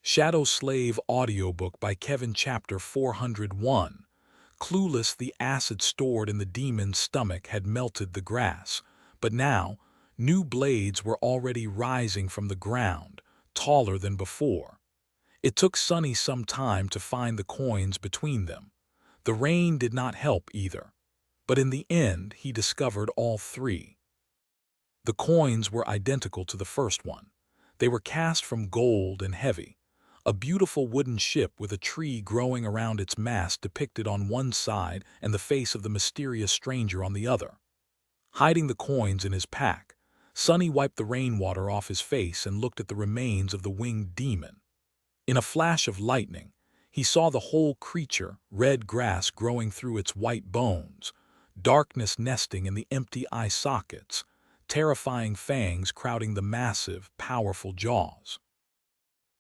Shadow Slave Audiobook by Kevin Chapter 401. Clueless, the acid stored in the demon's stomach had melted the grass, but now new blades were already rising from the ground, taller than before. It took Sonny some time to find the coins between them. The rain did not help either, but in the end he discovered all three. The coins were identical to the first one. They were cast from gold and heavy. A beautiful wooden ship with a tree growing around its mast depicted on one side and the face of the mysterious stranger on the other. Hiding the coins in his pack, Sonny wiped the rainwater off his face and looked at the remains of the winged demon. In a flash of lightning, he saw the whole creature, red grass growing through its white bones, darkness nesting in the empty eye sockets, terrifying fangs crowding the massive, powerful jaws.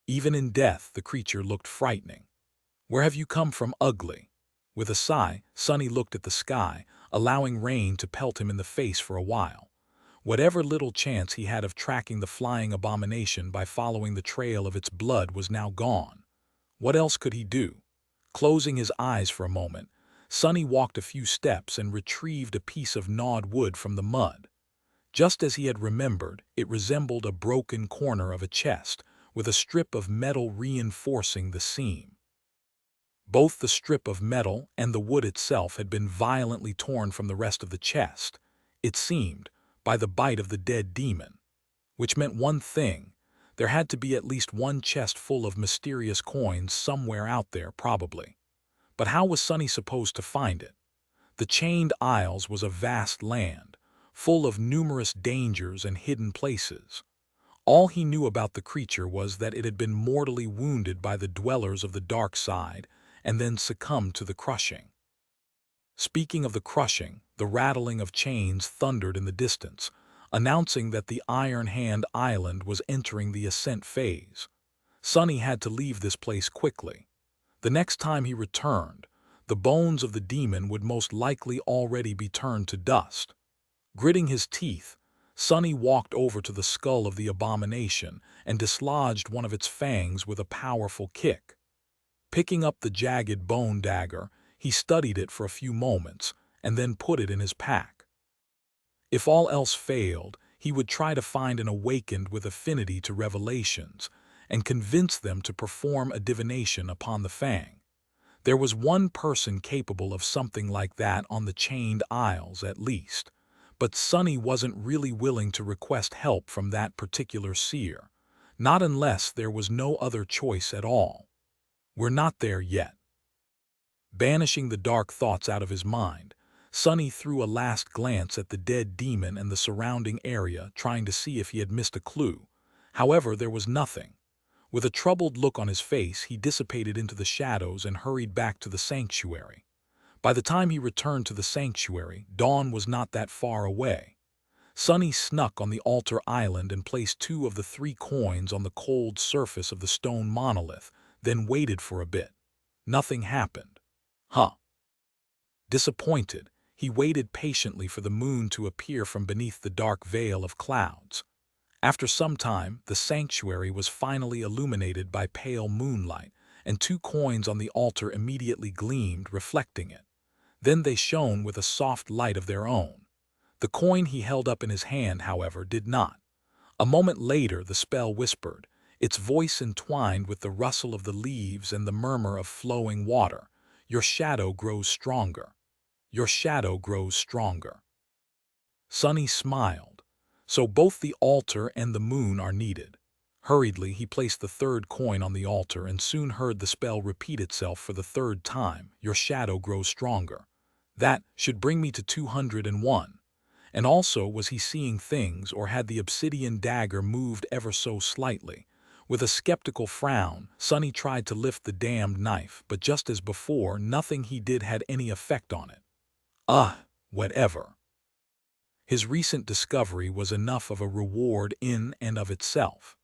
Even in death, the creature looked frightening. "Where have you come from, ugly?" With a sigh, Sonny looked at the sky, allowing rain to pelt him in the face for a while. Whatever little chance he had of tracking the flying abomination by following the trail of its blood was now gone. What else could he do? Closing his eyes for a moment, Sonny walked a few steps and retrieved a piece of gnawed wood from the mud. Just as he had remembered, it resembled a broken corner of a chest, with a strip of metal reinforcing the seam. Both the strip of metal and the wood itself had been violently torn from the rest of the chest, it seemed, by the bite of the dead demon. Which meant one thing: there had to be at least one chest full of mysterious coins somewhere out there, probably. But how was Sonny supposed to find it? The Chained Isles was a vast land, full of numerous dangers and hidden places. All he knew about the creature was that it had been mortally wounded by the dwellers of the dark side and then succumbed to the crushing. Speaking of the crushing, the rattling of chains thundered in the distance, announcing that the Iron Hand Island was entering the ascent phase. Sonny had to leave this place quickly. The next time he returned, the bones of the demon would most likely already be turned to dust. Gritting his teeth, Sonny walked over to the skull of the abomination and dislodged one of its fangs with a powerful kick. Picking up the jagged bone dagger, he studied it for a few moments and then put it in his pack. If all else failed, he would try to find an awakened with affinity to revelations and convince them to perform a divination upon the fang. There was one person capable of something like that on the Chained Isles, at least. But Sonny wasn't really willing to request help from that particular seer, not unless there was no other choice at all. We're not there yet. Banishing the dark thoughts out of his mind, Sonny threw a last glance at the dead demon and the surrounding area, trying to see if he had missed a clue. However, there was nothing. With a troubled look on his face, he dissipated into the shadows and hurried back to the sanctuary. By the time he returned to the sanctuary, dawn was not that far away. Sonny snuck on the altar island and placed 2 of the 3 coins on the cold surface of the stone monolith, then waited for a bit. Nothing happened. Disappointed, he waited patiently for the moon to appear from beneath the dark veil of clouds. After some time, the sanctuary was finally illuminated by pale moonlight, and 2 coins on the altar immediately gleamed, reflecting it. Then they shone with a soft light of their own. The coin he held up in his hand, however, did not. A moment later, the spell whispered, its voice entwined with the rustle of the leaves and the murmur of flowing water. "Your shadow grows stronger. Your shadow grows stronger." Sonny smiled. So both the altar and the moon are needed. Hurriedly, he placed the 3rd coin on the altar and soon heard the spell repeat itself for the 3rd time. "Your shadow grows stronger." That should bring me to 201. And also, was he seeing things, or had the obsidian dagger moved ever so slightly? With a skeptical frown, Sonny tried to lift the damned knife, but just as before, nothing he did had any effect on it. Whatever. His recent discovery was enough of a reward in and of itself.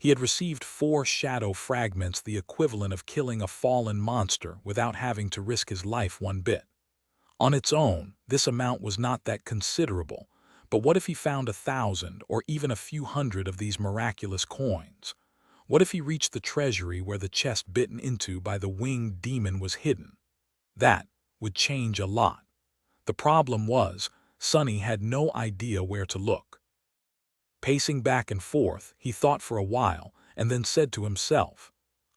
He had received 4 shadow fragments, the equivalent of killing a fallen monster without having to risk his life one bit. On its own, this amount was not that considerable, but what if he found 1,000 or even a few hundred of these miraculous coins? What if he reached the treasury where the chest bitten into by the winged demon was hidden? That would change a lot. The problem was, Sonny had no idea where to look. Pacing back and forth, he thought for a while and then said to himself,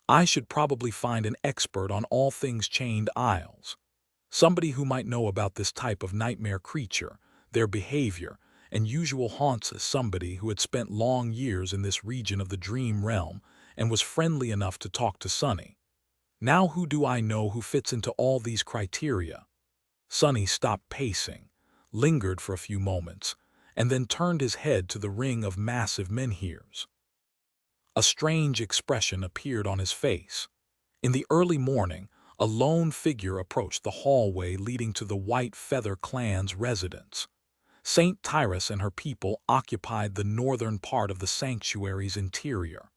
I should probably find an expert on all things chained isles. Somebody who might know about this type of nightmare creature, their behavior, and usual haunts as somebody who had spent long years in this region of the dream realm and was friendly enough to talk to Sonny. Now who do I know who fits into all these criteria? Sonny stopped pacing, lingered for a few moments, and then turned his head to the ring of massive menhirs. A strange expression appeared on his face. In the early morning, a lone figure approached the hallway leading to the White Feather clan's residence. Saint Tyrus and her people occupied the northern part of the sanctuary's interior.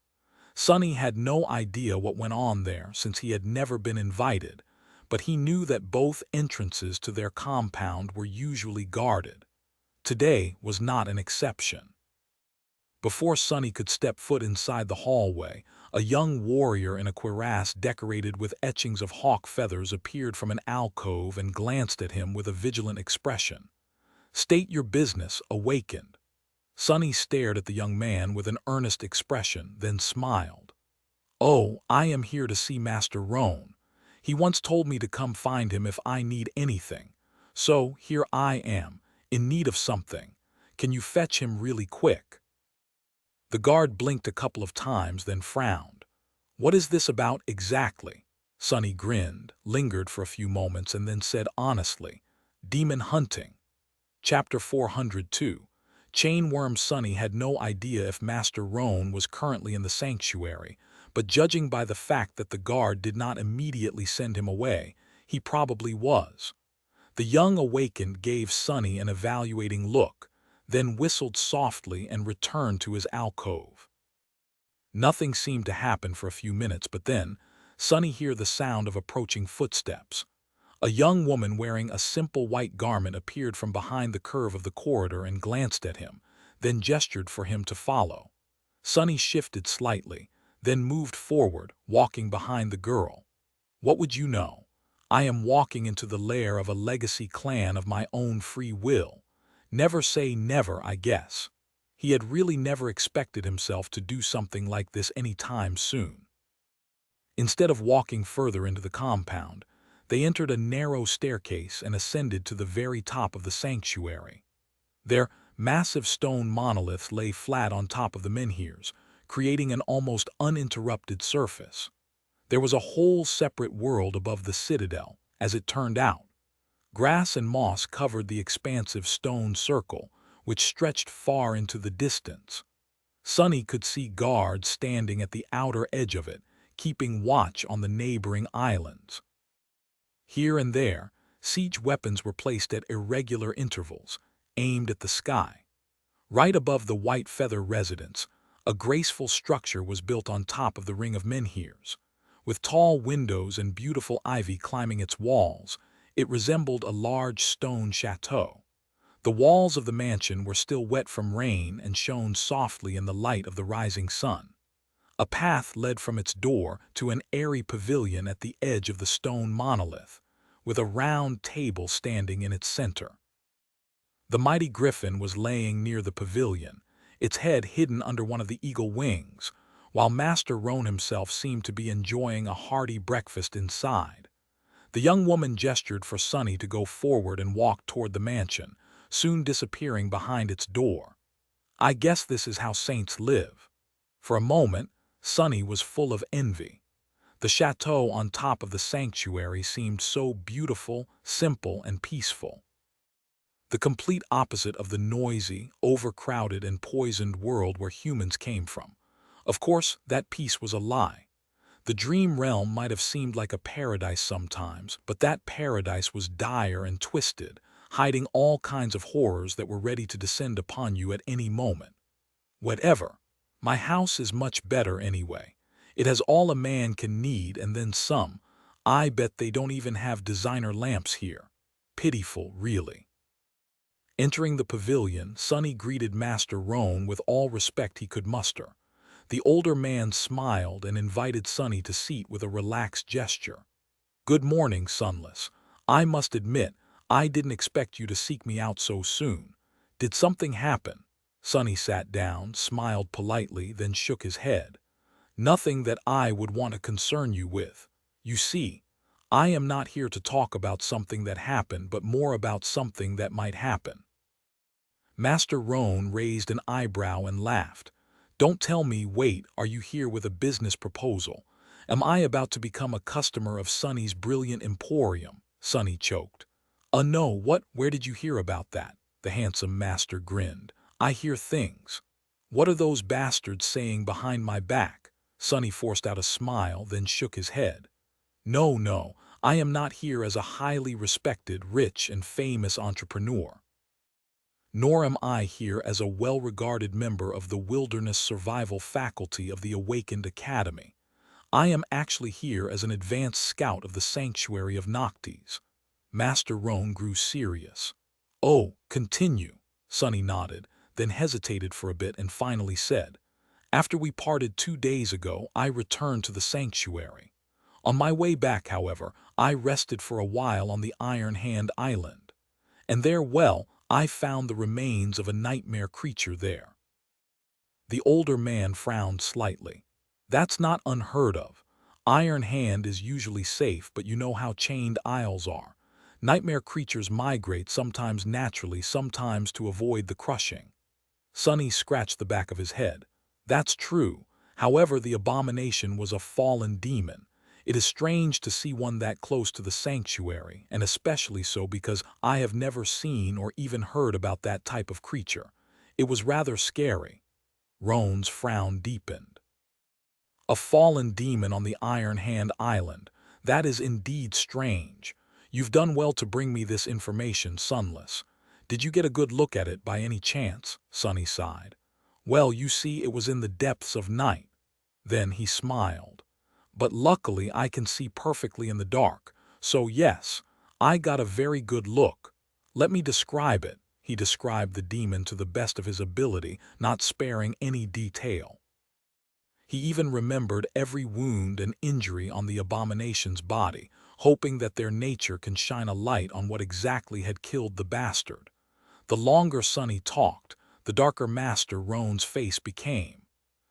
Sonny had no idea what went on there since he had never been invited, but he knew that both entrances to their compound were usually guarded. Today was not an exception. Before Sonny could step foot inside the hallway, a young warrior in a cuirass decorated with etchings of hawk feathers appeared from an alcove and glanced at him with a vigilant expression. State your business, awakened. Sonny stared at the young man with an earnest expression, then smiled. Oh, I am here to see Master Roan. He once told me to come find him if I need anything. So, here I am, in need of something. Can you fetch him really quick? The guard blinked a couple of times, then frowned. What is this about exactly? Sonny grinned, lingered for a few moments, and then said honestly, Demon hunting. Chapter 402. Chainworm. Sonny had no idea if Master Roan was currently in the sanctuary, but judging by the fact that the guard did not immediately send him away, he probably was. The young awakened gave Sonny an evaluating look, then whistled softly and returned to his alcove. Nothing seemed to happen for a few minutes, but then Sonny heard the sound of approaching footsteps. A young woman wearing a simple white garment appeared from behind the curve of the corridor and glanced at him, then gestured for him to follow. Sonny shifted slightly, then moved forward, walking behind the girl. What would you know? I am walking into the lair of a legacy clan of my own free will. Never say never, I guess. He had really never expected himself to do something like this any time soon. Instead of walking further into the compound, they entered a narrow staircase and ascended to the very top of the sanctuary. Their massive stone monoliths lay flat on top of the menhirs, creating an almost uninterrupted surface. There was a whole separate world above the citadel, as it turned out. Grass and moss covered the expansive stone circle, which stretched far into the distance. Sonny could see guards standing at the outer edge of it, keeping watch on the neighboring islands. Here and there, siege weapons were placed at irregular intervals, aimed at the sky. Right above the White Feather residence, a graceful structure was built on top of the ring of menhirs. With tall windows and beautiful ivy climbing its walls, it resembled a large stone chateau. The walls of the mansion were still wet from rain and shone softly in the light of the rising sun. A path led from its door to an airy pavilion at the edge of the stone monolith, with a round table standing in its center. The mighty griffin was laying near the pavilion, its head hidden under one of the eagle wings, while Master Roan himself seemed to be enjoying a hearty breakfast inside. The young woman gestured for Sonny to go forward and walk toward the mansion, soon disappearing behind its door. I guess this is how saints live. For a moment, Sonny was full of envy. The chateau on top of the sanctuary seemed so beautiful, simple, and peaceful. The complete opposite of the noisy, overcrowded, and poisoned world where humans came from. Of course, that peace was a lie. The dream realm might have seemed like a paradise sometimes, but that paradise was dire and twisted, hiding all kinds of horrors that were ready to descend upon you at any moment. Whatever. My house is much better anyway. It has all a man can need and then some. I bet they don't even have designer lamps here. Pitiful, really. Entering the pavilion, Sonny greeted Master Roan with all respect he could muster. The older man smiled and invited Sunny to seat with a relaxed gesture. "Good morning, Sunless. I must admit, I didn't expect you to seek me out so soon. Did something happen?" Sunny sat down, smiled politely, then shook his head. "Nothing that I would want to concern you with. You see, I am not here to talk about something that happened, but more about something that might happen." Master Roan raised an eyebrow and laughed. "Don't tell me, wait, are you here with a business proposal? Am I about to become a customer of Sunny's brilliant emporium?" Sunny choked. No, what, where did you hear about that?" The handsome master grinned. "I hear things." "What are those bastards saying behind my back?" Sunny forced out a smile, then shook his head. "No, no, I am not here as a highly respected, rich, and famous entrepreneur. Nor am I here as a well-regarded member of the wilderness survival faculty of the Awakened Academy. I am actually here as an advanced scout of the sanctuary of Noctis." Master Roan grew serious. "Oh, continue." Sunny nodded, then hesitated for a bit and finally said, "After we parted 2 days ago, I returned to the sanctuary. On my way back, however, I rested for a while on the Iron Hand Island. And there, well, I found the remains of a nightmare creature there." The older man frowned slightly. "That's not unheard of. Iron Hand is usually safe, but you know how chained isles are. Nightmare creatures migrate, sometimes naturally, sometimes to avoid the crushing." Sunny scratched the back of his head. "That's true. However, the abomination was a fallen demon. It is strange to see one that close to the sanctuary, and especially so because I have never seen or even heard about that type of creature. It was rather scary." Roan's frown deepened. "A fallen demon on the Iron Hand Island. That is indeed strange. You've done well to bring me this information, Sunless. Did you get a good look at it by any chance?" Sunny sighed. "Well, you see, it was in the depths of night." Then he smiled. "But luckily I can see perfectly in the dark, so yes, I got a very good look. Let me describe it." He described the demon to the best of his ability, not sparing any detail. He even remembered every wound and injury on the abomination's body, hoping that their nature can shine a light on what exactly had killed the bastard. The longer Sunny talked, the darker Master Roan's face became.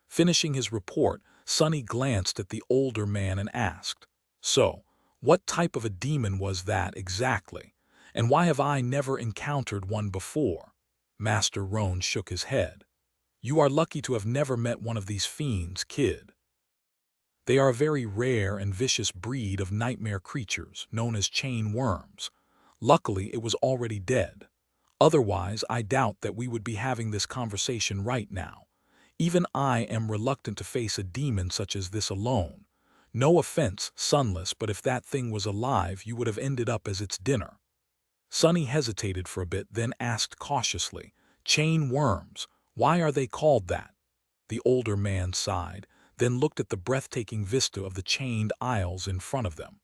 Finishing his report, Sunny glanced at the older man and asked, "So, what type of a demon was that exactly? And why have I never encountered one before?" Master Roan shook his head. "You are lucky to have never met one of these fiends, kid. They are a very rare and vicious breed of nightmare creatures known as chain worms. Luckily, it was already dead. Otherwise, I doubt that we would be having this conversation right now. Even I am reluctant to face a demon such as this alone. No offense, Sunless, but if that thing was alive, you would have ended up as its dinner." Sunny hesitated for a bit, then asked cautiously, "Chain worms, why are they called that?" The older man sighed, then looked at the breathtaking vista of the chained isles in front of them.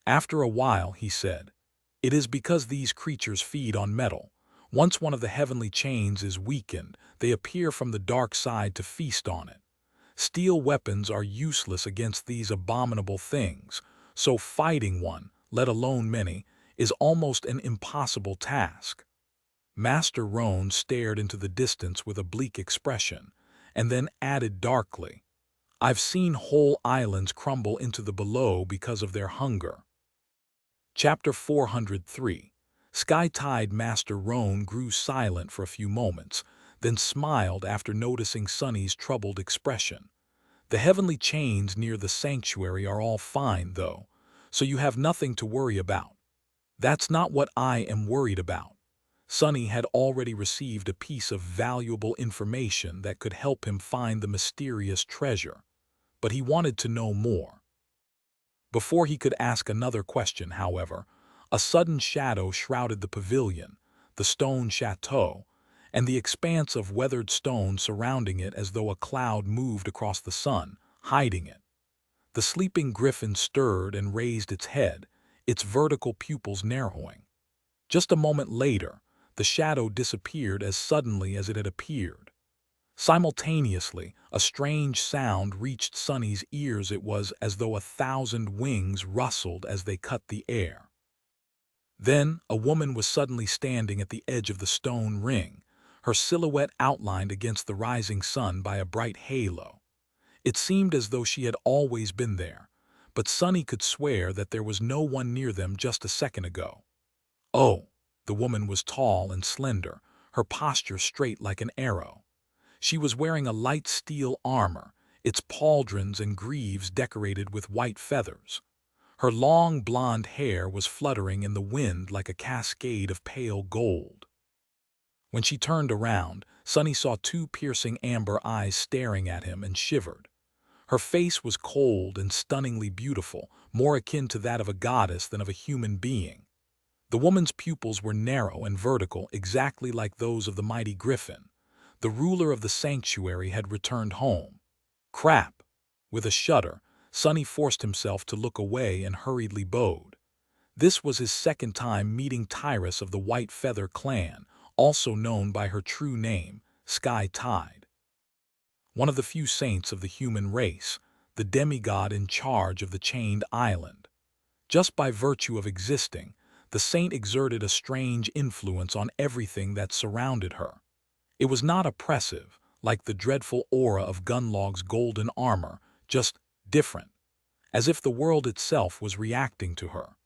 After a while, he said, "It is because these creatures feed on metal. Once one of the heavenly chains is weakened, they appear from the dark side to feast on it. Steel weapons are useless against these abominable things, so fighting one, let alone many, is almost an impossible task." Master Roan stared into the distance with a bleak expression, and then added darkly, "I've seen whole islands crumble into the below because of their hunger." Chapter 403. Sky-Tide. Master Roan grew silent for a few moments, then smiled after noticing Sunny's troubled expression. "The heavenly chains near the sanctuary are all fine, though, so you have nothing to worry about." "That's not what I am worried about." Sunny had already received a piece of valuable information that could help him find the mysterious treasure, but he wanted to know more. Before he could ask another question, however, a sudden shadow shrouded the pavilion, the stone chateau, and the expanse of weathered stone surrounding it as though a cloud moved across the sun, hiding it. The sleeping griffin stirred and raised its head, its vertical pupils narrowing. Just a moment later, the shadow disappeared as suddenly as it had appeared. Simultaneously, a strange sound reached Sunny's ears. It was as though 1,000 wings rustled as they cut the air. Then, a woman was suddenly standing at the edge of the stone ring, her silhouette outlined against the rising sun by a bright halo. It seemed as though she had always been there, but Sunny could swear that there was no one near them just a second ago. Oh, the woman was tall and slender, her posture straight like an arrow. She was wearing a light steel armor, its pauldrons and greaves decorated with white feathers. Her long blonde hair was fluttering in the wind like a cascade of pale gold. When she turned around, Sunny saw two piercing amber eyes staring at him and shivered. Her face was cold and stunningly beautiful, more akin to that of a goddess than of a human being. The woman's pupils were narrow and vertical, exactly like those of the mighty griffin. The ruler of the sanctuary had returned home. Crap! With a shudder, Sunny forced himself to look away and hurriedly bowed. This was his second time meeting Tyrus of the White Feather clan, also known by her true name, Sky Tide. One of the few saints of the human race, the demigod in charge of the Chained Island. Just by virtue of existing, the saint exerted a strange influence on everything that surrounded her. It was not oppressive, like the dreadful aura of Gunlog's golden armor, just different, as if the world itself was reacting to her.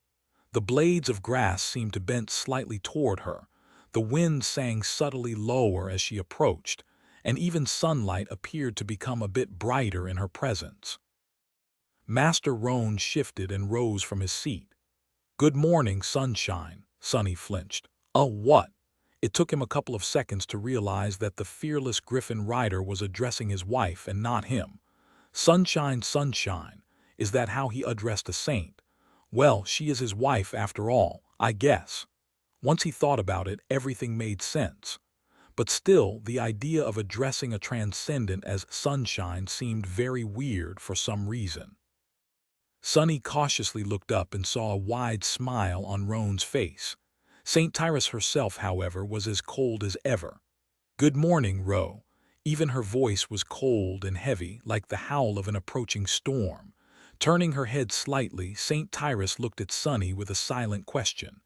The blades of grass seemed to bend slightly toward her, the wind sang subtly lower as she approached, and even sunlight appeared to become a bit brighter in her presence. Master Roan shifted and rose from his seat. "Good morning, Sunshine," Sunny flinched. What?" It took him a couple of seconds to realize that the fearless griffin rider was addressing his wife and not him. Sunshine, Sunshine, is that how he addressed a saint? Well, she is his wife after all, I guess. Once he thought about it, everything made sense. But still, the idea of addressing a transcendent as Sunshine seemed very weird for some reason. Sunny cautiously looked up and saw a wide smile on Roan's face. St. Tyrus herself, however, was as cold as ever. "Good morning, Ro." Even her voice was cold and heavy, like the howl of an approaching storm. Turning her head slightly, St. Tyrus looked at Sunny with a silent question.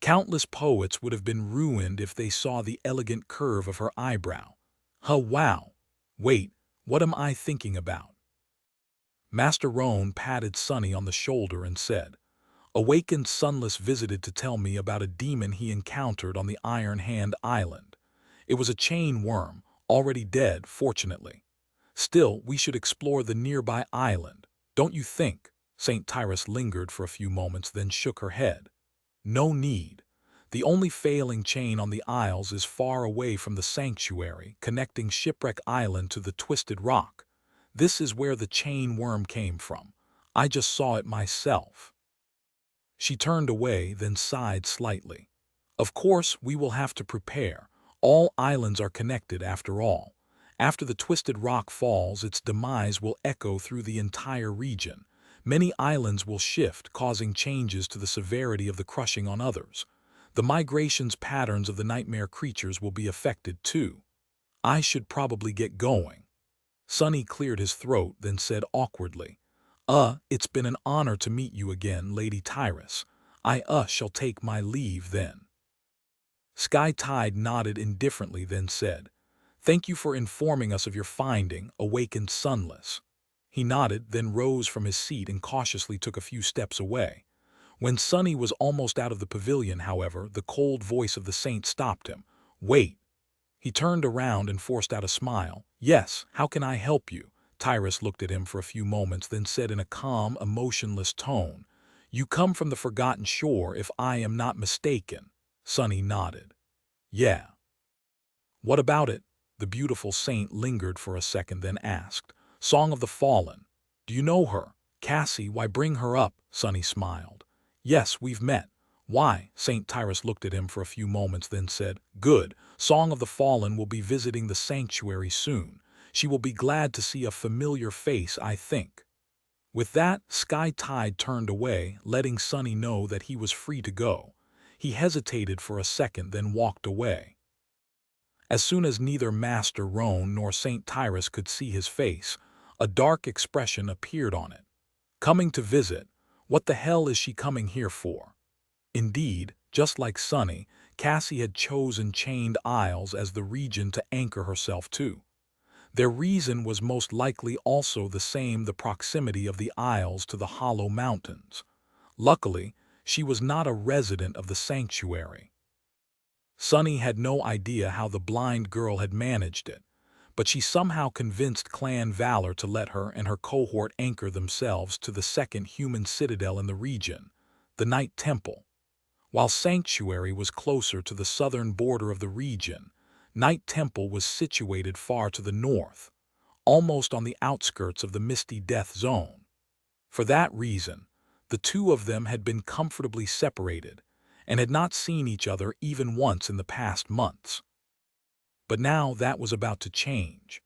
Countless poets would have been ruined if they saw the elegant curve of her eyebrow. Wow! Wait, what am I thinking about? Master Roan patted Sunny on the shoulder and said, "Awakened Sunless visited to tell me about a demon he encountered on the Iron Hand Island. It was a chain worm, already dead, fortunately. Still, we should explore the nearby island, don't you think?" St. Tyrus lingered for a few moments, then shook her head. "No need. The only failing chain on the Isles is far away from the sanctuary, connecting Shipwreck Island to the Twisted Rock. This is where the chain worm came from. I just saw it myself." She turned away, then sighed slightly. "Of course, we will have to prepare. All islands are connected after all. After the Twisted Rock falls, its demise will echo through the entire region. Many islands will shift, causing changes to the severity of the crushing on others. The migrations patterns of the nightmare creatures will be affected too. I should probably get going." Sunny cleared his throat, then said awkwardly, "It's been an honor to meet you again, Lady Tyrus. I shall take my leave then." Sky Tide nodded indifferently, then said, "Thank you for informing us of your finding, Awakened Sunless." He nodded, then rose from his seat and cautiously took a few steps away. When Sunny was almost out of the pavilion, however, the cold voice of the saint stopped him. "Wait." He turned around and forced out a smile. "Yes, how can I help you?" Tyrus looked at him for a few moments, then said in a calm, emotionless tone, "You come from the Forgotten Shore, if I am not mistaken." Sunny nodded. "Yeah." "What about it?" The beautiful saint lingered for a second, then asked, "Song of the Fallen. Do you know her? Cassie, why bring her up?" Sunny smiled. "Yes, we've met." "Why?" St. Tyrus looked at him for a few moments, then said, "Good. Song of the Fallen will be visiting the sanctuary soon. She will be glad to see a familiar face, I think." With that, Sky Tide turned away, letting Sunny know that he was free to go. He hesitated for a second, then walked away. As soon as neither Master Roan nor St. Tyrus could see his face, a dark expression appeared on it. Coming to visit? What the hell is she coming here for? Indeed, just like Sunny, Cassie had chosen Chained Isles as the region to anchor herself to. Their reason was most likely also the same: the proximity of the Isles to the Hollow Mountains. Luckily, she was not a resident of the sanctuary. Sunny had no idea how the blind girl had managed it, but she somehow convinced Clan Valor to let her and her cohort anchor themselves to the second human citadel in the region, the Night Temple. While Sanctuary was closer to the southern border of the region, Night Temple was situated far to the north, almost on the outskirts of the Misty Death Zone. For that reason, the two of them had been comfortably separated and had not seen each other even once in the past months. But now that was about to change.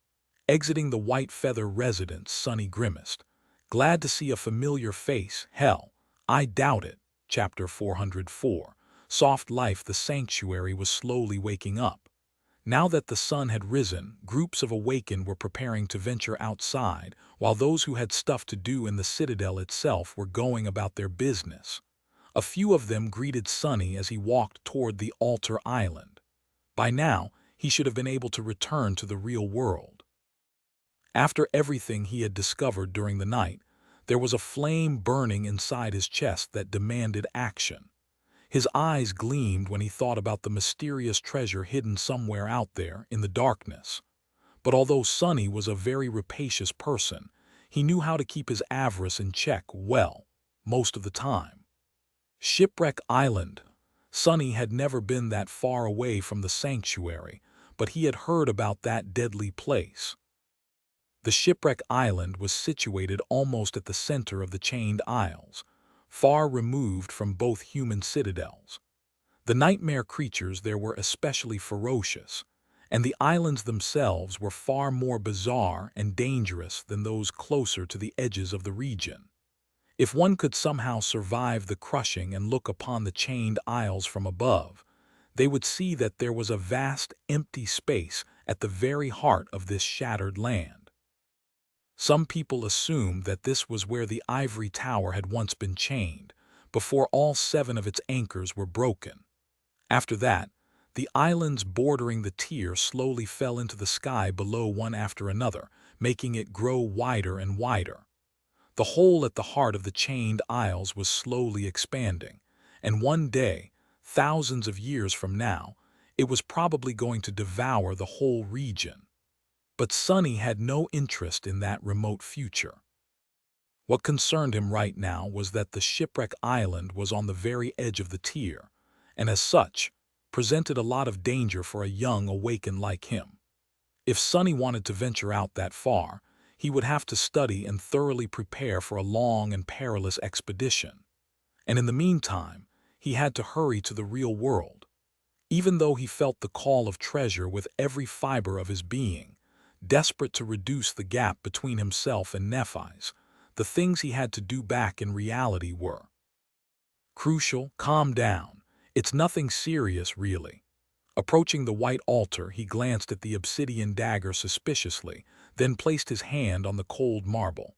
Exiting the White Feather residence, Sunny grimaced. Glad to see a familiar face. Hell, I doubt it. Chapter 404. Soft Life. The sanctuary was slowly waking up. Now that the sun had risen, groups of awakened were preparing to venture outside, while those who had stuff to do in the citadel itself were going about their business. A few of them greeted Sunny as he walked toward the altar island. By now, he should have been able to return to the real world. After everything he had discovered during the night, there was a flame burning inside his chest that demanded action. His eyes gleamed when he thought about the mysterious treasure hidden somewhere out there in the darkness. But although Sunny was a very rapacious person, he knew how to keep his avarice in check well, most of the time. Shipwreck Island. Sunny had never been that far away from the sanctuary, but he had heard about that deadly place. The Shipwreck Island was situated almost at the center of the Chained Isles, far removed from both human citadels. The nightmare creatures there were especially ferocious, and the islands themselves were far more bizarre and dangerous than those closer to the edges of the region. If one could somehow survive the crushing and look upon the Chained Isles from above, they would see that there was a vast, empty space at the very heart of this shattered land. Some people assumed that this was where the ivory tower had once been chained, before all 7 of its anchors were broken. After that, the islands bordering the tier slowly fell into the sky below one after another, making it grow wider and wider. The hole at the heart of the Chained Isles was slowly expanding, and one day, thousands of years from now, it was probably going to devour the whole region. But Sunny had no interest in that remote future. What concerned him right now was that the Shipwreck Island was on the very edge of the tier, and as such, presented a lot of danger for a young awakened like him. If Sunny wanted to venture out that far, he would have to study and thoroughly prepare for a long and perilous expedition. And in the meantime, he had to hurry to the real world. Even though he felt the call of treasure with every fiber of his being, desperate to reduce the gap between himself and Nephi's, the things he had to do back in reality were crucial. Calm down. It's nothing serious, really. Approaching the white altar, he glanced at the obsidian dagger suspiciously, then placed his hand on the cold marble.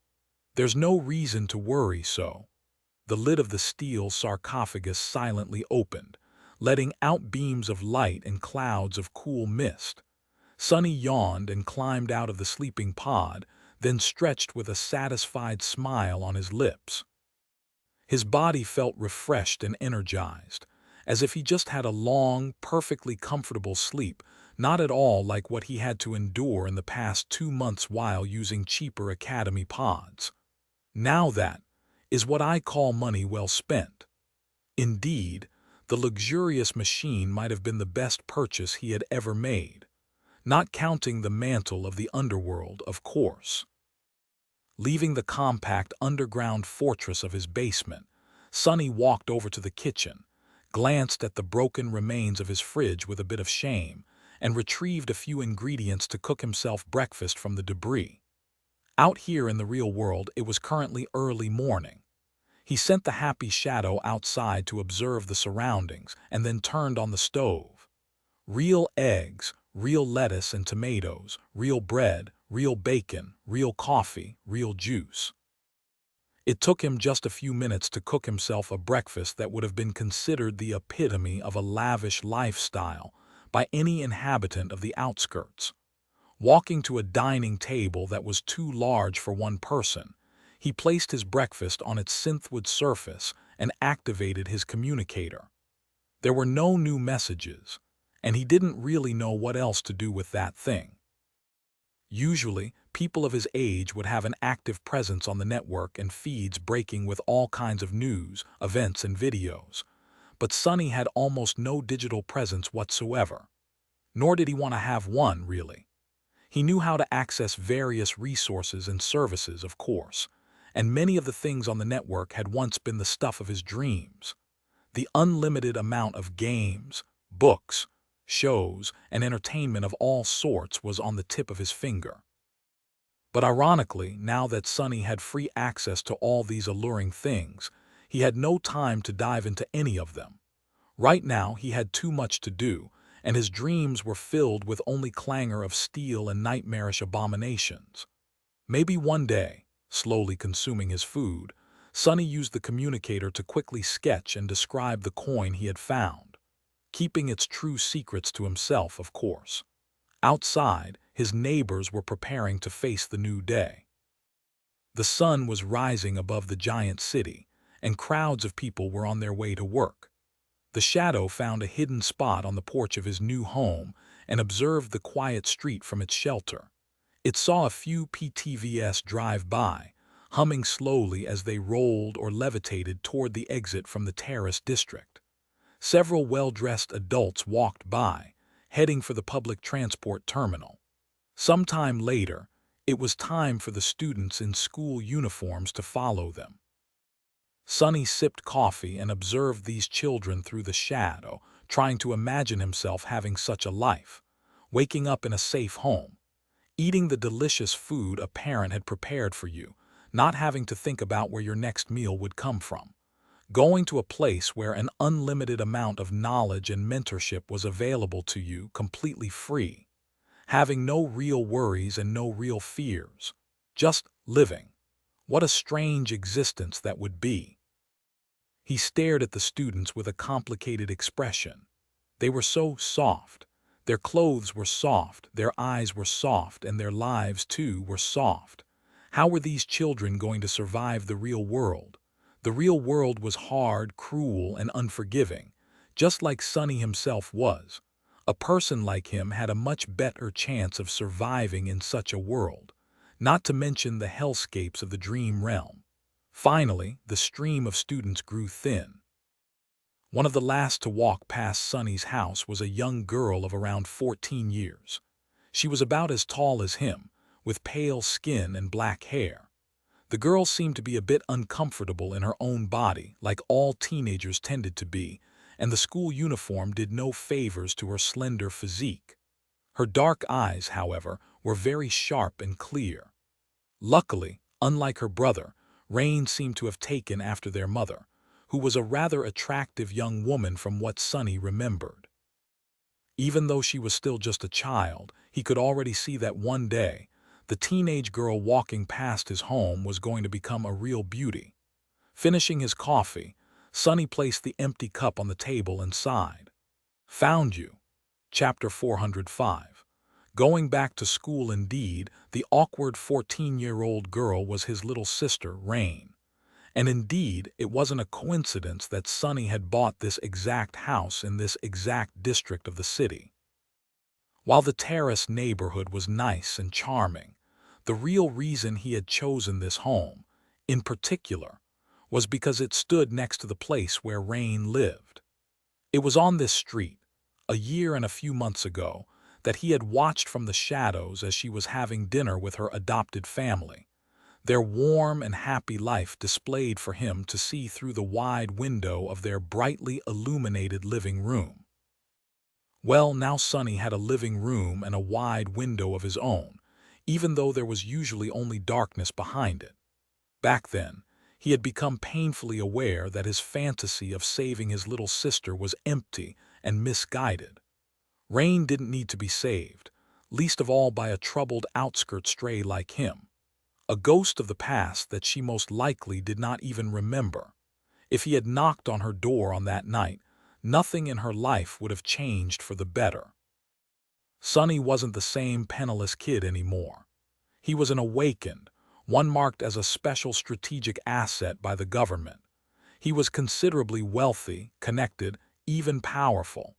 There's no reason to worry so. The lid of the steel sarcophagus silently opened, letting out beams of light and clouds of cool mist. Sunny yawned and climbed out of the sleeping pod, then stretched with a satisfied smile on his lips. His body felt refreshed and energized, as if he just had a long, perfectly comfortable sleep, not at all like what he had to endure in the past 2 months while using cheaper academy pods. Now that is what I call money well spent. Indeed, the luxurious machine might have been the best purchase he had ever made, not counting the mantle of the underworld, of course. Leaving the compact underground fortress of his basement, Sunny walked over to the kitchen, glanced at the broken remains of his fridge with a bit of shame, and retrieved a few ingredients to cook himself breakfast from the debris. Out here in the real world, it was currently early morning. He sent the happy shadow outside to observe the surroundings and then turned on the stove. Real eggs, real lettuce and tomatoes, real bread, real bacon, real coffee, real juice. It took him just a few minutes to cook himself a breakfast that would have been considered the epitome of a lavish lifestyle by any inhabitant of the outskirts. Walking to a dining table that was too large for one person, he placed his breakfast on its synthwood surface and activated his communicator. There were no new messages, and he didn't really know what else to do with that thing. Usually, people of his age would have an active presence on the network and feeds breaking with all kinds of news, events, and videos. But Sonny had almost no digital presence whatsoever. Nor did he want to have one, really. He knew how to access various resources and services, of course, and many of the things on the network had once been the stuff of his dreams. The unlimited amount of games, books, shows, and entertainment of all sorts was on the tip of his finger. But ironically, now that Sonny had free access to all these alluring things, he had no time to dive into any of them. Right now, he had too much to do, and his dreams were filled with only clangor of steel and nightmarish abominations. Maybe one day, slowly consuming his food, Sonny used the communicator to quickly sketch and describe the coin he had found, keeping its true secrets to himself, of course. Outside, his neighbors were preparing to face the new day. The sun was rising above the giant city, and crowds of people were on their way to work. The Shadow found a hidden spot on the porch of his new home and observed the quiet street from its shelter. It saw a few PTVS drive by, humming slowly as they rolled or levitated toward the exit from the terrace district. Several well-dressed adults walked by, heading for the public transport terminal. Sometime later, it was time for the students in school uniforms to follow them. Sonny sipped coffee and observed these children through the shadow, trying to imagine himself having such a life, waking up in a safe home, eating the delicious food a parent had prepared for you, not having to think about where your next meal would come from, going to a place where an unlimited amount of knowledge and mentorship was available to you completely free, having no real worries and no real fears, just living. What a strange existence that would be. He stared at the students with a complicated expression. They were so soft. Their clothes were soft, their eyes were soft, and their lives, too, were soft. How were these children going to survive the real world? The real world was hard, cruel, and unforgiving, just like Sonny himself was. A person like him had a much better chance of surviving in such a world, not to mention the hellscapes of the dream realm. Finally, the stream of students grew thin. One of the last to walk past Sonny's house was a young girl of around 14 years. She was about as tall as him, with pale skin and black hair. The girl seemed to be a bit uncomfortable in her own body, like all teenagers tended to be, and the school uniform did no favors to her slender physique. Her dark eyes, however, were very sharp and clear. Luckily, unlike her brother, Rain seemed to have taken after their mother, who was a rather attractive young woman from what Sonny remembered. Even though she was still just a child, he could already see that one day, the teenage girl walking past his home was going to become a real beauty. Finishing his coffee, Sonny placed the empty cup on the table and sighed. Found you. Chapter 405. Going back to school indeed, the awkward 14-year-old girl was his little sister, Rain. And indeed, it wasn't a coincidence that Sonny had bought this exact house in this exact district of the city. While the terrace neighborhood was nice and charming, the real reason he had chosen this home, in particular, was because it stood next to the place where Rain lived. It was on this street, a year and a few months ago, that he had watched from the shadows as she was having dinner with her adopted family, their warm and happy life displayed for him to see through the wide window of their brightly illuminated living room. Well, now Sonny had a living room and a wide window of his own, even though there was usually only darkness behind it. Back then, he had become painfully aware that his fantasy of saving his little sister was empty and misguided. Rain didn't need to be saved, least of all by a troubled outskirt stray like him, a ghost of the past that she most likely did not even remember. If he had knocked on her door on that night, nothing in her life would have changed for the better. Sonny wasn't the same penniless kid anymore. He was an awakened, one marked as a special strategic asset by the government. He was considerably wealthy, connected, even powerful.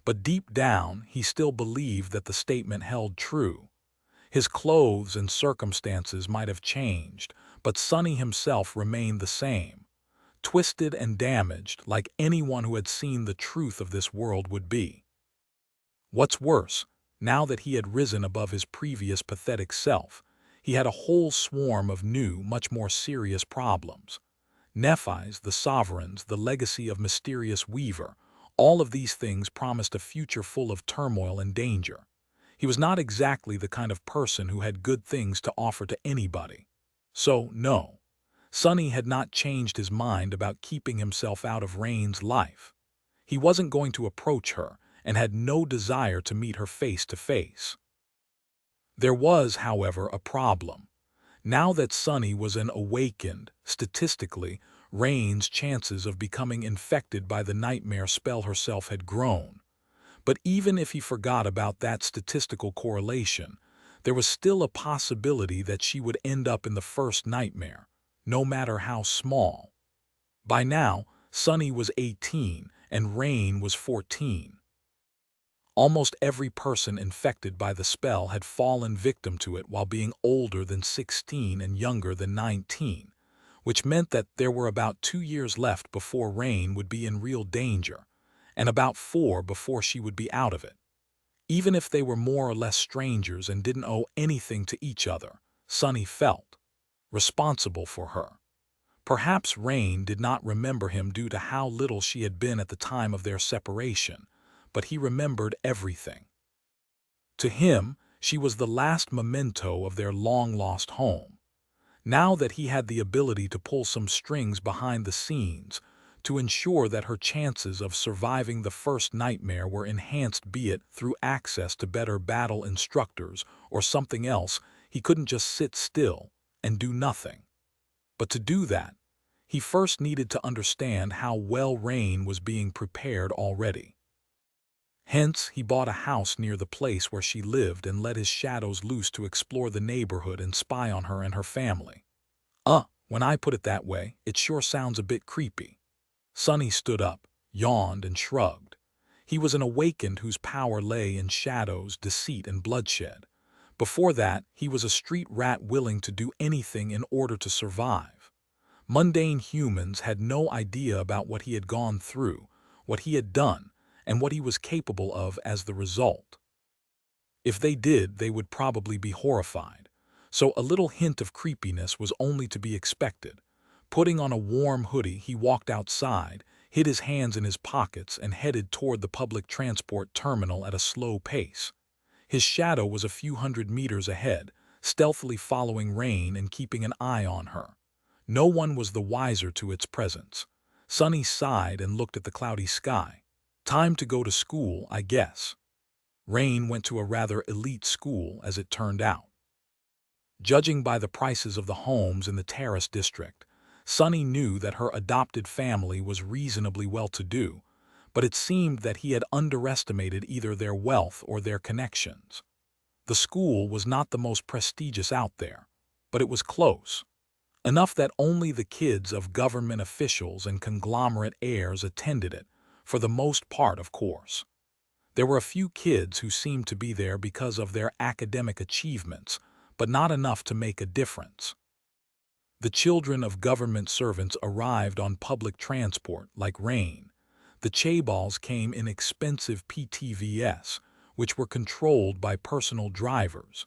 But deep down, he still believed that the statement held true. His clothes and circumstances might have changed, but Sonny himself remained the same, twisted and damaged like anyone who had seen the truth of this world would be. What's worse, now that he had risen above his previous pathetic self, he had a whole swarm of new, much more serious problems. Nephi's, the sovereigns, the legacy of mysterious Weaver, all of these things promised a future full of turmoil and danger. He was not exactly the kind of person who had good things to offer to anybody. So, no, Sonny had not changed his mind about keeping himself out of Rain's life. He wasn't going to approach her and had no desire to meet her face to face. There was, however, a problem. Now that Sonny was an awakened, statistically, Rain's chances of becoming infected by the nightmare spell herself had grown. But even if he forgot about that statistical correlation, there was still a possibility that she would end up in the first nightmare, no matter how small. By now, Sonny was 18 and Rain was 14. Almost every person infected by the spell had fallen victim to it while being older than 16 and younger than 19, which meant that there were about 2 years left before Rain would be in real danger, and about 4 before she would be out of it. Even if they were more or less strangers and didn't owe anything to each other, Sonny felt responsible for her. Perhaps Rain did not remember him due to how little she had been at the time of their separation, but he remembered everything. To him, she was the last memento of their long-lost home. Now that he had the ability to pull some strings behind the scenes to ensure that her chances of surviving the first nightmare were enhanced, be it through access to better battle instructors or something else, he couldn't just sit still and do nothing. But to do that, he first needed to understand how well Rain was being prepared already. Hence, he bought a house near the place where she lived and let his shadows loose to explore the neighborhood and spy on her and her family. When I put it that way, it sure sounds a bit creepy. Sonny stood up, yawned, and shrugged. He was an awakened whose power lay in shadows, deceit, and bloodshed. Before that, he was a street rat willing to do anything in order to survive. Mundane humans had no idea about what he had gone through, what he had done, and what he was capable of as the result. If they did, they would probably be horrified. So a little hint of creepiness was only to be expected. Putting on a warm hoodie, he walked outside, hid his hands in his pockets, and headed toward the public transport terminal at a slow pace. His shadow was a few hundred meters ahead, stealthily following Rain and keeping an eye on her. No one was the wiser to its presence. Sonny sighed and looked at the cloudy sky. Time to go to school, I guess. Rain went to a rather elite school, as it turned out. Judging by the prices of the homes in the Terrace district, Sonny knew that her adopted family was reasonably well-to-do, but it seemed that he had underestimated either their wealth or their connections. The school was not the most prestigious out there, but it was close. Enough that only the kids of government officials and conglomerate heirs attended it, for the most part, of course. There were a few kids who seemed to be there because of their academic achievements, but not enough to make a difference. The children of government servants arrived on public transport, like Rain. The Chaebals came in expensive PTVS, which were controlled by personal drivers.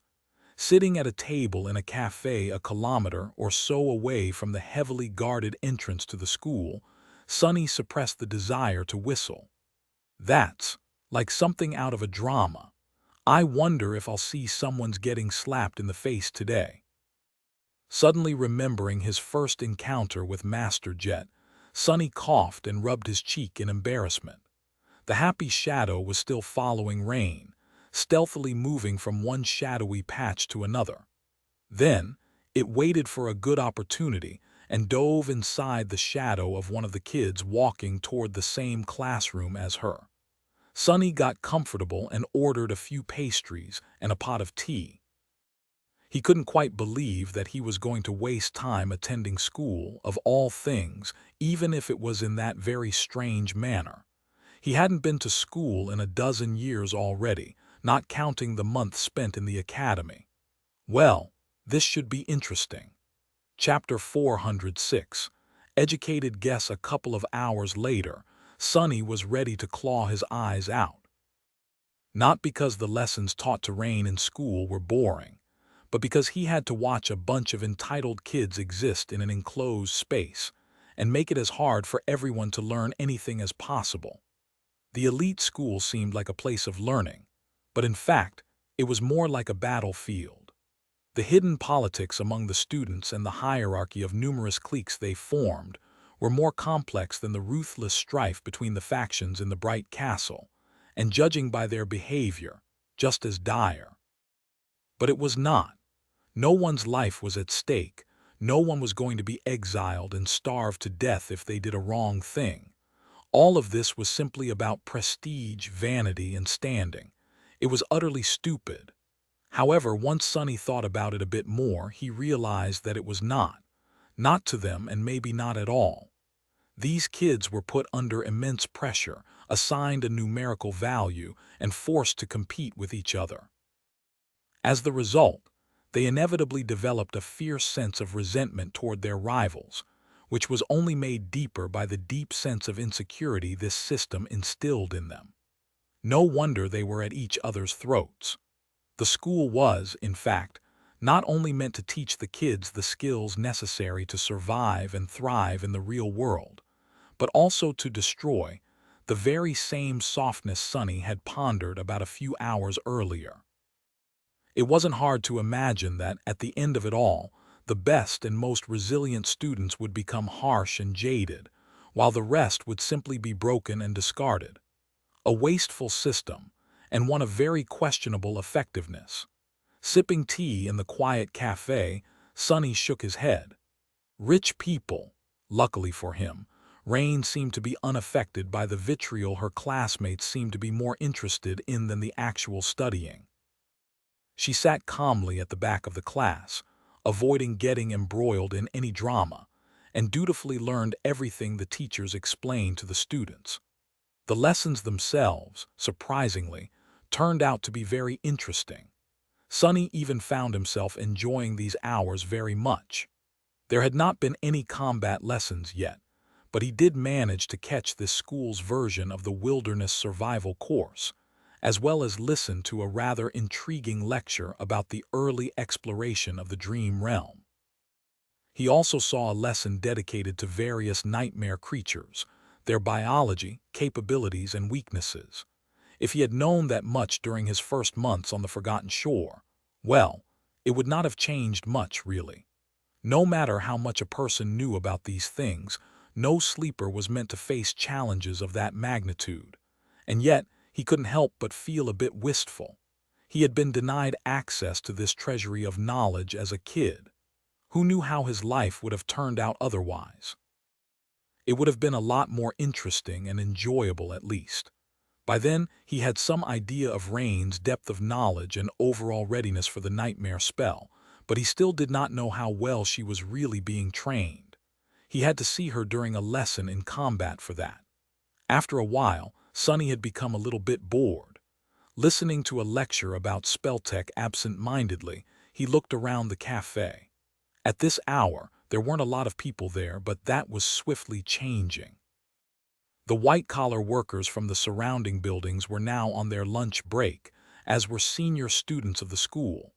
Sitting at a table in a cafe a kilometer or so away from the heavily guarded entrance to the school, Sonny suppressed the desire to whistle. That's like something out of a drama. I wonder if I'll see someone's getting slapped in the face today. Suddenly remembering his first encounter with Master Jet, Sonny coughed and rubbed his cheek in embarrassment. The happy shadow was still following Rain, stealthily moving from one shadowy patch to another. Then, it waited for a good opportunity and dove inside the shadow of one of the kids walking toward the same classroom as her. Sunny got comfortable and ordered a few pastries and a pot of tea. He couldn't quite believe that he was going to waste time attending school, of all things, even if it was in that very strange manner. He hadn't been to school in a dozen years already, not counting the months spent in the academy. Well, this should be interesting. Chapter 406. Educated guess. A couple of hours later, Sunny was ready to claw his eyes out. Not because the lessons taught to Rain in school were boring, but because he had to watch a bunch of entitled kids exist in an enclosed space and make it as hard for everyone to learn anything as possible. The elite school seemed like a place of learning, but in fact, it was more like a battlefield. The hidden politics among the students and the hierarchy of numerous cliques they formed were more complex than the ruthless strife between the factions in the bright castle, and judging by their behavior, just as dire. But it was not. No one's life was at stake. No one was going to be exiled and starved to death if they did a wrong thing. All of this was simply about prestige, vanity, and standing. It was utterly stupid. However, once Sunny thought about it a bit more, he realized that it was not. Not to them, and maybe not at all. These kids were put under immense pressure, assigned a numerical value, and forced to compete with each other. As the result, they inevitably developed a fierce sense of resentment toward their rivals, which was only made deeper by the deep sense of insecurity this system instilled in them. No wonder they were at each other's throats. The school was, in fact, not only meant to teach the kids the skills necessary to survive and thrive in the real world, but also to destroy the very same softness Sunny had pondered about a few hours earlier. It wasn't hard to imagine that, at the end of it all, the best and most resilient students would become harsh and jaded, while the rest would simply be broken and discarded. A wasteful system, and one of very questionable effectiveness. Sipping tea in the quiet cafe, Sunny shook his head. Rich people, luckily for him, Rain seemed to be unaffected by the vitriol her classmates seemed to be more interested in than the actual studying. She sat calmly at the back of the class, avoiding getting embroiled in any drama, and dutifully learned everything the teachers explained to the students. The lessons themselves, surprisingly, turned out to be very interesting. Sunny even found himself enjoying these hours very much. There had not been any combat lessons yet, but he did manage to catch this school's version of the wilderness survival course, as well as listen to a rather intriguing lecture about the early exploration of the dream realm. He also saw a lesson dedicated to various nightmare creatures, their biology, capabilities, and weaknesses. If he had known that much during his first months on the Forgotten Shore, well, it would not have changed much, really. No matter how much a person knew about these things, no sleeper was meant to face challenges of that magnitude. And yet, he couldn't help but feel a bit wistful. He had been denied access to this treasury of knowledge as a kid. Who knew how his life would have turned out otherwise? It would have been a lot more interesting and enjoyable, at least. By then, he had some idea of Rain's depth of knowledge and overall readiness for the nightmare spell, but he still did not know how well she was really being trained. He had to see her during a lesson in combat for that. After a while, Sunny had become a little bit bored. Listening to a lecture about spell tech absent-mindedly, he looked around the cafe. At this hour, there weren't a lot of people there, but that was swiftly changing. The white-collar workers from the surrounding buildings were now on their lunch break, as were senior students of the school.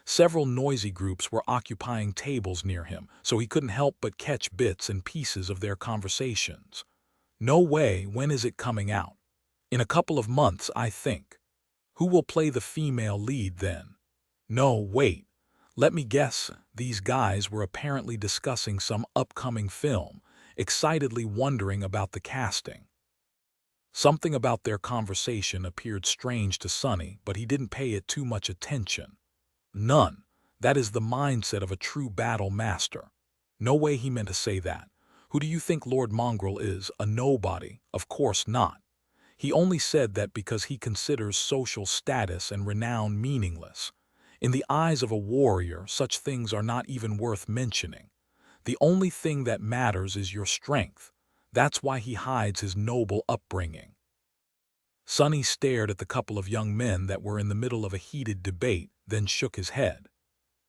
Several noisy groups were occupying tables near him, so he couldn't help but catch bits and pieces of their conversations. No way, when is it coming out? In a couple of months, I think. Who will play the female lead then? No, wait. Let me guess. These guys were apparently discussing some upcoming film, excitedly wondering about the casting. Something about their conversation appeared strange to Sonny, but he didn't pay it too much attention. None. That is the mindset of a true battle master. No way he meant to say that. Who do you think Lord Mongrel is? A nobody? Of course not. He only said that because he considers social status and renown meaningless. In the eyes of a warrior, such things are not even worth mentioning. The only thing that matters is your strength. That's why he hides his noble upbringing. Sonny stared at the couple of young men that were in the middle of a heated debate, then shook his head.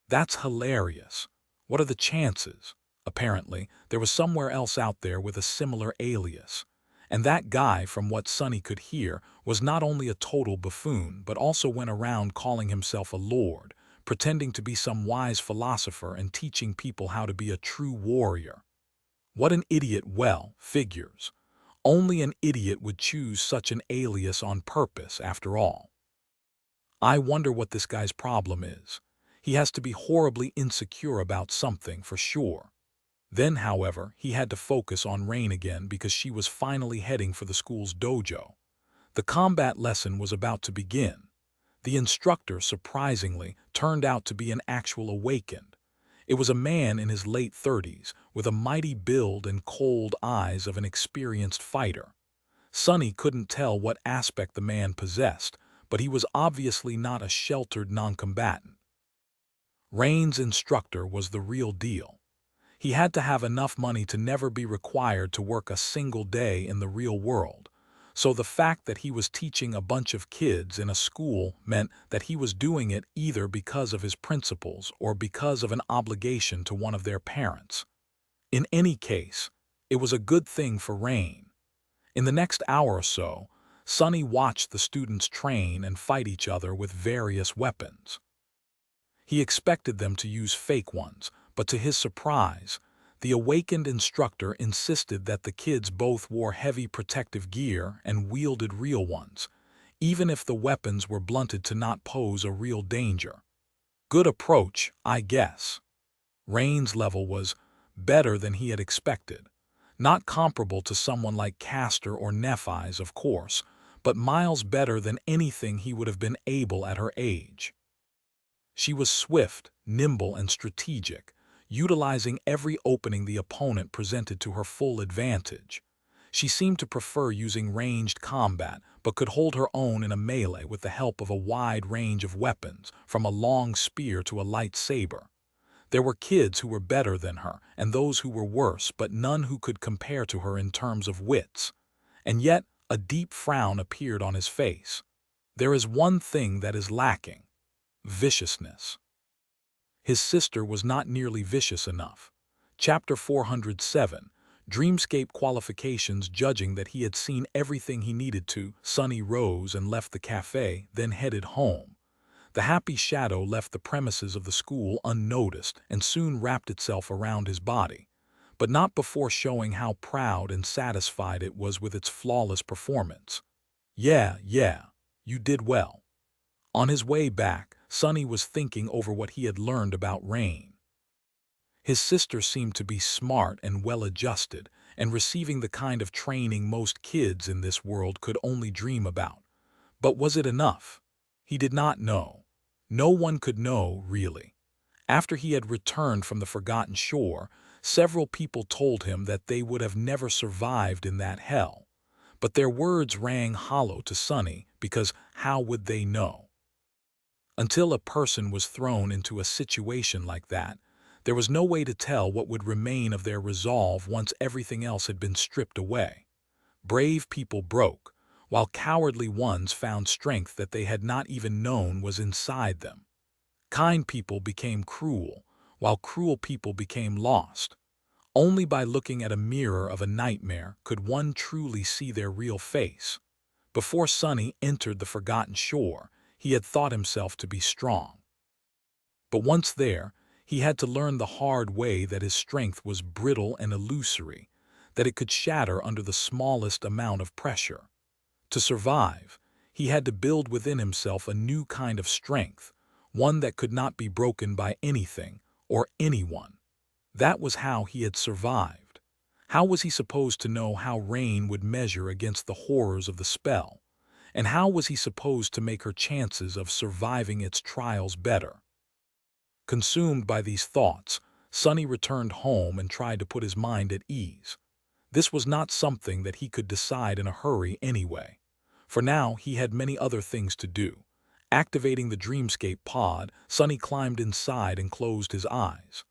That's hilarious. What are the chances? Apparently, there was somewhere else out there with a similar alias. And that guy, from what Sonny could hear, was not only a total buffoon, but also went around calling himself a lord, pretending to be some wise philosopher and teaching people how to be a true warrior. What an idiot! Well, figures. Only an idiot would choose such an alias on purpose, after all. I wonder what this guy's problem is. He has to be horribly insecure about something, for sure. Then, however, he had to focus on Rain again because she was finally heading for the school's dojo. The combat lesson was about to begin. The instructor, surprisingly, turned out to be an actual awakened. It was a man in his late 30s, with a mighty build and cold eyes of an experienced fighter. Sonny couldn't tell what aspect the man possessed, but he was obviously not a sheltered noncombatant. Rain's instructor was the real deal. He had to have enough money to never be required to work a single day in the real world. So the fact that he was teaching a bunch of kids in a school meant that he was doing it either because of his principles or because of an obligation to one of their parents. In any case, it was a good thing for Rain. In the next hour or so, Sonny watched the students train and fight each other with various weapons. He expected them to use fake ones, but to his surprise, the awakened instructor insisted that the kids both wore heavy protective gear and wielded real ones, even if the weapons were blunted to not pose a real danger. Good approach, I guess. Rain's level was better than he had expected. Not comparable to someone like Castor or Nephi's, of course, but miles better than anything he would have been able at her age. She was swift, nimble, and strategic, utilizing every opening the opponent presented to her full advantage. She seemed to prefer using ranged combat, but could hold her own in a melee with the help of a wide range of weapons, from a long spear to a light saber. There were kids who were better than her, and those who were worse, but none who could compare to her in terms of wits. And yet, a deep frown appeared on his face. There is one thing that is lacking: viciousness. His sister was not nearly vicious enough. Chapter 407, Dreamscape Qualifications. Judging that he had seen everything he needed to, Sonny rose and left the cafe, then headed home. The happy shadow left the premises of the school unnoticed and soon wrapped itself around his body, but not before showing how proud and satisfied it was with its flawless performance. Yeah, you did well. On his way back, Sonny was thinking over what he had learned about Rain. His sister seemed to be smart and well-adjusted and receiving the kind of training most kids in this world could only dream about. But was it enough? He did not know. No one could know, really. After he had returned from the Forgotten Shore, several people told him that they would have never survived in that hell. But their words rang hollow to Sonny because how would they know? Until a person was thrown into a situation like that, there was no way to tell what would remain of their resolve once everything else had been stripped away. Brave people broke, while cowardly ones found strength that they had not even known was inside them. Kind people became cruel, while cruel people became lost. Only by looking at a mirror of a nightmare could one truly see their real face. Before Sonny entered the Forgotten Shore, he had thought himself to be strong. But once there, he had to learn the hard way that his strength was brittle and illusory, that it could shatter under the smallest amount of pressure. To survive, he had to build within himself a new kind of strength, one that could not be broken by anything or anyone. That was how he had survived. How was he supposed to know how Rain would measure against the horrors of the spell? And how was he supposed to make her chances of surviving its trials better? Consumed by these thoughts, Sonny returned home and tried to put his mind at ease. This was not something that he could decide in a hurry anyway. For now, he had many other things to do. Activating the Dreamscape pod, Sonny climbed inside and closed his eyes.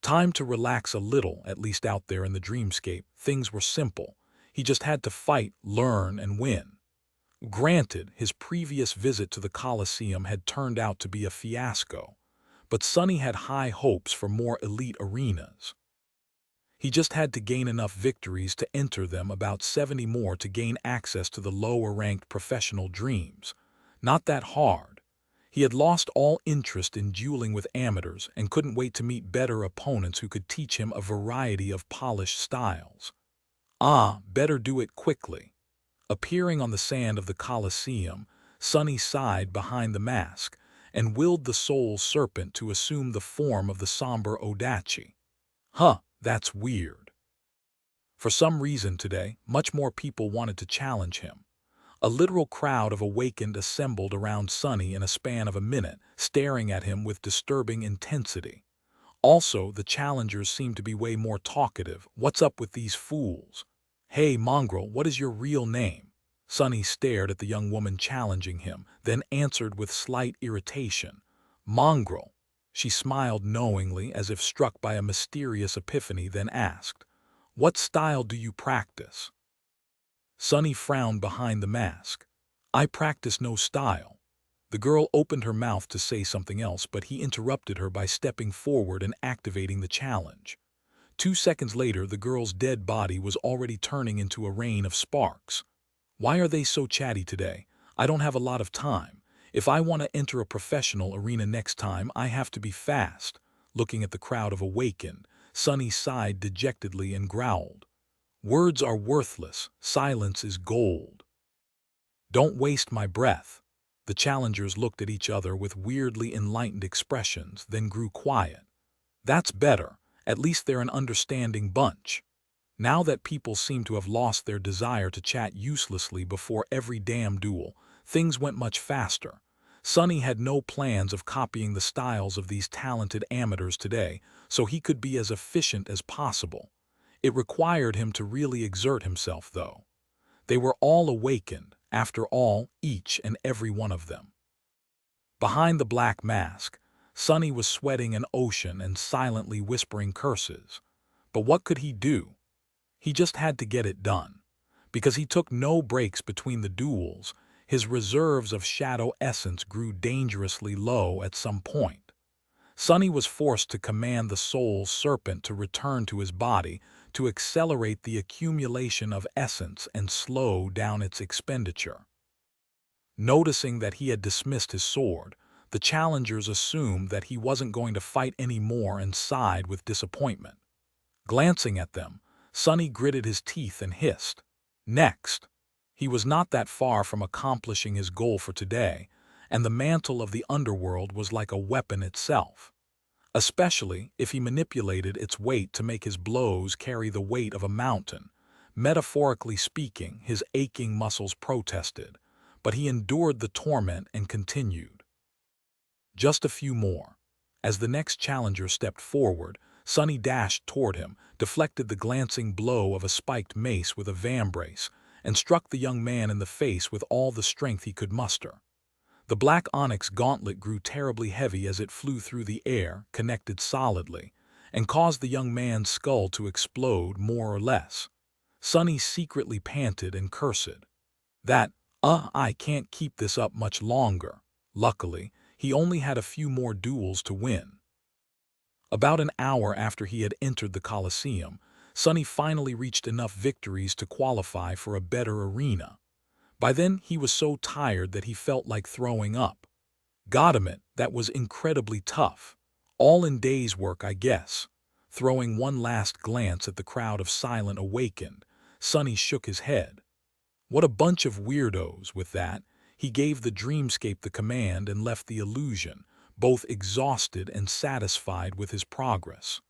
Time to relax a little, at least out there in the Dreamscape. Things were simple. He just had to fight, learn, and win. Granted, his previous visit to the Colosseum had turned out to be a fiasco, but Sonny had high hopes for more elite arenas. He just had to gain enough victories to enter them, about 70 more to gain access to the lower-ranked professional dreams. Not that hard. He had lost all interest in dueling with amateurs and couldn't wait to meet better opponents who could teach him a variety of polished styles. Better do it quickly. Appearing on the sand of the Colosseum, Sonny sighed behind the mask and willed the soul serpent to assume the form of the somber Odachi. That's weird. For some reason today, much more people wanted to challenge him. A literal crowd of awakened assembled around Sonny in a span of a minute, staring at him with disturbing intensity. Also, the challengers seemed to be way more talkative. What's up with these fools? Hey, mongrel, what is your real name? Sonny stared at the young woman challenging him, then answered with slight irritation. Mongrel. She smiled knowingly, as if struck by a mysterious epiphany, then asked, What style do you practice? Sonny frowned behind the mask. I practice no style. The girl opened her mouth to say something else, but he interrupted her by stepping forward and activating the challenge. 2 seconds later, the girl's dead body was already turning into a rain of sparks. Why are they so chatty today? I don't have a lot of time. If I want to enter a professional arena next time, I have to be fast. Looking at the crowd of awakened, Sonny sighed dejectedly and growled. Words are worthless. Silence is gold. Don't waste my breath. The challengers looked at each other with weirdly enlightened expressions, then grew quiet. That's better. At least they're an understanding bunch. Now that people seem to have lost their desire to chat uselessly before every damn duel, things went much faster. Sonny had no plans of copying the styles of these talented amateurs today, so he could be as efficient as possible. It required him to really exert himself, though. They were all awakened, after all, each and every one of them. Behind the black mask, Sonny was sweating an ocean and silently whispering curses. But what could he do? He just had to get it done. Because he took no breaks between the duels, his reserves of shadow essence grew dangerously low at some point. Sonny was forced to command the soul serpent to return to his body to accelerate the accumulation of essence and slow down its expenditure. Noticing that he had dismissed his sword, the challengers assumed that he wasn't going to fight anymore and sighed with disappointment. Glancing at them, Sonny gritted his teeth and hissed. Next. He was not that far from accomplishing his goal for today, and the mantle of the underworld was like a weapon itself. Especially if he manipulated its weight to make his blows carry the weight of a mountain. Metaphorically speaking, his aching muscles protested, but he endured the torment and continued. Just a few more. As the next challenger stepped forward, Sonny dashed toward him, deflected the glancing blow of a spiked mace with a vambrace, and struck the young man in the face with all the strength he could muster. The black onyx gauntlet grew terribly heavy as it flew through the air, connected solidly, and caused the young man's skull to explode more or less. Sonny secretly panted and cursed. I can't keep this up much longer. Luckily, he only had a few more duels to win. About an hour after he had entered the Colosseum, Sonny finally reached enough victories to qualify for a better arena. By then, he was so tired that he felt like throwing up. Goddammit, that was incredibly tough. All in days' work, I guess. Throwing one last glance at the crowd of silent awakened, Sonny shook his head. What a bunch of weirdos. With that, he gave the Dreamscape the command and left the illusion, both exhausted and satisfied with his progress.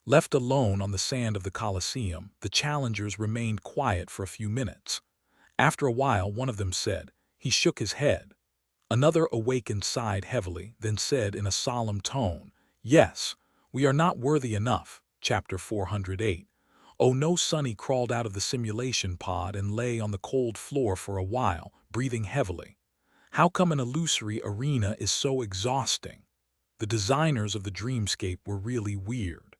Left alone on the sand of the Colosseum, the challengers remained quiet for a few minutes. After a while, one of them said, he shook his head. Another awakened sighed heavily, then said in a solemn tone, "Yes, we are not worthy enough." Chapter 408. Oh no, Sonny crawled out of the simulation pod and lay on the cold floor for a while, breathing heavily. How come an illusory arena is so exhausting? The designers of the dreamscape were really weird.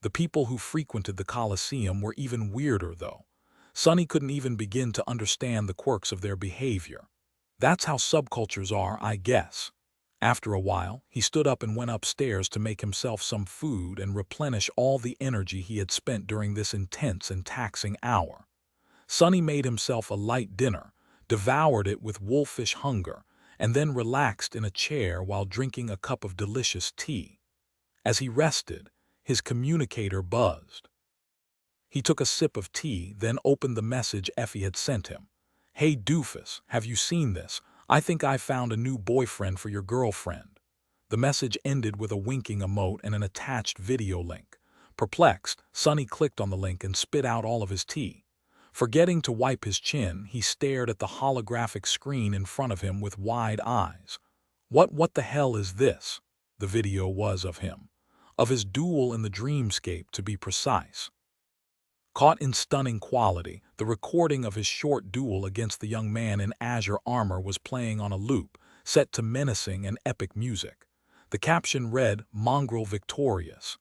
The people who frequented the Colosseum were even weirder, though. Sonny couldn't even begin to understand the quirks of their behavior. That's how subcultures are, I guess. After a while, he stood up and went upstairs to make himself some food and replenish all the energy he had spent during this intense and taxing hour. Sonny made himself a light dinner, devoured it with wolfish hunger, and then relaxed in a chair while drinking a cup of delicious tea. As he rested, his communicator buzzed. He took a sip of tea, then opened the message Effie had sent him. "Hey doofus, have you seen this? I think I found a new boyfriend for your girlfriend." The message ended with a winking emote and an attached video link. Perplexed, Sonny clicked on the link and spit out all of his tea. Forgetting to wipe his chin, he stared at the holographic screen in front of him with wide eyes. What the hell is this? The video was of him. Of his duel in the dreamscape, to be precise. Caught in stunning quality, the recording of his short duel against the young man in azure armor was playing on a loop, set to menacing and epic music. The caption read, "Mongrel Victorious."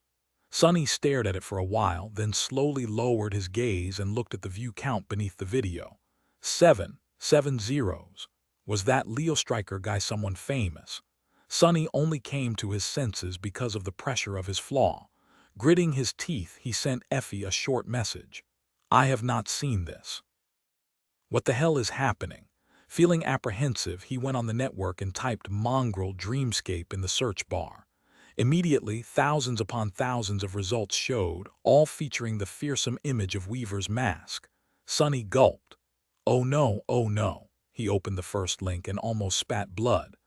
Sonny stared at it for a while, then slowly lowered his gaze and looked at the view count beneath the video. 7 zeros. Was that Leo Striker guy someone famous? Sonny only came to his senses because of the pressure of his flaw. Gritting his teeth, he sent Effie a short message. "I have not seen this." What the hell is happening? Feeling apprehensive, he went on the network and typed "Mongrel Dreamscape" in the search bar. Immediately, thousands upon thousands of results showed, all featuring the fearsome image of Weaver's mask. Sonny gulped. Oh no, oh no. He opened the first link and almost spat blood.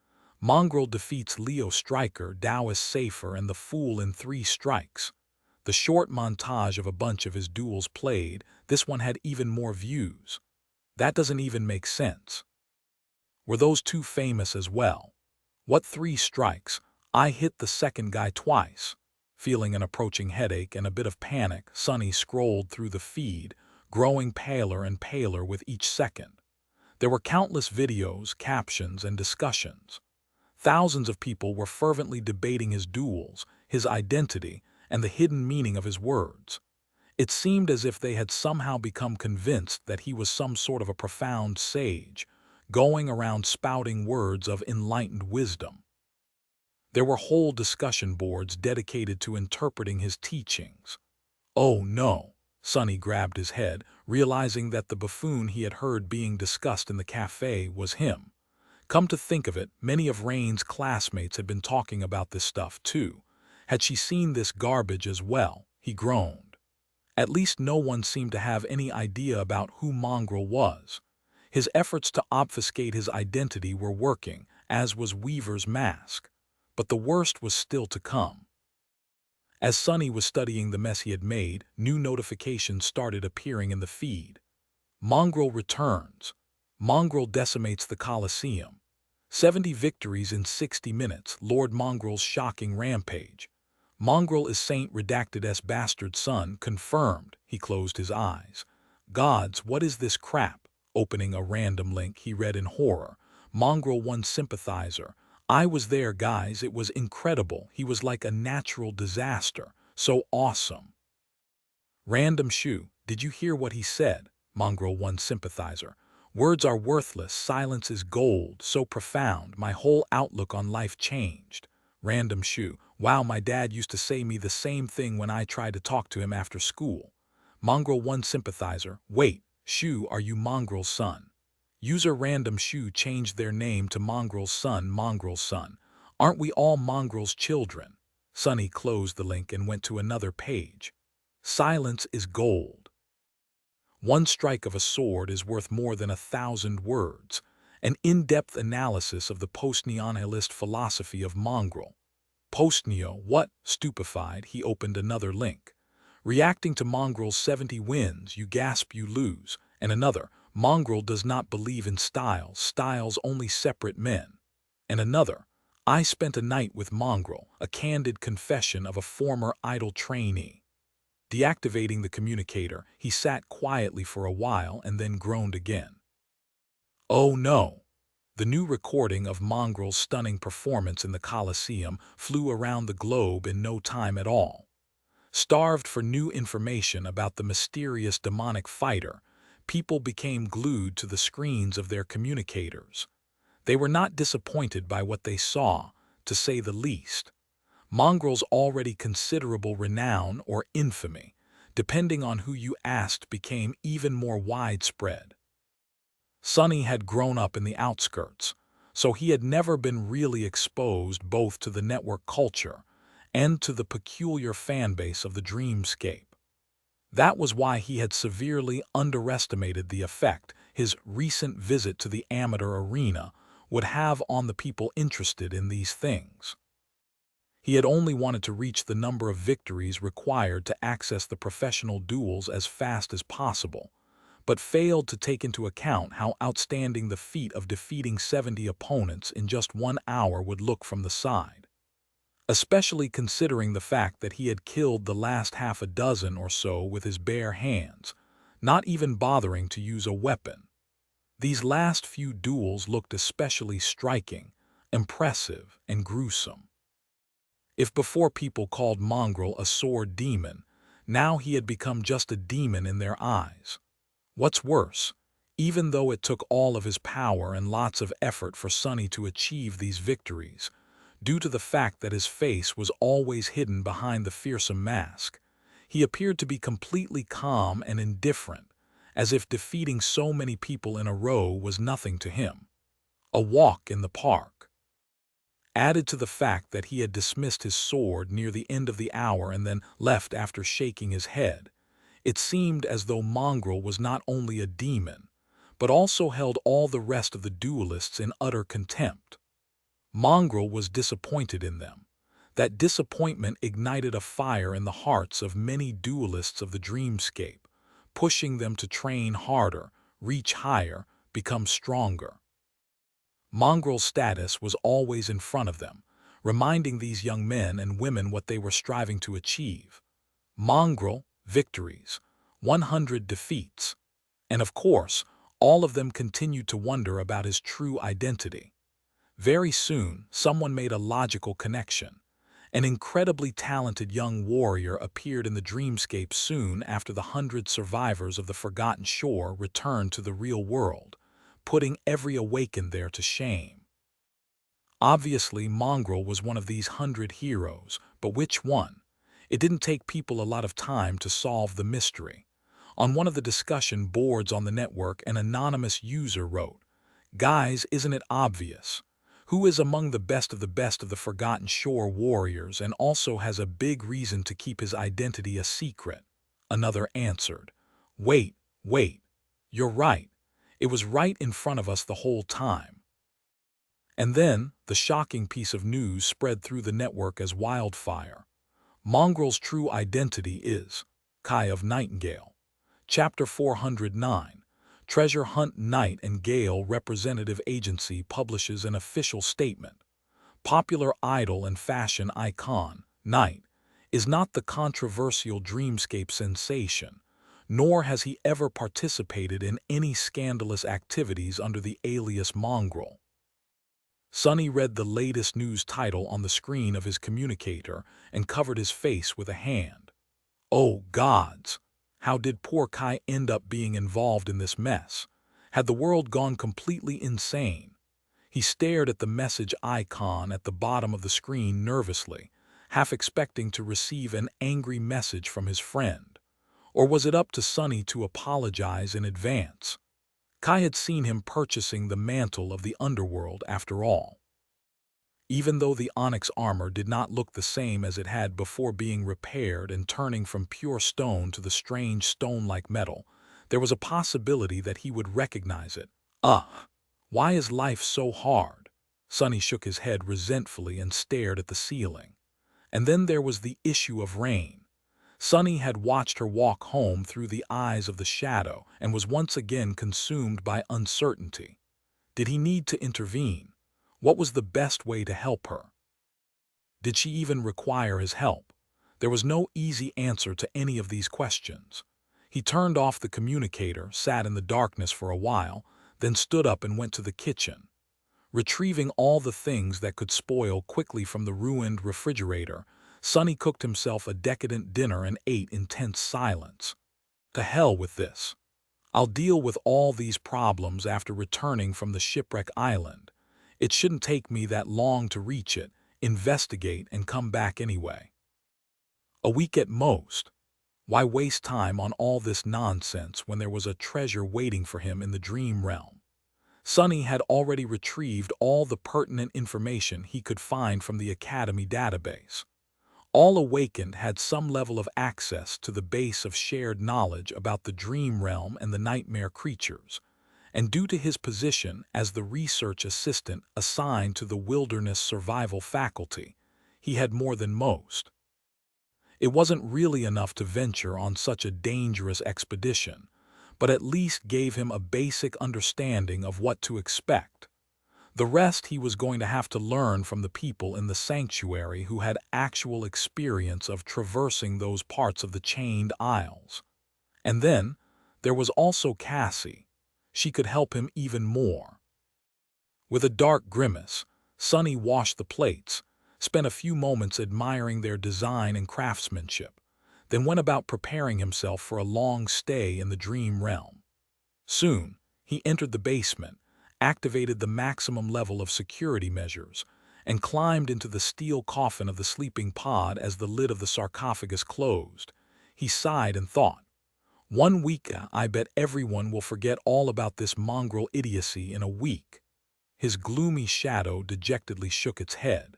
Mongrel defeats Leo Striker, Taoist Safer, and the Fool in 3 strikes. The short montage of a bunch of his duels played, this one had even more views. That doesn't even make sense. Were those 2 famous as well? What 3 strikes? I hit the second guy twice. Feeling an approaching headache and a bit of panic, Sonny scrolled through the feed, growing paler and paler with each second. There were countless videos, captions, and discussions. Thousands of people were fervently debating his duels, his identity, and the hidden meaning of his words. It seemed as if they had somehow become convinced that he was some sort of a profound sage, going around spouting words of enlightened wisdom. There were whole discussion boards dedicated to interpreting his teachings. Oh no, Sonny grabbed his head, realizing that the buffoon he had heard being discussed in the cafe was him. Come to think of it, many of Rain's classmates had been talking about this stuff too. Had she seen this garbage as well? He groaned. At least no one seemed to have any idea about who Mongrel was. His efforts to obfuscate his identity were working, as was Weaver's mask. But the worst was still to come. As Sonny was studying the mess he had made, new notifications started appearing in the feed. Mongrel returns. Mongrel decimates the Colosseum. 70 victories in 60 minutes, Lord Mongrel's shocking rampage. Mongrel is Saint Redacted S bastard son, confirmed. He closed his eyes. Gods, what is this crap? Opening a random link, he read in horror. Mongrel 1 sympathizer. I was there, guys, it was incredible. He was like a natural disaster. So awesome. Random shoe, did you hear what he said? Mongrel 1 sympathizer. Words are worthless, silence is gold, so profound, my whole outlook on life changed. Random shoe, wow, my dad used to say me the same thing when I tried to talk to him after school. Mongrel 1 sympathizer, wait, shoe, are you Mongrel's son? User Random Shoe changed their name to Mongrel's son, Mongrel's son. Aren't we all Mongrel's children? Sonny closed the link and went to another page. Silence is gold. 1 strike of a sword is worth more than 1,000 words. An in-depth analysis of the post-nihilist philosophy of Mongrel. Postneo, what? Stupefied, he opened another link. Reacting to Mongrel's 70 wins, you gasp, you lose. And another, Mongrel does not believe in styles, styles only separate men. And another, I spent a night with Mongrel, a candid confession of a former idle trainee. Deactivating the communicator, he sat quietly for a while and then groaned again. Oh no! The new recording of Mongrel's stunning performance in the Colosseum flew around the globe in no time at all. Starved for new information about the mysterious demonic fighter, people became glued to the screens of their communicators. They were not disappointed by what they saw, to say the least. Mongrel's already considerable renown or infamy, depending on who you asked, became even more widespread. Sonny had grown up in the outskirts, so he had never been really exposed both to the network culture and to the peculiar fanbase of the dreamscape. That was why he had severely underestimated the effect his recent visit to the amateur arena would have on the people interested in these things. He had only wanted to reach the number of victories required to access the professional duels as fast as possible, but failed to take into account how outstanding the feat of defeating 70 opponents in just 1 hour would look from the side. Especially considering the fact that he had killed the last half a dozen or so with his bare hands, not even bothering to use a weapon. These last few duels looked especially striking, impressive, and gruesome. If before people called Mongrel a sword demon, now he had become just a demon in their eyes. What's worse, even though it took all of his power and lots of effort for Sonny to achieve these victories, due to the fact that his face was always hidden behind the fearsome mask, he appeared to be completely calm and indifferent, as if defeating so many people in a row was nothing to him. A walk in the park. Added to the fact that he had dismissed his sword near the end of the hour and then left after shaking his head, it seemed as though Mongrel was not only a demon, but also held all the rest of the duelists in utter contempt. Mongrel was disappointed in them. That disappointment ignited a fire in the hearts of many duelists of the dreamscape, pushing them to train harder, reach higher, become stronger. Mongrel's status was always in front of them, reminding these young men and women what they were striving to achieve. Mongrel, victories, 100 defeats, and of course, all of them continued to wonder about his true identity. Very soon, someone made a logical connection. An incredibly talented young warrior appeared in the dreamscape soon after the 100 survivors of the Forgotten Shore returned to the real world, putting every awakened there to shame. Obviously, Mongrel was one of these 100 heroes, but which one? It didn't take people a lot of time to solve the mystery. On one of the discussion boards on the network, an anonymous user wrote, "Guys, isn't it obvious? Who is among the best of the Forgotten Shore warriors and also has a big reason to keep his identity a secret?" Another answered, wait, you're right. It was right in front of us the whole time." And then, the shocking piece of news spread through the network as wildfire. Mongrel's true identity is Kai of Nightingale. Chapter 409. Treasure Hunt. Night and Gale Representative Agency publishes an official statement. Popular idol and fashion icon, Night, is not the controversial dreamscape sensation, nor has he ever participated in any scandalous activities under the alias Mongrel. Sonny read the latest news title on the screen of his communicator and covered his face with a hand. Oh gods! How did poor Kai end up being involved in this mess? Had the world gone completely insane? He stared at the message icon at the bottom of the screen nervously, half expecting to receive an angry message from his friend. Or was it up to Sonny to apologize in advance? Kai had seen him purchasing the mantle of the underworld after all. Even though the onyx armor did not look the same as it had before being repaired and turning from pure stone to the strange stone-like metal, there was a possibility that he would recognize it. Why is life so hard? Sonny shook his head resentfully and stared at the ceiling. And then there was the issue of rain. Sunny had watched her walk home through the eyes of the shadow and was once again consumed by uncertainty. Did he need to intervene? What was the best way to help her? Did she even require his help? There was no easy answer to any of these questions. He turned off the communicator, sat in the darkness for a while, then stood up and went to the kitchen. Retrieving all the things that could spoil quickly from the ruined refrigerator, Sonny cooked himself a decadent dinner and ate in tense silence. To hell with this. I'll deal with all these problems after returning from the shipwreck island. It shouldn't take me that long to reach it, investigate, and come back anyway. A week at most. Why waste time on all this nonsense when there was a treasure waiting for him in the dream realm? Sonny had already retrieved all the pertinent information he could find from the Academy database. All Awakened had some level of access to the base of shared knowledge about the dream realm and the nightmare creatures, and due to his position as the research assistant assigned to the Wilderness Survival faculty, he had more than most. It wasn't really enough to venture on such a dangerous expedition, but at least gave him a basic understanding of what to expect. The rest he was going to have to learn from the people in the sanctuary who had actual experience of traversing those parts of the chained isles. And then, there was also Cassie. She could help him even more. With a dark grimace, Sonny washed the plates, spent a few moments admiring their design and craftsmanship, then went about preparing himself for a long stay in the dream realm. Soon, he entered the basement, activated the maximum level of security measures, and climbed into the steel coffin of the sleeping pod as the lid of the sarcophagus closed. He sighed and thought, "1 week, I bet everyone will forget all about this mongrel idiocy in a week." His gloomy shadow dejectedly shook its head.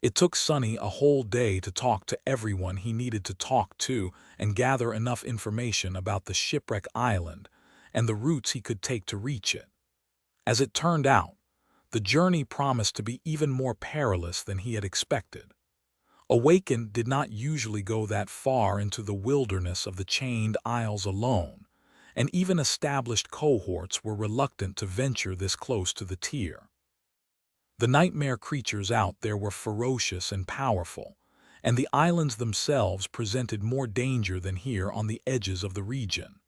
It took Sonny a whole day to talk to everyone he needed to talk to and gather enough information about the shipwreck island and the routes he could take to reach it. As it turned out, the journey promised to be even more perilous than he had expected. Awakened did not usually go that far into the wilderness of the Chained Isles alone, and even established cohorts were reluctant to venture this close to the tier. The nightmare creatures out there were ferocious and powerful, and the islands themselves presented more danger than here on the edges of the region.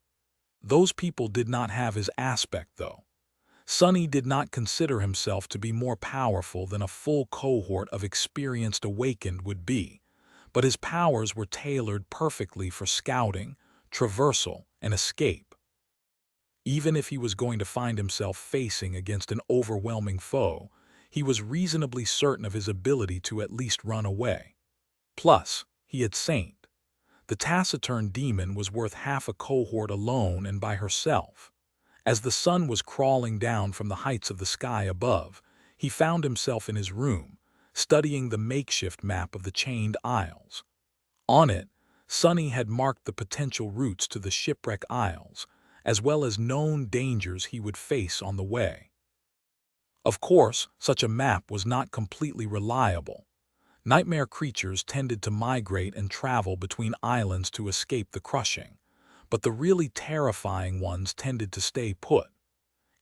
Those people did not have his aspect, though. Sonny did not consider himself to be more powerful than a full cohort of experienced Awakened would be, but his powers were tailored perfectly for scouting, traversal, and escape. Even if he was going to find himself facing against an overwhelming foe, he was reasonably certain of his ability to at least run away. Plus, he had Saint. The taciturn demon was worth half a cohort alone and by herself. As the sun was crawling down from the heights of the sky above, he found himself in his room, studying the makeshift map of the Chained Isles. On it, Sonny had marked the potential routes to the Shipwreck Isles, as well as known dangers he would face on the way. Of course, such a map was not completely reliable. Nightmare creatures tended to migrate and travel between islands to escape the crushing, but the really terrifying ones tended to stay put.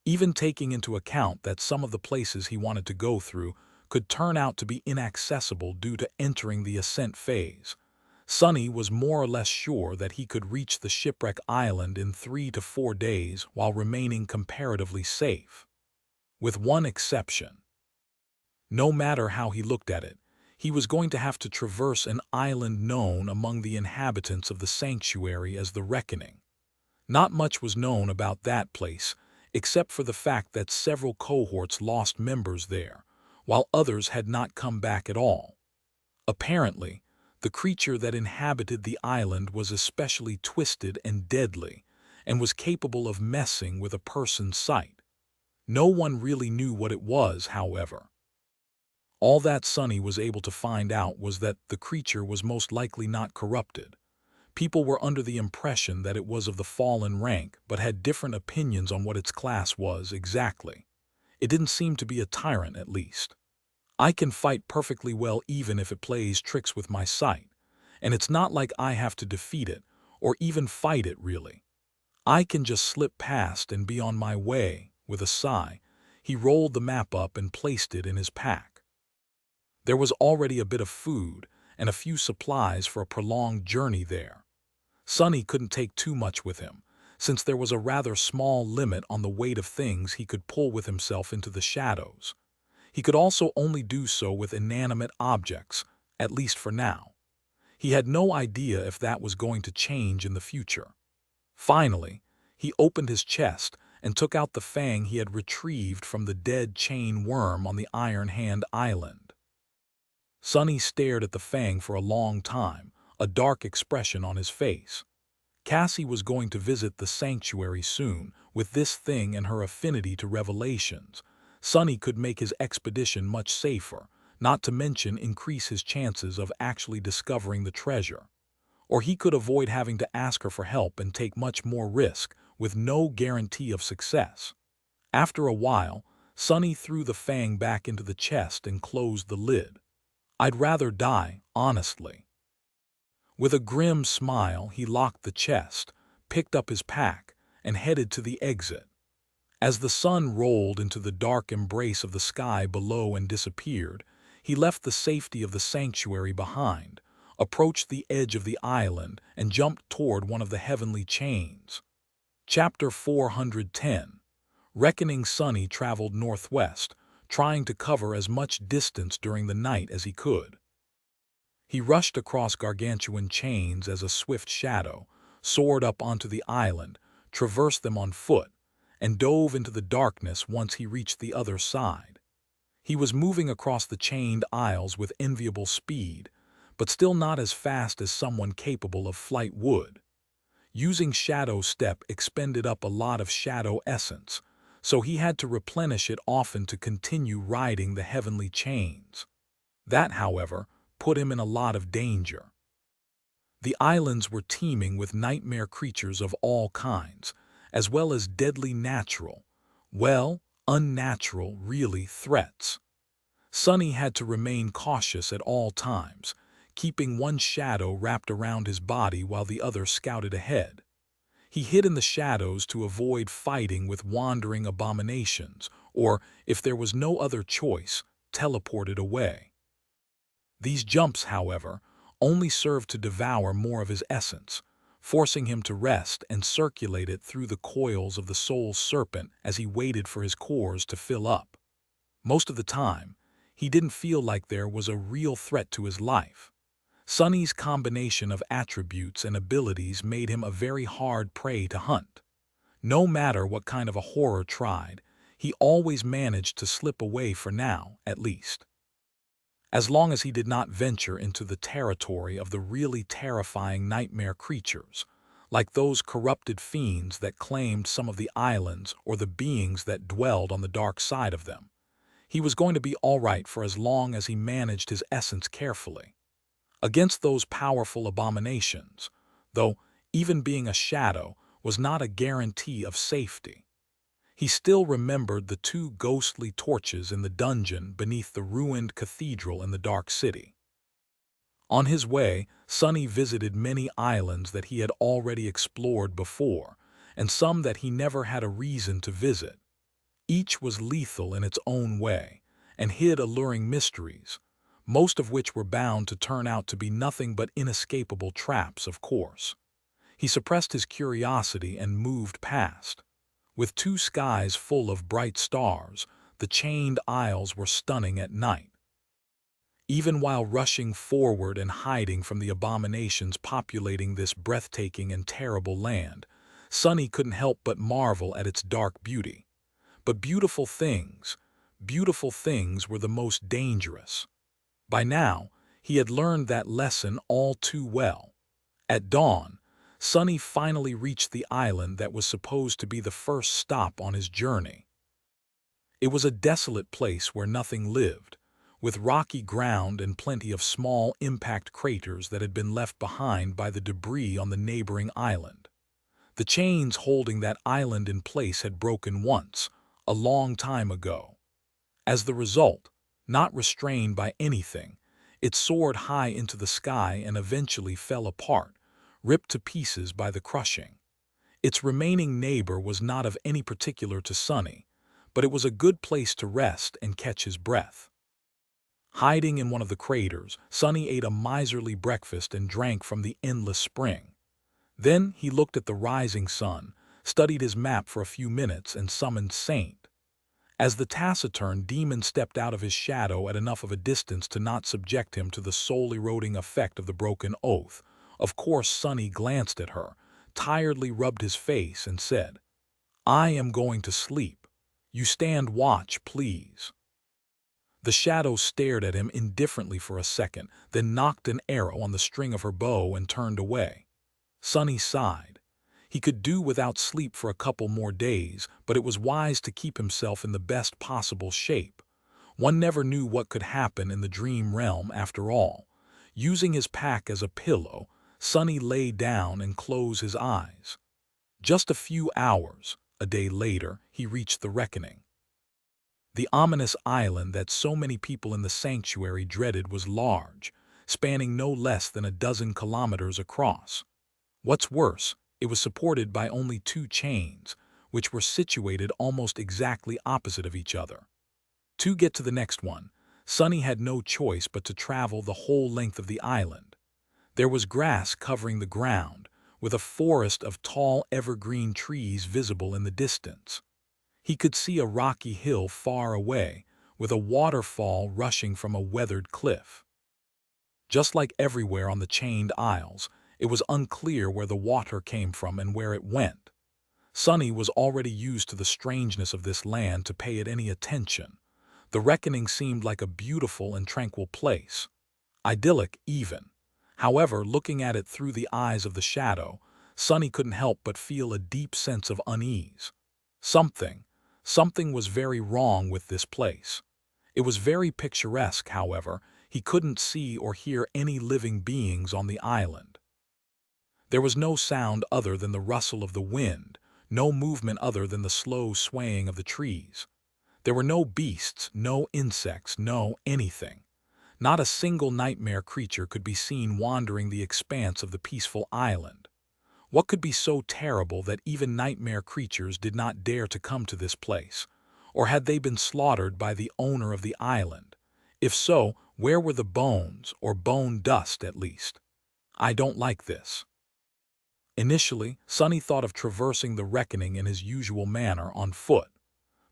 Even taking into account that some of the places he wanted to go through could turn out to be inaccessible due to entering the ascent phase, Sonny was more or less sure that he could reach the Shipwreck Island in 3 to 4 days while remaining comparatively safe. With one exception. No matter how he looked at it, he was going to have to traverse an island known among the inhabitants of the sanctuary as the Reckoning. Not much was known about that place, except for the fact that several cohorts lost members there, while others had not come back at all. Apparently, the creature that inhabited the island was especially twisted and deadly, and was capable of messing with a person's sight. No one really knew what it was, however. All that Sonny was able to find out was that the creature was most likely not corrupted. People were under the impression that it was of the fallen rank, but had different opinions on what its class was exactly. It didn't seem to be a tyrant, at least. I can fight perfectly well even if it plays tricks with my sight, and it's not like I have to defeat it or even fight it really. I can just slip past and be on my way." With a sigh, he rolled the map up and placed it in his pack. There was already a bit of food and a few supplies for a prolonged journey there. Sonny couldn't take too much with him, since there was a rather small limit on the weight of things he could pull with himself into the shadows. He could also only do so with inanimate objects, at least for now. He had no idea if that was going to change in the future. Finally, he opened his chest and took out the fang he had retrieved from the dead chain worm on the Iron Hand Island. Sonny stared at the fang for a long time, a dark expression on his face. Cassie was going to visit the sanctuary soon. With this thing and her affinity to revelations, Sonny could make his expedition much safer, not to mention increase his chances of actually discovering the treasure. Or he could avoid having to ask her for help and take much more risk, with no guarantee of success. After a while, Sonny threw the fang back into the chest and closed the lid. "I'd rather die, honestly." With a grim smile, he locked the chest, picked up his pack, and headed to the exit. As the sun rolled into the dark embrace of the sky below and disappeared, he left the safety of the sanctuary behind, approached the edge of the island, and jumped toward one of the heavenly chains. Chapter 410. Reckoning. Sonny traveled northwest, trying to cover as much distance during the night as he could. He rushed across gargantuan chains as a swift shadow, soared up onto the island, traversed them on foot, and dove into the darkness once he reached the other side. He was moving across the chained isles with enviable speed, but still not as fast as someone capable of flight would. Using Shadow Step expended up a lot of shadow essence, so he had to replenish it often to continue riding the heavenly chains. That, however, put him in a lot of danger. The islands were teeming with nightmare creatures of all kinds, as well as deadly natural, well, unnatural, really, threats. Sonny had to remain cautious at all times, keeping one shadow wrapped around his body while the other scouted ahead. He hid in the shadows to avoid fighting with wandering abominations, or, if there was no other choice, teleported away. These jumps, however, only served to devour more of his essence, forcing him to rest and circulate it through the coils of the soul serpent as he waited for his cores to fill up. Most of the time, he didn't feel like there was a real threat to his life. Sonny's combination of attributes and abilities made him a very hard prey to hunt. No matter what kind of a horror tried, he always managed to slip away for now, at least. As long as he did not venture into the territory of the really terrifying nightmare creatures, like those corrupted fiends that claimed some of the islands or the beings that dwelled on the dark side of them. He was going to be all right for as long as he managed his essence carefully. Against those powerful abominations, though, even being a shadow was not a guarantee of safety. He still remembered the two ghostly torches in the dungeon beneath the ruined cathedral in the dark city. On his way, Sonny visited many islands that he had already explored before, and some that he never had a reason to visit. Each was lethal in its own way, and hid alluring mysteries, most of which were bound to turn out to be nothing but inescapable traps, of course. He suppressed his curiosity and moved past. With two skies full of bright stars, the chained isles were stunning at night. Even while rushing forward and hiding from the abominations populating this breathtaking and terrible land, Sonny couldn't help but marvel at its dark beauty. But beautiful things were the most dangerous. By now, he had learned that lesson all too well. At dawn, Sonny finally reached the island that was supposed to be the first stop on his journey. It was a desolate place where nothing lived, with rocky ground and plenty of small impact craters that had been left behind by the debris on the neighboring island. The chains holding that island in place had broken once, a long time ago. As the result, not restrained by anything. It soared high into the sky and eventually fell apart, ripped to pieces by the crushing. Its remaining neighbor was not of any particular to Sonny, but it was a good place to rest and catch his breath. Hiding in one of the craters, Sonny ate a miserly breakfast and drank from the endless spring. Then he looked at the rising sun, studied his map for a few minutes, and summoned Saint. As the taciturn demon stepped out of his shadow at enough of a distance to not subject him to the soul-eroding effect of the broken oath, of course Sonny glanced at her, tiredly rubbed his face, and said, "I am going to sleep. You stand watch, please." The shadow stared at him indifferently for a second, then knocked an arrow on the string of her bow and turned away. Sonny sighed. He could do without sleep for a couple more days, but it was wise to keep himself in the best possible shape. One never knew what could happen in the dream realm after all. Using his pack as a pillow, Sonny lay down and closed his eyes. Just a few hours, a day later, he reached the reckoning. The ominous island that so many people in the sanctuary dreaded was large, spanning no less than a dozen kilometers across. What's worse, it was supported by only two chains, which were situated almost exactly opposite of each other. To get to the next one, Sonny had no choice but to travel the whole length of the island. There was grass covering the ground, with a forest of tall evergreen trees visible in the distance. He could see a rocky hill far away, with a waterfall rushing from a weathered cliff. Just like everywhere on the chained isles, it was unclear where the water came from and where it went. Sonny was already used to the strangeness of this land to pay it any attention. The reckoning seemed like a beautiful and tranquil place. Idyllic, even. However, looking at it through the eyes of the shadow, Sonny couldn't help but feel a deep sense of unease. Something was very wrong with this place. It was very picturesque, however. He couldn't see or hear any living beings on the island. There was no sound other than the rustle of the wind, no movement other than the slow swaying of the trees. There were no beasts, no insects, no anything. Not a single nightmare creature could be seen wandering the expanse of the peaceful island. What could be so terrible that even nightmare creatures did not dare to come to this place? Or had they been slaughtered by the owner of the island? If so, where were the bones, or bone dust at least? I don't like this. Initially, Sonny thought of traversing the reckoning in his usual manner on foot.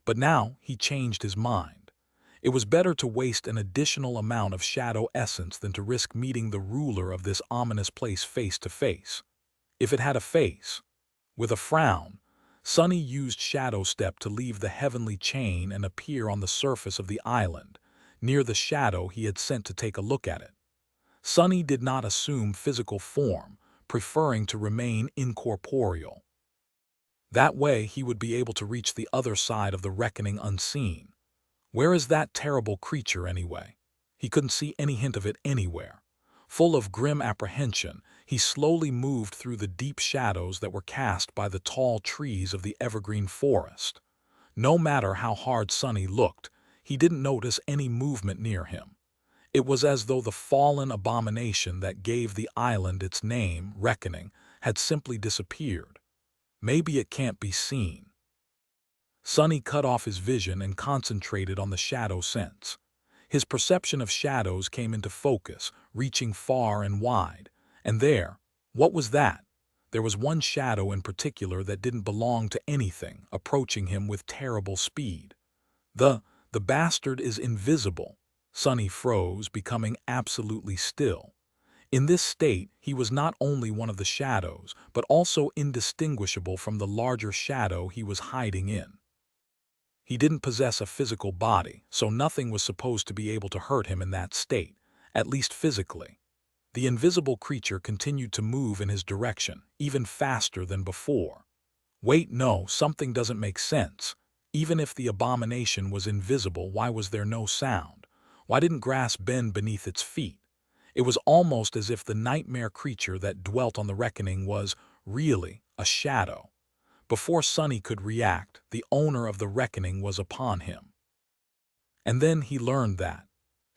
But now he changed his mind. It was better to waste an additional amount of shadow essence than to risk meeting the ruler of this ominous place face to face. If it had a face. With a frown, Sonny used Shadow Step to leave the heavenly chain and appear on the surface of the island, near the shadow he had sent to take a look at it. Sonny did not assume physical form, preferring to remain incorporeal. That way he would be able to reach the other side of the reckoning unseen. Where is that terrible creature anyway? He couldn't see any hint of it anywhere. Full of grim apprehension, he slowly moved through the deep shadows that were cast by the tall trees of the evergreen forest. No matter how hard Sonny looked, he didn't notice any movement near him. It was as though the fallen abomination that gave the island its name, Reckoning, had simply disappeared. Maybe it can't be seen. Sonny cut off his vision and concentrated on the shadow sense. His perception of shadows came into focus, reaching far and wide. And there, what was that? There was one shadow in particular that didn't belong to anything, approaching him with terrible speed. The bastard is invisible. Sonny froze, becoming absolutely still. In this state, he was not only one of the shadows, but also indistinguishable from the larger shadow he was hiding in. He didn't possess a physical body, so nothing was supposed to be able to hurt him in that state, at least physically. The invisible creature continued to move in his direction, even faster than before. Wait, no, something doesn't make sense. Even if the abomination was invisible, why was there no sound? Why didn't grass bend beneath its feet? It was almost as if the nightmare creature that dwelt on the reckoning was, really, a shadow. Before Sonny could react, the owner of the reckoning was upon him. And then he learned that,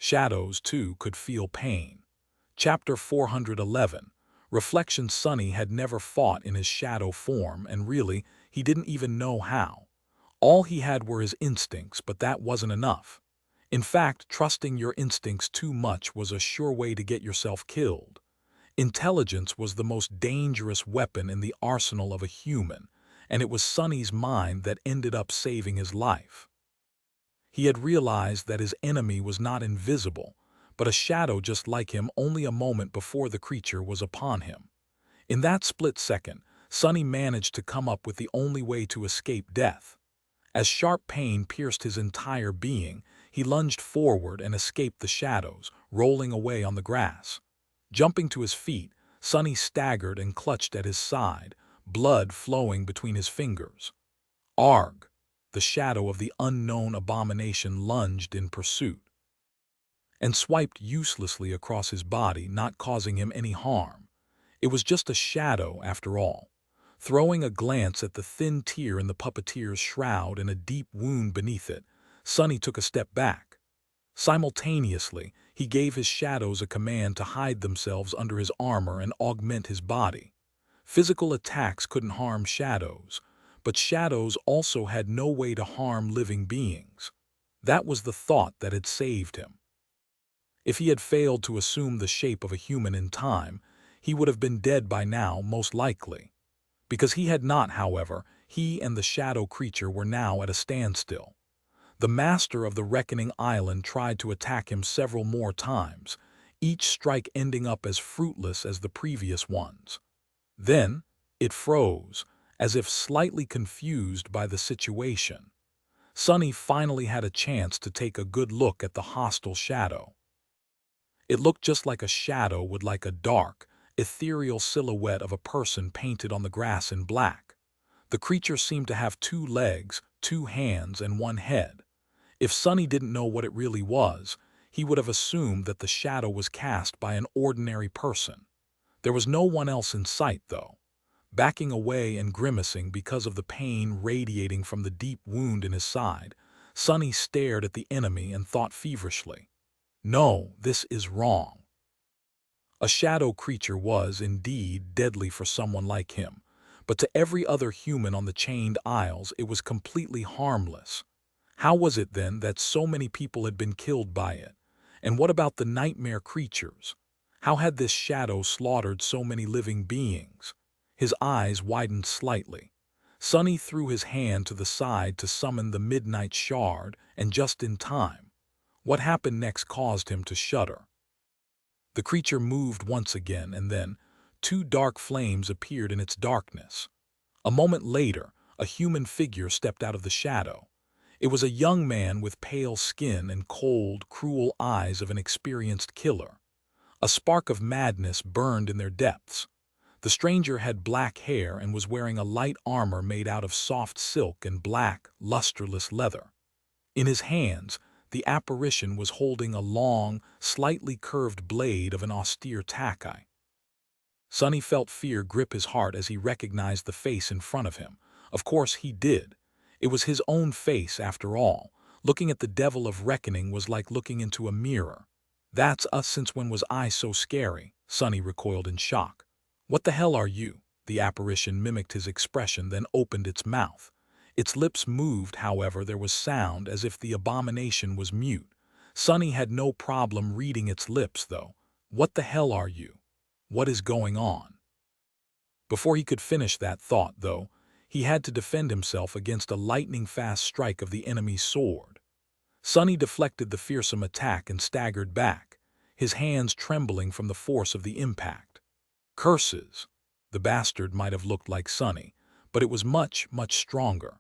Shadows, too, could feel pain. Chapter 411. Reflection. Sonny had never fought in his shadow form, and really, he didn't even know how. All he had were his instincts, but that wasn't enough. In fact, trusting your instincts too much was a sure way to get yourself killed. Intelligence was the most dangerous weapon in the arsenal of a human, and it was Sonny's mind that ended up saving his life. He had realized that his enemy was not invisible, but a shadow just like him only a moment before the creature was upon him. In that split second, Sonny managed to come up with the only way to escape death. As sharp pain pierced his entire being, he lunged forward and escaped the shadows, rolling away on the grass. Jumping to his feet, Sonny staggered and clutched at his side, blood flowing between his fingers. Arg! The shadow of the unknown abomination lunged in pursuit and swiped uselessly across his body, not causing him any harm. It was just a shadow, after all. Throwing a glance at the thin tear in the puppeteer's shroud and a deep wound beneath it, Sonny took a step back. Simultaneously, he gave his shadows a command to hide themselves under his armor and augment his body. Physical attacks couldn't harm shadows, but shadows also had no way to harm living beings. That was the thought that had saved him. If he had failed to assume the shape of a human in time, he would have been dead by now, most likely. Because he had not, however, he and the shadow creature were now at a standstill. The master of the Reckoning Island tried to attack him several more times, each strike ending up as fruitless as the previous ones. Then, it froze, as if slightly confused by the situation. Sonny finally had a chance to take a good look at the hostile shadow. It looked just like a shadow with like a dark, ethereal silhouette of a person painted on the grass in black. The creature seemed to have 2 legs, 2 hands, and 1 head. If Sonny didn't know what it really was, he would have assumed that the shadow was cast by an ordinary person. There was no one else in sight, though. Backing away and grimacing because of the pain radiating from the deep wound in his side, Sonny stared at the enemy and thought feverishly, "No, this is wrong." A shadow creature was, indeed, deadly for someone like him, but to every other human on the chained isles it was completely harmless. How was it, then, that so many people had been killed by it? And what about the nightmare creatures? How had this shadow slaughtered so many living beings? His eyes widened slightly. Sonny threw his hand to the side to summon the midnight shard, and just in time. What happened next caused him to shudder. The creature moved once again, and then 2 dark flames appeared in its darkness. A moment later, a human figure stepped out of the shadow. It was a young man with pale skin and cold, cruel eyes of an experienced killer. A spark of madness burned in their depths. The stranger had black hair and was wearing a light armor made out of soft silk and black, lusterless leather. In his hands, the apparition was holding a long, slightly curved blade of an austere takai. Sonny felt fear grip his heart as he recognized the face in front of him. Of course he did. It was his own face, after all. Looking at the devil of reckoning was like looking into a mirror. "That's us. Since when was I so scary?" Sonny recoiled in shock. "What the hell are you?" The apparition mimicked his expression, then opened its mouth. Its lips moved, however there was sound as if the abomination was mute. Sonny had no problem reading its lips, though. "What the hell are you? What is going on?" Before he could finish that thought, though, he had to defend himself against a lightning-fast strike of the enemy's sword. Sonny deflected the fearsome attack and staggered back, his hands trembling from the force of the impact. Curses! The bastard might have looked like Sonny, but it was much, much stronger.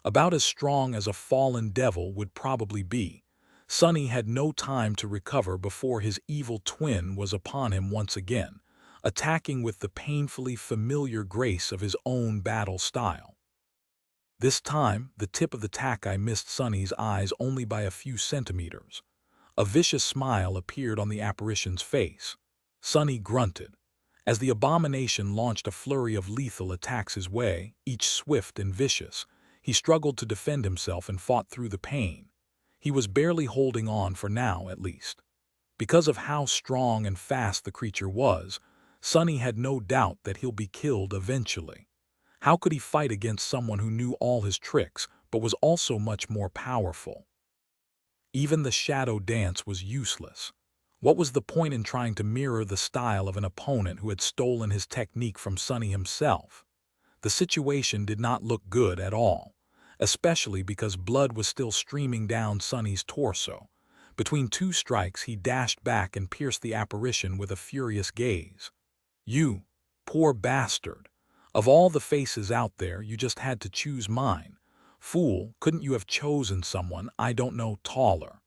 About as strong as a fallen devil would probably be. Sonny had no time to recover before his evil twin was upon him once again, attacking with the painfully familiar grace of his own battle style. This time, the tip of the takai missed Sonny's eyes only by a few centimeters. A vicious smile appeared on the apparition's face. Sonny grunted. As the abomination launched a flurry of lethal attacks his way, each swift and vicious, he struggled to defend himself and fought through the pain. He was barely holding on for now, at least. Because of how strong and fast the creature was, Sonny had no doubt that he'll be killed eventually. How could he fight against someone who knew all his tricks but was also much more powerful? Even the shadow dance was useless. What was the point in trying to mirror the style of an opponent who had stolen his technique from Sonny himself? The situation did not look good at all, especially because blood was still streaming down Sonny's torso. Between two strikes, he dashed back and pierced the apparition with a furious gaze. "You, poor bastard. Of all the faces out there, you just had to choose mine. Fool, couldn't you have chosen someone, I don't know, taller?"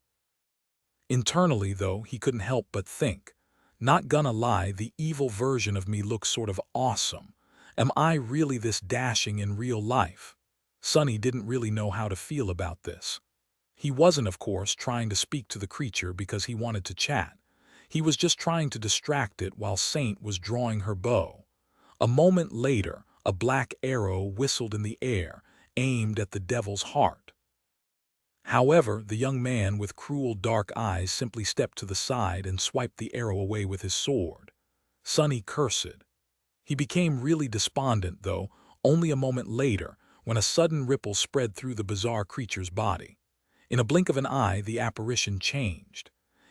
Internally, though, he couldn't help but think, "Not gonna lie, the evil version of me looks sort of awesome. Am I really this dashing in real life?" Sonny didn't really know how to feel about this. He wasn't, of course, trying to speak to the creature because he wanted to chat. He was just trying to distract it while Saint was drawing her bow. A moment later, a black arrow whistled in the air, aimed at the devil's heart. However, the young man with cruel dark eyes simply stepped to the side and swiped the arrow away with his sword. Sonny cursed. He became really despondent, though, only a moment later, when a sudden ripple spread through the bizarre creature's body. In a blink of an eye, the apparition changed.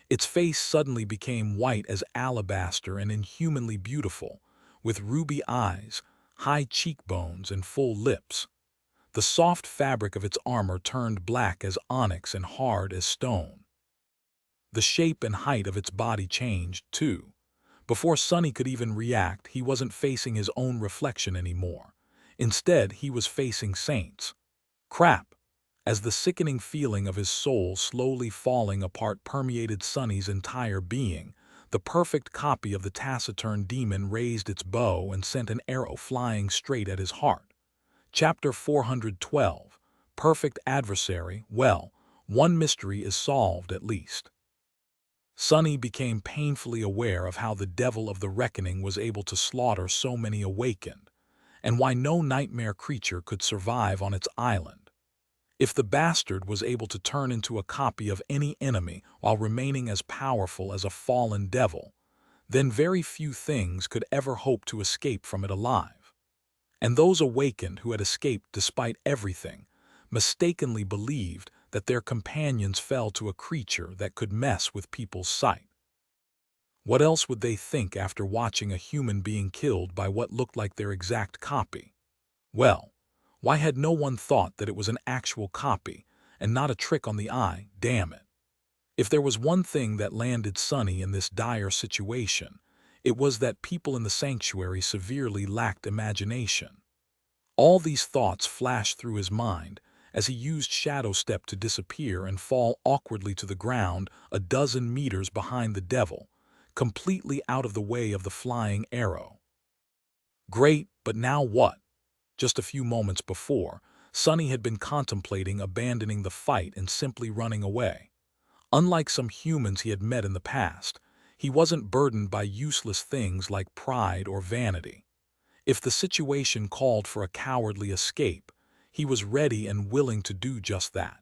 Its face suddenly became white as alabaster and inhumanly beautiful, with ruby eyes, high cheekbones, and full lips. The soft fabric of its armor turned black as onyx and hard as stone. The shape and height of its body changed, too. Before Sonny could even react, he wasn't facing his own reflection anymore. Instead, he was facing Saint's. Crap! As the sickening feeling of his soul slowly falling apart permeated Sonny's entire being, the perfect copy of the taciturn demon raised its bow and sent an arrow flying straight at his heart. Chapter 412. Perfect Adversary. Well, one mystery is solved at least. Sonny became painfully aware of how the devil of the reckoning was able to slaughter so many awakened, and why no nightmare creature could survive on its island. If the bastard was able to turn into a copy of any enemy while remaining as powerful as a fallen devil, then very few things could ever hope to escape from it alive. And those awakened who had escaped despite everything mistakenly believed that their companions fell to a creature that could mess with people's sight. What else would they think after watching a human being killed by what looked like their exact copy? Well, why had no one thought that it was an actual copy and not a trick on the eye, damn it? If there was one thing that landed Sonny in this dire situation, it was that people in the sanctuary severely lacked imagination. All these thoughts flashed through his mind as he used Shadow Step to disappear and fall awkwardly to the ground a dozen meters behind the devil, completely out of the way of the flying arrow. Great, but now what? Just a few moments before, Sonny had been contemplating abandoning the fight and simply running away. Unlike some humans he had met in the past, he wasn't burdened by useless things like pride or vanity. If the situation called for a cowardly escape, he was ready and willing to do just that.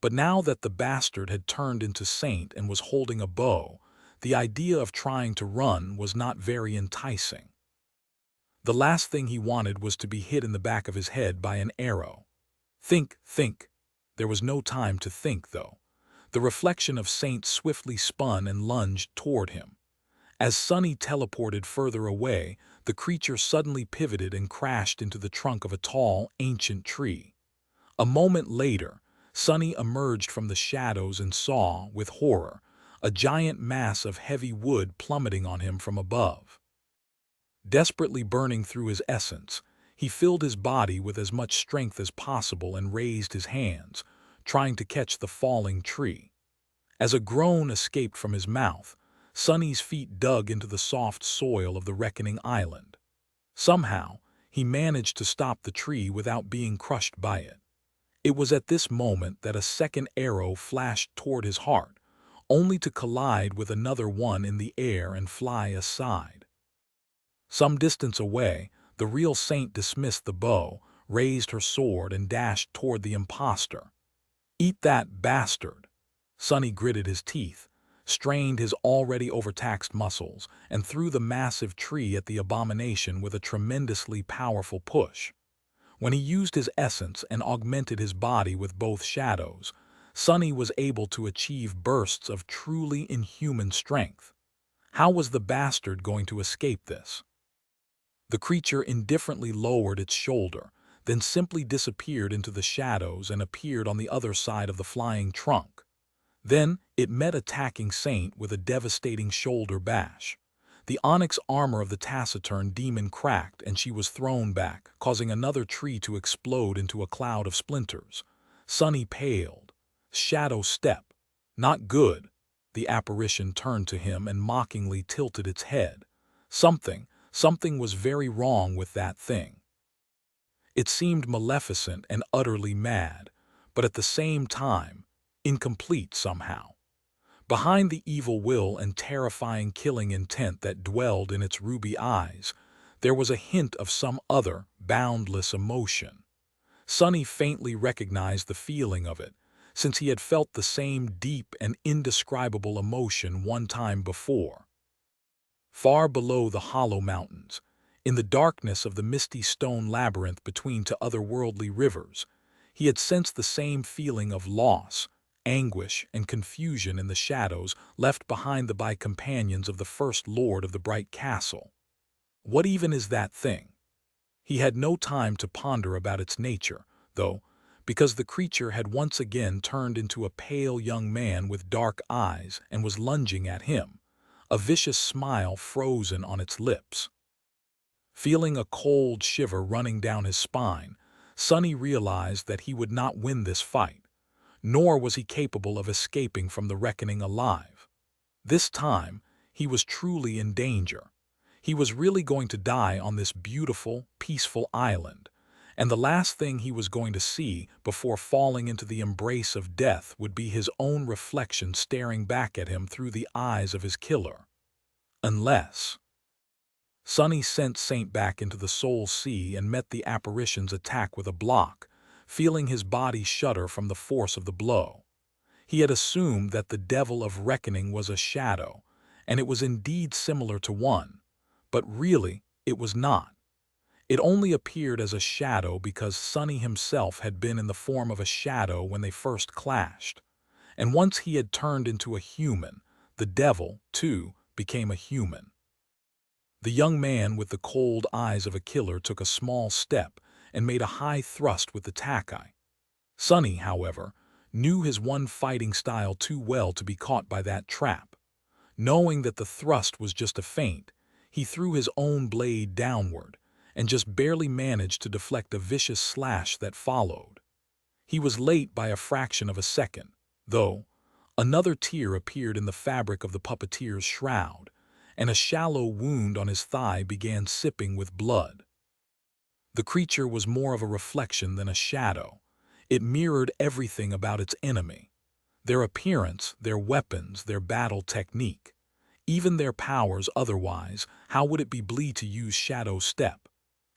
But now that the bastard had turned into Saint and was holding a bow, the idea of trying to run was not very enticing. The last thing he wanted was to be hit in the back of his head by an arrow. Think. There was no time to think, though. The reflection of Saint swiftly spun and lunged toward him. As Sonny teleported further away, the creature suddenly pivoted and crashed into the trunk of a tall, ancient tree. A moment later, Sonny emerged from the shadows and saw, with horror, a giant mass of heavy wood plummeting on him from above. Desperately burning through his essence, he filled his body with as much strength as possible and raised his hands, trying to catch the falling tree. As a groan escaped from his mouth, Sonny's feet dug into the soft soil of the Reckoning Island. Somehow, he managed to stop the tree without being crushed by it. It was at this moment that a second arrow flashed toward his heart, only to collide with another one in the air and fly aside. Some distance away, the real Saint dismissed the bow, raised her sword, and dashed toward the impostor. "Eat that, bastard!" Sonny gritted his teeth, strained his already overtaxed muscles, and threw the massive tree at the abomination with a tremendously powerful push. When he used his essence and augmented his body with both shadows, Sonny was able to achieve bursts of truly inhuman strength. How was the bastard going to escape this? The creature indifferently lowered its shoulder, then simply disappeared into the shadows and appeared on the other side of the flying trunk. Then it met attacking Saint with a devastating shoulder bash. The onyx armor of the taciturn demon cracked and she was thrown back, causing another tree to explode into a cloud of splinters. Sonny paled. Shadow step. Not good. The apparition turned to him and mockingly tilted its head. Something was very wrong with that thing. It seemed maleficent and utterly mad, but at the same time, incomplete somehow. Behind the evil will and terrifying killing intent that dwelled in its ruby eyes, there was a hint of some other, boundless emotion. Sonny faintly recognized the feeling of it, since he had felt the same deep and indescribable emotion one time before. Far below the hollow mountains, in the darkness of the misty stone labyrinth between two otherworldly rivers, he had sensed the same feeling of loss, anguish, and confusion in the shadows left behind by companions of the first lord of the bright castle. What even is that thing? He had no time to ponder about its nature, though, because the creature had once again turned into a pale young man with dark eyes and was lunging at him, a vicious smile frozen on its lips. Feeling a cold shiver running down his spine, Sonny realized that he would not win this fight, nor was he capable of escaping from the reckoning alive. This time, he was truly in danger. He was really going to die on this beautiful, peaceful island, and the last thing he was going to see before falling into the embrace of death would be his own reflection staring back at him through the eyes of his killer. Unless... Sonny sent Saint back into the soul sea and met the apparition's attack with a block, feeling his body shudder from the force of the blow. He had assumed that the devil of reckoning was a shadow, and it was indeed similar to one, but really it was not. It only appeared as a shadow because Sonny himself had been in the form of a shadow when they first clashed, and once he had turned into a human, the devil, too, became a human. The young man with the cold eyes of a killer took a small step and made a high thrust with the takai. Sonny, however, knew his one fighting style too well to be caught by that trap. Knowing that the thrust was just a feint, he threw his own blade downward and just barely managed to deflect a vicious slash that followed. He was late by a fraction of a second, though. Another tear appeared in the fabric of the puppeteer's shroud, and a shallow wound on his thigh began sipping with blood. The creature was more of a reflection than a shadow. It mirrored everything about its enemy. Their appearance, their weapons, their battle technique. Even their powers otherwise, how would it be bleed to use Shadow Step?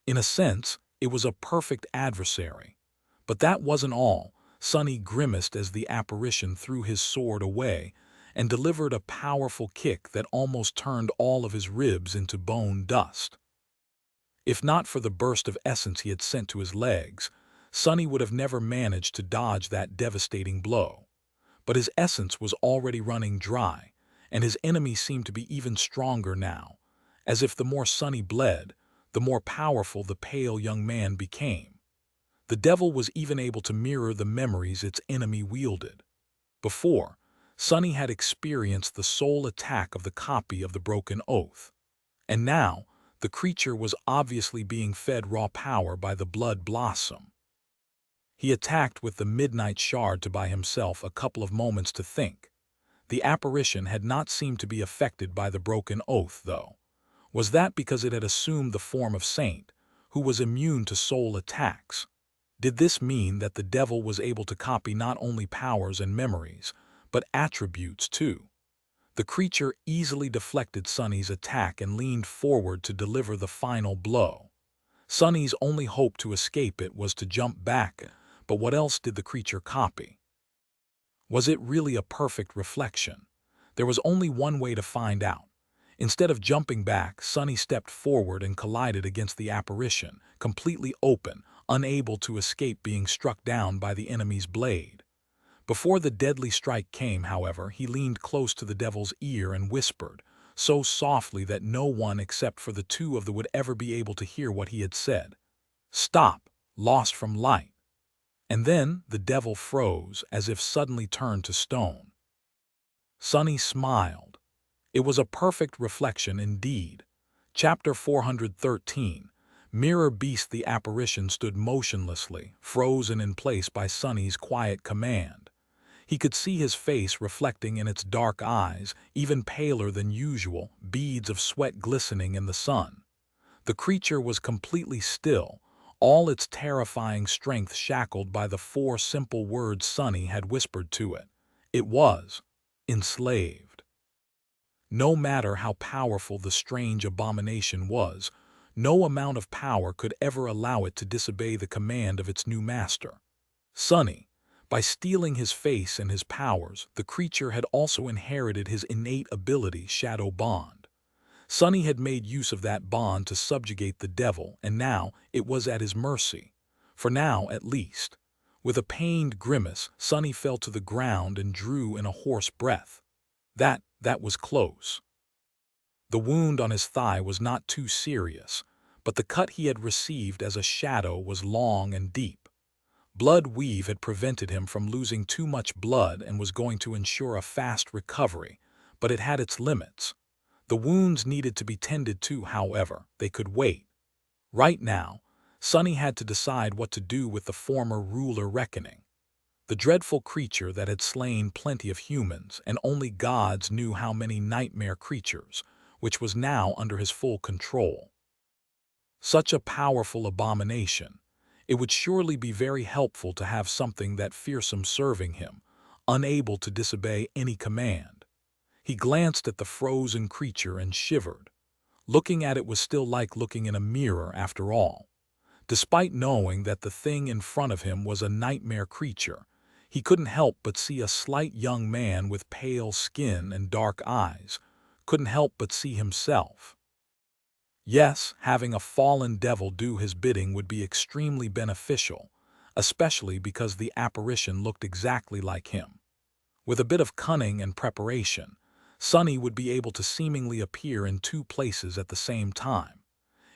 In a sense, it was a perfect adversary. But that wasn't all. Sonny grimaced as the apparition threw his sword away and delivered a powerful kick that almost turned all of his ribs into bone dust. If not for the burst of essence he had sent to his legs, Sonny would have never managed to dodge that devastating blow. But his essence was already running dry, and his enemy seemed to be even stronger now, as if the more Sonny bled, the more powerful the pale young man became. The devil was even able to mirror the memories its enemy wielded. Before, Sonny had experienced the sole attack of the copy of the broken oath, and now the creature was obviously being fed raw power by the blood blossom. He attacked with the midnight shard to buy himself a couple of moments to think. The apparition had not seemed to be affected by the broken oath, though. Was that because it had assumed the form of Saint, who was immune to soul attacks? Did this mean that the devil was able to copy not only powers and memories, but attributes too? The creature easily deflected Sonny's attack and leaned forward to deliver the final blow. Sonny's only hope to escape it was to jump back, but what else did the creature copy? Was it really a perfect reflection? There was only one way to find out. Instead of jumping back, Sonny stepped forward and collided against the apparition, completely open, unable to escape being struck down by the enemy's blade. Before the deadly strike came, however, he leaned close to the devil's ear and whispered, so softly that no one except for the two of them would ever be able to hear what he had said. "Stop, lost from light." And then the devil froze, as if suddenly turned to stone. Sonny smiled. It was a perfect reflection indeed. Chapter 413. Mirror Beast. The apparition stood motionlessly, frozen in place by Sonny's quiet command. He could see his face reflecting in its dark eyes, even paler than usual, beads of sweat glistening in the sun. The creature was completely still, all its terrifying strength shackled by the four simple words Sonny had whispered to it. It was enslaved. No matter how powerful the strange abomination was, no amount of power could ever allow it to disobey the command of its new master. Sonny, by stealing his face and his powers, the creature had also inherited his innate ability, Shadow Bond. Sonny had made use of that bond to subjugate the devil, and now it was at his mercy. For now, at least. With a pained grimace, Sonny fell to the ground and drew in a hoarse breath. That was close. The wound on his thigh was not too serious, but the cut he had received as a shadow was long and deep. Blood weave had prevented him from losing too much blood and was going to ensure a fast recovery, but it had its limits. The wounds needed to be tended to, however. They could wait. Right now, Sonny had to decide what to do with the former ruler reckoning. The dreadful creature that had slain plenty of humans, and only gods knew how many nightmare creatures, which was now under his full control. Such a powerful abomination. It would surely be very helpful to have something that fearsome serving him, unable to disobey any command. He glanced at the frozen creature and shivered. Looking at it was still like looking in a mirror after all. Despite knowing that the thing in front of him was a nightmare creature, he couldn't help but see a slight young man with pale skin and dark eyes, couldn't help but see himself. Yes, having a fallen devil do his bidding would be extremely beneficial, especially because the apparition looked exactly like him. With a bit of cunning and preparation, Sonny would be able to seemingly appear in two places at the same time.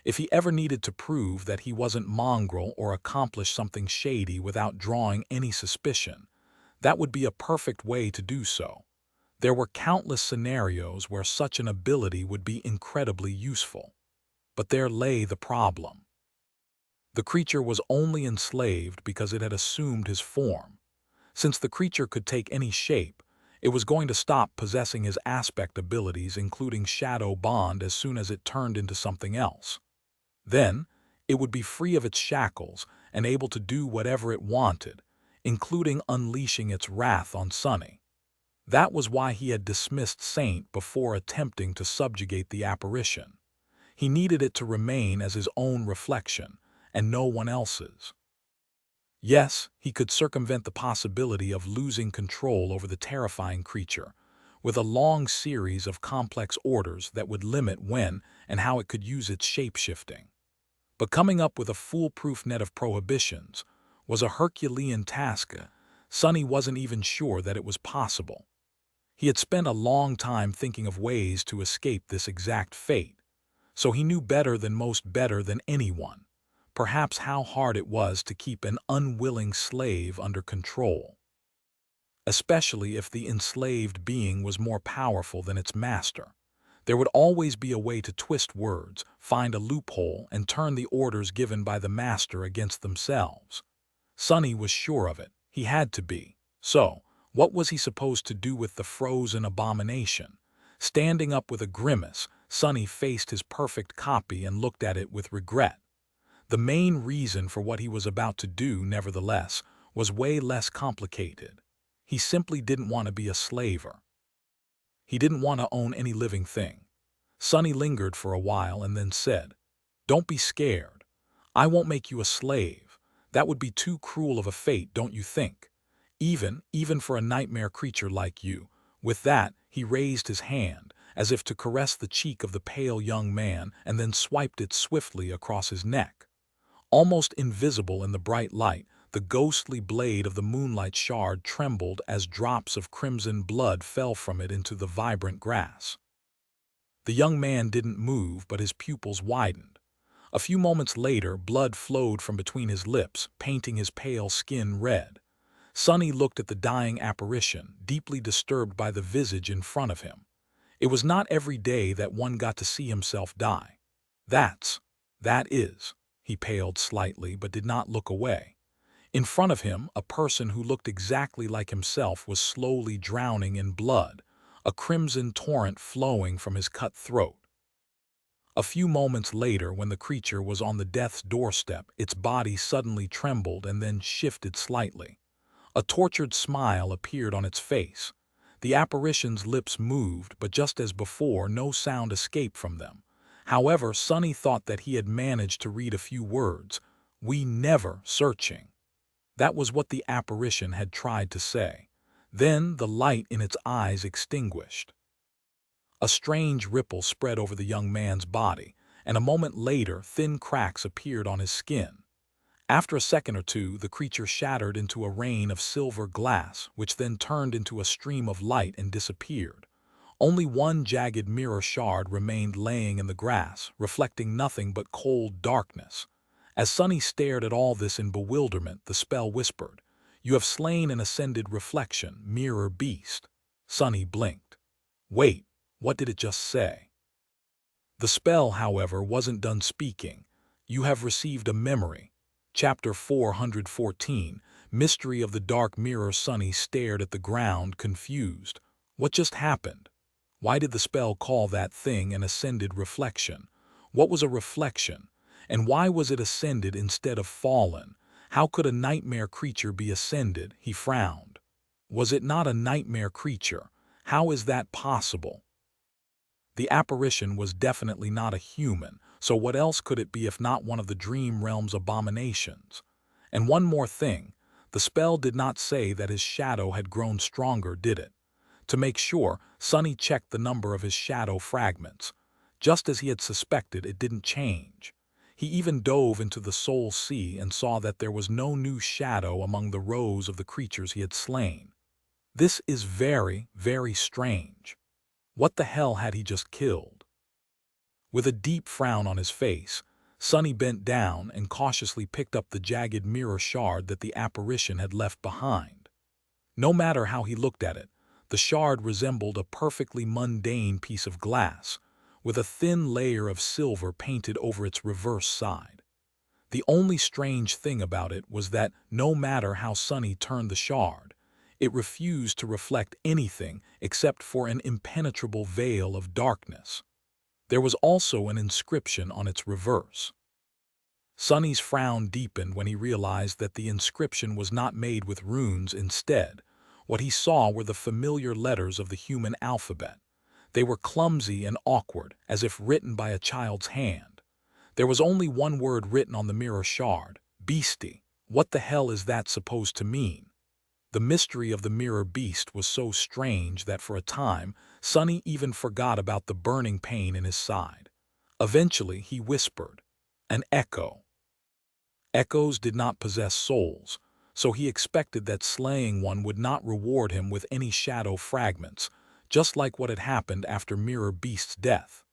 If he ever needed to prove that he wasn't mongrel or accomplish something shady without drawing any suspicion, that would be a perfect way to do so. There were countless scenarios where such an ability would be incredibly useful. But there lay the problem. The creature was only enslaved because it had assumed his form. Since the creature could take any shape, it was going to stop possessing his aspect abilities, including Shadow Bond, as soon as it turned into something else. Then, it would be free of its shackles and able to do whatever it wanted, including unleashing its wrath on Sonny. That was why he had dismissed Saint before attempting to subjugate the apparition. He needed it to remain as his own reflection, and no one else's. Yes, he could circumvent the possibility of losing control over the terrifying creature, with a long series of complex orders that would limit when and how it could use its shape-shifting. But coming up with a foolproof net of prohibitions was a Herculean task. Sonny wasn't even sure that it was possible. He had spent a long time thinking of ways to escape this exact fate, so he knew better than anyone, perhaps how hard it was to keep an unwilling slave under control. Especially if the enslaved being was more powerful than its master. There would always be a way to twist words, find a loophole, and turn the orders given by the master against themselves. Sonny was sure of it. He had to be. So, what was he supposed to do with the frozen abomination? Standing up with a grimace, Sonny faced his perfect copy and looked at it with regret. The main reason for what he was about to do, nevertheless, was way less complicated. He simply didn't want to be a slaver. He didn't want to own any living thing. Sonny lingered for a while and then said, "Don't be scared. I won't make you a slave. That would be too cruel of a fate, don't you think? Even for a nightmare creature like you." With that, He raised his hand, as if to caress the cheek of the pale young man, and then swiped it swiftly across his neck. Almost invisible in the bright light, the ghostly blade of the moonlight shard trembled as drops of crimson blood fell from it into the vibrant grass. The young man didn't move, but his pupils widened. A few moments later, blood flowed from between his lips, painting his pale skin red. Sonny looked at the dying apparition, deeply disturbed by the visage in front of him. It was not every day that one got to see himself die. That is. He paled slightly but did not look away. In front of him, a person who looked exactly like himself was slowly drowning in blood, a crimson torrent flowing from his cut throat. A few moments later, when the creature was on the death's doorstep, its body suddenly trembled and then shifted slightly. A tortured smile appeared on its face. The apparition's lips moved, but just as before, no sound escaped from them. However, Sonny thought that he had managed to read a few words. "We never searching." That was what the apparition had tried to say. Then the light in its eyes extinguished. A strange ripple spread over the young man's body, and a moment later thin cracks appeared on his skin. After a second or two, the creature shattered into a rain of silver glass, which then turned into a stream of light and disappeared. Only one jagged mirror shard remained laying in the grass, reflecting nothing but cold darkness. As Sonny stared at all this in bewilderment, the spell whispered, "You have slain an ascended reflection, mirror beast." Sonny blinked. Wait, what did it just say? The spell, however, wasn't done speaking. "You have received a memory." Chapter 414, Mystery of the Dark Mirror. Sonny stared at the ground, confused. What just happened? Why did the spell call that thing an ascended reflection? What was a reflection? And why was it ascended instead of fallen? How could a nightmare creature be ascended? He frowned. Was it not a nightmare creature? How is that possible? The apparition was definitely not a human, so what else could it be if not one of the dream realm's abominations? And one more thing, the spell did not say that his shadow had grown stronger, did it? To make sure, Sonny checked the number of his shadow fragments. Just as he had suspected, it didn't change. He even dove into the soul sea and saw that there was no new shadow among the rows of the creatures he had slain. This is very, very strange. What the hell had he just killed? With a deep frown on his face, Sonny bent down and cautiously picked up the jagged mirror shard that the apparition had left behind. No matter how he looked at it, the shard resembled a perfectly mundane piece of glass, with a thin layer of silver painted over its reverse side. The only strange thing about it was that no matter how Sonny turned the shard, it refused to reflect anything except for an impenetrable veil of darkness. There was also an inscription on its reverse. Sonny's frown deepened when he realized that the inscription was not made with runes. Instead, what he saw were the familiar letters of the human alphabet. They were clumsy and awkward, as if written by a child's hand. There was only one word written on the mirror shard: beastie. What the hell is that supposed to mean? The mystery of the mirror beast was so strange that for a time, Sonny even forgot about the burning pain in his side. Eventually, he whispered, "An echo." Echoes did not possess souls, so he expected that slaying one would not reward him with any shadow fragments, just like what had happened after Mirror Beast's death.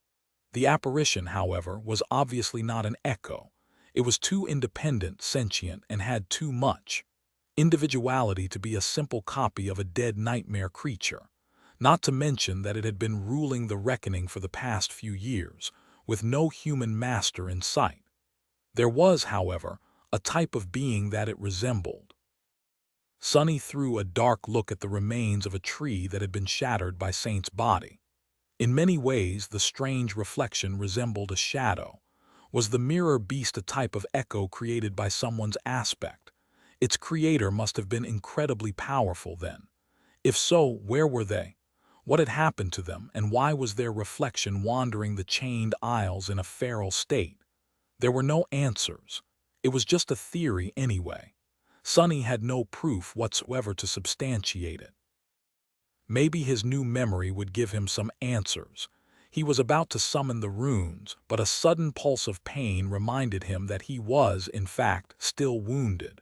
The apparition, however, was obviously not an echo. It was too independent, sentient, and had too much individuality to be a simple copy of a dead nightmare creature, not to mention that it had been ruling the reckoning for the past few years, with no human master in sight. There was, however, a type of being that it resembled. Sonny threw a dark look at the remains of a tree that had been shattered by Saint's body. In many ways, the strange reflection resembled a shadow. Was the mirror beast a type of echo created by someone's aspect? Its creator must have been incredibly powerful then. If so, where were they? What had happened to them, and why was their reflection wandering the chained aisles in a feral state? There were no answers. It was just a theory anyway. Sonny had no proof whatsoever to substantiate it. Maybe his new memory would give him some answers. He was about to summon the runes, but a sudden pulse of pain reminded him that he was, in fact, still wounded.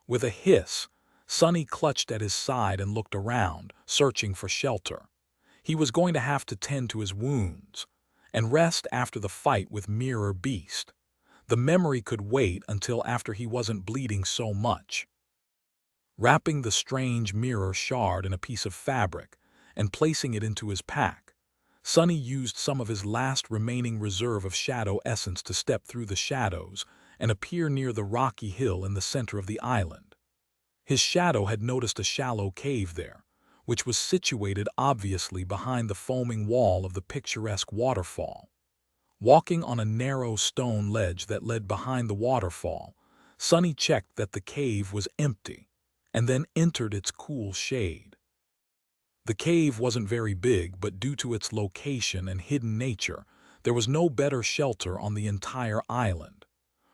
With a hiss, Sonny clutched at his side and looked around, searching for shelter. He was going to have to tend to his wounds and rest after the fight with Mirror Beast. The memory could wait until after he wasn't bleeding so much. Wrapping the strange mirror shard in a piece of fabric and placing it into his pack, Sonny used some of his last remaining reserve of shadow essence to step through the shadows and appear near the rocky hill in the center of the island. His shadow had noticed a shallow cave there, which was situated obviously behind the foaming wall of the picturesque waterfall. Walking on a narrow stone ledge that led behind the waterfall, Sonny checked that the cave was empty, and then entered its cool shade. The cave wasn't very big, but due to its location and hidden nature, there was no better shelter on the entire island.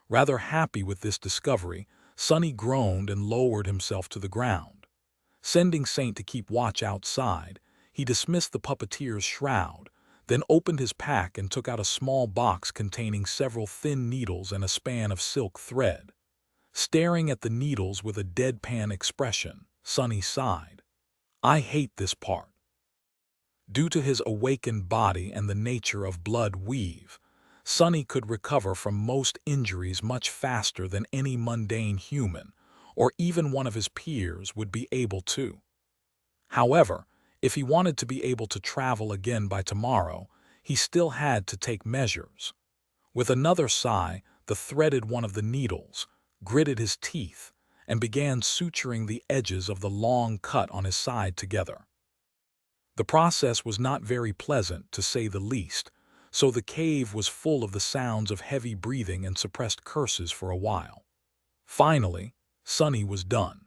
Rather happy with this discovery, Sonny groaned and lowered himself to the ground. Sending Saint to keep watch outside, he dismissed the puppeteer's shroud, then opened his pack and took out a small box containing several thin needles and a span of silk thread. Staring at the needles with a deadpan expression, Sonny sighed. I hate this part. Due to his awakened body and the nature of blood weave, Sonny could recover from most injuries much faster than any mundane human, or even one of his peers would be able to. However, if he wanted to be able to travel again by tomorrow, he still had to take measures. With another sigh, the threaded one of the needles, gritted his teeth, and began suturing the edges of the long cut on his side together. The process was not very pleasant, to say the least, so the cave was full of the sounds of heavy breathing and suppressed curses for a while. Finally, Sonny was done.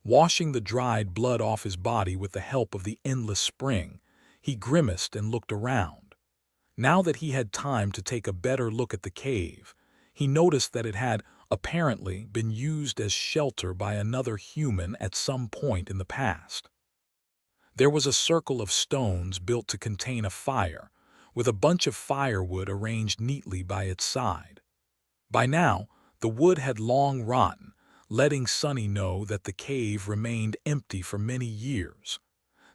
Washing the dried blood off his body with the help of the endless spring, he grimaced and looked around. Now that he had time to take a better look at the cave, he noticed that it had apparently been used as shelter by another human at some point in the past. There was a circle of stones built to contain a fire, with a bunch of firewood arranged neatly by its side. By now, the wood had long rotten, letting Sonny know that the cave remained empty for many years.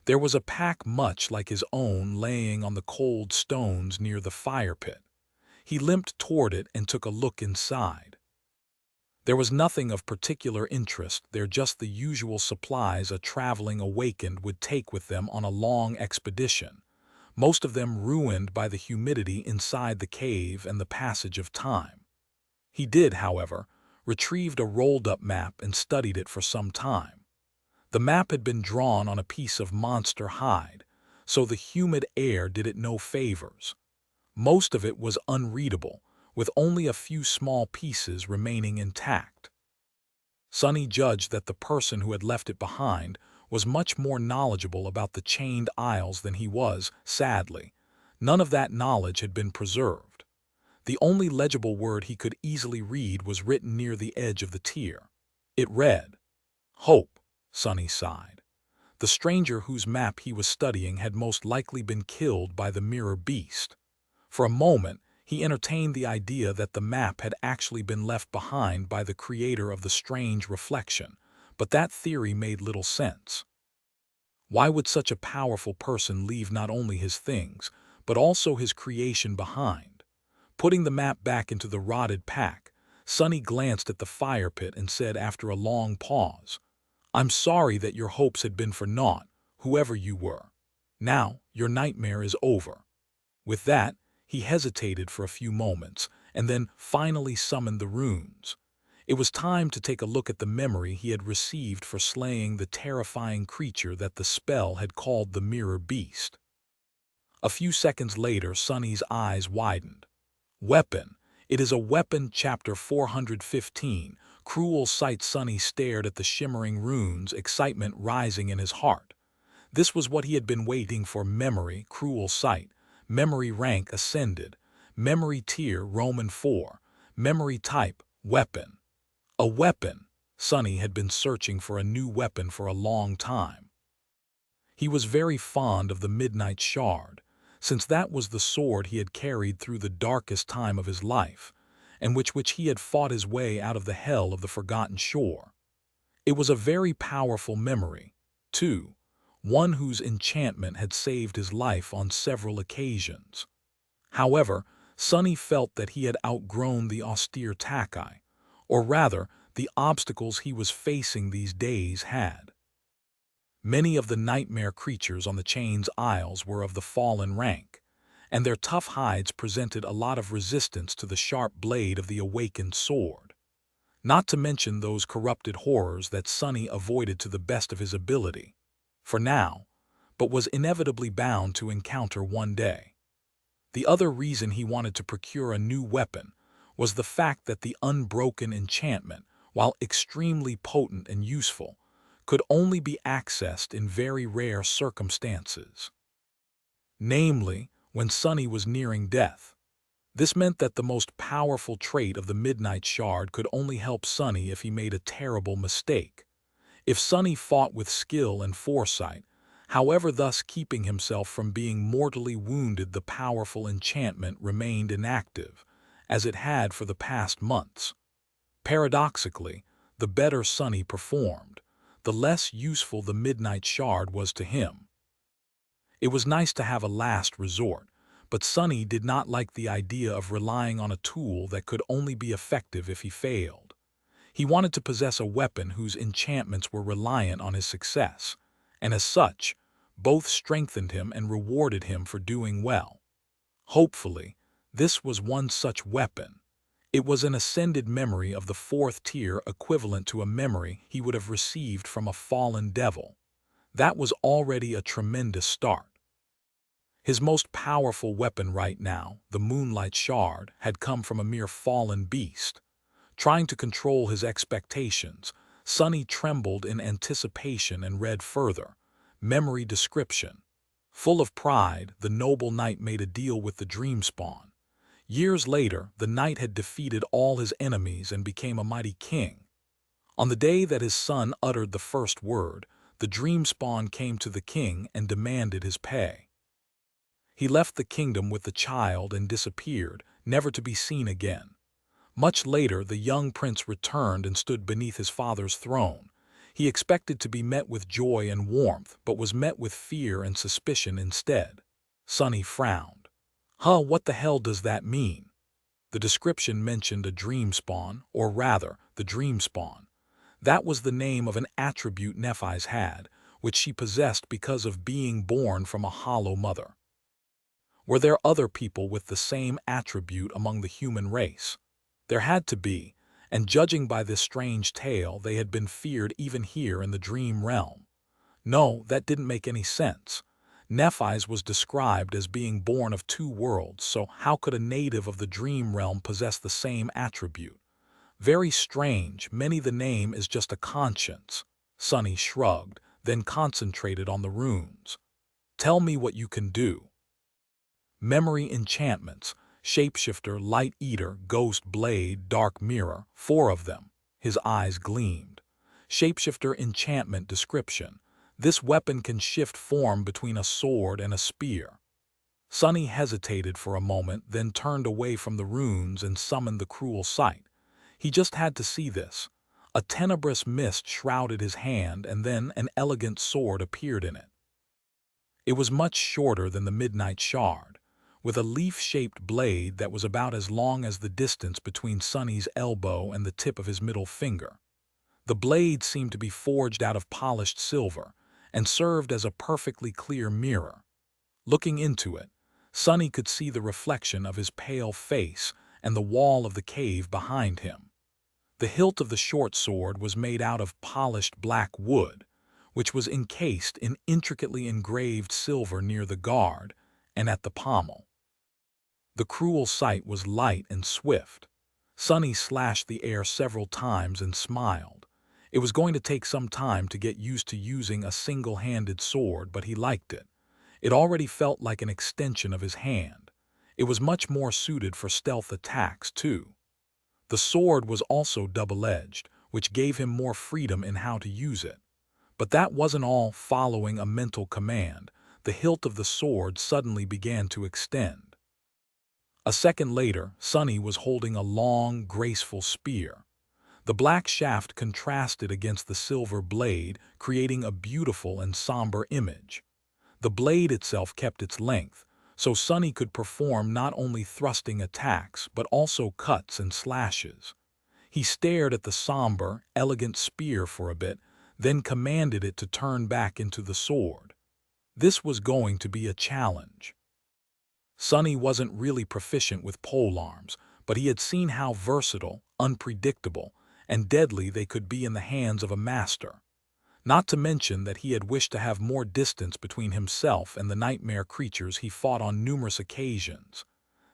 There was a pack much like his own laying on the cold stones near the fire pit. He limped toward it and took a look inside. There was nothing of particular interest there, just the usual supplies a traveling awakened would take with them on a long expedition, most of them ruined by the humidity inside the cave and the passage of time. He did, however, retrieved a rolled-up map and studied it for some time. The map had been drawn on a piece of monster hide, so the humid air did it no favors. Most of it was unreadable, with only a few small pieces remaining intact. Sonny judged that the person who had left it behind was much more knowledgeable about the chained isles than he was. Sadly, none of that knowledge had been preserved. The only legible word he could easily read was written near the edge of the tier. It read, "Hope," Sonny sighed. The stranger whose map he was studying had most likely been killed by the Mirror Beast. For a moment, he entertained the idea that the map had actually been left behind by the creator of the strange reflection, but that theory made little sense. Why would such a powerful person leave not only his things, but also his creation behind? Putting the map back into the rotted pack, Sonny glanced at the fire pit and said after a long pause, "I'm sorry that your hopes had been for naught, whoever you were. Now, your nightmare is over." With that, he hesitated for a few moments, and then finally summoned the runes. It was time to take a look at the memory he had received for slaying the terrifying creature that the spell had called the Mirror Beast. A few seconds later, Sonny's eyes widened. Weapon. It is a weapon. Chapter 415. Cruel sight. Sonny stared at the shimmering runes, excitement rising in his heart. This was what he had been waiting for. Memory. Cruel sight. Memory rank ascended. Memory tier Roman 4. Memory type weapon. A weapon. Sonny had been searching for a new weapon for a long time. He was very fond of the Midnight Shard, since that was the sword he had carried through the darkest time of his life, and which he had fought his way out of the hell of the Forgotten Shore. It was a very powerful memory, too, one whose enchantment had saved his life on several occasions. However, Sonny felt that he had outgrown the austere Takai, or rather, the obstacles he was facing these days had. Many of the nightmare creatures on the chain's isles were of the fallen rank, and their tough hides presented a lot of resistance to the sharp blade of the awakened sword. Not to mention those corrupted horrors that Sonny avoided to the best of his ability, for now, but was inevitably bound to encounter one day. The other reason he wanted to procure a new weapon was the fact that the unbroken enchantment, while extremely potent and useful, could only be accessed in very rare circumstances. Namely, when Sonny was nearing death. This meant that the most powerful trait of the Midnight Shard could only help Sonny if he made a terrible mistake. If Sonny fought with skill and foresight, however, thus keeping himself from being mortally wounded, the powerful enchantment remained inactive, as it had for the past months. Paradoxically, the better Sonny performed, the less useful the Midnight Shard was to him. It was nice to have a last resort, but Sonny did not like the idea of relying on a tool that could only be effective if he failed. He wanted to possess a weapon whose enchantments were reliant on his success, and as such, both strengthened him and rewarded him for doing well. Hopefully, this was one such weapon. It was an ascended memory of the fourth tier, equivalent to a memory he would have received from a fallen devil. That was already a tremendous start. His most powerful weapon right now, the Moonlight Shard, had come from a mere fallen beast. Trying to control his expectations, Sonny trembled in anticipation and read further. Memory description. Full of pride, the noble knight made a deal with the Dreamspawn. Years later, the knight had defeated all his enemies and became a mighty king. On the day that his son uttered the first word, the Dreamspawn came to the king and demanded his pay. He left the kingdom with the child and disappeared, never to be seen again. Much later, the young prince returned and stood beneath his father's throne. He expected to be met with joy and warmth, but was met with fear and suspicion instead. Sonny frowned. What the hell does that mean? The description mentioned a Dreamspawn, or rather, the Dreamspawn. That was the name of an attribute Nephis had, which she possessed because of being born from a hollow mother. Were there other people with the same attribute among the human race? There had to be, and judging by this strange tale, they had been feared even here in the dream realm. No, that didn't make any sense. Nephis was described as being born of two worlds, so how could a native of the dream realm possess the same attribute? Very strange. Maybe the name is just a conscience. Sonny shrugged, then concentrated on the runes. Tell me what you can do. Memory enchantments, Shapeshifter, Light Eater, Ghost Blade, Dark Mirror, 4 of them. His eyes gleamed. Shapeshifter enchantment description. This weapon can shift form between a sword and a spear. Sonny hesitated for a moment, then turned away from the runes and summoned the cruel sight. He just had to see this. A tenebrous mist shrouded his hand, and then an elegant sword appeared in it. It was much shorter than the Midnight Shard, with a leaf-shaped blade that was about as long as the distance between Sonny's elbow and the tip of his middle finger. The blade seemed to be forged out of polished silver and served as a perfectly clear mirror. Looking into it, Sonny could see the reflection of his pale face and the wall of the cave behind him. The hilt of the short sword was made out of polished black wood, which was encased in intricately engraved silver near the guard and at the pommel. The cruel sight was light and swift. Sonny slashed the air several times and smiled. It was going to take some time to get used to using a single-handed sword, but he liked it. It already felt like an extension of his hand. It was much more suited for stealth attacks, too. The sword was also double-edged, which gave him more freedom in how to use it. But that wasn't all. Following a mental command, the hilt of the sword suddenly began to extend. A second later, Sonny was holding a long, graceful spear. The black shaft contrasted against the silver blade, creating a beautiful and somber image. The blade itself kept its length, so Sonny could perform not only thrusting attacks but also cuts and slashes. He stared at the somber, elegant spear for a bit, then commanded it to turn back into the sword. This was going to be a challenge. Sonny wasn't really proficient with polearms, but he had seen how versatile, unpredictable, and deadly they could be in the hands of a master. Not to mention that he had wished to have more distance between himself and the nightmare creatures he fought on numerous occasions.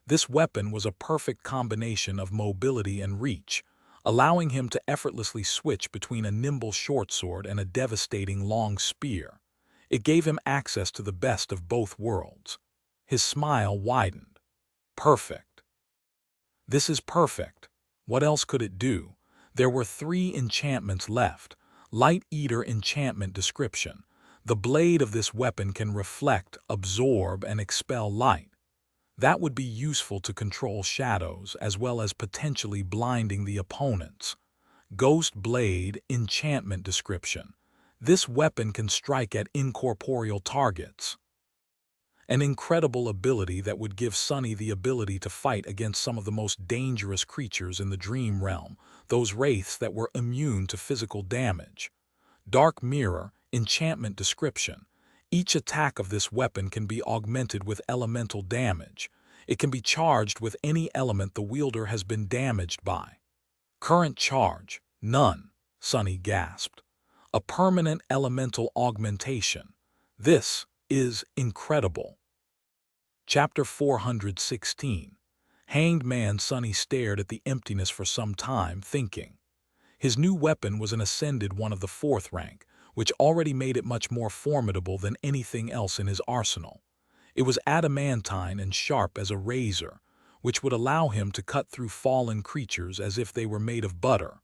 This weapon was a perfect combination of mobility and reach, allowing him to effortlessly switch between a nimble short sword and a devastating long spear. It gave him access to the best of both worlds. His smile widened. Perfect. This is perfect. What else could it do? There were 3 enchantments left. Light Eater enchantment description. The blade of this weapon can reflect, absorb, and expel light. That would be useful to control shadows as well as potentially blinding the opponents. Ghost Blade enchantment description. This weapon can strike at incorporeal targets. An incredible ability that would give Sonny the ability to fight against some of the most dangerous creatures in the dream realm, those wraiths that were immune to physical damage. Dark Mirror enchantment description. Each attack of this weapon can be augmented with elemental damage. It can be charged with any element the wielder has been damaged by. Current charge, none, Sonny gasped. A permanent elemental augmentation. This is incredible. Chapter 416. Hanged Man. Sonny stared at the emptiness for some time, thinking. His new weapon was an ascended one of the 4th rank, which already made it much more formidable than anything else in his arsenal. It was adamantine and sharp as a razor, which would allow him to cut through fallen creatures as if they were made of butter.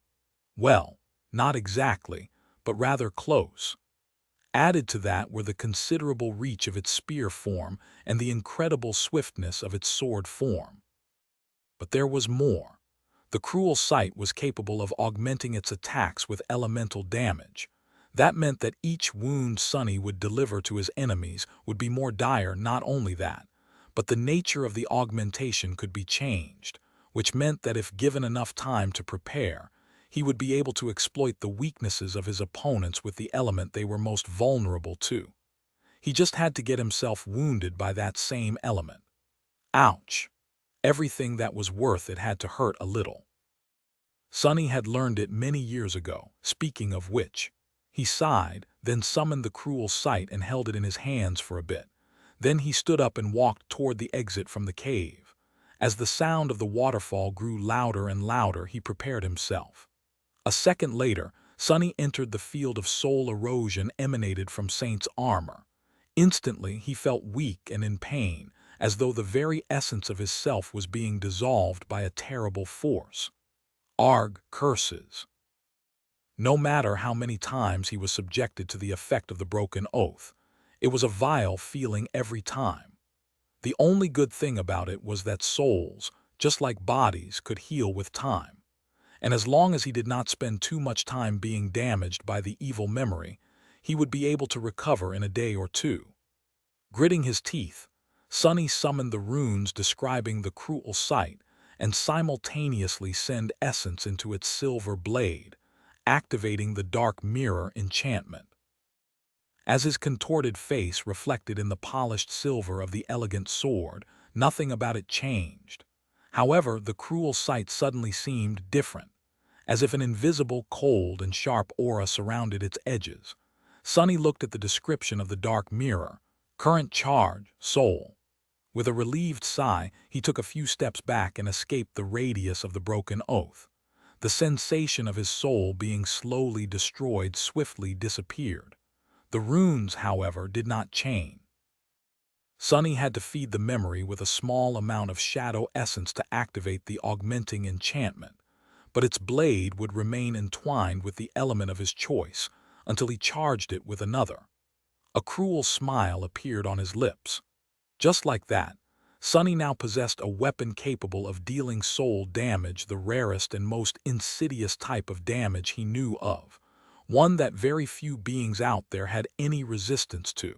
Well, not exactly, but rather close. Added to that were the considerable reach of its spear form and the incredible swiftness of its sword form. But there was more. The cruel sight was capable of augmenting its attacks with elemental damage. That meant that each wound Sonny would deliver to his enemies would be more dire. Not only that, but the nature of the augmentation could be changed, which meant that if given enough time to prepare, he would be able to exploit the weaknesses of his opponents with the element they were most vulnerable to. He just had to get himself wounded by that same element. Ouch! Everything that was worth it had to hurt a little. Sonny had learned it many years ago, speaking of which. He sighed, then summoned the cruel sight and held it in his hands for a bit. Then he stood up and walked toward the exit from the cave. As the sound of the waterfall grew louder and louder, he prepared himself. A second later, Sonny entered the field of soul erosion emanated from Saint's armor. Instantly, he felt weak and in pain, as though the very essence of his self was being dissolved by a terrible force. Arg curses. No matter how many times he was subjected to the effect of the broken oath, it was a vile feeling every time. The only good thing about it was that souls, just like bodies, could heal with time. And as long as he did not spend too much time being damaged by the evil memory, he would be able to recover in a day or 2. Gritting his teeth, Sonny summoned the runes describing the cruel sight and simultaneously send essence into its silver blade, activating the Dark Mirror enchantment. As his contorted face reflected in the polished silver of the elegant sword, nothing about it changed. However, the cruel sight suddenly seemed different, as if an invisible, cold, and sharp aura surrounded its edges. Sonny looked at the description of the Dark Mirror. Current charge, soul. With a relieved sigh, he took a few steps back and escaped the radius of the broken oath. The sensation of his soul being slowly destroyed swiftly disappeared. The runes, however, did not change. Sonny had to feed the memory with a small amount of shadow essence to activate the augmenting enchantment, but its blade would remain entwined with the element of his choice, until he charged it with another. A cruel smile appeared on his lips. Just like that, Sonny now possessed a weapon capable of dealing soul damage, the rarest and most insidious type of damage he knew of, one that very few beings out there had any resistance to.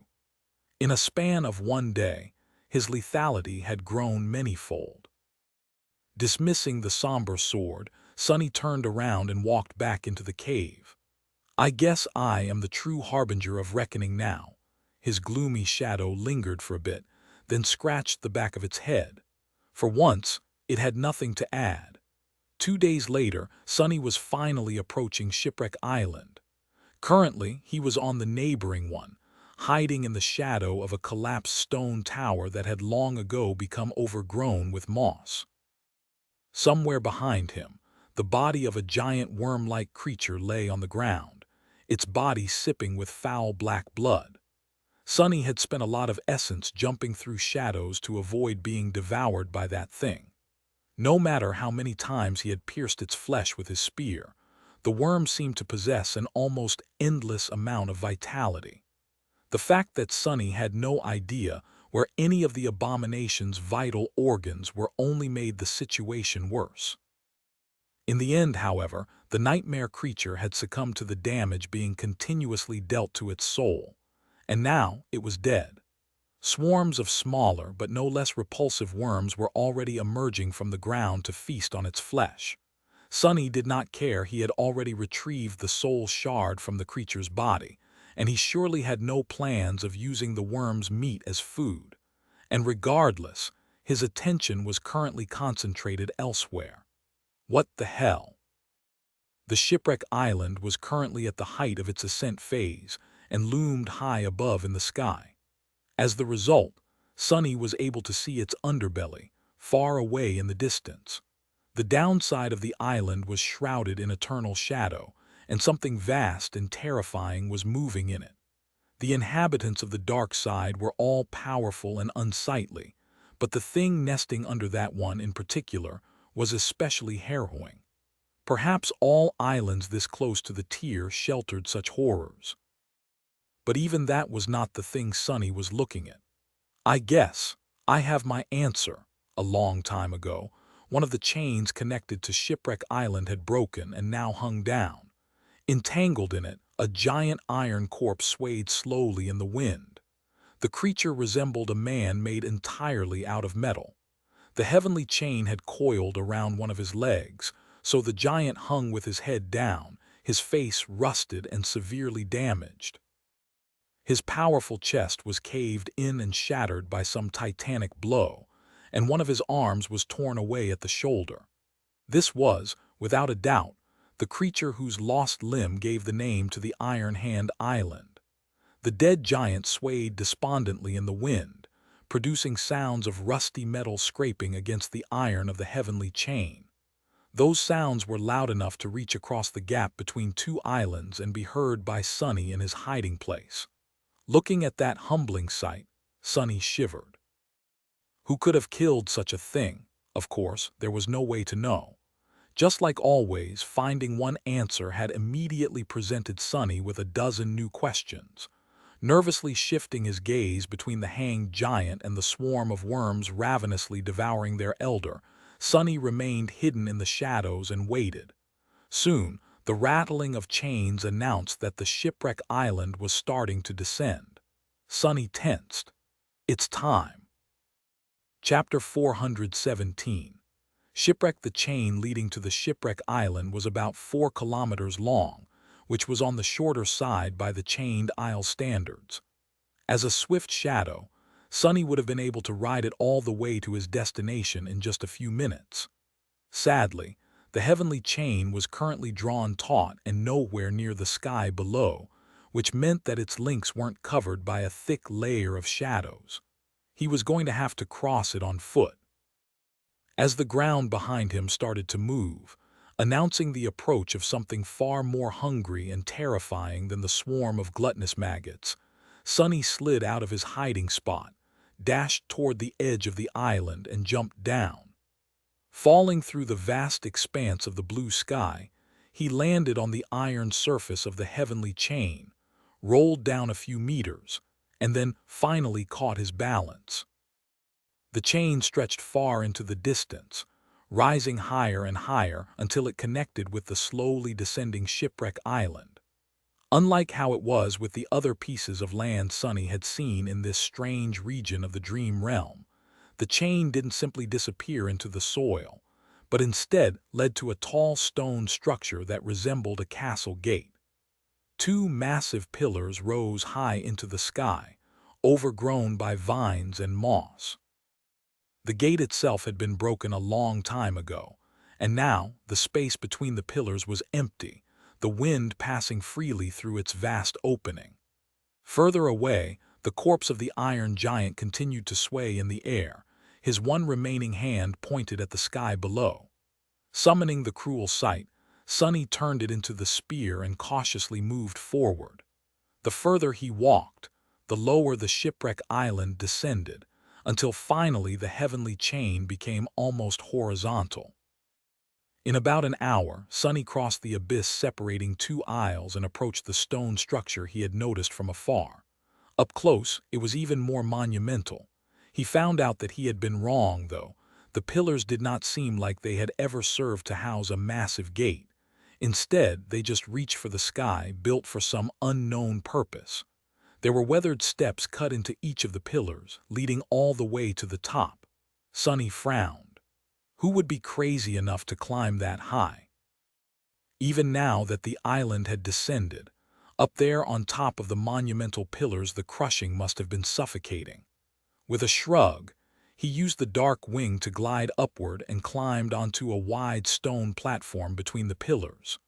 In a span of one day, his lethality had grown manyfold. Dismissing the somber sword, Sonny turned around and walked back into the cave. I guess I am the true harbinger of reckoning now. His gloomy shadow lingered for a bit, then scratched the back of its head. For once, it had nothing to add. 2 days later, Sonny was finally approaching Shipwreck Island. Currently, he was on the neighboring one, hiding in the shadow of a collapsed stone tower that had long ago become overgrown with moss. Somewhere behind him, the body of a giant worm-like creature lay on the ground, its body sipping with foul black blood. Sonny had spent a lot of essence jumping through shadows to avoid being devoured by that thing. No matter how many times he had pierced its flesh with his spear, the worm seemed to possess an almost endless amount of vitality. The fact that Sonny had no idea where any of the abomination's vital organs were only made the situation worse. In the end, however, the nightmare creature had succumbed to the damage being continuously dealt to its soul, and now it was dead. Swarms of smaller but no less repulsive worms were already emerging from the ground to feast on its flesh. Sonny did not care. He had already retrieved the soul shard from the creature's body, and he surely had no plans of using the worm's meat as food. And regardless, his attention was currently concentrated elsewhere. What the hell? The Shipwreck Island was currently at the height of its ascent phase and loomed high above in the sky. As the result, Sonny was able to see its underbelly, far away in the distance. The downside of the island was shrouded in eternal shadow, and something vast and terrifying was moving in it. The inhabitants of the dark side were all powerful and unsightly, but the thing nesting under that one in particular was especially harrowing. Perhaps all islands this close to the tier sheltered such horrors. But even that was not the thing Sonny was looking at. I guess I have my answer. A long time ago, one of the chains connected to Shipwreck Island had broken and now hung down. Entangled in it, a giant iron corpse swayed slowly in the wind. The creature resembled a man made entirely out of metal. The heavenly chain had coiled around one of his legs, so the giant hung with his head down, his face rusted and severely damaged. His powerful chest was caved in and shattered by some titanic blow, and one of his arms was torn away at the shoulder. This was, without a doubt, the creature whose lost limb gave the name to the Iron Hand Island. The dead giant swayed despondently in the wind, producing sounds of rusty metal scraping against the iron of the heavenly chain. Those sounds were loud enough to reach across the gap between two islands and be heard by Sonny in his hiding place. Looking at that humbling sight, Sonny shivered. Who could have killed such a thing? Of course, there was no way to know. Just like always, finding one answer had immediately presented Sonny with a dozen new questions. Nervously shifting his gaze between the hanged giant and the swarm of worms ravenously devouring their elder, Sonny remained hidden in the shadows and waited. Soon, the rattling of chains announced that the Shipwreck Island was starting to descend. Sonny tensed. It's time. Chapter 417. Shipwreck. The chain leading to the Shipwreck Island was about 4 kilometers long, which was on the shorter side by the chained isle standards. As a swift shadow, Sonny would have been able to ride it all the way to his destination in just a few minutes. Sadly, the heavenly chain was currently drawn taut and nowhere near the sky below, which meant that its links weren't covered by a thick layer of shadows. He was going to have to cross it on foot. As the ground behind him started to move, announcing the approach of something far more hungry and terrifying than the swarm of gluttonous maggots, Sonny slid out of his hiding spot, dashed toward the edge of the island and jumped down. Falling through the vast expanse of the blue sky, he landed on the iron surface of the heavenly chain, rolled down a few meters, and then finally caught his balance. The chain stretched far into the distance, rising higher and higher until it connected with the slowly descending shipwreck island. Unlike how it was with the other pieces of land Sonny had seen in this strange region of the dream realm, the chain didn't simply disappear into the soil, but instead led to a tall stone structure that resembled a castle gate. Two massive pillars rose high into the sky, overgrown by vines and moss. The gate itself had been broken a long time ago, and now the space between the pillars was empty, the wind passing freely through its vast opening. Further away, the corpse of the iron giant continued to sway in the air, his one remaining hand pointed at the sky below. Summoning the cruel sight, Sonny turned it into the spear and cautiously moved forward. The further he walked, the lower the shipwreck island descended, until finally the heavenly chain became almost horizontal. In about an hour, Sonny crossed the abyss separating two isles and approached the stone structure he had noticed from afar. Up close, it was even more monumental. He found out that he had been wrong, though. The pillars did not seem like they had ever served to house a massive gate. Instead, they just reached for the sky, built for some unknown purpose. There were weathered steps cut into each of the pillars, leading all the way to the top. Sonny frowned. Who would be crazy enough to climb that high? Even now that the island had descended, up there on top of the monumental pillars the crushing must have been suffocating. With a shrug, he used the dark wing to glide upward and climbed onto a wide stone platform between the pillars.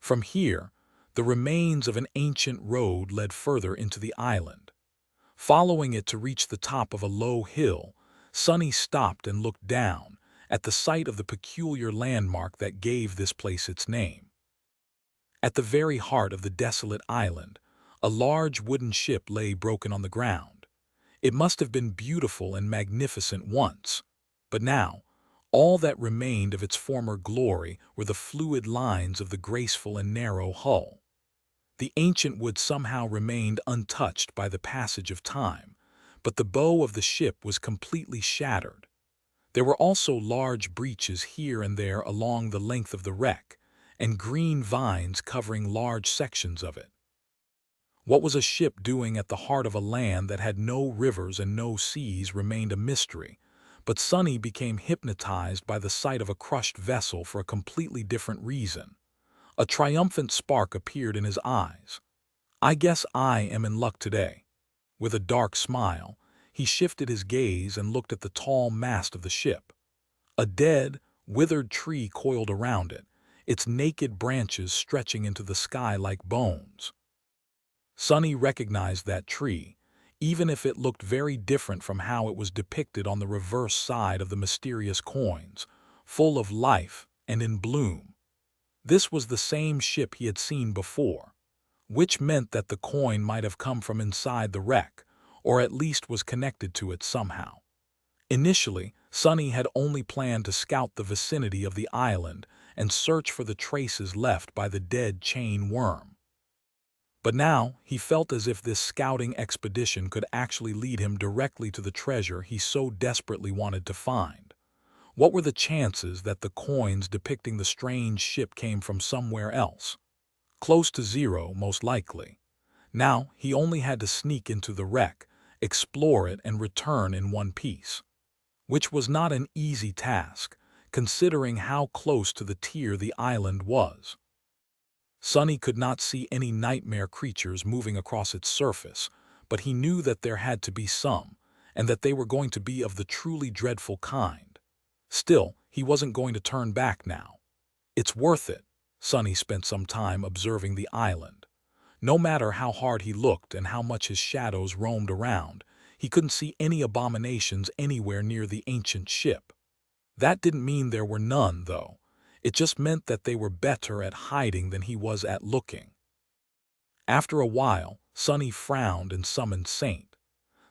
From here, the remains of an ancient road led further into the island. Following it to reach the top of a low hill, Sonny stopped and looked down, at the sight of the peculiar landmark that gave this place its name. At the very heart of the desolate island, a large wooden ship lay broken on the ground. It must have been beautiful and magnificent once, but now, all that remained of its former glory were the fluid lines of the graceful and narrow hull. The ancient wood somehow remained untouched by the passage of time, but the bow of the ship was completely shattered. There were also large breaches here and there along the length of the wreck, and green vines covering large sections of it. What was a ship doing at the heart of a land that had no rivers and no seas remained a mystery, but Sonny became hypnotized by the sight of a crushed vessel for a completely different reason. A triumphant spark appeared in his eyes. "I guess I am in luck today." With a dark smile, he shifted his gaze and looked at the tall mast of the ship. A dead, withered tree coiled around it, its naked branches stretching into the sky like bones. Sonny recognized that tree, even if it looked very different from how it was depicted on the reverse side of the mysterious coins, full of life and in bloom. This was the same ship he had seen before, which meant that the coin might have come from inside the wreck, or at least was connected to it somehow. Initially, Sonny had only planned to scout the vicinity of the island and search for the traces left by the dead chain worm. But now he felt as if this scouting expedition could actually lead him directly to the treasure he so desperately wanted to find. What were the chances that the coins depicting the strange ship came from somewhere else? Close to zero, most likely. Now he only had to sneak into the wreck, explore it, and return in one piece. Which was not an easy task, considering how close to the tier the island was. Sonny could not see any nightmare creatures moving across its surface, but he knew that there had to be some, and that they were going to be of the truly dreadful kind. Still, he wasn't going to turn back now. "It's worth it." Sonny spent some time observing the island. No matter how hard he looked and how much his shadows roamed around, he couldn't see any abominations anywhere near the ancient ship. That didn't mean there were none, though. It just meant that they were better at hiding than he was at looking. After a while, Sonny frowned and summoned Saint.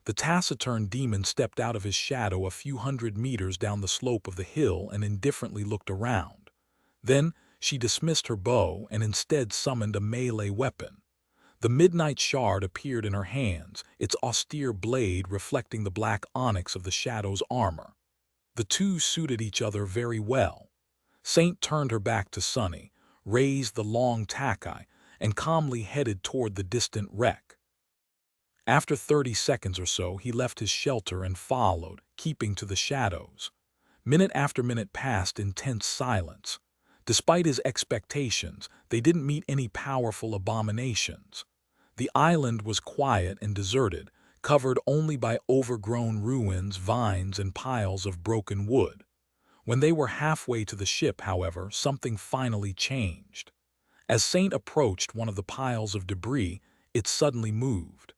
The taciturn demon stepped out of his shadow a few hundred meters down the slope of the hill and indifferently looked around. Then she dismissed her bow and instead summoned a melee weapon. The midnight shard appeared in her hands, its austere blade reflecting the black onyx of the Shadow's armor. The two suited each other very well. Saint turned her back to Sunny, raised the long takai, and calmly headed toward the distant wreck. After 30 seconds or so, he left his shelter and followed, keeping to the shadows. Minute after minute passed in tense silence. Despite his expectations, they didn't meet any powerful abominations. The island was quiet and deserted, covered only by overgrown ruins, vines, and piles of broken wood. When they were halfway to the ship, however, something finally changed. As Saint approached one of the piles of debris, it suddenly moved,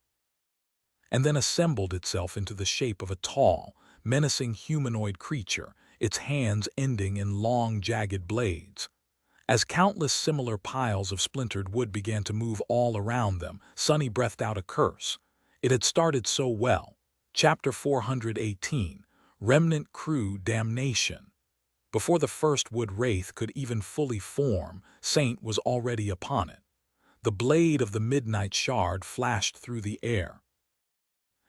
and then assembled itself into the shape of a tall, menacing humanoid creature, its hands ending in long, jagged blades. As countless similar piles of splintered wood began to move all around them, Sunny breathed out a curse. It had started so well. Chapter 418, Remnant Crew Damnation. Before the first wood wraith could even fully form, Saint was already upon it. The blade of the midnight shard flashed through the air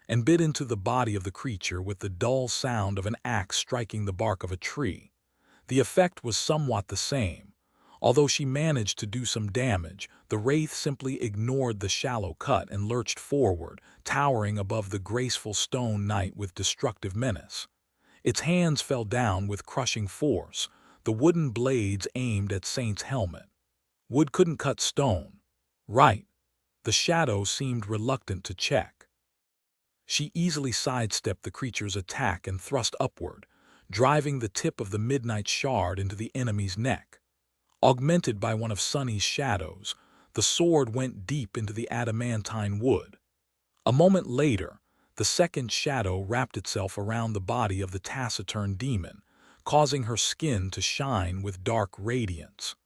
and bit into the body of the creature with the dull sound of an axe striking the bark of a tree. The effect was somewhat the same. Although she managed to do some damage, the wraith simply ignored the shallow cut and lurched forward, towering above the graceful stone knight with destructive menace. Its hands fell down with crushing force, the wooden blades aimed at Saint's helmet. Wood couldn't cut stone. Right. The shadow seemed reluctant to check. She easily sidestepped the creature's attack and thrust upward, driving the tip of the midnight shard into the enemy's neck. Augmented by one of Sunny's shadows, the sword went deep into the adamantine wood. A moment later, the second shadow wrapped itself around the body of the taciturn demon, causing her skin to shine with dark radiance.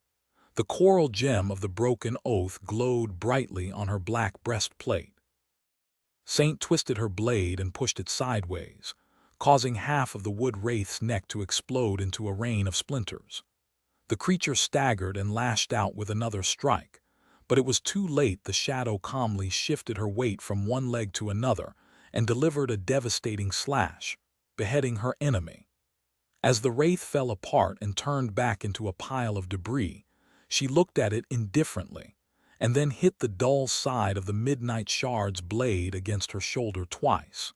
The coral gem of the broken oath glowed brightly on her black breastplate. Saint twisted her blade and pushed it sideways, causing half of the wood wraith's neck to explode into a rain of splinters. The creature staggered and lashed out with another strike, but it was too late. The shadow calmly shifted her weight from one leg to another and delivered a devastating slash, beheading her enemy. As the wraith fell apart and turned back into a pile of debris, she looked at it indifferently, and then hit the dull side of the midnight shard's blade against her shoulder twice.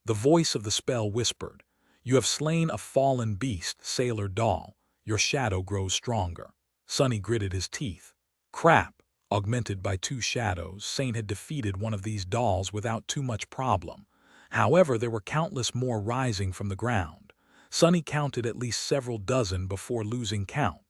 The voice of the spell whispered, "You have slain a fallen beast, Sailor Doll. Your shadow grows stronger." Sunny gritted his teeth. Crap! Augmented by two shadows, Saint had defeated one of these dolls without too much problem. However, there were countless more rising from the ground. Sunny counted at least several dozen before losing count.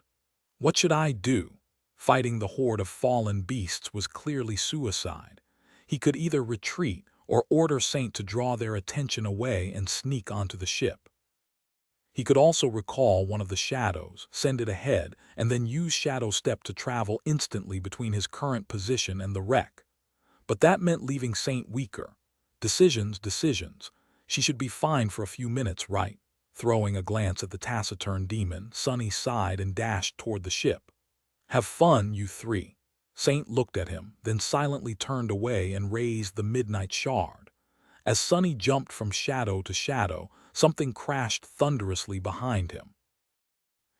What should I do? Fighting the horde of fallen beasts was clearly suicide. He could either retreat or order Saint to draw their attention away and sneak onto the ship. He could also recall one of the shadows, send it ahead, and then use Shadow Step to travel instantly between his current position and the wreck. But that meant leaving Saint weaker. Decisions. She should be fine for a few minutes, right? Throwing a glance at the taciturn demon, Sunny sighed and dashed toward the ship. Have fun, you three. Saint looked at him, then silently turned away and raised the midnight shard. As Sunny jumped from shadow to shadow, something crashed thunderously behind him.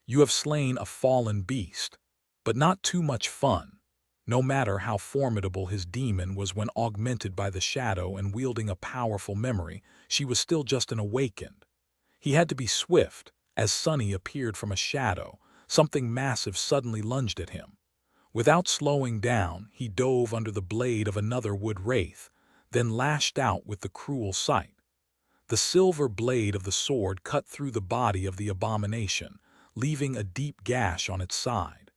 You have slain a fallen beast, but not too much fun. No matter how formidable his demon was when augmented by the shadow and wielding a powerful memory, she was still just an awakened. He had to be swift. As Sunny appeared from a shadow, something massive suddenly lunged at him. Without slowing down, he dove under the blade of another wood wraith, then lashed out with the cruel sight. The silver blade of the sword cut through the body of the abomination, leaving a deep gash on its side.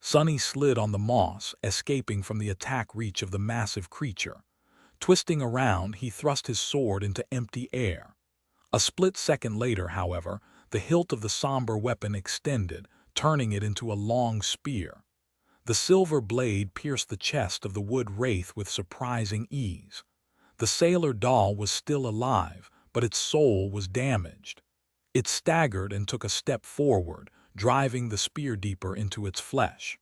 Sunny slid on the moss, escaping from the attack reach of the massive creature. Twisting around, he thrust his sword into empty air. A split second later, however, the hilt of the somber weapon extended, turning it into a long spear. The silver blade pierced the chest of the wood wraith with surprising ease. The Sailor Doll was still alive, but its soul was damaged. It staggered and took a step forward, driving the spear deeper into its flesh.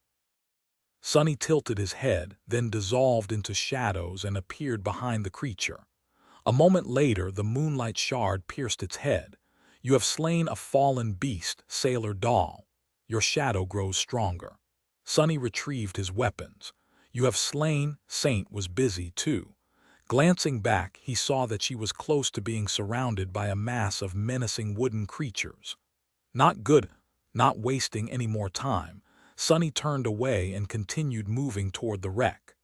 Sonny tilted his head, then dissolved into shadows and appeared behind the creature. A moment later, the moonlight shard pierced its head. "You have slain a fallen beast, Sailor Doll. Your shadow grows stronger." Sonny retrieved his weapons. "You have slain." Saint was busy, too. Glancing back, he saw that she was close to being surrounded by a mass of menacing wooden creatures. Not good. Not wasting any more time, Sonny turned away and continued moving toward the wreck.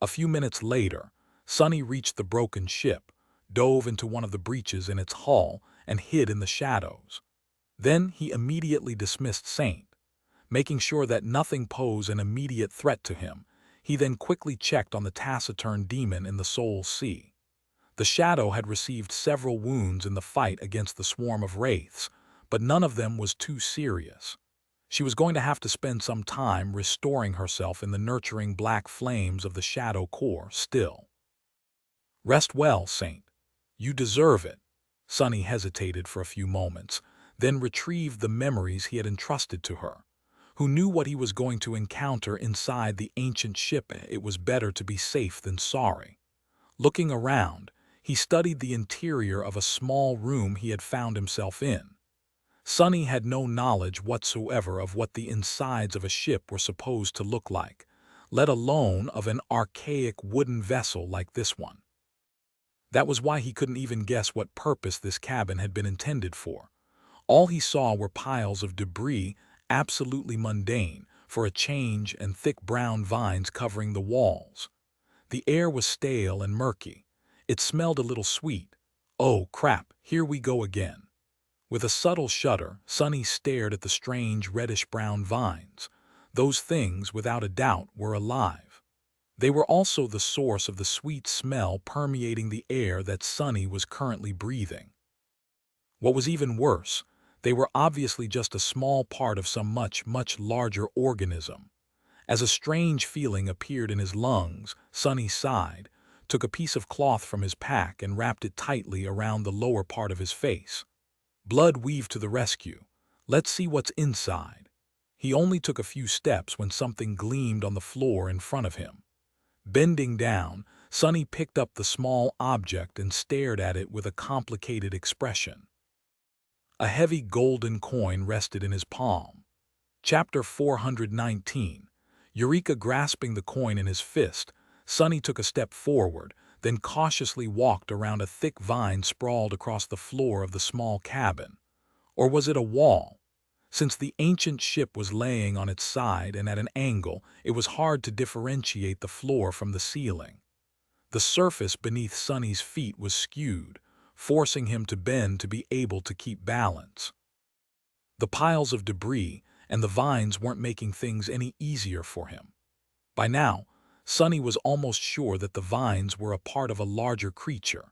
A few minutes later, Sonny reached the broken ship, dove into one of the breaches in its hull, and hid in the shadows. Then he immediately dismissed Saint. Making sure that nothing posed an immediate threat to him, he then quickly checked on the taciturn demon in the Soul Sea. The Shadow had received several wounds in the fight against the swarm of wraiths, but none of them was too serious. She was going to have to spend some time restoring herself in the nurturing black flames of the Shadow core still. "Rest well, Saint. You deserve it." Sonny hesitated for a few moments, then retrieved the memories he had entrusted to her. Who knew what he was going to encounter inside the ancient ship? It was better to be safe than sorry. Looking around, he studied the interior of a small room he had found himself in. Sonny had no knowledge whatsoever of what the insides of a ship were supposed to look like, let alone of an archaic wooden vessel like this one. That was why he couldn't even guess what purpose this cabin had been intended for. All he saw were piles of debris, absolutely mundane, for a change, and thick brown vines covering the walls. The air was stale and murky. It smelled a little sweet. "Oh, crap, here we go again." With a subtle shudder, Sonny stared at the strange reddish-brown vines. Those things, without a doubt, were alive. They were also the source of the sweet smell permeating the air that Sonny was currently breathing. What was even worse, they were obviously just a small part of some much, much larger organism. As a strange feeling appeared in his lungs, Sonny sighed, took a piece of cloth from his pack and wrapped it tightly around the lower part of his face. Blood weaved to the rescue. "Let's see what's inside." He only took a few steps when something gleamed on the floor in front of him. Bending down, Sonny picked up the small object and stared at it with a complicated expression. A heavy golden coin rested in his palm. Chapter 419. Eureka. Grasping the coin in his fist, Sonny took a step forward, then cautiously walked around a thick vine sprawled across the floor of the small cabin. Or was it a wall? Since the ancient ship was laying on its side and at an angle, it was hard to differentiate the floor from the ceiling. The surface beneath Sonny's feet was skewed, forcing him to bend to be able to keep balance. The piles of debris and the vines weren't making things any easier for him. By now, Sonny was almost sure that the vines were a part of a larger creature.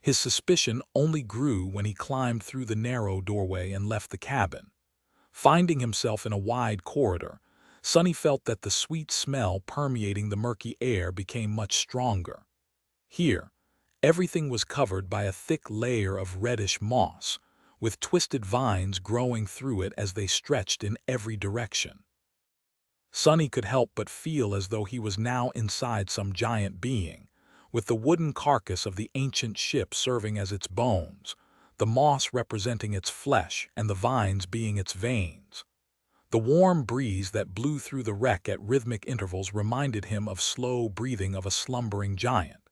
His suspicion only grew when he climbed through the narrow doorway and left the cabin. Finding himself in a wide corridor, Sonny felt that the sweet smell permeating the murky air became much stronger. Here, everything was covered by a thick layer of reddish moss, with twisted vines growing through it as they stretched in every direction. Sonny could help but feel as though he was now inside some giant being, with the wooden carcass of the ancient ship serving as its bones, the moss representing its flesh and the vines being its veins. The warm breeze that blew through the wreck at rhythmic intervals reminded him of slow breathing of a slumbering giant.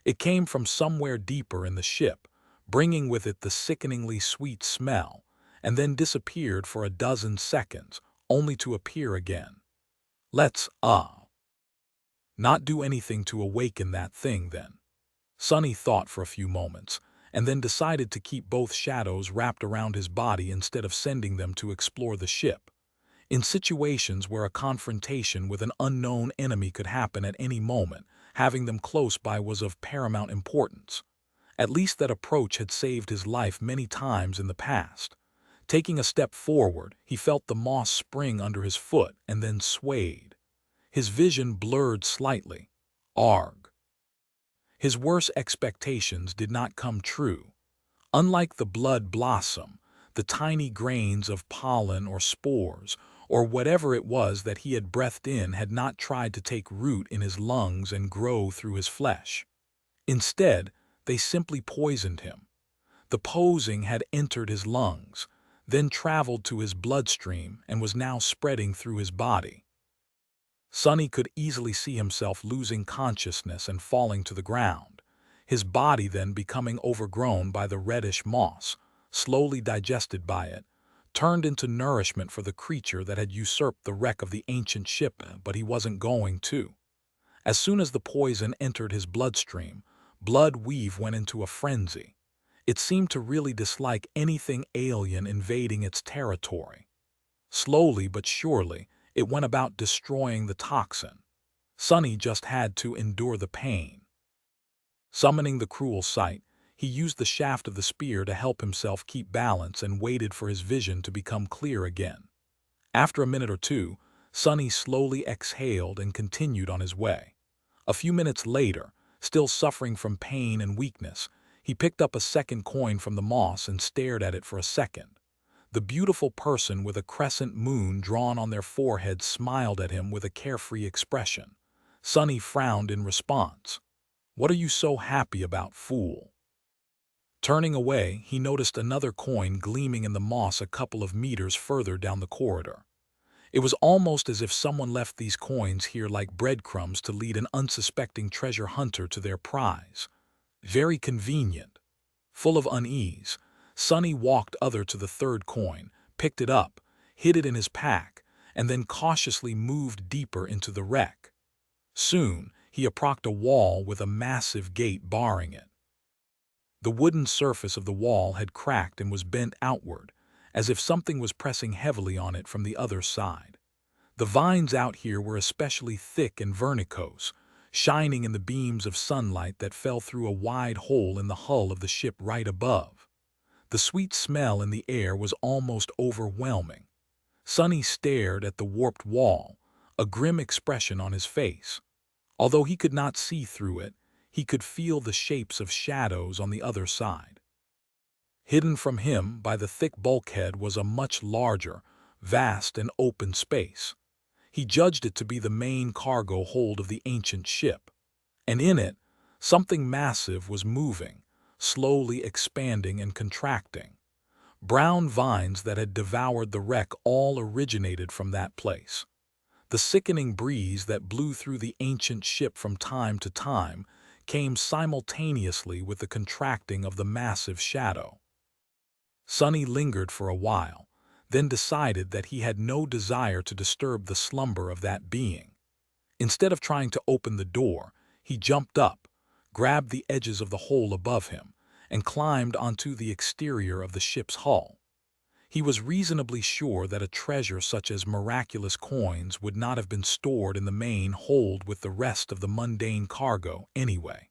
It came from somewhere deeper in the ship, bringing with it the sickeningly sweet smell, and then disappeared for a dozen seconds, only to appear again. Let's, not do anything to awaken that thing then. Sonny thought for a few moments, and then decided to keep both shadows wrapped around his body instead of sending them to explore the ship. In situations where a confrontation with an unknown enemy could happen at any moment, having them close by was of paramount importance. At least that approach had saved his life many times in the past. Taking a step forward, he felt the moss spring under his foot and then swayed. His vision blurred slightly. Arg. His worst expectations did not come true. Unlike the blood blossom, the tiny grains of pollen or spores, or whatever it was that he had breathed in had not tried to take root in his lungs and grow through his flesh. Instead, they simply poisoned him. The poison had entered his lungs, then traveled to his bloodstream and was now spreading through his body. Sonny could easily see himself losing consciousness and falling to the ground, his body then becoming overgrown by the reddish moss, slowly digested by it, turned into nourishment for the creature that had usurped the wreck of the ancient ship, but he wasn't going to. As soon as the poison entered his bloodstream, Blood Weave went into a frenzy. It seemed to really dislike anything alien invading its territory. Slowly but surely, it went about destroying the toxin. Sonny just had to endure the pain. Summoning the cruel sight, he used the shaft of the spear to help himself keep balance and waited for his vision to become clear again. After a minute or two, Sonny slowly exhaled and continued on his way. A few minutes later, still suffering from pain and weakness, he picked up a second coin from the moss and stared at it for a second. The beautiful person with a crescent moon drawn on their foreheads smiled at him with a carefree expression. Sonny frowned in response. "What are you so happy about, fool?" Turning away, he noticed another coin gleaming in the moss a couple of meters further down the corridor. It was almost as if someone left these coins here like breadcrumbs to lead an unsuspecting treasure hunter to their prize. Very convenient. Full of unease, Sonny walked other to the third coin, picked it up, hid it in his pack, and then cautiously moved deeper into the wreck. Soon, he approached a wall with a massive gate barring it. The wooden surface of the wall had cracked and was bent outward, as if something was pressing heavily on it from the other side. The vines out here were especially thick and verticose, shining in the beams of sunlight that fell through a wide hole in the hull of the ship right above. The sweet smell in the air was almost overwhelming. Sonny stared at the warped wall, a grim expression on his face. Although he could not see through it, he could feel the shapes of shadows on the other side. Hidden from him by the thick bulkhead was a much larger, vast and open space. He judged it to be the main cargo hold of the ancient ship, and in it, something massive was moving, slowly expanding and contracting. Brown vines that had devoured the wreck all originated from that place. The sickening breeze that blew through the ancient ship from time to time came simultaneously with the contracting of the massive shadow. Sonny lingered for a while, then decided that he had no desire to disturb the slumber of that being. Instead of trying to open the door, he jumped up, grabbed the edges of the hole above him, and climbed onto the exterior of the ship's hull. He was reasonably sure that a treasure such as miraculous coins would not have been stored in the main hold with the rest of the mundane cargo anyway.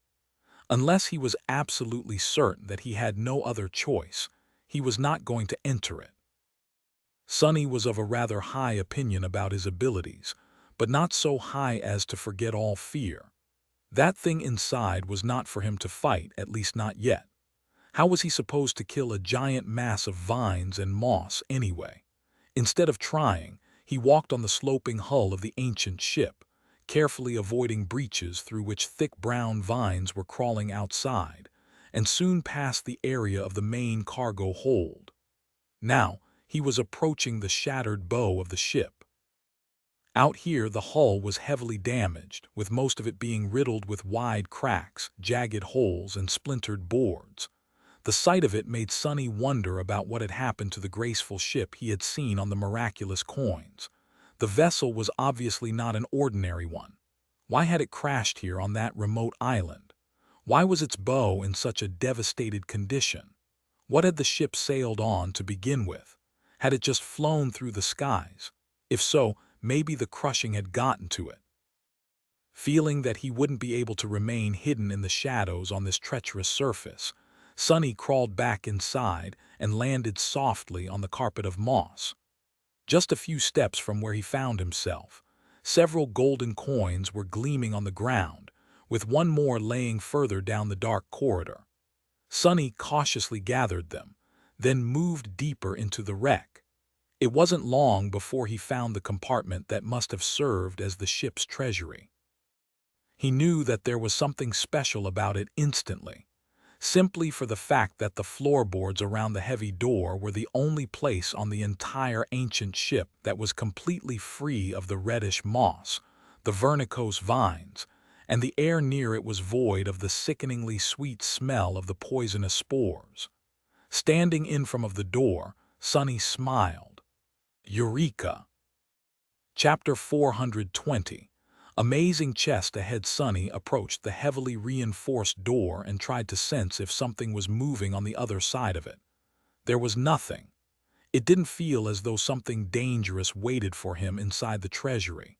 Unless he was absolutely certain that he had no other choice, he was not going to enter it. Sonny was of a rather high opinion about his abilities, but not so high as to forget all fear. That thing inside was not for him to fight, at least not yet. How was he supposed to kill a giant mass of vines and moss anyway? Instead of trying, he walked on the sloping hull of the ancient ship, carefully avoiding breaches through which thick brown vines were crawling outside, and soon passed the area of the main cargo hold. Now, he was approaching the shattered bow of the ship. Out here, the hull was heavily damaged, with most of it being riddled with wide cracks, jagged holes, and splintered boards. The sight of it made Sonny wonder about what had happened to the graceful ship he had seen on the miraculous coins. The vessel was obviously not an ordinary one. Why had it crashed here on that remote island? Why was its bow in such a devastated condition? What had the ship sailed on to begin with? Had it just flown through the skies? If so, maybe the crushing had gotten to it. Feeling that he wouldn't be able to remain hidden in the shadows on this treacherous surface, Sonny crawled back inside and landed softly on the carpet of moss. Just a few steps from where he found himself, several golden coins were gleaming on the ground, with one more laying further down the dark corridor. Sonny cautiously gathered them, then moved deeper into the wreck. It wasn't long before he found the compartment that must have served as the ship's treasury. He knew that there was something special about it instantly, simply for the fact that the floorboards around the heavy door were the only place on the entire ancient ship that was completely free of the reddish moss, the vernicose vines, and the air near it was void of the sickeningly sweet smell of the poisonous spores. Standing in front of the door, Sonny smiled. Eureka! Chapter 420. Amazing chest ahead. Sonny approached the heavily reinforced door and tried to sense if something was moving on the other side of it. There was nothing. It didn't feel as though something dangerous waited for him inside the treasury.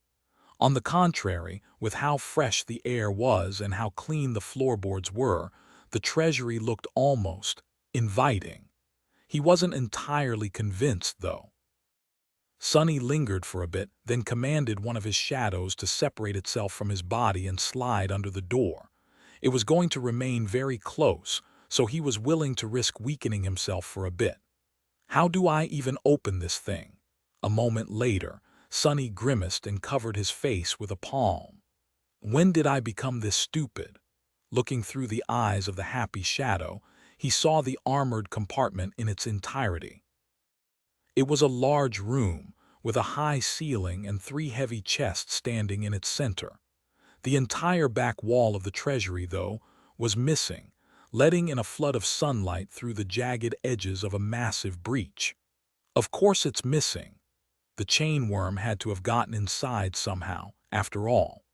On the contrary, with how fresh the air was and how clean the floorboards were, the treasury looked almost inviting. He wasn't entirely convinced, though. Sonny lingered for a bit, then commanded one of his shadows to separate itself from his body and slide under the door. It was going to remain very close, so he was willing to risk weakening himself for a bit. How do I even open this thing? A moment later, Sonny grimaced and covered his face with a palm. When did I become this stupid? Looking through the eyes of the happy shadow, he saw the armored compartment in its entirety. It was a large room, with a high ceiling and 3 heavy chests standing in its center. The entire back wall of the treasury, though, was missing, letting in a flood of sunlight through the jagged edges of a massive breach. Of course it's missing. The chain worm had to have gotten inside somehow, after all.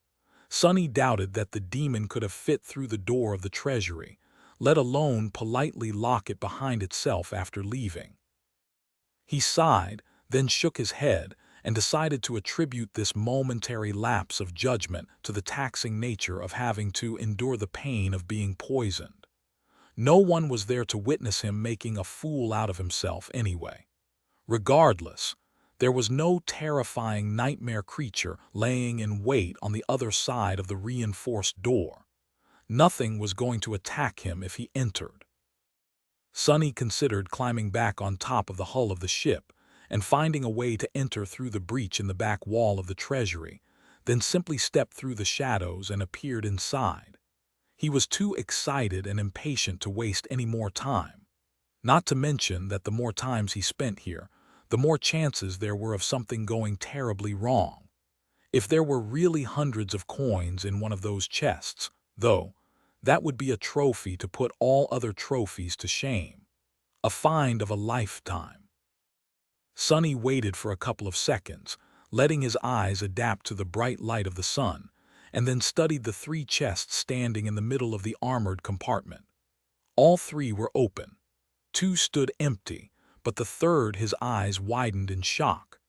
Sonny doubted that the demon could have fit through the door of the treasury, let alone politely lock it behind itself after leaving. He sighed, then shook his head, and decided to attribute this momentary lapse of judgment to the taxing nature of having to endure the pain of being poisoned. No one was there to witness him making a fool out of himself anyway. Regardless, there was no terrifying nightmare creature laying in wait on the other side of the reinforced door. Nothing was going to attack him if he entered. Sonny considered climbing back on top of the hull of the ship and finding a way to enter through the breach in the back wall of the treasury, then simply stepped through the shadows and appeared inside. He was too excited and impatient to waste any more time. Not to mention that the more times he spent here, the more chances there were of something going terribly wrong. If there were really hundreds of coins in one of those chests, though, that would be a trophy to put all other trophies to shame. A find of a lifetime. Sonny waited for a couple of seconds, letting his eyes adapt to the bright light of the sun, and then studied the 3 chests standing in the middle of the armored compartment. All 3 were open. 2 stood empty, but the third his eyes widened in shock.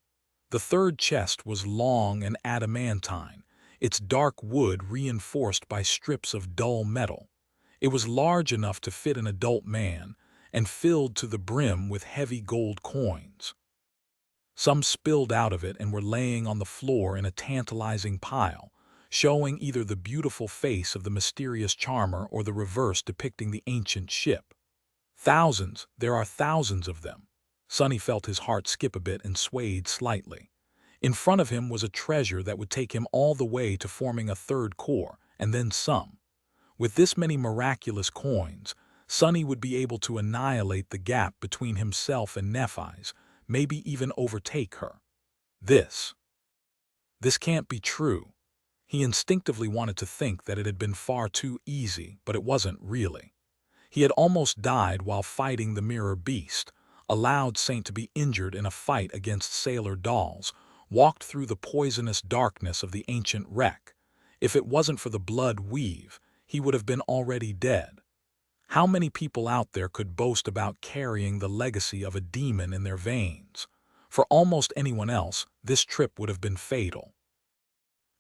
The third chest was long and adamantine, its dark wood reinforced by strips of dull metal. It was large enough to fit an adult man, and filled to the brim with heavy gold coins. Some spilled out of it and were laying on the floor in a tantalizing pile, showing either the beautiful face of the mysterious charmer or the reverse depicting the ancient ship. Thousands, there are thousands of them. Sonny felt his heart skip a bit and swayed slightly. In front of him was a treasure that would take him all the way to forming a 3rd core, and then some. With this many miraculous coins, Sonny would be able to annihilate the gap between himself and Nephis, maybe even overtake her. This can't be true. He instinctively wanted to think that it had been far too easy, but it wasn't really. He had almost died while fighting the mirror beast, allowed Saint to be injured in a fight against sailor dolls, walked through the poisonous darkness of the ancient wreck. If it wasn't for the blood weave, he would have been already dead. How many people out there could boast about carrying the legacy of a demon in their veins? For almost anyone else, this trip would have been fatal.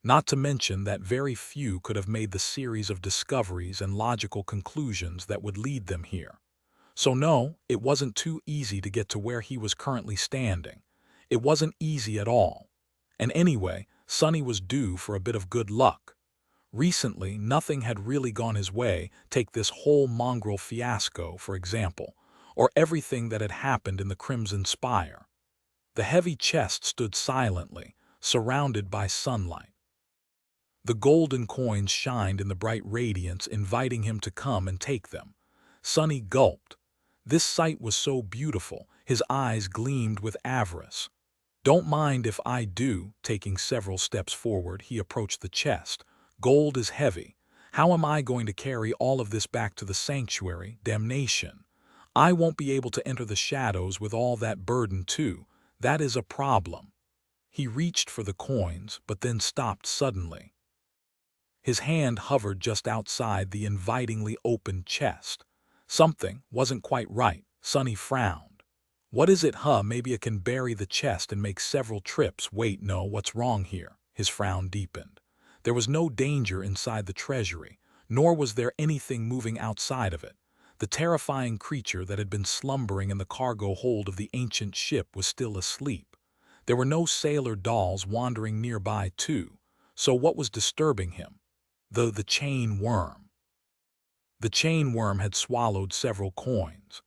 Not to mention that very few could have made the series of discoveries and logical conclusions that would lead them here. So no, it wasn't too easy to get to where he was currently standing. It wasn't easy at all. And anyway, Sonny was due for a bit of good luck. Recently, nothing had really gone his way. Take this whole mongrel fiasco, for example. or everything that had happened in the Crimson Spire. The heavy chest stood silently, surrounded by sunlight. The golden coins shined in the bright radiance, inviting him to come and take them. Sonny gulped. This sight was so beautiful, his eyes gleamed with avarice. "Don't mind if I do." Taking several steps forward, he approached the chest. "Gold is heavy. How am I going to carry all of this back to the sanctuary? Damnation. I won't be able to enter the shadows with all that burden too. That is a problem." He reached for the coins, but then stopped suddenly. His hand hovered just outside the invitingly opened chest. Something wasn't quite right. Sonny frowned. "What is it, huh? Maybe I can bury the chest and make several trips." "Wait, no, what's wrong here?" His frown deepened. There was no danger inside the treasury, nor was there anything moving outside of it. The terrifying creature that had been slumbering in the cargo hold of the ancient ship was still asleep. There were no sailor dolls wandering nearby, too. So what was disturbing him? The chain worm. The chain worm had swallowed several coins.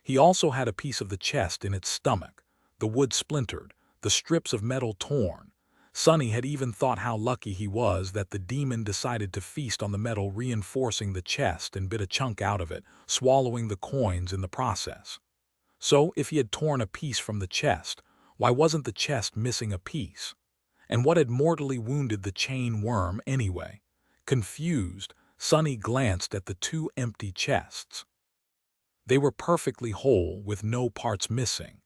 He also had a piece of the chest in its stomach, the wood splintered, the strips of metal torn. Sonny had even thought how lucky he was that the demon decided to feast on the metal reinforcing the chest and bit a chunk out of it, swallowing the coins in the process. So, if he had torn a piece from the chest, why wasn't the chest missing a piece? And what had mortally wounded the chain worm anyway? Confused, Sonny glanced at the two empty chests. They were perfectly whole, with no parts missing.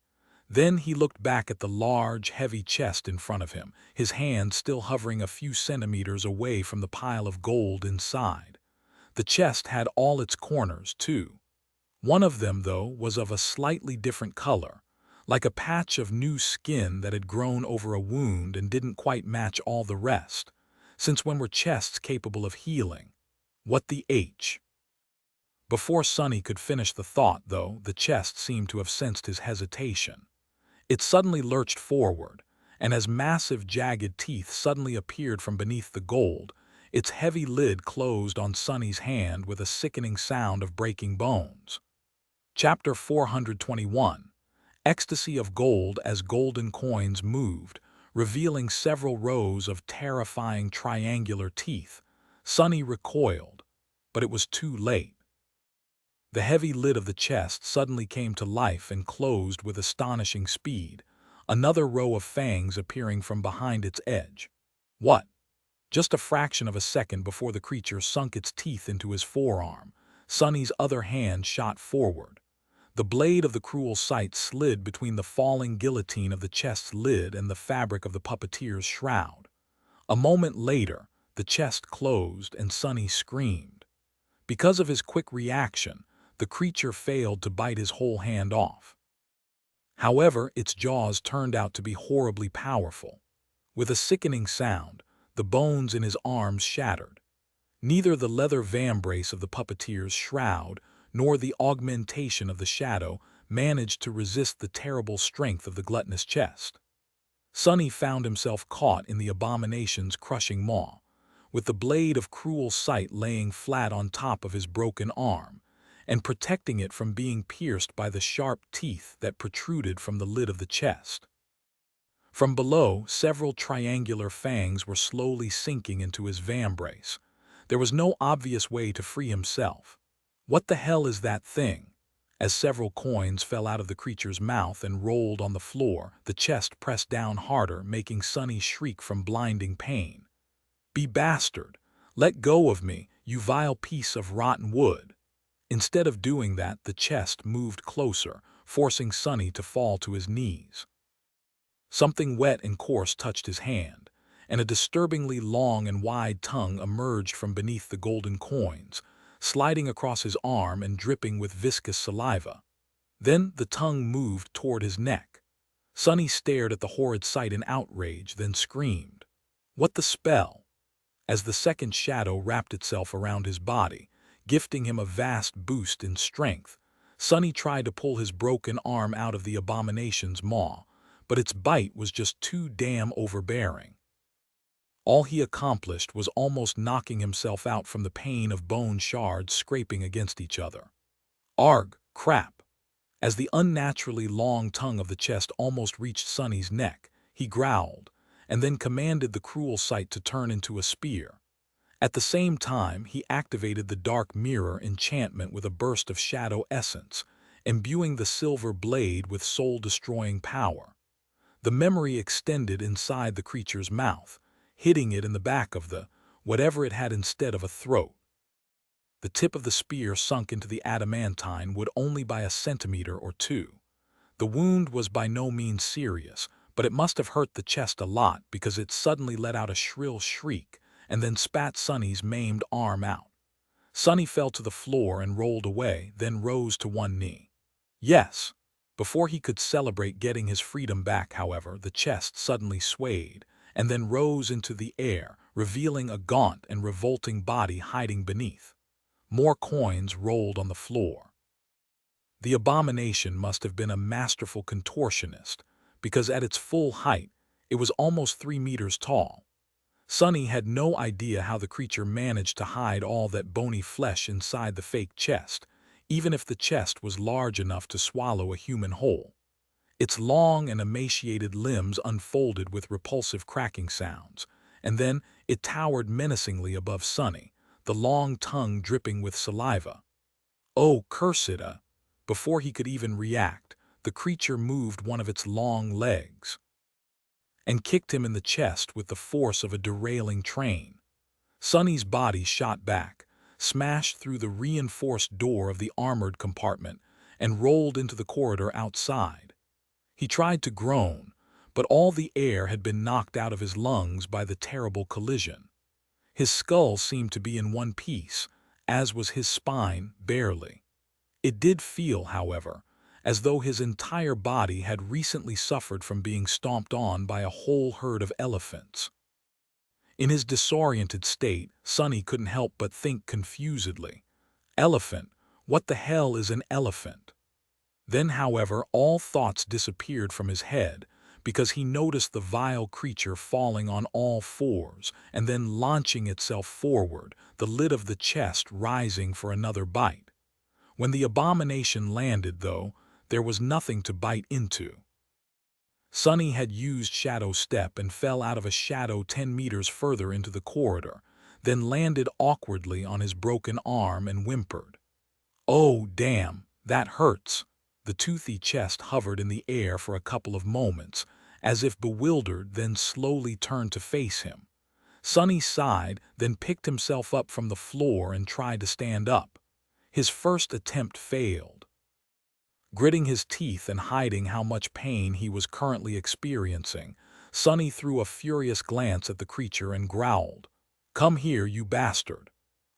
Then he looked back at the large, heavy chest in front of him, his hand still hovering a few centimeters away from the pile of gold inside. The chest had all its corners, too. One of them, though, was of a slightly different color, like a patch of new skin that had grown over a wound and didn't quite match all the rest. Since when were chests capable of healing? What the H? Before Sonny could finish the thought, though, the chest seemed to have sensed his hesitation. It suddenly lurched forward, and as massive jagged teeth suddenly appeared from beneath the gold, its heavy lid closed on Sonny's hand with a sickening sound of breaking bones. Chapter 421. Ecstasy of gold. As golden coins moved, revealing several rows of terrifying triangular teeth, Sonny recoiled, but it was too late. The heavy lid of the chest suddenly came to life and closed with astonishing speed, another row of fangs appearing from behind its edge. What? Just a fraction of a second before the creature sunk its teeth into his forearm, Sonny's other hand shot forward. The blade of the cruel sight slid between the falling guillotine of the chest's lid and the fabric of the puppeteer's shroud. A moment later, the chest closed and Sonny screamed. Because of his quick reaction, the creature failed to bite his whole hand off. However, its jaws turned out to be horribly powerful. With a sickening sound, the bones in his arms shattered. Neither the leather vambrace of the puppeteer's shroud nor the augmentation of the shadow managed to resist the terrible strength of the gluttonous chest. Sonny found himself caught in the abomination's crushing maw, with the blade of cruel sight laying flat on top of his broken arm, and protecting it from being pierced by the sharp teeth that protruded from the lid of the chest. From below, several triangular fangs were slowly sinking into his vambrace. There was no obvious way to free himself. What the hell is that thing? As several coins fell out of the creature's mouth and rolled on the floor, the chest pressed down harder, making Sonny shriek from blinding pain. "Be bastard! Let go of me, you vile piece of rotten wood!" Instead of doing that, the chest moved closer, forcing Sonny to fall to his knees. Something wet and coarse touched his hand, and a disturbingly long and wide tongue emerged from beneath the golden coins, sliding across his arm and dripping with viscous saliva. Then the tongue moved toward his neck. Sonny stared at the horrid sight in outrage, then screamed. What the spell? As the second shadow wrapped itself around his body, gifting him a vast boost in strength, Sonny tried to pull his broken arm out of the abomination's maw, but its bite was just too damn overbearing. All he accomplished was almost knocking himself out from the pain of bone shards scraping against each other. Arg, crap! As the unnaturally long tongue of the chest almost reached Sonny's neck, he growled, and then commanded the cruel sight to turn into a spear. At the same time, he activated the dark mirror enchantment with a burst of shadow essence, imbuing the silver blade with soul-destroying power. The memory extended inside the creature's mouth, hitting it in the back of the whatever it had instead of a throat. The tip of the spear sunk into the adamantine wood only by a centimeter or two. The wound was by no means serious, but it must have hurt the chest a lot because it suddenly let out a shrill shriek and then spat Sonny's maimed arm out. Sonny fell to the floor and rolled away, then rose to one knee. Yes. Before he could celebrate getting his freedom back, however, the chest suddenly swayed and then rose into the air, revealing a gaunt and revolting body hiding beneath. More coins rolled on the floor. The abomination must have been a masterful contortionist, because at its full height, it was almost 3 meters tall. Sonny had no idea how the creature managed to hide all that bony flesh inside the fake chest, even if the chest was large enough to swallow a human whole. Its long and emaciated limbs unfolded with repulsive cracking sounds, and then it towered menacingly above Sonny, the long tongue dripping with saliva. Oh, curse it! Before he could even react, the creature moved one of its long legs and kicked him in the chest with the force of a derailing train. Sonny's body shot back, smashed through the reinforced door of the armored compartment, and rolled into the corridor outside. He tried to groan, but all the air had been knocked out of his lungs by the terrible collision. His skull seemed to be in one piece, as was his spine, barely. It did feel, however, as though his entire body had recently suffered from being stomped on by a whole herd of elephants. In his disoriented state, Sonny couldn't help but think confusedly, "Elephant? What the hell is an elephant?" Then, however, all thoughts disappeared from his head because he noticed the vile creature falling on all fours and then launching itself forward, the lid of the chest rising for another bite. When the abomination landed, though, there was nothing to bite into. Sonny had used Shadow Step and fell out of a shadow 10 meters further into the corridor, then landed awkwardly on his broken arm and whimpered. "Oh, damn, that hurts." The toothy chest hovered in the air for a couple of moments, as if bewildered, then slowly turned to face him. Sonny sighed, then picked himself up from the floor and tried to stand up. His first attempt failed. Gritting his teeth and hiding how much pain he was currently experiencing, Sonny threw a furious glance at the creature and growled, "Come here, you bastard."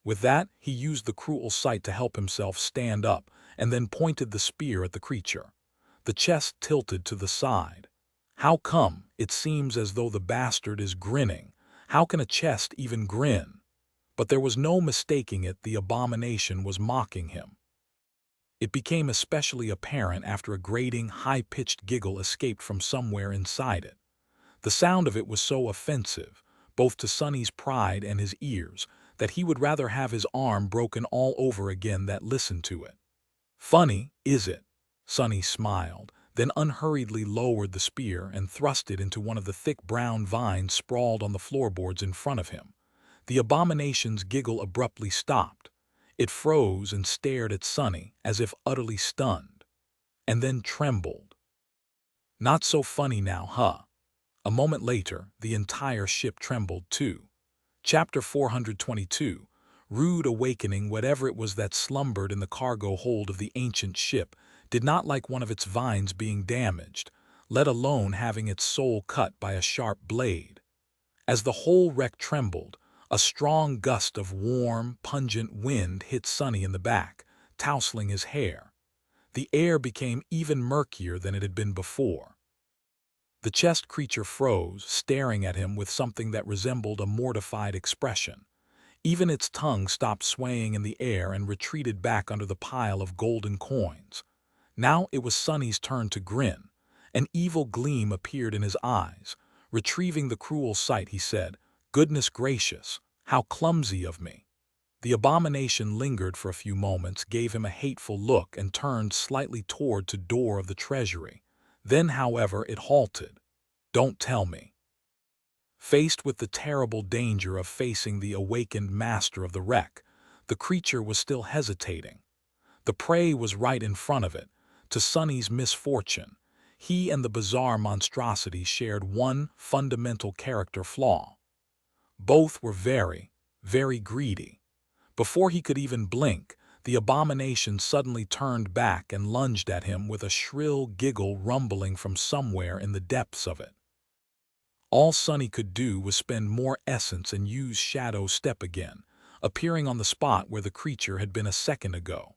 With that, he used the cruel sight to help himself stand up and then pointed the spear at the creature. The chest tilted to the side. How come? It seems as though the bastard is grinning. How can a chest even grin? But there was no mistaking it, the abomination was mocking him. It became especially apparent after a grating, high-pitched giggle escaped from somewhere inside it. The sound of it was so offensive, both to Sonny's pride and his ears, that he would rather have his arm broken all over again than listen to it. "Funny, is it?" Sonny smiled, then unhurriedly lowered the spear and thrust it into one of the thick brown vines sprawled on the floorboards in front of him. The abomination's giggle abruptly stopped. It froze and stared at Sonny as if utterly stunned, and then trembled. "Not so funny now, huh?" A moment later, the entire ship trembled too. Chapter 422, Rude Awakening. Whatever it was that slumbered in the cargo hold of the ancient ship did not like one of its vines being damaged, let alone having its soul cut by a sharp blade. As the whole wreck trembled, a strong gust of warm, pungent wind hit Sonny in the back, tousling his hair. The air became even murkier than it had been before. The chest creature froze, staring at him with something that resembled a mortified expression. Even its tongue stopped swaying in the air and retreated back under the pile of golden coins. Now it was Sonny's turn to grin. An evil gleam appeared in his eyes. Retrieving the cruel sight, he said, "Goodness gracious, how clumsy of me." The abomination lingered for a few moments, gave him a hateful look, and turned slightly toward the door of the treasury. Then, however, it halted. "Don't tell me." Faced with the terrible danger of facing the awakened master of the wreck, the creature was still hesitating. The prey was right in front of it. To Sonny's misfortune, he and the bizarre monstrosity shared one fundamental character flaw. Both were very, very greedy. Before he could even blink, the abomination suddenly turned back and lunged at him with a shrill giggle rumbling from somewhere in the depths of it. All Sonny could do was spend more essence and use Shadow Step again, appearing on the spot where the creature had been a second ago.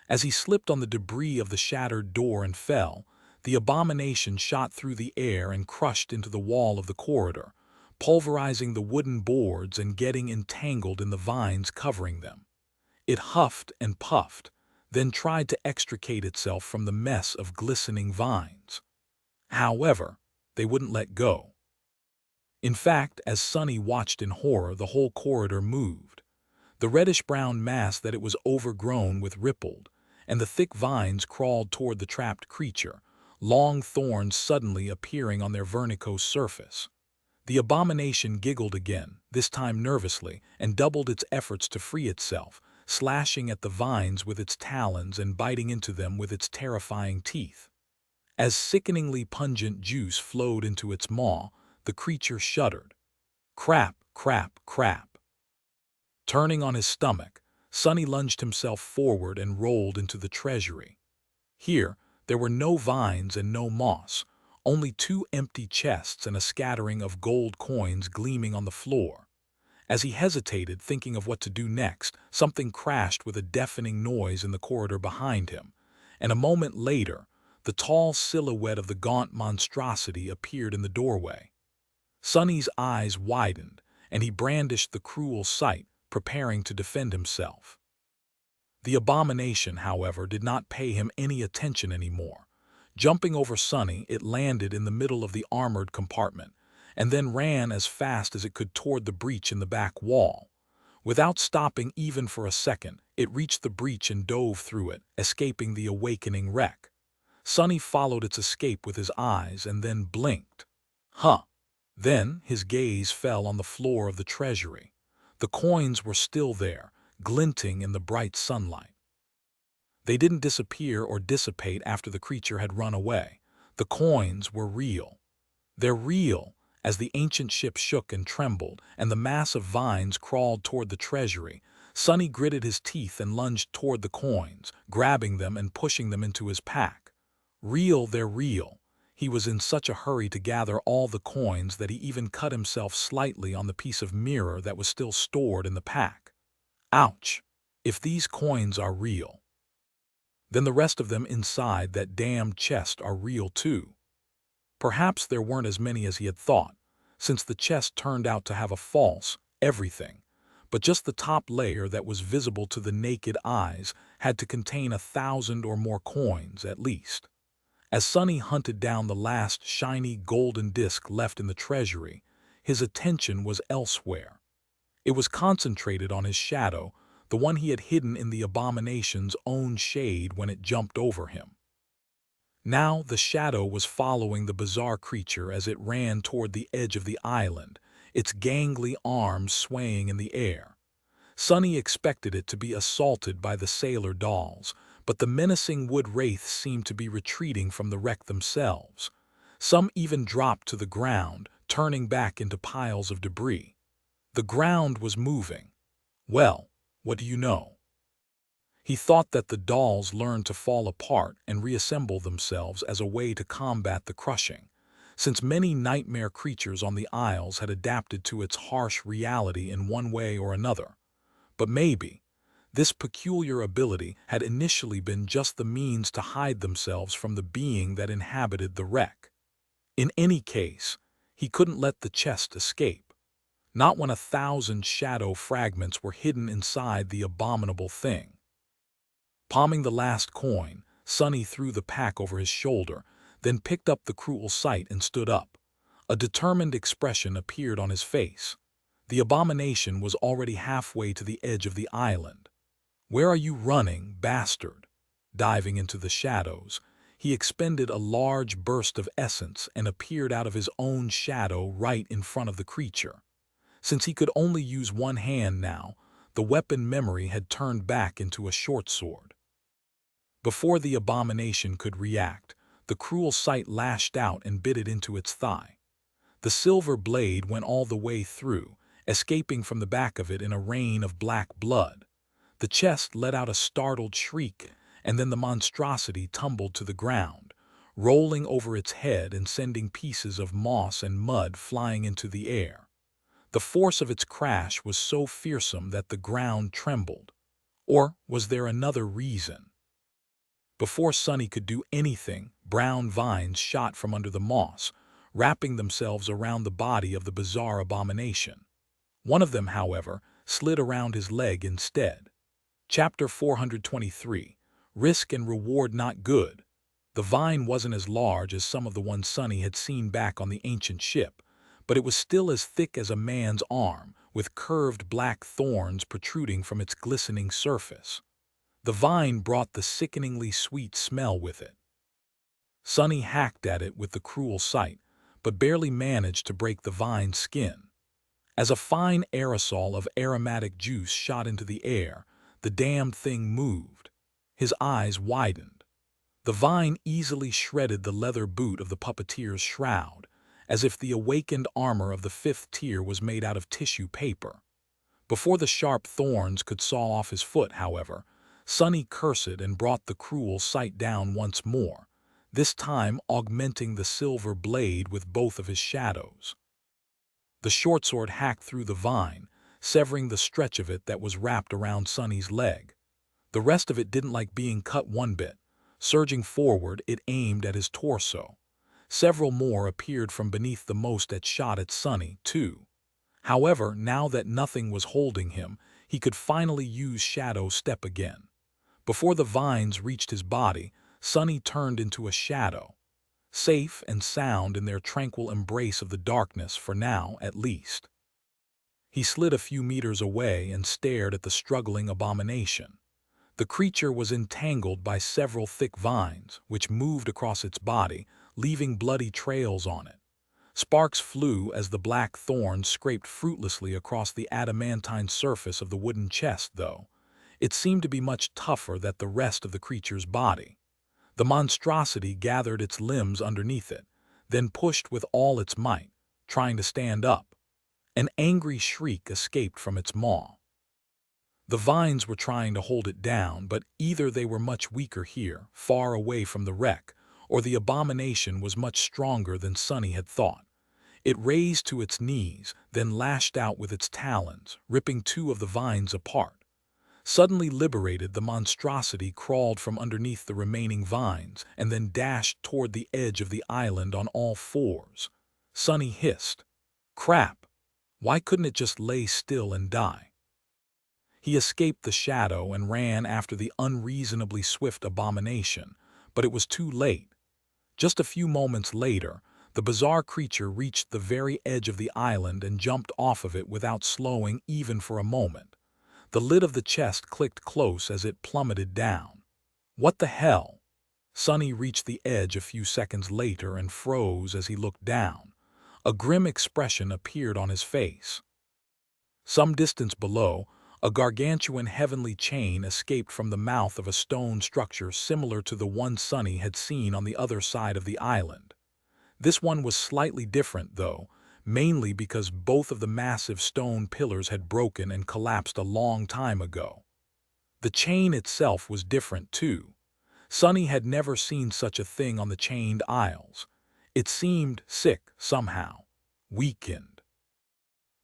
As he slipped on the debris of the shattered door and fell, the abomination shot through the air and crushed into the wall of the corridor, pulverizing the wooden boards and getting entangled in the vines covering them. It huffed and puffed, then tried to extricate itself from the mess of glistening vines. However, they wouldn't let go. In fact, as Sonny watched in horror, the whole corridor moved. The reddish-brown mass that it was overgrown with rippled, and the thick vines crawled toward the trapped creature, long thorns suddenly appearing on their verticose surface. The abomination giggled again, this time nervously, and doubled its efforts to free itself, slashing at the vines with its talons and biting into them with its terrifying teeth. As sickeningly pungent juice flowed into its maw, the creature shuddered. Crap, crap, crap. Turning on his stomach, Sonny lunged himself forward and rolled into the treasury. Here, there were no vines and no moss, only two empty chests and a scattering of gold coins gleaming on the floor. As he hesitated, thinking of what to do next, something crashed with a deafening noise in the corridor behind him, and a moment later, the tall silhouette of the gaunt monstrosity appeared in the doorway. Sonny's eyes widened, and he brandished the cruel sight, preparing to defend himself. The abomination, however, did not pay him any attention anymore. Jumping over Sonny, it landed in the middle of the armored compartment, and then ran as fast as it could toward the breach in the back wall. Without stopping even for a second, it reached the breach and dove through it, escaping the awakening wreck. Sonny followed its escape with his eyes and then blinked. Huh! Then his gaze fell on the floor of the treasury. The coins were still there, glinting in the bright sunlight. They didn't disappear or dissipate after the creature had run away. The coins were real. They're real. As the ancient ship shook and trembled, and the mass of vines crawled toward the treasury, Sonny gritted his teeth and lunged toward the coins, grabbing them and pushing them into his pack. Real, they're real. He was in such a hurry to gather all the coins that he even cut himself slightly on the piece of mirror that was still stored in the pack. Ouch! If these coins are real, then the rest of them inside that damned chest are real too. Perhaps there weren't as many as he had thought, since the chest turned out to have a false everything, but just the top layer that was visible to the naked eyes had to contain 1,000 or more coins at least. As Sonny hunted down the last shiny golden disc left in the treasury, his attention was elsewhere. It was concentrated on his shadow, the one he had hidden in the abomination's own shade when it jumped over him. Now the shadow was following the bizarre creature as it ran toward the edge of the island, its gangly arms swaying in the air. Sonny expected it to be assaulted by the sailor dolls, but the menacing wood wraiths seemed to be retreating from the wreck themselves. Some even dropped to the ground, turning back into piles of debris. The ground was moving. Well, what do you know? He thought that the dolls learned to fall apart and reassemble themselves as a way to combat the crushing, since many nightmare creatures on the Isles had adapted to its harsh reality in one way or another. But maybe this peculiar ability had initially been just the means to hide themselves from the being that inhabited the wreck. In any case, he couldn't let the chest escape, not when 1,000 shadow fragments were hidden inside the abominable thing. Palming the last coin, Sonny threw the pack over his shoulder, then picked up the cruel sight and stood up. A determined expression appeared on his face. The abomination was already halfway to the edge of the island. "Where are you running, bastard?" Diving into the shadows, he expended a large burst of essence and appeared out of his own shadow right in front of the creature. Since he could only use one hand now, the weapon memory had turned back into a short sword. Before the abomination could react, the cruel sight lashed out and bit it into its thigh. The silver blade went all the way through, escaping from the back of it in a rain of black blood. The chest let out a startled shriek, and then the monstrosity tumbled to the ground, rolling over its head and sending pieces of moss and mud flying into the air. The force of its crash was so fearsome that the ground trembled. Or was there another reason? Before Sonny could do anything, brown vines shot from under the moss, wrapping themselves around the body of the bizarre abomination. One of them, however, slid around his leg instead. Chapter 423, Risk and Reward Not Good. The vine wasn't as large as some of the ones Sonny had seen back on the ancient ship, but it was still as thick as a man's arm, with curved black thorns protruding from its glistening surface. The vine brought the sickeningly sweet smell with it. Sonny hacked at it with the cruel sight, but barely managed to break the vine's skin. As a fine aerosol of aromatic juice shot into the air, the damned thing moved. His eyes widened. The vine easily shredded the leather boot of the puppeteer's shroud, as if the awakened armor of the fifth tier was made out of tissue paper. Before the sharp thorns could saw off his foot, however, Sonny cursed and brought the cruel sight down once more, this time augmenting the silver blade with both of his shadows. The short sword hacked through the vine, severing the stretch of it that was wrapped around Sonny's leg. The rest of it didn't like being cut one bit. Surging forward, it aimed at his torso. Several more appeared from beneath the most that shot at Sonny, too. However, now that nothing was holding him, he could finally use Shadow Step again. Before the vines reached his body, Sonny turned into a shadow. Safe and sound in their tranquil embrace of the darkness, for now at least. He slid a few meters away and stared at the struggling abomination. The creature was entangled by several thick vines, which moved across its body, leaving bloody trails on it. Sparks flew as the black thorns scraped fruitlessly across the adamantine surface of the wooden chest, though. It seemed to be much tougher than the rest of the creature's body. The monstrosity gathered its limbs underneath it, then pushed with all its might, trying to stand up. An angry shriek escaped from its maw. The vines were trying to hold it down, but either they were much weaker here, far away from the wreck, or the abomination was much stronger than Sonny had thought. It raised to its knees, then lashed out with its talons, ripping two of the vines apart. Suddenly liberated, the monstrosity crawled from underneath the remaining vines and then dashed toward the edge of the island on all fours. Sonny hissed. Crap! Why couldn't it just lay still and die? He escaped the shadow and ran after the unreasonably swift abomination, but it was too late. Just a few moments later, the bizarre creature reached the very edge of the island and jumped off of it without slowing even for a moment. The lid of the chest clicked close as it plummeted down. What the hell? Sonny reached the edge a few seconds later and froze as he looked down. A grim expression appeared on his face. Some distance below, a gargantuan heavenly chain escaped from the mouth of a stone structure similar to the one Sonny had seen on the other side of the island. This one was slightly different, though, mainly because both of the massive stone pillars had broken and collapsed a long time ago. The chain itself was different, too. Sonny had never seen such a thing on the Chained Isles. It seemed sick somehow, weakened.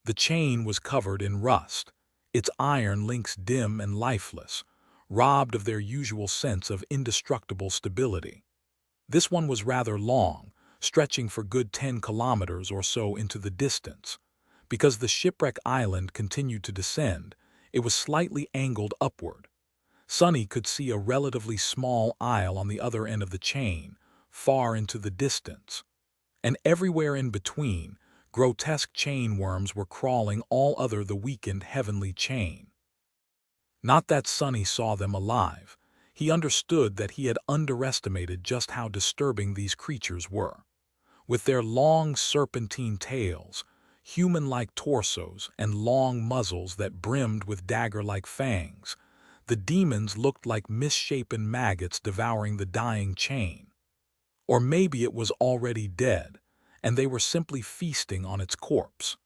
The chain was covered in rust, its iron links dim and lifeless, robbed of their usual sense of indestructible stability. This one was rather long, stretching for good 10 kilometers or so into the distance. Because the shipwreck island continued to descend, it was slightly angled upward. Sonny could see a relatively small isle on the other end of the chain, far into the distance. And everywhere in between, Grotesque chain worms were crawling all other the weakened heavenly chain. Not that Sonny saw them alive. He understood that he had underestimated just how disturbing these creatures were. With their long serpentine tails, human-like torsos, and long muzzles that brimmed with dagger-like fangs, the demons looked like misshapen maggots devouring the dying chain. Or maybe it was already dead, and they were simply feasting on its corpse.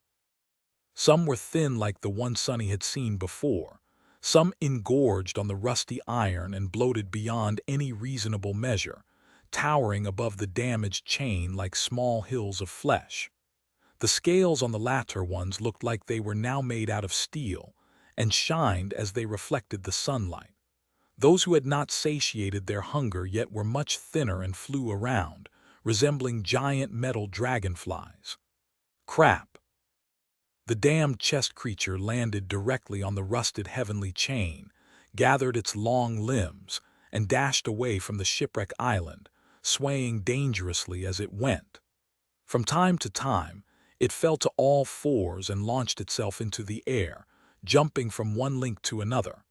Some were thin like the one Sonny had seen before, some engorged on the rusty iron and bloated beyond any reasonable measure, towering above the damaged chain like small hills of flesh. The scales on the latter ones looked like they were now made out of steel and shined as they reflected the sunlight. Those who had not satiated their hunger yet were much thinner and flew around, resembling giant metal dragonflies. Crap! The damned chest creature landed directly on the rusted heavenly chain, gathered its long limbs, and dashed away from the shipwreck island, swaying dangerously as it went. From time to time, it fell to all fours and launched itself into the air, jumping from one link to another.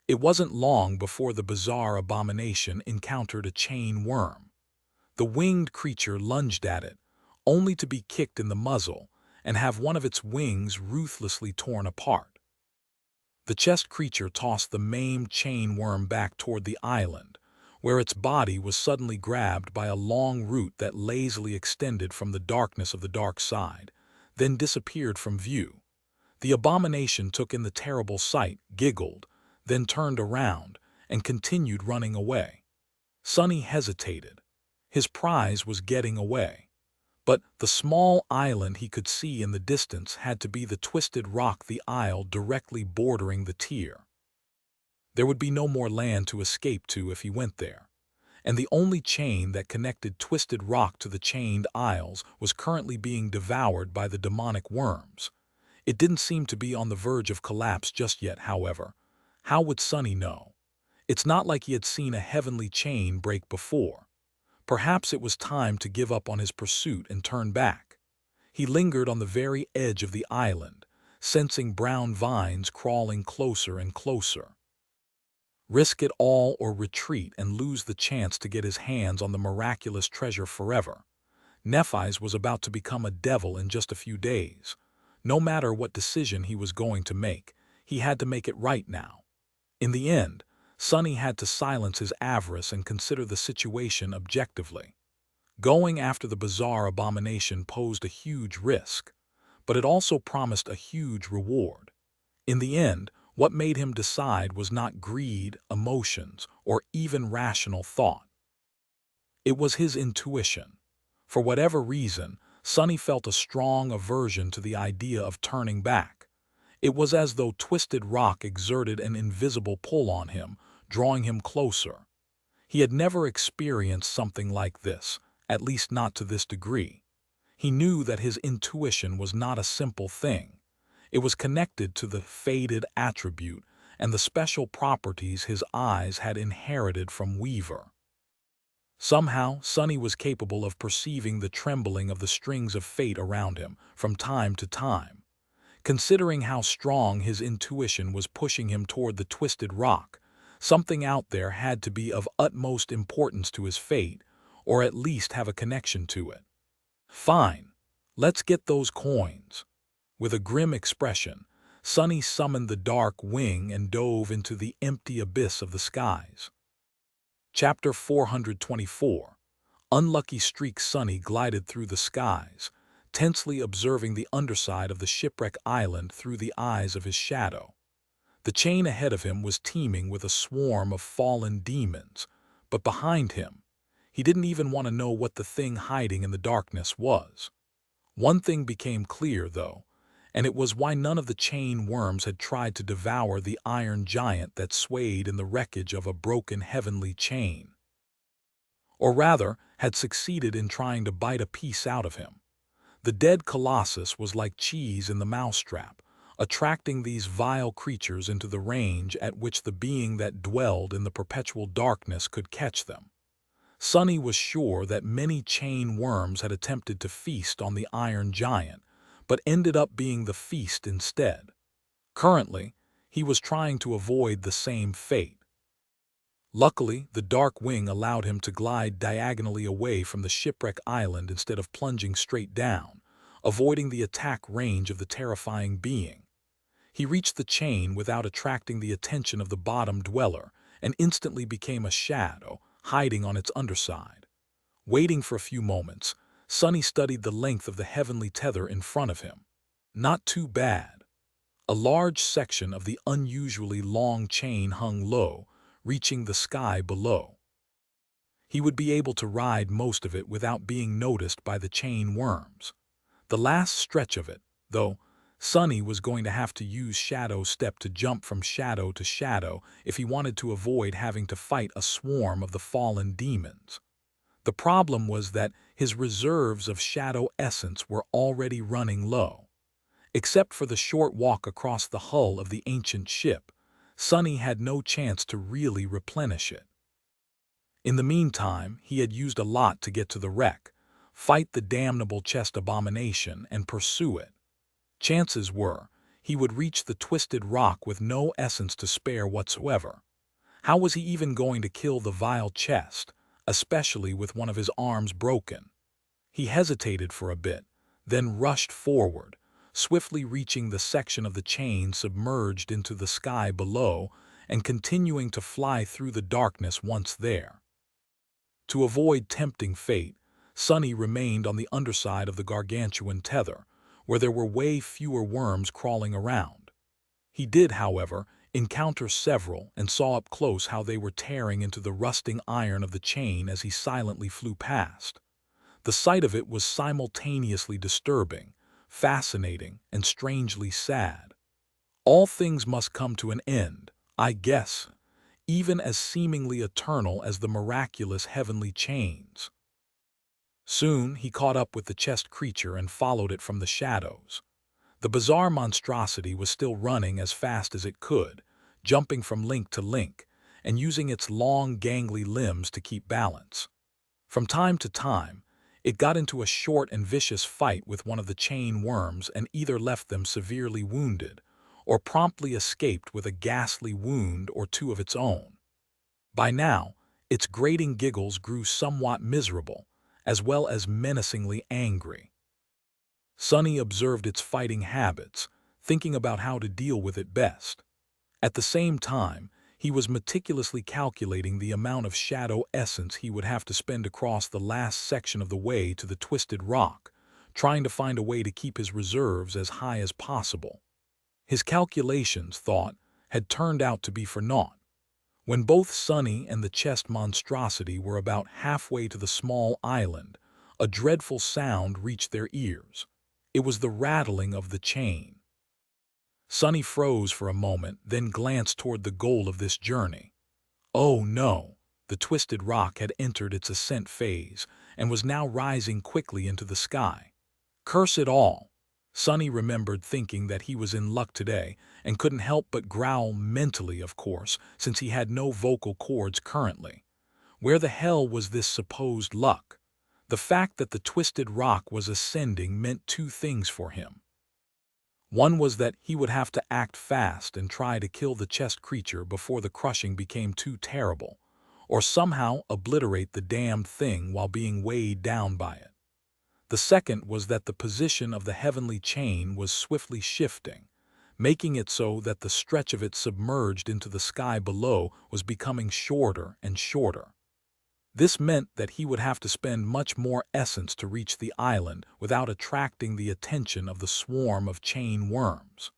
It wasn't long before the bizarre abomination encountered a chain worm. The winged creature lunged at it, only to be kicked in the muzzle and have one of its wings ruthlessly torn apart. The chest creature tossed the maimed chain worm back toward the island, where its body was suddenly grabbed by a long root that lazily extended from the darkness of the dark side, then disappeared from view. The abomination took in the terrible sight, giggled, then turned around and continued running away. Sonny hesitated. His prize was getting away. But the small island he could see in the distance had to be the twisted rock, the isle directly bordering the tier. There would be no more land to escape to if he went there, and the only chain that connected Twisted Rock to the chained isles was currently being devoured by the demonic worms. It didn't seem to be on the verge of collapse just yet, however. How would Sonny know? It's not like he had seen a heavenly chain break before. Perhaps it was time to give up on his pursuit and turn back. He lingered on the very edge of the island, sensing brown vines crawling closer and closer. Risk it all or retreat and lose the chance to get his hands on the miraculous treasure forever. Nephis was about to become a devil in just a few days. No matter what decision he was going to make, he had to make it right now. In the end, Sonny had to silence his avarice and consider the situation objectively. Going after the bizarre abomination posed a huge risk, but it also promised a huge reward. In the end, what made him decide was not greed, emotions, or even rational thought. It was his intuition. For whatever reason, Sonny felt a strong aversion to the idea of turning back. It was as though Twisted Rock exerted an invisible pull on him, drawing him closer. He had never experienced something like this, at least not to this degree. He knew that his intuition was not a simple thing. It was connected to the fated attribute and the special properties his eyes had inherited from Weaver. Somehow, Sonny was capable of perceiving the trembling of the strings of fate around him from time to time. Considering how strong his intuition was pushing him toward the Twisted Rock, something out there had to be of utmost importance to his fate, or at least have a connection to it. Fine, let's get those coins. With a grim expression, Sonny summoned the dark wing and dove into the empty abyss of the skies. Chapter 424. Unlucky Streak. Sonny glided through the skies, tensely observing the underside of the shipwreck island through the eyes of his shadow. The chain ahead of him was teeming with a swarm of fallen demons, but behind him, he didn't even want to know what the thing hiding in the darkness was. One thing became clear, though, and it was why none of the chain worms had tried to devour the iron giant that swayed in the wreckage of a broken heavenly chain. Or rather, had succeeded in trying to bite a piece out of him. The dead colossus was like cheese in the mousetrap, attracting these vile creatures into the range at which the being that dwelled in the perpetual darkness could catch them. Sonny was sure that many chain worms had attempted to feast on the iron giant, but ended up being the feast instead. Currently, he was trying to avoid the same fate. Luckily, the dark wing allowed him to glide diagonally away from the shipwreck island instead of plunging straight down, avoiding the attack range of the terrifying being. He reached the chain without attracting the attention of the bottom dweller and instantly became a shadow, hiding on its underside. Waiting for a few moments, Sonny studied the length of the heavenly tether in front of him. Not too bad. A large section of the unusually long chain hung low, reaching the sky below. He would be able to ride most of it without being noticed by the chain worms. The last stretch of it, though, Sonny was going to have to use Shadow Step to jump from shadow to shadow if he wanted to avoid having to fight a swarm of the fallen demons. The problem was that his reserves of Shadow Essence were already running low. Except for the short walk across the hull of the ancient ship, Sonny had no chance to really replenish it. In the meantime, he had used a lot to get to the wreck, fight the damnable chest abomination, and pursue it. Chances were, he would reach the twisted rock with no essence to spare whatsoever. How was he even going to kill the vile chest, especially with one of his arms broken? He hesitated for a bit, then rushed forward, swiftly reaching the section of the chain submerged into the sky below and continuing to fly through the darkness once there. To avoid tempting fate, Sonny remained on the underside of the gargantuan tether, where there were way fewer worms crawling around. He did, however, encounter several and saw up close how they were tearing into the rusting iron of the chain as he silently flew past. The sight of it was simultaneously disturbing, fascinating, and strangely sad. All things must come to an end, I guess, even as seemingly eternal as the miraculous heavenly chains. Soon he caught up with the chest creature and followed it from the shadows. The bizarre monstrosity was still running as fast as it could, jumping from link to link, and using its long, gangly limbs to keep balance. From time to time, it got into a short and vicious fight with one of the chain worms and either left them severely wounded, or promptly escaped with a ghastly wound or two of its own. By now, its grating giggles grew somewhat miserable, as well as menacingly angry. Sonny observed its fighting habits, thinking about how to deal with it best. At the same time, he was meticulously calculating the amount of shadow essence he would have to spend across the last section of the way to the twisted rock, trying to find a way to keep his reserves as high as possible. His calculations, thought, had turned out to be for naught. When both Sonny and the chest monstrosity were about halfway to the small island, a dreadful sound reached their ears. It was the rattling of the chain. Sonny froze for a moment, then glanced toward the goal of this journey. Oh no! The twisted rock had entered its ascent phase and was now rising quickly into the sky. Curse it all! Sonny remembered thinking that he was in luck today and couldn't help but growl mentally, of course, since he had no vocal cords currently. Where the hell was this supposed luck? The fact that the twisted rock was ascending meant two things for him. One was that he would have to act fast and try to kill the chest creature before the crushing became too terrible, or somehow obliterate the damned thing while being weighed down by it. The second was that the position of the heavenly chain was swiftly shifting, making it so that the stretch of it submerged into the sky below was becoming shorter and shorter. This meant that he would have to spend much more essence to reach the island without attracting the attention of the swarm of chain worms.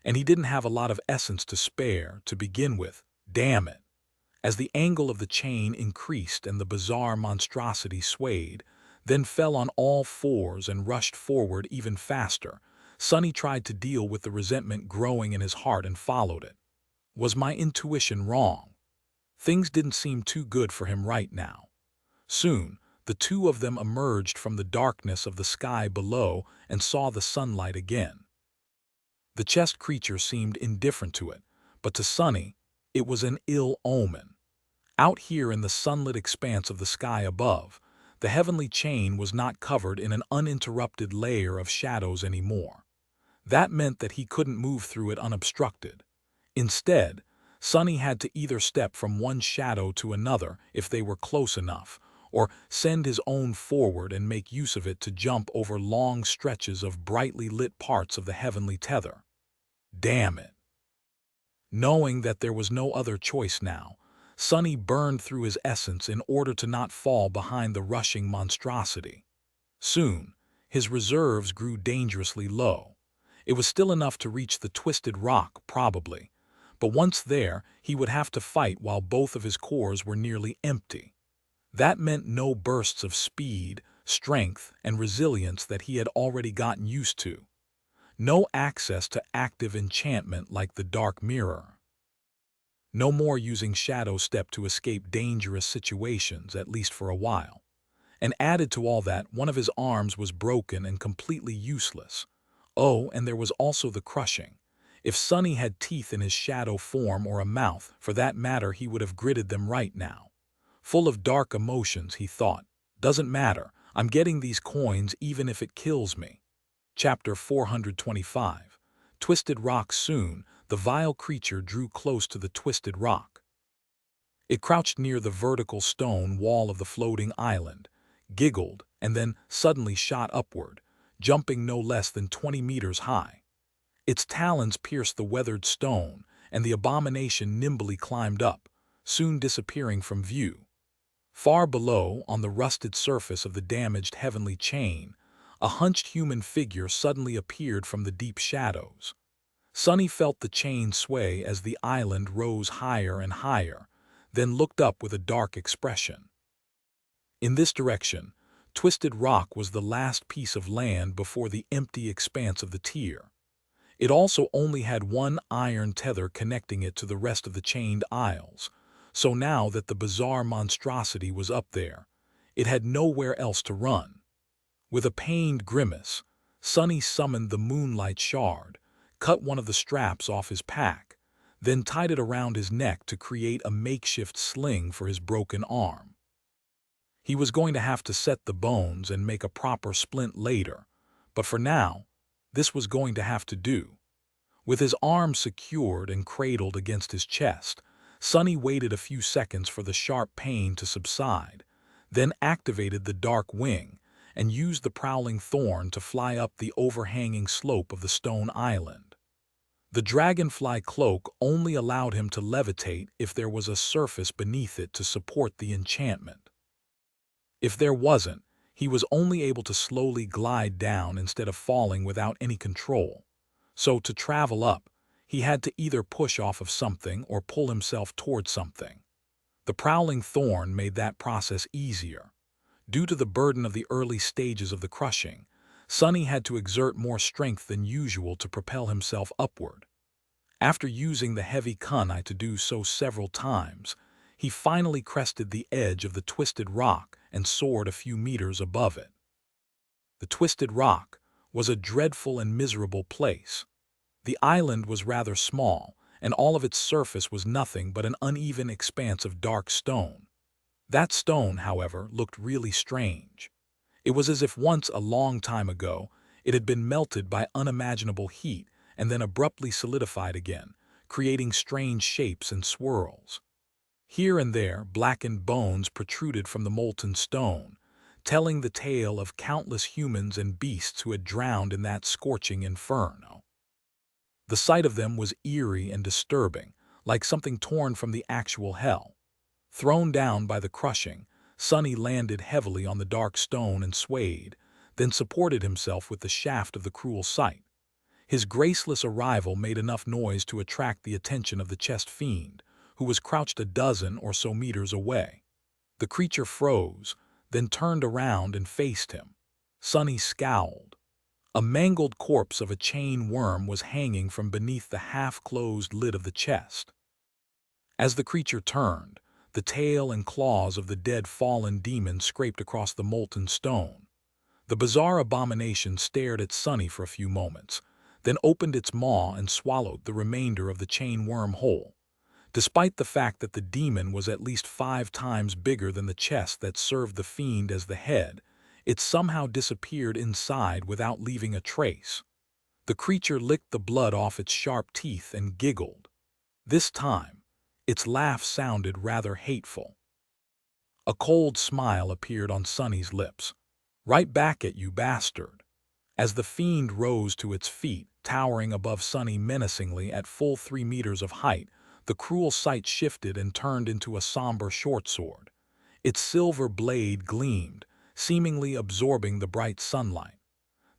And he didn't have a lot of essence to spare to begin with, damn it. As the angle of the chain increased and the bizarre monstrosity swayed, then fell on all fours and rushed forward even faster, Sonny tried to deal with the resentment growing in his heart and followed it. Was my intuition wrong? Things didn't seem too good for him right now. Soon, the two of them emerged from the darkness of the sky below and saw the sunlight again. The chest creature seemed indifferent to it, but to Sonny, it was an ill omen. Out here in the sunlit expanse of the sky above, The heavenly chain was not covered in an uninterrupted layer of shadows anymore. That meant that he couldn't move through it unobstructed. Instead, Sonny had to either step from one shadow to another if they were close enough, or send his own forward and make use of it to jump over long stretches of brightly lit parts of the heavenly tether. Damn it! Knowing that there was no other choice now, Sonny burned through his essence in order to not fall behind the rushing monstrosity. Soon, his reserves grew dangerously low. It was still enough to reach the twisted rock, probably, but once there, he would have to fight while both of his cores were nearly empty. That meant no bursts of speed, strength, and resilience that he had already gotten used to. No access to active enchantment like the Dark Mirror. No more using Shadow Step to escape dangerous situations, at least for a while. And added to all that, one of his arms was broken and completely useless. Oh, and there was also the crushing. If Sonny had teeth in his shadow form or a mouth, for that matter, he would have gritted them right now. Full of dark emotions, he thought, "Doesn't matter, I'm getting these coins even if it kills me." Chapter 425. Twisted Rock. Soon, the vile creature drew close to the twisted rock. It crouched near the vertical stone wall of the floating island, giggled, and then suddenly shot upward, jumping no less than 20 meters high. Its talons pierced the weathered stone, and the abomination nimbly climbed up, soon disappearing from view. Far below, on the rusted surface of the damaged heavenly chain, a hunched human figure suddenly appeared from the deep shadows. Sonny felt the chain sway as the island rose higher and higher, then looked up with a dark expression. In this direction, Twisted Rock was the last piece of land before the empty expanse of the tier. It also only had one iron tether connecting it to the rest of the chained isles, so now that the bizarre monstrosity was up there, it had nowhere else to run. With a pained grimace, Sonny summoned the Moonlight Shard, cut one of the straps off his pack, then tied it around his neck to create a makeshift sling for his broken arm. He was going to have to set the bones and make a proper splint later, but for now, this was going to have to do. With his arm secured and cradled against his chest, Sonny waited a few seconds for the sharp pain to subside, then activated the dark wing and used the prowling thorn to fly up the overhanging slope of the stone island. The dragonfly cloak only allowed him to levitate if there was a surface beneath it to support the enchantment. If there wasn't, he was only able to slowly glide down instead of falling without any control. So to travel up, he had to either push off of something or pull himself towards something. The prowling thorn made that process easier. Due to the burden of the early stages of the crushing, Sonny had to exert more strength than usual to propel himself upward. After using the heavy kunai to do so several times, he finally crested the edge of the twisted rock and soared a few meters above it. The twisted rock was a dreadful and miserable place. The island was rather small, and all of its surface was nothing but an uneven expanse of dark stone. That stone, however, looked really strange. It was as if once, a long time ago, it had been melted by unimaginable heat and then abruptly solidified again, creating strange shapes and swirls. Here and there, blackened bones protruded from the molten stone, telling the tale of countless humans and beasts who had drowned in that scorching inferno. The sight of them was eerie and disturbing, like something torn from the actual hell. Thrown down by the crushing, Sonny landed heavily on the dark stone and swayed, then supported himself with the shaft of the cruel sight. His graceless arrival made enough noise to attract the attention of the chest fiend, who was crouched a dozen or so meters away. The creature froze, then turned around and faced him. Sonny scowled. A mangled corpse of a chain worm was hanging from beneath the half-closed lid of the chest. As the creature turned, the tail and claws of the dead fallen demon scraped across the molten stone. The bizarre abomination stared at Sonny for a few moments, then opened its maw and swallowed the remainder of the chain worm whole. Despite the fact that the demon was at least 5 times bigger than the chest that served the fiend as the head, it somehow disappeared inside without leaving a trace. The creature licked the blood off its sharp teeth and giggled. This time, its laugh sounded rather hateful. A cold smile appeared on Sonny's lips. "Right back at you, bastard." As the fiend rose to its feet, towering above Sonny menacingly at full 3 meters of height, the cruel sight shifted and turned into a somber short sword. Its silver blade gleamed, seemingly absorbing the bright sunlight.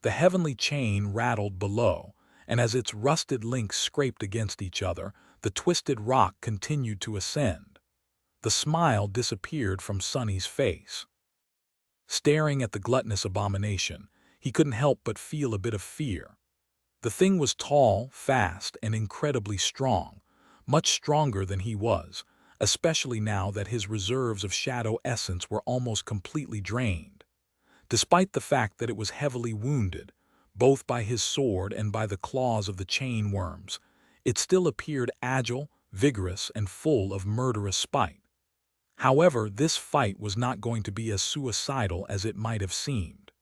The heavenly chain rattled below, and as its rusted links scraped against each other, the twisted rock continued to ascend. The smile disappeared from Sonny's face. Staring at the gluttonous abomination, he couldn't help but feel a bit of fear. The thing was tall, fast, and incredibly strong, much stronger than he was, especially now that his reserves of shadow essence were almost completely drained. Despite the fact that it was heavily wounded, both by his sword and by the claws of the chain worms, it still appeared agile, vigorous, and full of murderous spite. However, this fight was not going to be as suicidal as it might have seemed.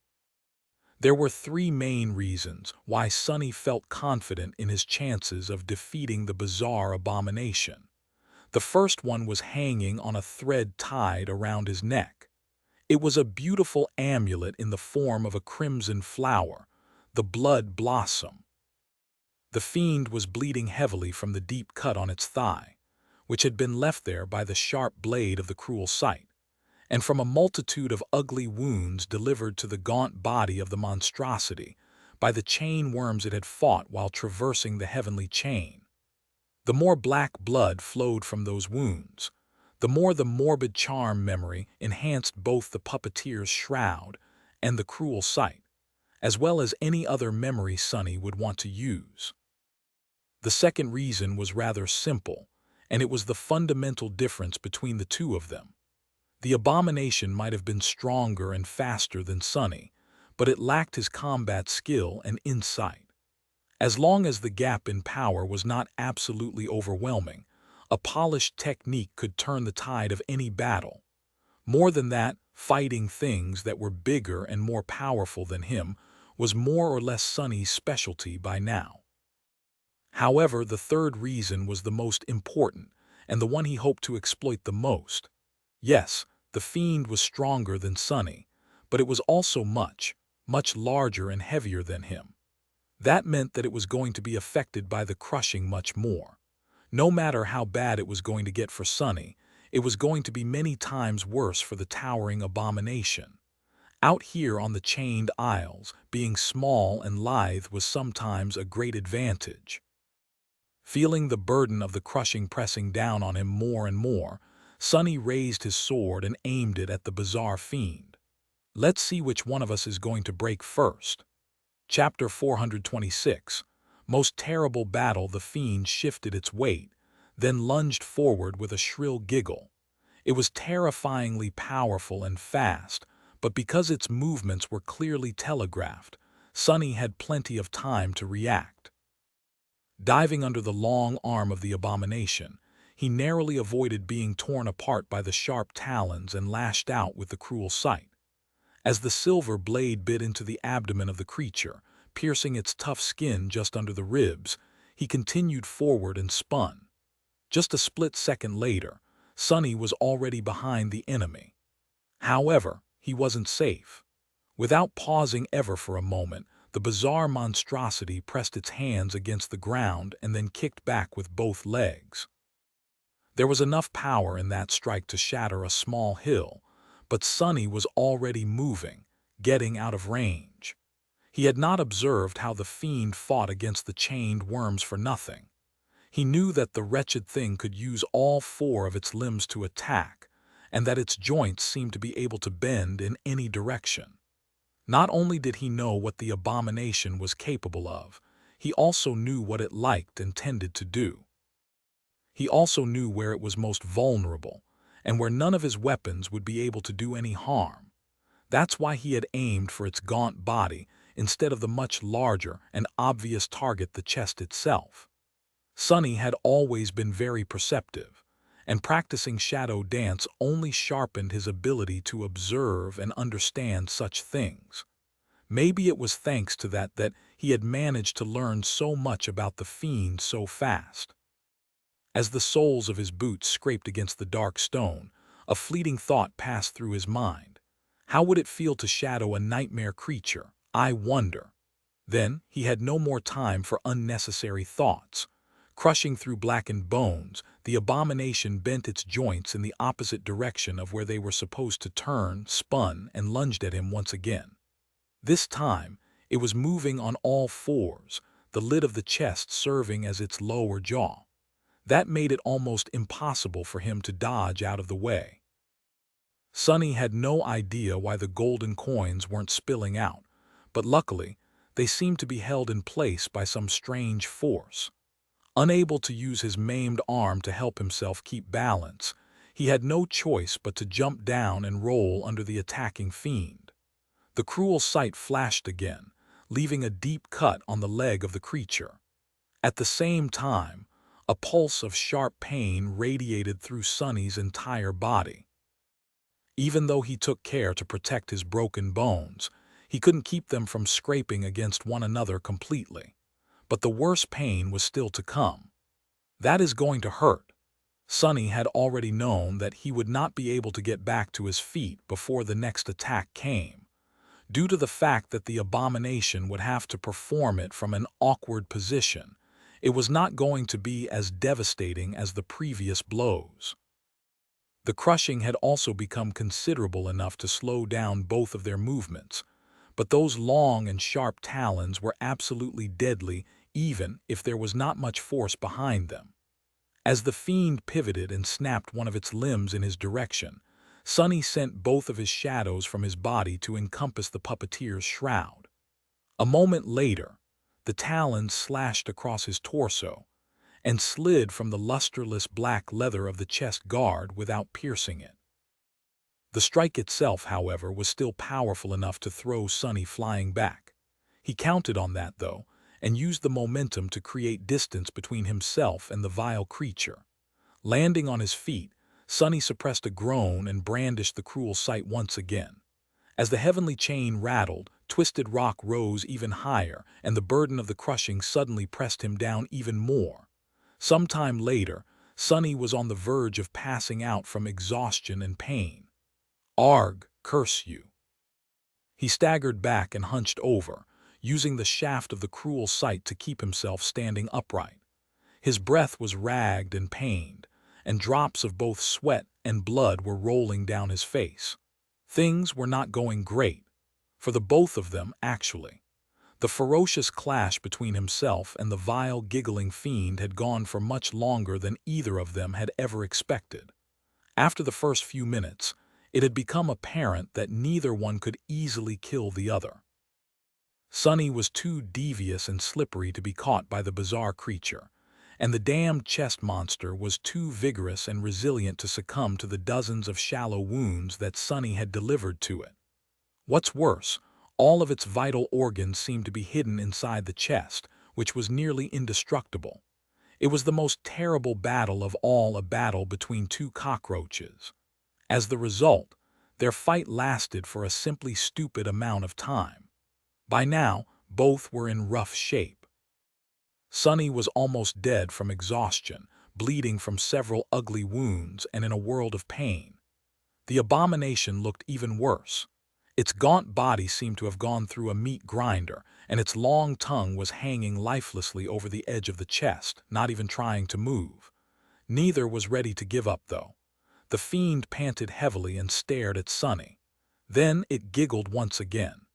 There were 3 main reasons why Sonny felt confident in his chances of defeating the bizarre abomination. The first one was hanging on a thread tied around his neck. It was a beautiful amulet in the form of a crimson flower, the blood blossom. The fiend was bleeding heavily from the deep cut on its thigh, which had been left there by the sharp blade of the cruel sight, and from a multitude of ugly wounds delivered to the gaunt body of the monstrosity by the chain worms it had fought while traversing the heavenly chain. The more black blood flowed from those wounds, the more the morbid charm memory enhanced both the puppeteer's shroud and the cruel sight, as well as any other memory Sonny would want to use. The second reason was rather simple, and it was the fundamental difference between the two of them. The abomination might have been stronger and faster than Sonny, but it lacked his combat skill and insight. As long as the gap in power was not absolutely overwhelming, a polished technique could turn the tide of any battle. More than that, fighting things that were bigger and more powerful than him was more or less Sonny's specialty by now. However, the third reason was the most important, and the one he hoped to exploit the most. Yes, the fiend was stronger than Sonny, but it was also much larger and heavier than him. That meant that it was going to be affected by the crushing much more. No matter how bad it was going to get for Sonny, it was going to be many times worse for the towering abomination. Out here on the chained isles, being small and lithe was sometimes a great advantage. Feeling the burden of the crushing pressing down on him more and more, Sonny raised his sword and aimed it at the bizarre fiend. Let's see which one of us is going to break first. Chapter 426. Most terrible battle. The fiend shifted its weight, then lunged forward with a shrill giggle. It was terrifyingly powerful and fast, but because its movements were clearly telegraphed, Sonny had plenty of time to react. Diving under the long arm of the abomination, he narrowly avoided being torn apart by the sharp talons and lashed out with the cruel sight. As the silver blade bit into the abdomen of the creature, piercing its tough skin just under the ribs, he continued forward and spun. Just a split second later, Sonny was already behind the enemy. However, he wasn't safe. Without pausing ever for a moment, the bizarre monstrosity pressed its hands against the ground and then kicked back with both legs. There was enough power in that strike to shatter a small hill, but Sonny was already moving, getting out of range. He had not observed how the fiend fought against the chained worms for nothing. He knew that the wretched thing could use all 4 of its limbs to attack, and that its joints seemed to be able to bend in any direction. Not only did he know what the abomination was capable of, he also knew what it liked and tended to do. He also knew where it was most vulnerable, and where none of his weapons would be able to do any harm. That's why he had aimed for its gaunt body instead of the much larger and obvious target, the chest itself. Sunny had always been very perceptive, and practicing shadow dance only sharpened his ability to observe and understand such things. Maybe it was thanks to that he had managed to learn so much about the fiend so fast. As the soles of his boots scraped against the dark stone, a fleeting thought passed through his mind. How would it feel to shadow a nightmare creature, I wonder? Then he had no more time for unnecessary thoughts. Crushing through blackened bones, the abomination bent its joints in the opposite direction of where they were supposed to turn, spun, and lunged at him once again. This time, it was moving on all fours, the lid of the chest serving as its lower jaw. That made it almost impossible for him to dodge out of the way. Sonny had no idea why the golden coins weren't spilling out, but luckily, they seemed to be held in place by some strange force. Unable to use his maimed arm to help himself keep balance, he had no choice but to jump down and roll under the attacking fiend. The cruel sight flashed again, leaving a deep cut on the leg of the creature. At the same time, a pulse of sharp pain radiated through Sonny's entire body. Even though he took care to protect his broken bones, he couldn't keep them from scraping against one another completely. But the worst pain was still to come. That is going to hurt. Sonny had already known that he would not be able to get back to his feet before the next attack came, due to the fact that the abomination would have to perform it from an awkward position. It was not going to be as devastating as the previous blows. The crushing had also become considerable enough to slow down both of their movements, but those long and sharp talons were absolutely deadly even if there was not much force behind them. As the fiend pivoted and snapped one of its limbs in his direction, Sonny sent both of his shadows from his body to encompass the puppeteer's shroud. A moment later, the talons slashed across his torso and slid from the lusterless black leather of the chest guard without piercing it. The strike itself, however, was still powerful enough to throw Sonny flying back. He counted on that, though, and used the momentum to create distance between himself and the vile creature. Landing on his feet, Sonny suppressed a groan and brandished the cruel sight once again. As the heavenly chain rattled, Twisted Rock rose even higher, and the burden of the crushing suddenly pressed him down even more. Some time later, Sonny was on the verge of passing out from exhaustion and pain. "Arg, curse you!" He staggered back and hunched over, using the shaft of the cruel sight to keep himself standing upright. His breath was ragged and pained, and drops of both sweat and blood were rolling down his face. Things were not going great, for the both of them, actually. The ferocious clash between himself and the vile, giggling fiend had gone for much longer than either of them had ever expected. After the first few minutes, it had become apparent that neither one could easily kill the other. Sonny was too devious and slippery to be caught by the bizarre creature, and the damned chest monster was too vigorous and resilient to succumb to the dozens of shallow wounds that Sonny had delivered to it. What's worse, all of its vital organs seemed to be hidden inside the chest, which was nearly indestructible. It was the most terrible battle of all, a battle between two cockroaches. As the result, their fight lasted for a simply stupid amount of time. By now, both were in rough shape. Sonny was almost dead from exhaustion, bleeding from several ugly wounds and in a world of pain. The abomination looked even worse. Its gaunt body seemed to have gone through a meat grinder, and its long tongue was hanging lifelessly over the edge of the chest, not even trying to move. Neither was ready to give up, though. The fiend panted heavily and stared at Sonny. Then it giggled once again.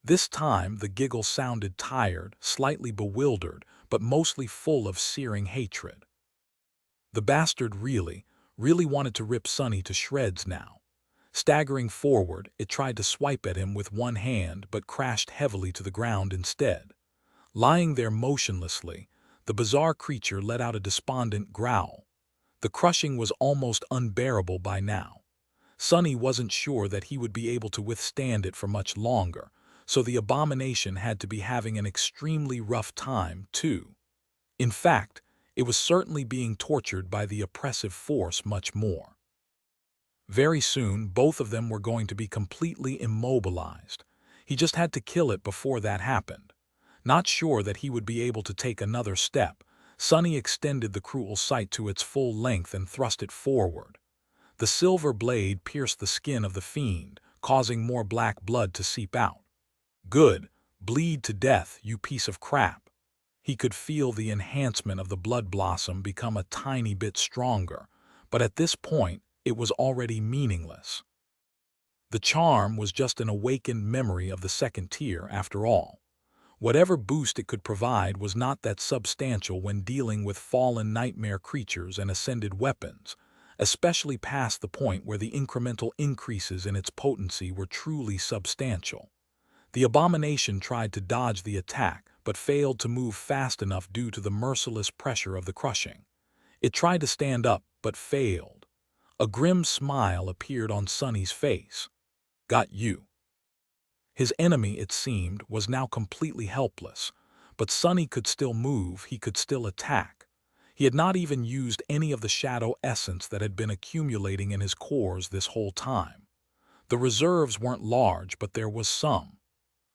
This time the giggle sounded tired, slightly bewildered, but mostly full of searing hatred. The bastard really wanted to rip Sonny to shreds now. Staggering forward, it tried to swipe at him with one hand but crashed heavily to the ground instead. Lying there motionlessly, the bizarre creature let out a despondent growl. The crushing was almost unbearable by now. Sonny wasn't sure that he would be able to withstand it for much longer, so the abomination had to be having an extremely rough time, too. In fact, It was certainly being tortured by the oppressive force much more. Very soon, both of them were going to be completely immobilized. He just had to kill it before that happened. Not sure that he would be able to take another step, Sonny extended the cruel sight to its full length and thrust it forward. The silver blade pierced the skin of the fiend, causing more black blood to seep out. Good, bleed to death, you piece of crap. He could feel the enhancement of the blood blossom become a tiny bit stronger, but at this point, it was already meaningless. The charm was just an awakened memory of the second tier, after all. Whatever boost it could provide was not that substantial when dealing with fallen nightmare creatures and ascended weapons, especially past the point where the incremental increases in its potency were truly substantial. The abomination tried to dodge the attack, but failed to move fast enough due to the merciless pressure of the crushing. It tried to stand up, but failed. A grim smile appeared on Sonny's face. Got you. His enemy, it seemed, was now completely helpless, but Sonny could still move, he could still attack. He had not even used any of the shadow essence that had been accumulating in his cores this whole time. The reserves weren't large, but there was some.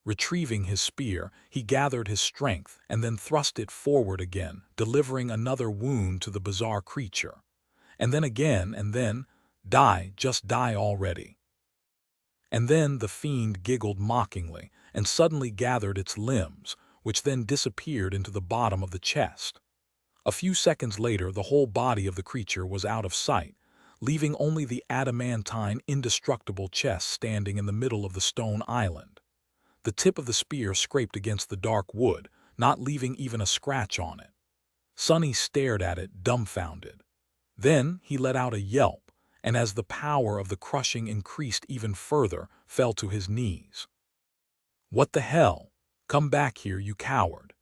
Retrieving his spear, he gathered his strength and then thrust it forward again, delivering another wound to the bizarre creature. And then again, and then, die, just die already. And then the fiend giggled mockingly and suddenly gathered its limbs, which then disappeared into the bottom of the chest. A few seconds later, the whole body of the creature was out of sight, leaving only the adamantine, indestructible chest standing in the middle of the stone island. The tip of the spear scraped against the dark wood, not leaving even a scratch on it. Sonny stared at it, dumbfounded. Then he let out a yelp, and as the power of the crushing increased even further, fell to his knees. "What the hell? Come back here, you coward!"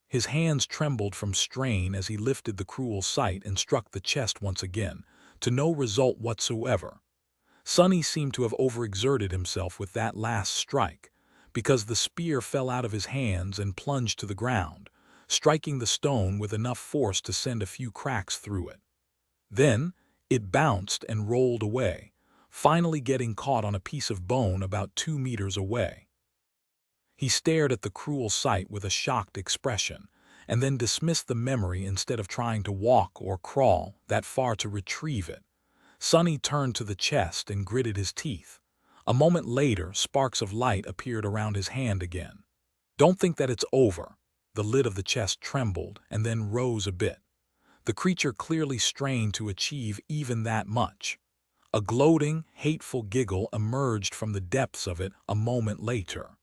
His hands trembled from strain as he lifted the cruel sight and struck the chest once again, to no result whatsoever. Sonny seemed to have overexerted himself with that last strike, because the spear fell out of his hands and plunged to the ground, striking the stone with enough force to send a few cracks through it. Then it bounced and rolled away, finally getting caught on a piece of bone about 2 meters away. He stared at the cruel sight with a shocked expression, and then dismissed the memory instead of trying to walk or crawl that far to retrieve it. Sonny turned to the chest and gritted his teeth. A moment later, sparks of light appeared around his hand again. "Don't think that it's over." The lid of the chest trembled and then rose a bit. The creature clearly strained to achieve even that much. A gloating, hateful giggle emerged from the depths of it a moment later.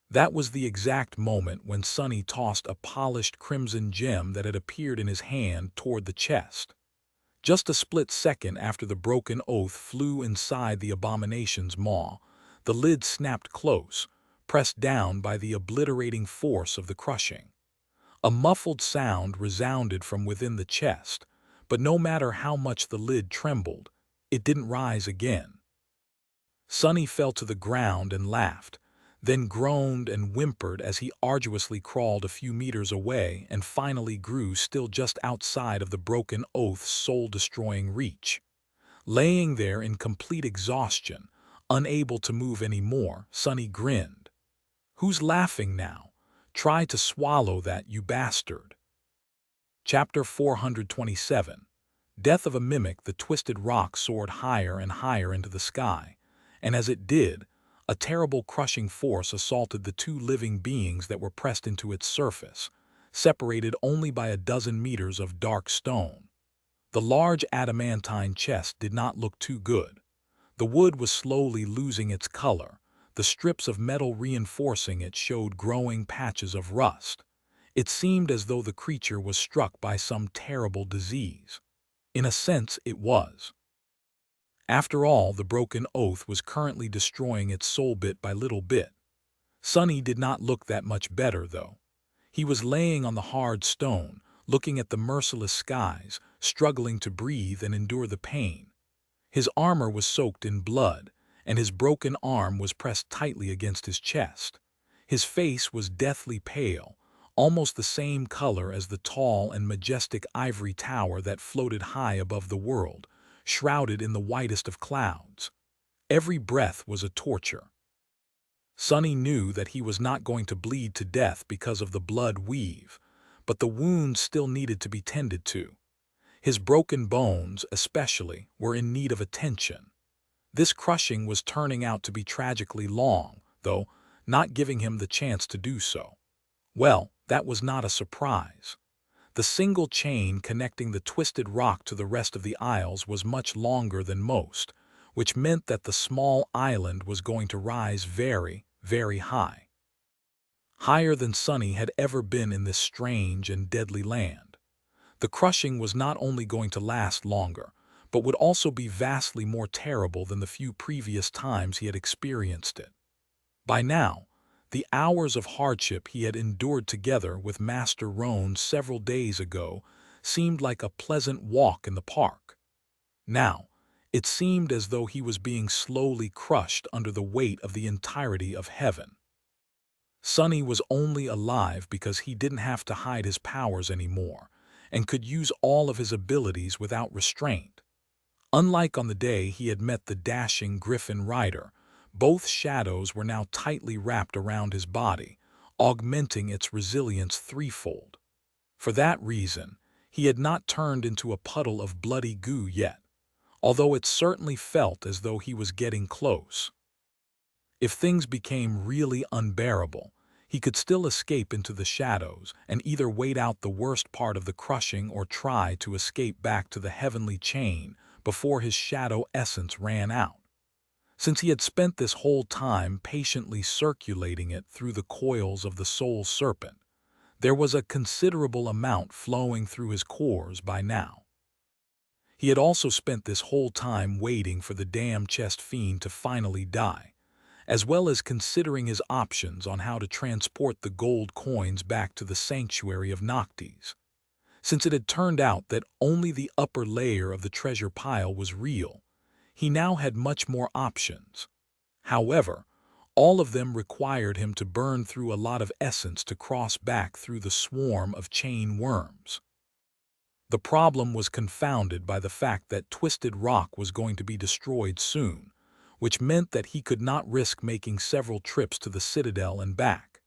That was the exact moment when Sonny tossed a polished crimson gem that had appeared in his hand toward the chest. Just a split second after the broken oath flew inside the abomination's maw, the lid snapped close, pressed down by the obliterating force of the crushing. A muffled sound resounded from within the chest, but no matter how much the lid trembled, it didn't rise again. Sonny fell to the ground and laughed, then groaned and whimpered as he arduously crawled a few meters away and finally grew still just outside of the broken oath's soul-destroying reach. Laying there in complete exhaustion, unable to move any more, Sonny grinned. "Who's laughing now? Try to swallow that, you bastard." Chapter 427. Death of a Mimic. The twisted rock soared higher and higher into the sky, and as it did, a terrible crushing force assaulted the 2 living beings that were pressed into its surface, separated only by a dozen meters of dark stone. The large adamantine chest did not look too good. The wood was slowly losing its color. The strips of metal reinforcing it showed growing patches of rust. It seemed as though the creature was struck by some terrible disease. In a sense, it was. After all, the broken oath was currently destroying its soul bit by little bit. Sonny did not look that much better, though. He was laying on the hard stone, looking at the merciless skies, struggling to breathe and endure the pain. His armor was soaked in blood, and his broken arm was pressed tightly against his chest. His face was deathly pale, almost the same color as the tall and majestic ivory tower that floated high above the world, shrouded in the whitest of clouds. Every breath was a torture. Sonny knew that he was not going to bleed to death because of the blood weave, but the wounds still needed to be tended to. His broken bones, especially, were in need of attention. This crushing was turning out to be tragically long, though, not giving him the chance to do so. Well, that was not a surprise. The single chain connecting the twisted rock to the rest of the isles was much longer than most, which meant that the small island was going to rise very, very high. Higher than Sonny had ever been in this strange and deadly land. The crushing was not only going to last longer, but would also be vastly more terrible than the few previous times he had experienced it. By now, the hours of hardship he had endured together with Master Roan several days ago seemed like a pleasant walk in the park. Now, it seemed as though he was being slowly crushed under the weight of the entirety of heaven. Sonny was only alive because he didn't have to hide his powers anymore, and could use all of his abilities without restraint. Unlike on the day he had met the dashing Griffin Rider, both shadows were now tightly wrapped around his body, augmenting its resilience threefold. For that reason, he had not turned into a puddle of bloody goo yet, although it certainly felt as though he was getting close. If things became really unbearable, he could still escape into the shadows and either wait out the worst part of the crushing or try to escape back to the heavenly chain before his shadow essence ran out. Since he had spent this whole time patiently circulating it through the coils of the soul serpent, there was a considerable amount flowing through his cores by now. He had also spent this whole time waiting for the damn chest fiend to finally die, as well as considering his options on how to transport the gold coins back to the sanctuary of Noctis. Since it had turned out that only the upper layer of the treasure pile was real, he now had much more options. However, all of them required him to burn through a lot of essence to cross back through the swarm of chain worms. The problem was confounded by the fact that Twisted Rock was going to be destroyed soon, which meant that he could not risk making several trips to the Citadel and back.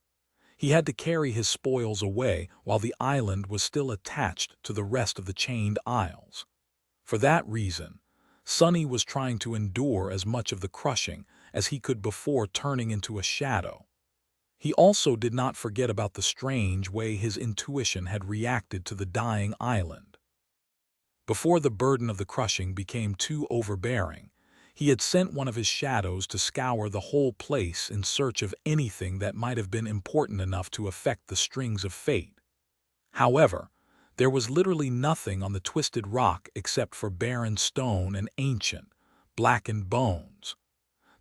He had to carry his spoils away while the island was still attached to the rest of the chained isles. For that reason, Sonny was trying to endure as much of the crushing as he could before turning into a shadow. He also did not forget about the strange way his intuition had reacted to the dying island. Before the burden of the crushing became too overbearing, he had sent one of his shadows to scour the whole place in search of anything that might have been important enough to affect the strings of fate. However, there was literally nothing on the Twisted Rock except for barren stone and ancient, blackened bones.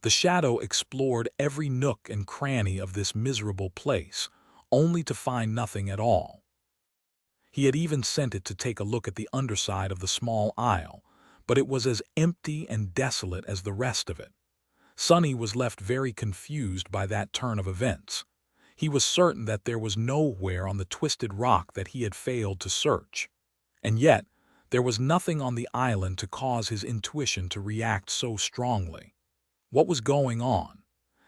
The shadow explored every nook and cranny of this miserable place, only to find nothing at all. He had even sent it to take a look at the underside of the small isle, but it was as empty and desolate as the rest of it. Sonny was left very confused by that turn of events. He was certain that there was nowhere on the Twisted Rock that he had failed to search. And yet, there was nothing on the island to cause his intuition to react so strongly. What was going on?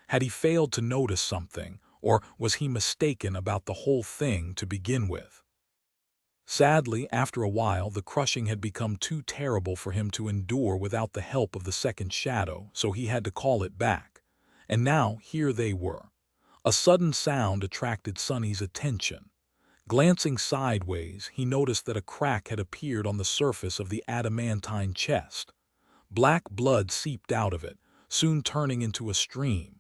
Had he failed to notice something, or was he mistaken about the whole thing to begin with? Sadly, after a while, the crushing had become too terrible for him to endure without the help of the second shadow, so he had to call it back. And now, here they were. A sudden sound attracted Sonny's attention. Glancing sideways, he noticed that a crack had appeared on the surface of the adamantine chest. Black blood seeped out of it, soon turning into a stream.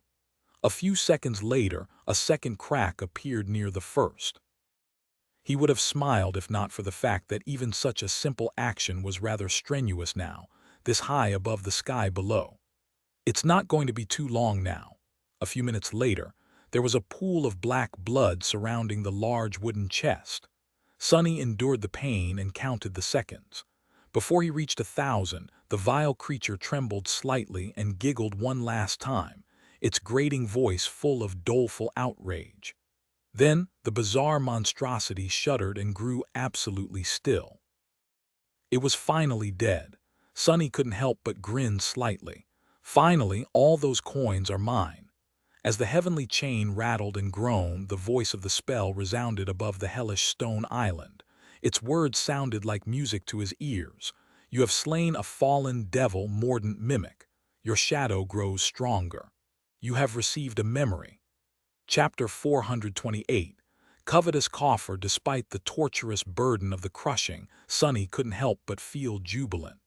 A few seconds later, a second crack appeared near the first. He would have smiled if not for the fact that even such a simple action was rather strenuous now, this high above the sky below. It's not going to be too long now. A few minutes later, there was a pool of black blood surrounding the large wooden chest. Sonny endured the pain and counted the seconds. Before he reached 1,000, the vile creature trembled slightly and giggled one last time, its grating voice full of doleful outrage. Then the bizarre monstrosity shuddered and grew absolutely still. It was finally dead. Sonny couldn't help but grin slightly. Finally, all those coins are mine. As the heavenly chain rattled and groaned, the voice of the spell resounded above the hellish stone island. Its words sounded like music to his ears. You have slain a fallen devil, mordant mimic. Your shadow grows stronger. You have received a memory. Chapter 428. Covetous Coffer. Despite the torturous burden of the crushing, Sonny couldn't help but feel jubilant.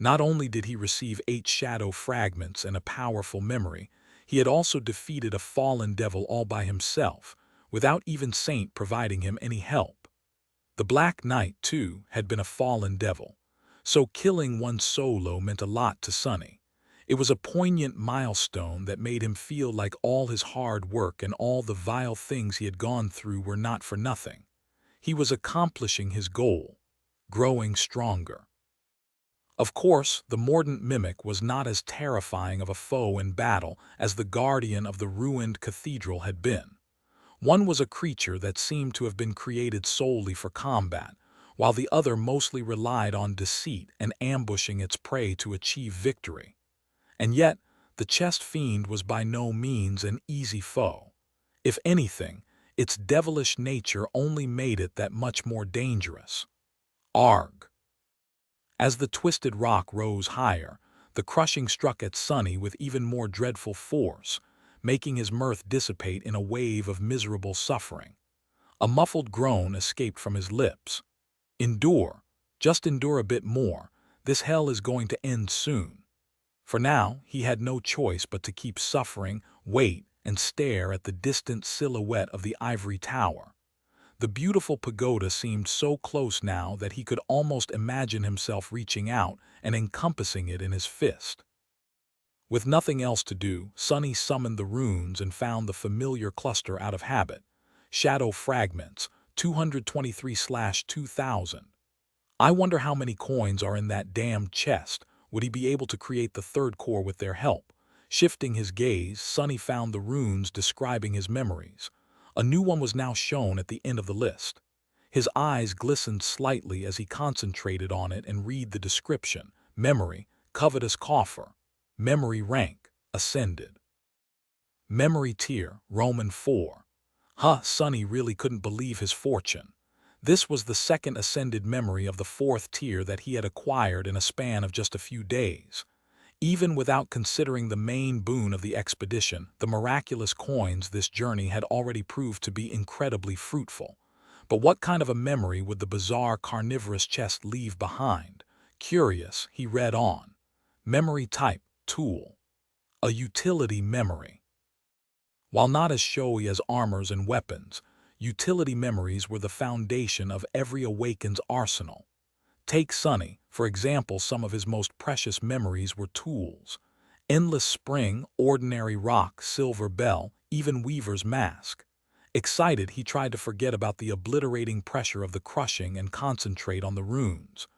Not only did he receive 8 shadow fragments and a powerful memory, he had also defeated a fallen devil all by himself, without even Saint providing him any help. The Black Knight, too, had been a fallen devil, so killing one solo meant a lot to Sonny. It was a poignant milestone that made him feel like all his hard work and all the vile things he had gone through were not for nothing. He was accomplishing his goal, growing stronger. Of course, the mordant mimic was not as terrifying of a foe in battle as the guardian of the ruined cathedral had been. One was a creature that seemed to have been created solely for combat, while the other mostly relied on deceit and ambushing its prey to achieve victory. And yet, the chest fiend was by no means an easy foe. If anything, its devilish nature only made it that much more dangerous. Arg! As the twisted rock rose higher, the crushing struck at Sonny with even more dreadful force, making his mirth dissipate in a wave of miserable suffering. A muffled groan escaped from his lips. Endure, just endure a bit more. This hell is going to end soon. For now, he had no choice but to keep suffering, wait, and stare at the distant silhouette of the ivory tower. The beautiful pagoda seemed so close now that he could almost imagine himself reaching out and encompassing it in his fist. With nothing else to do, Sonny summoned the runes and found the familiar cluster out of habit. Shadow fragments, 223/2000. I wonder how many coins are in that damned chest. Would he be able to create the third core with their help? Shifting his gaze, Sonny found the runes describing his memories. A new one was now shown at the end of the list. His eyes glistened slightly as he concentrated on it and read the description. Memory, covetous coffer. Memory rank, ascended. Memory tier, Roman 4. Sonny really couldn't believe his fortune. This was the second ascended memory of the 4th tier that he had acquired in a span of just a few days. Even without considering the main boon of the expedition, the miraculous coins, this journey had already proved to be incredibly fruitful. But what kind of a memory would the bizarre carnivorous chest leave behind? Curious, he read on. Memory type, tool. A utility memory. While not as showy as armors and weapons, utility memories were the foundation of every awakened's arsenal. Take Sonny, for example. Some of his most precious memories were tools. Endless spring, ordinary rock, silver bell, even weaver's mask. Excited, he tried to forget about the obliterating pressure of the crushing and concentrate on the runes.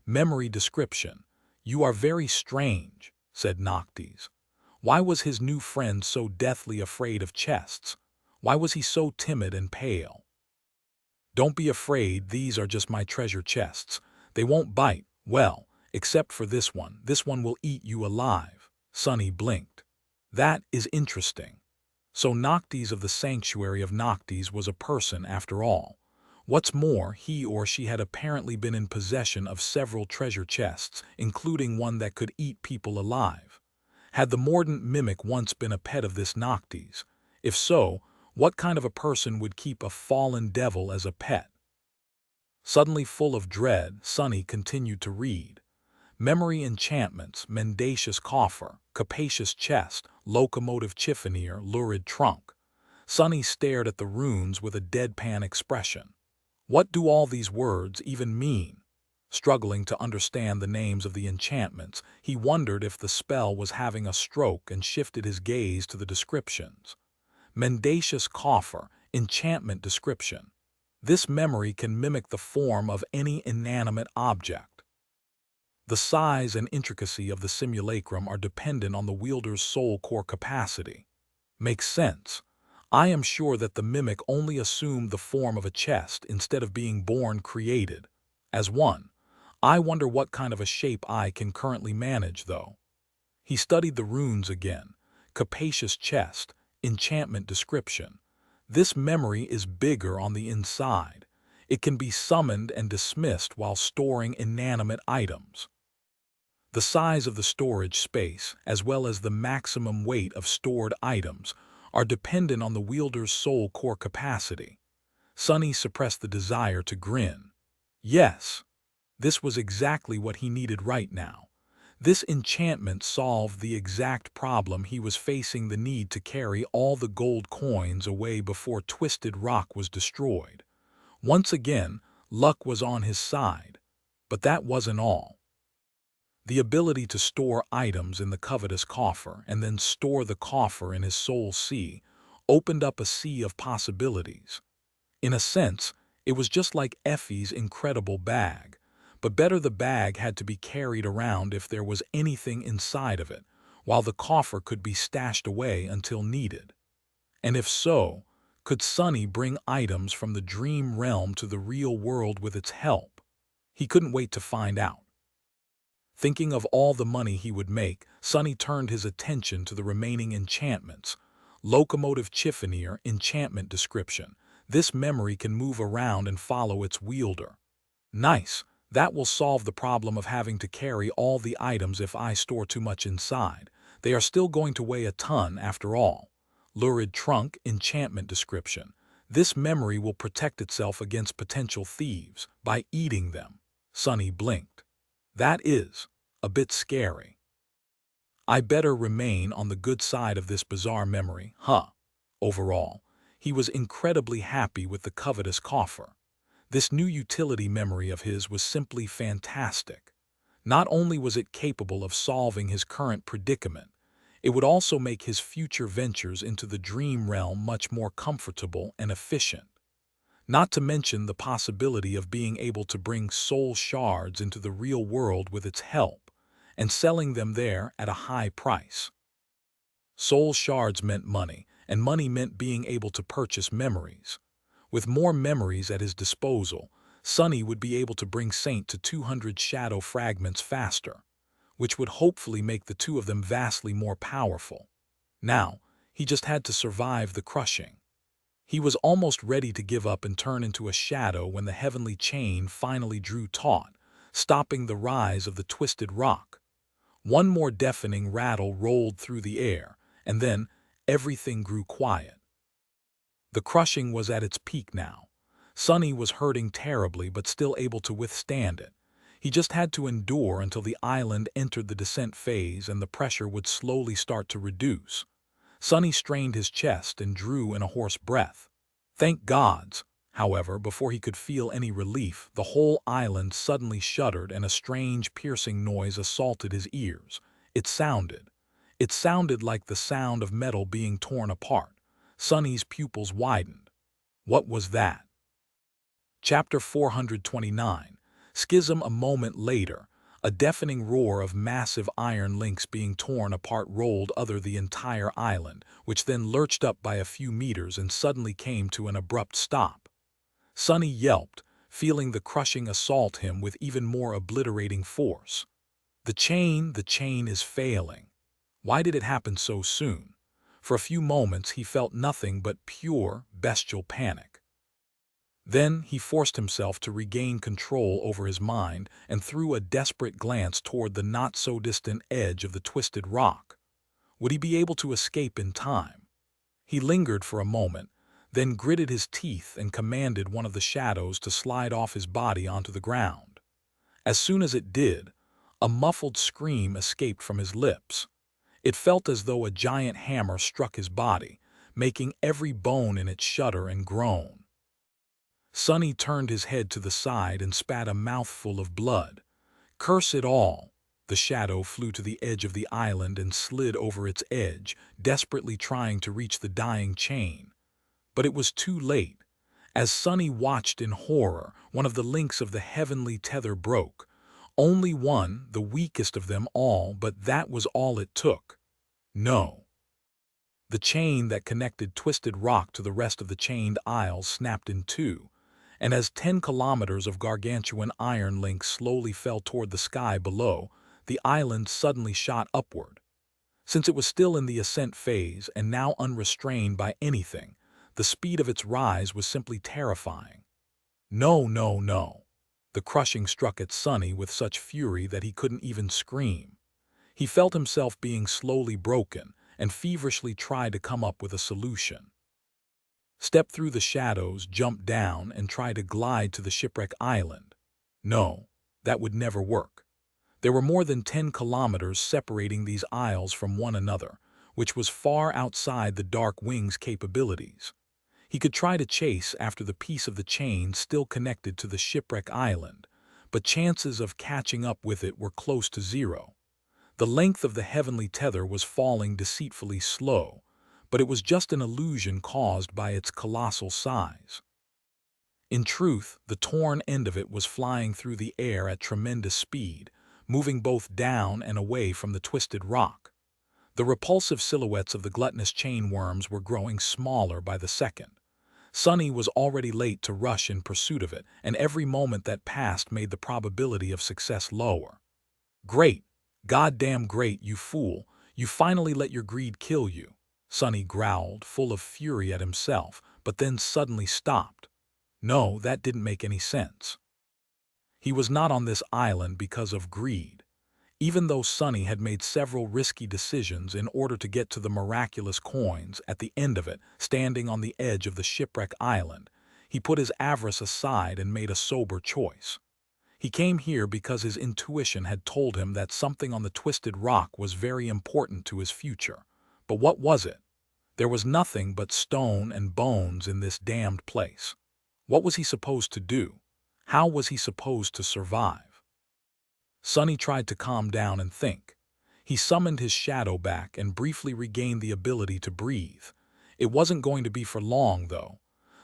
Memory description. You are very strange, said Noctis. Why was his new friend so deathly afraid of chests? Why was he so timid and pale? Don't be afraid, these are just my treasure chests. They won't bite, well, except for this one. This one will eat you alive. Sonny blinked. That is interesting. So Noctis of the Sanctuary of Noctis was a person after all. What's more, he or she had apparently been in possession of several treasure chests, including one that could eat people alive. Had the mordant mimic once been a pet of this Noctis? If so, what kind of a person would keep a fallen devil as a pet? Suddenly full of dread, Sonny continued to read. Memory enchantments, mendacious coffer, capacious chest, locomotive chiffonier, lurid trunk. Sonny stared at the runes with a deadpan expression. What do all these words even mean? Struggling to understand the names of the enchantments, he wondered if the spell was having a stroke and shifted his gaze to the descriptions. Mendacious coffer, enchantment description. This memory can mimic the form of any inanimate object. The size and intricacy of the simulacrum are dependent on the wielder's soul core capacity. Makes sense. I am sure that the mimic only assumed the form of a chest instead of being born created as one. I wonder what kind of a shape I can currently manage, though. He studied the runes again. Capacious chest, enchantment description. This memory is bigger on the inside. It can be summoned and dismissed while storing inanimate items. The size of the storage space, as well as the maximum weight of stored items, are dependent on the wielder's soul core capacity. Sonny suppressed the desire to grin. Yes, this was exactly what he needed right now. This enchantment solved the exact problem he was facing: the need to carry all the gold coins away before Twisted Rock was destroyed. Once again, luck was on his side. But that wasn't all. The ability to store items in the covetous coffer and then store the coffer in his soul sea opened up a sea of possibilities. In a sense, it was just like Effie's incredible bag. But better, the bag had to be carried around if there was anything inside of it, while the coffer could be stashed away until needed. And if so, could Sonny bring items from the dream realm to the real world with its help? He couldn't wait to find out. Thinking of all the money he would make, Sonny turned his attention to the remaining enchantments. Locomotive Chiffonier enchantment description. This memory can move around and follow its wielder. Nice. That will solve the problem of having to carry all the items if I store too much inside. They are still going to weigh a ton after all. Lurid Trunk enchantment description. This memory will protect itself against potential thieves by eating them. Sonny blinked. That is a bit scary. I better remain on the good side of this bizarre memory, huh? Overall, he was incredibly happy with the covetous coffer. This new utility memory of his was simply fantastic. Not only was it capable of solving his current predicament, it would also make his future ventures into the dream realm much more comfortable and efficient. Not to mention the possibility of being able to bring soul shards into the real world with its help, and selling them there at a high price. Soul shards meant money, and money meant being able to purchase memories. With more memories at his disposal, Sonny would be able to bring Saint to 200 shadow fragments faster, which would hopefully make the two of them vastly more powerful. Now, he just had to survive the crushing. He was almost ready to give up and turn into a shadow when the heavenly chain finally drew taut, stopping the rise of the Twisted Rock. One more deafening rattle rolled through the air, and then everything grew quiet. The crushing was at its peak now. Sonny was hurting terribly but still able to withstand it. He just had to endure until the island entered the descent phase and the pressure would slowly start to reduce. Sonny strained his chest and drew in a hoarse breath. Thank gods, however, before he could feel any relief, the whole island suddenly shuddered and a strange piercing noise assaulted his ears. It sounded like the sound of metal being torn apart. Sonny's pupils widened. What was that? Chapter 429. Schism. A moment later, a deafening roar of massive iron links being torn apart rolled over the entire island, which then lurched up by a few meters and suddenly came to an abrupt stop. Sonny yelped, feeling the crushing assault him with even more obliterating force. The chain is failing. Why did it happen so soon? For a few moments he felt nothing but pure, bestial panic. Then he forced himself to regain control over his mind and threw a desperate glance toward the not-so-distant edge of the Twisted Rock. Would he be able to escape in time? He lingered for a moment, then gritted his teeth and commanded one of the shadows to slide off his body onto the ground. As soon as it did, a muffled scream escaped from his lips. It felt as though a giant hammer struck his body, making every bone in it shudder and groan. Sonny turned his head to the side and spat a mouthful of blood. Curse it all! The shadow flew to the edge of the island and slid over its edge, desperately trying to reach the dying chain. But it was too late. As Sonny watched in horror, one of the links of the heavenly tether broke. Only one, the weakest of them all, but that was all it took. No. The chain that connected Twisted Rock to the rest of the chained isles snapped in two, and as 10 kilometers of gargantuan iron links slowly fell toward the sky below, the island suddenly shot upward. Since it was still in the ascent phase and now unrestrained by anything, the speed of its rise was simply terrifying. No, no, no. The crushing struck at Sonny with such fury that he couldn't even scream. He felt himself being slowly broken and feverishly tried to come up with a solution. Step through the shadows, jump down, and try to glide to the shipwreck island. No, that would never work. There were more than 10 kilometers separating these isles from one another, which was far outside the Dark Wing's capabilities. He could try to chase after the piece of the chain still connected to the shipwreck island, but chances of catching up with it were close to zero. The length of the heavenly tether was falling deceitfully slow, but it was just an illusion caused by its colossal size. In truth, the torn end of it was flying through the air at tremendous speed, moving both down and away from the Twisted Rock. The repulsive silhouettes of the gluttonous chain worms were growing smaller by the second. Sonny was already late to rush in pursuit of it, and every moment that passed made the probability of success lower. "Great! Goddamn great, you fool! You finally let your greed kill you," Sonny growled, full of fury at himself, but then suddenly stopped. No, that didn't make any sense. He was not on this island because of greed. Even though Sonny had made several risky decisions in order to get to the miraculous coins at the end of it, standing on the edge of the shipwreck island, he put his avarice aside and made a sober choice. He came here because his intuition had told him that something on the Twisted Rock was very important to his future. But what was it? There was nothing but stone and bones in this damned place. What was he supposed to do? How was he supposed to survive? Sonny tried to calm down and think. He summoned his shadow back and briefly regained the ability to breathe. It wasn't going to be for long, though.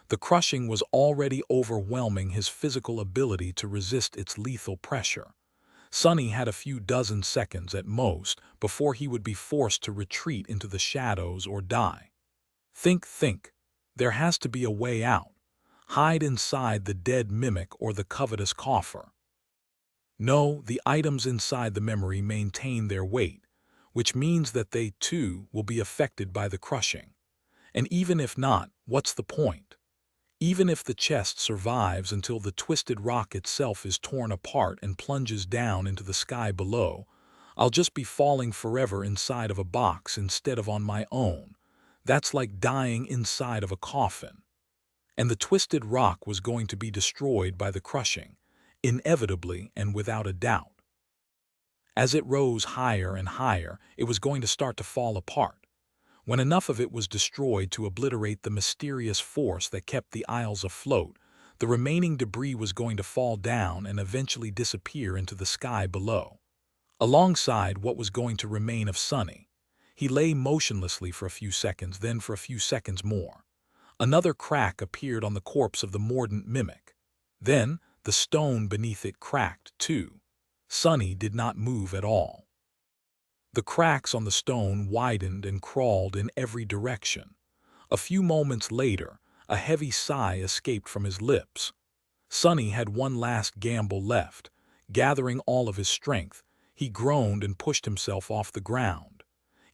The crushing was already overwhelming his physical ability to resist its lethal pressure. Sonny had a few dozen seconds at most before he would be forced to retreat into the shadows or die. Think. There has to be a way out. Hide inside the dead mimic or the covetous coffer. No, the items inside the memory maintain their weight, which means that they, too, will be affected by the crushing. And even if not, what's the point? Even if the chest survives until the Twisted Rock itself is torn apart and plunges down into the sky below, I'll just be falling forever inside of a box instead of on my own. That's like dying inside of a coffin. And the Twisted Rock was going to be destroyed by the crushing, inevitably and without a doubt. As it rose higher and higher, it was going to start to fall apart. When enough of it was destroyed to obliterate the mysterious force that kept the isles afloat, the remaining debris was going to fall down and eventually disappear into the sky below. Alongside what was going to remain of Sonny, he lay motionlessly for a few seconds, then for a few seconds more. Another crack appeared on the corpse of the mordant mimic. Then the stone beneath it cracked, too. Sonny did not move at all. The cracks on the stone widened and crawled in every direction. A few moments later, a heavy sigh escaped from his lips. Sonny had one last gamble left. Gathering all of his strength, he groaned and pushed himself off the ground.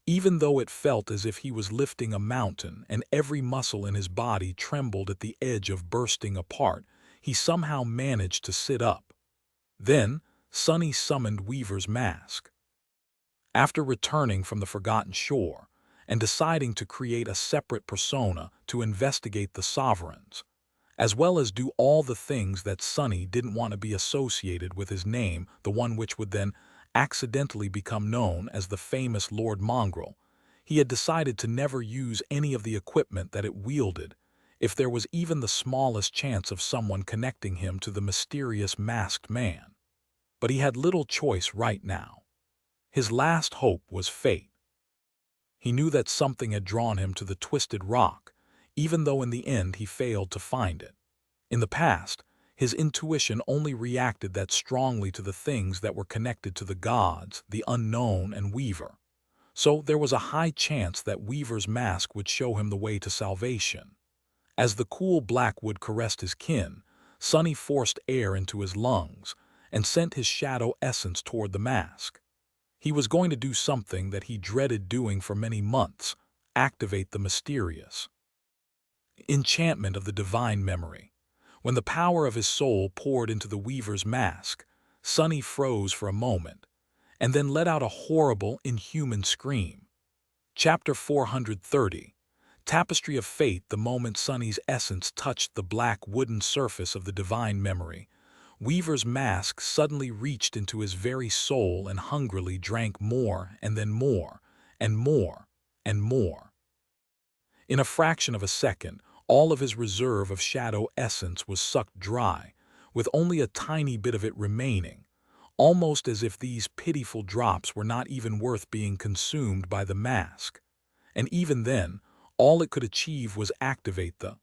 Even though it felt as if he was lifting a mountain and every muscle in his body trembled at the edge of bursting apart, he somehow managed to sit up. Then, Sonny summoned Weaver's mask. After returning from the Forgotten Shore and deciding to create a separate persona to investigate the Sovereigns, as well as do all the things that Sonny didn't want to be associated with his name, the one which would then accidentally become known as the famous Lord Mongrel, he had decided to never use any of the equipment that it wielded, if there was even the smallest chance of someone connecting him to the mysterious masked man. But he had little choice right now. His last hope was fate. He knew that something had drawn him to the Twisted Rock, even though in the end he failed to find it. In the past, his intuition only reacted that strongly to the things that were connected to the gods, the unknown, and Weaver. so there was a high chance that Weaver's mask would show him the way to salvation. As the cool black wood caressed his kin, Sonny forced air into his lungs and sent his shadow essence toward the mask. He was going to do something that he dreaded doing for many months: activate the mysterious enchantment of the divine memory. When the power of his soul poured into the Weaver's mask, Sonny froze for a moment, and then let out a horrible, inhuman scream. Chapter 430. Tapestry of Fate. The moment Sonny's essence touched the black wooden surface of the divine memory, Weaver's mask suddenly reached into his very soul and hungrily drank more and then more and more and more. In a fraction of a second, all of his reserve of shadow essence was sucked dry, with only a tiny bit of it remaining, almost as if these pitiful drops were not even worth being consumed by the mask. And even then, all it could achieve was activate the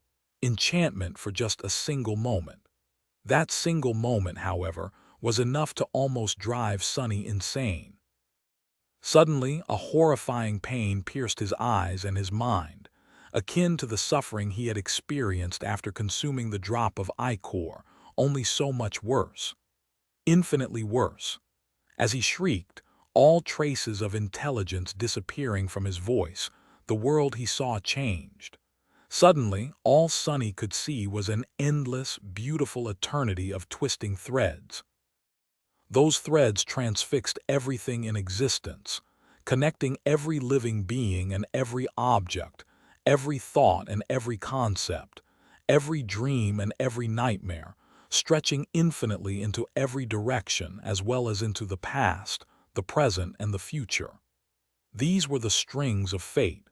enchantment for just a single moment. That single moment, however, was enough to almost drive Sonny insane. Suddenly, a horrifying pain pierced his eyes and his mind, akin to the suffering he had experienced after consuming the drop of ichor, only so much worse. Infinitely worse. As he shrieked, all traces of intelligence disappearing from his voice, the world he saw changed. Suddenly, all Sonny could see was an endless, beautiful eternity of twisting threads. Those threads transfixed everything in existence, connecting every living being and every object, every thought and every concept, every dream and every nightmare, stretching infinitely into every direction as well as into the past, the present, and the future. These were the strings of fate.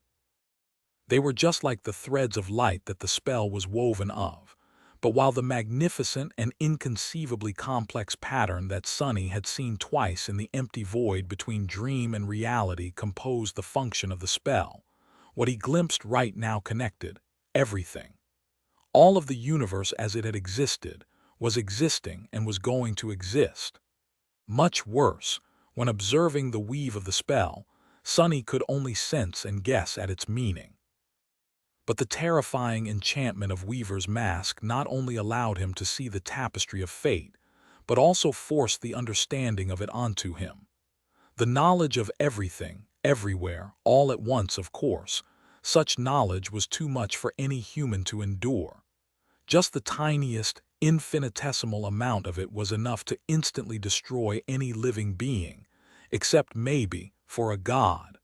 They were just like the threads of light that the spell was woven of. But while the magnificent and inconceivably complex pattern that Sonny had seen twice in the empty void between dream and reality composed the function of the spell, what he glimpsed right now connected everything. All of the universe as it had existed, was existing and was going to exist. Much worse, when observing the weave of the spell, Sonny could only sense and guess at its meaning. But the terrifying enchantment of Weaver's mask not only allowed him to see the tapestry of fate, but also forced the understanding of it onto him. The knowledge of everything, everywhere, all at once, of course. Such knowledge was too much for any human to endure. Just the tiniest, infinitesimal amount of it was enough to instantly destroy any living being, except maybe for a god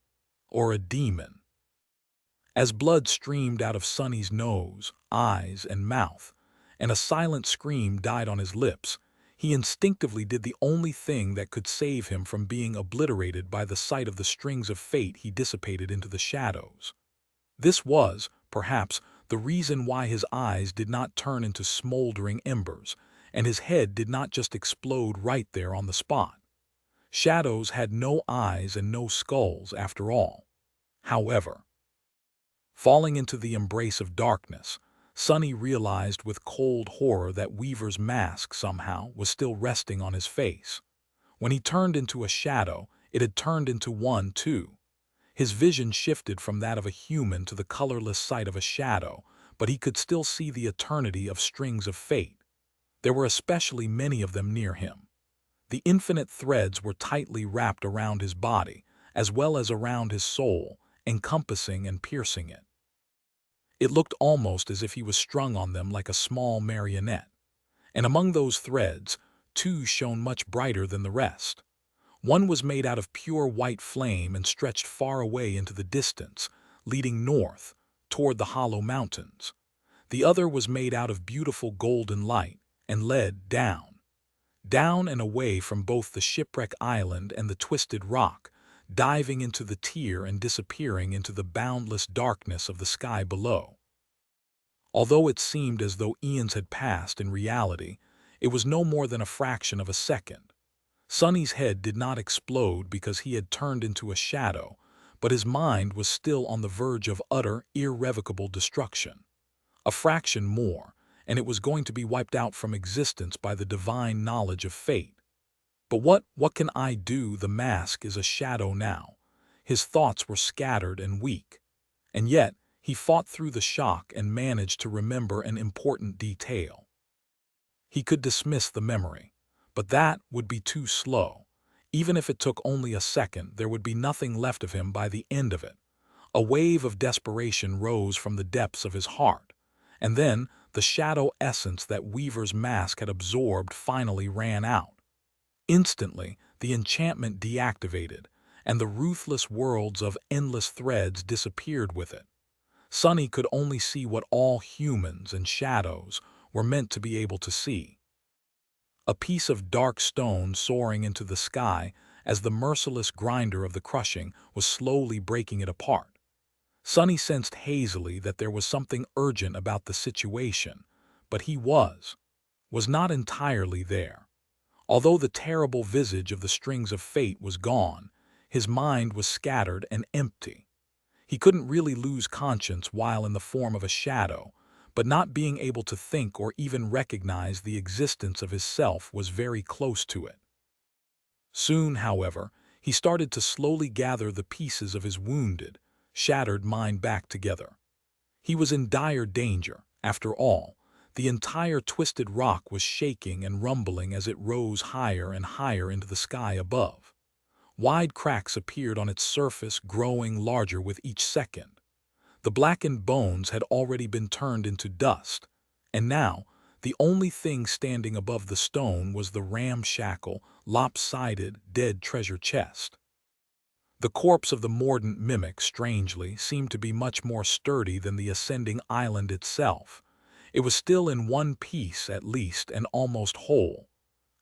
or a demon. As blood streamed out of Sonny's nose, eyes, and mouth, and a silent scream died on his lips, he instinctively did the only thing that could save him from being obliterated by the sight of the strings of fate he dissipated into the shadows. This was, perhaps, the reason why his eyes did not turn into smoldering embers, and his head did not just explode right there on the spot. Shadows had no eyes and no skulls, after all. However, falling into the embrace of darkness, Sonny realized with cold horror that Weaver's mask somehow was still resting on his face. When he turned into a shadow, it had turned into one too. His vision shifted from that of a human to the colorless sight of a shadow, but he could still see the eternity of strings of fate. There were especially many of them near him. The infinite threads were tightly wrapped around his body, as well as around his soul, encompassing and piercing it. It looked almost as if he was strung on them like a small marionette. And among those threads, two shone much brighter than the rest. One was made out of pure white flame and stretched far away into the distance, leading north, toward the hollow mountains. The other was made out of beautiful golden light and led down. Down and away from both the shipwreck island and the twisted rock, diving into the tier and disappearing into the boundless darkness of the sky below. Although it seemed as though eons had passed, in reality, it was no more than a fraction of a second. Sonny's head did not explode because he had turned into a shadow, but his mind was still on the verge of utter, irrevocable destruction. A fraction more, and it was going to be wiped out from existence by the divine knowledge of fate. But what can I do? The mask is a shadow now. His thoughts were scattered and weak. And yet, he fought through the shock and managed to remember an important detail. He could dismiss the memory, but that would be too slow. Even if it took only a second, there would be nothing left of him by the end of it. A wave of desperation rose from the depths of his heart, and then the shadow essence that Weaver's mask had absorbed finally ran out. Instantly, the enchantment deactivated, and the ruthless worlds of endless threads disappeared with it. Sonny could only see what all humans and shadows were meant to be able to see. A piece of dark stone soaring into the sky as the merciless grinder of the crushing was slowly breaking it apart. Sonny sensed hazily that there was something urgent about the situation, but he was not entirely there. Although the terrible visage of the strings of fate was gone, his mind was scattered and empty. He couldn't really lose conscience while in the form of a shadow, but not being able to think or even recognize the existence of his self was very close to it. Soon, however, he started to slowly gather the pieces of his wounded, shattered mind back together. He was in dire danger, after all. The entire twisted rock was shaking and rumbling as it rose higher and higher into the sky above. Wide cracks appeared on its surface, growing larger with each second. The blackened bones had already been turned into dust, and now the only thing standing above the stone was the ramshackle, lopsided, dead treasure chest. The corpse of the mordant mimic, strangely, seemed to be much more sturdy than the ascending island itself. It was still in one piece, at least, and almost whole.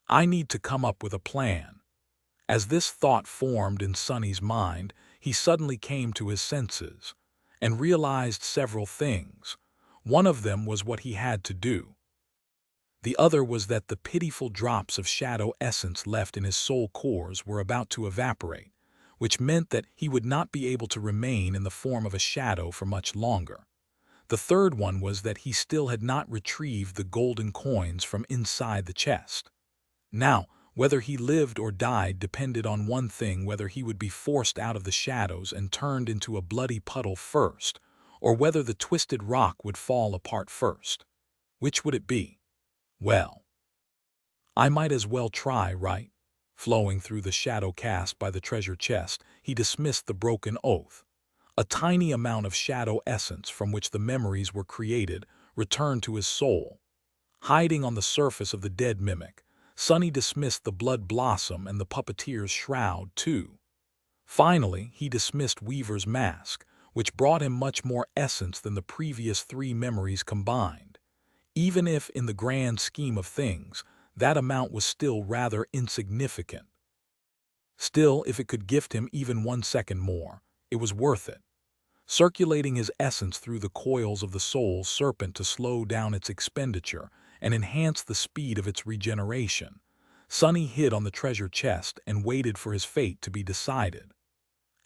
I need to come up with a plan. As this thought formed in Sonny's mind, he suddenly came to his senses and realized several things. One of them was what he had to do. The other was that the pitiful drops of shadow essence left in his soul cores were about to evaporate, which meant that he would not be able to remain in the form of a shadow for much longer. The third one was that he still had not retrieved the golden coins from inside the chest. Now, whether he lived or died depended on one thing: whether he would be forced out of the shadows and turned into a bloody puddle first, or whether the twisted rock would fall apart first. Which would it be? Well, I might as well try, right? Flowing through the shadow cast by the treasure chest, he dismissed the broken oath. A tiny amount of shadow essence from which the memories were created returned to his soul. Hiding on the surface of the dead mimic, Sonny dismissed the blood blossom and the puppeteer's shroud, too. Finally, he dismissed Weaver's mask, which brought him much more essence than the previous three memories combined. Even if, in the grand scheme of things, that amount was still rather insignificant. Still, if it could gift him even 1 second more, it was worth it. Circulating his essence through the coils of the soul serpent to slow down its expenditure and enhance the speed of its regeneration, Sonny hid on the treasure chest and waited for his fate to be decided.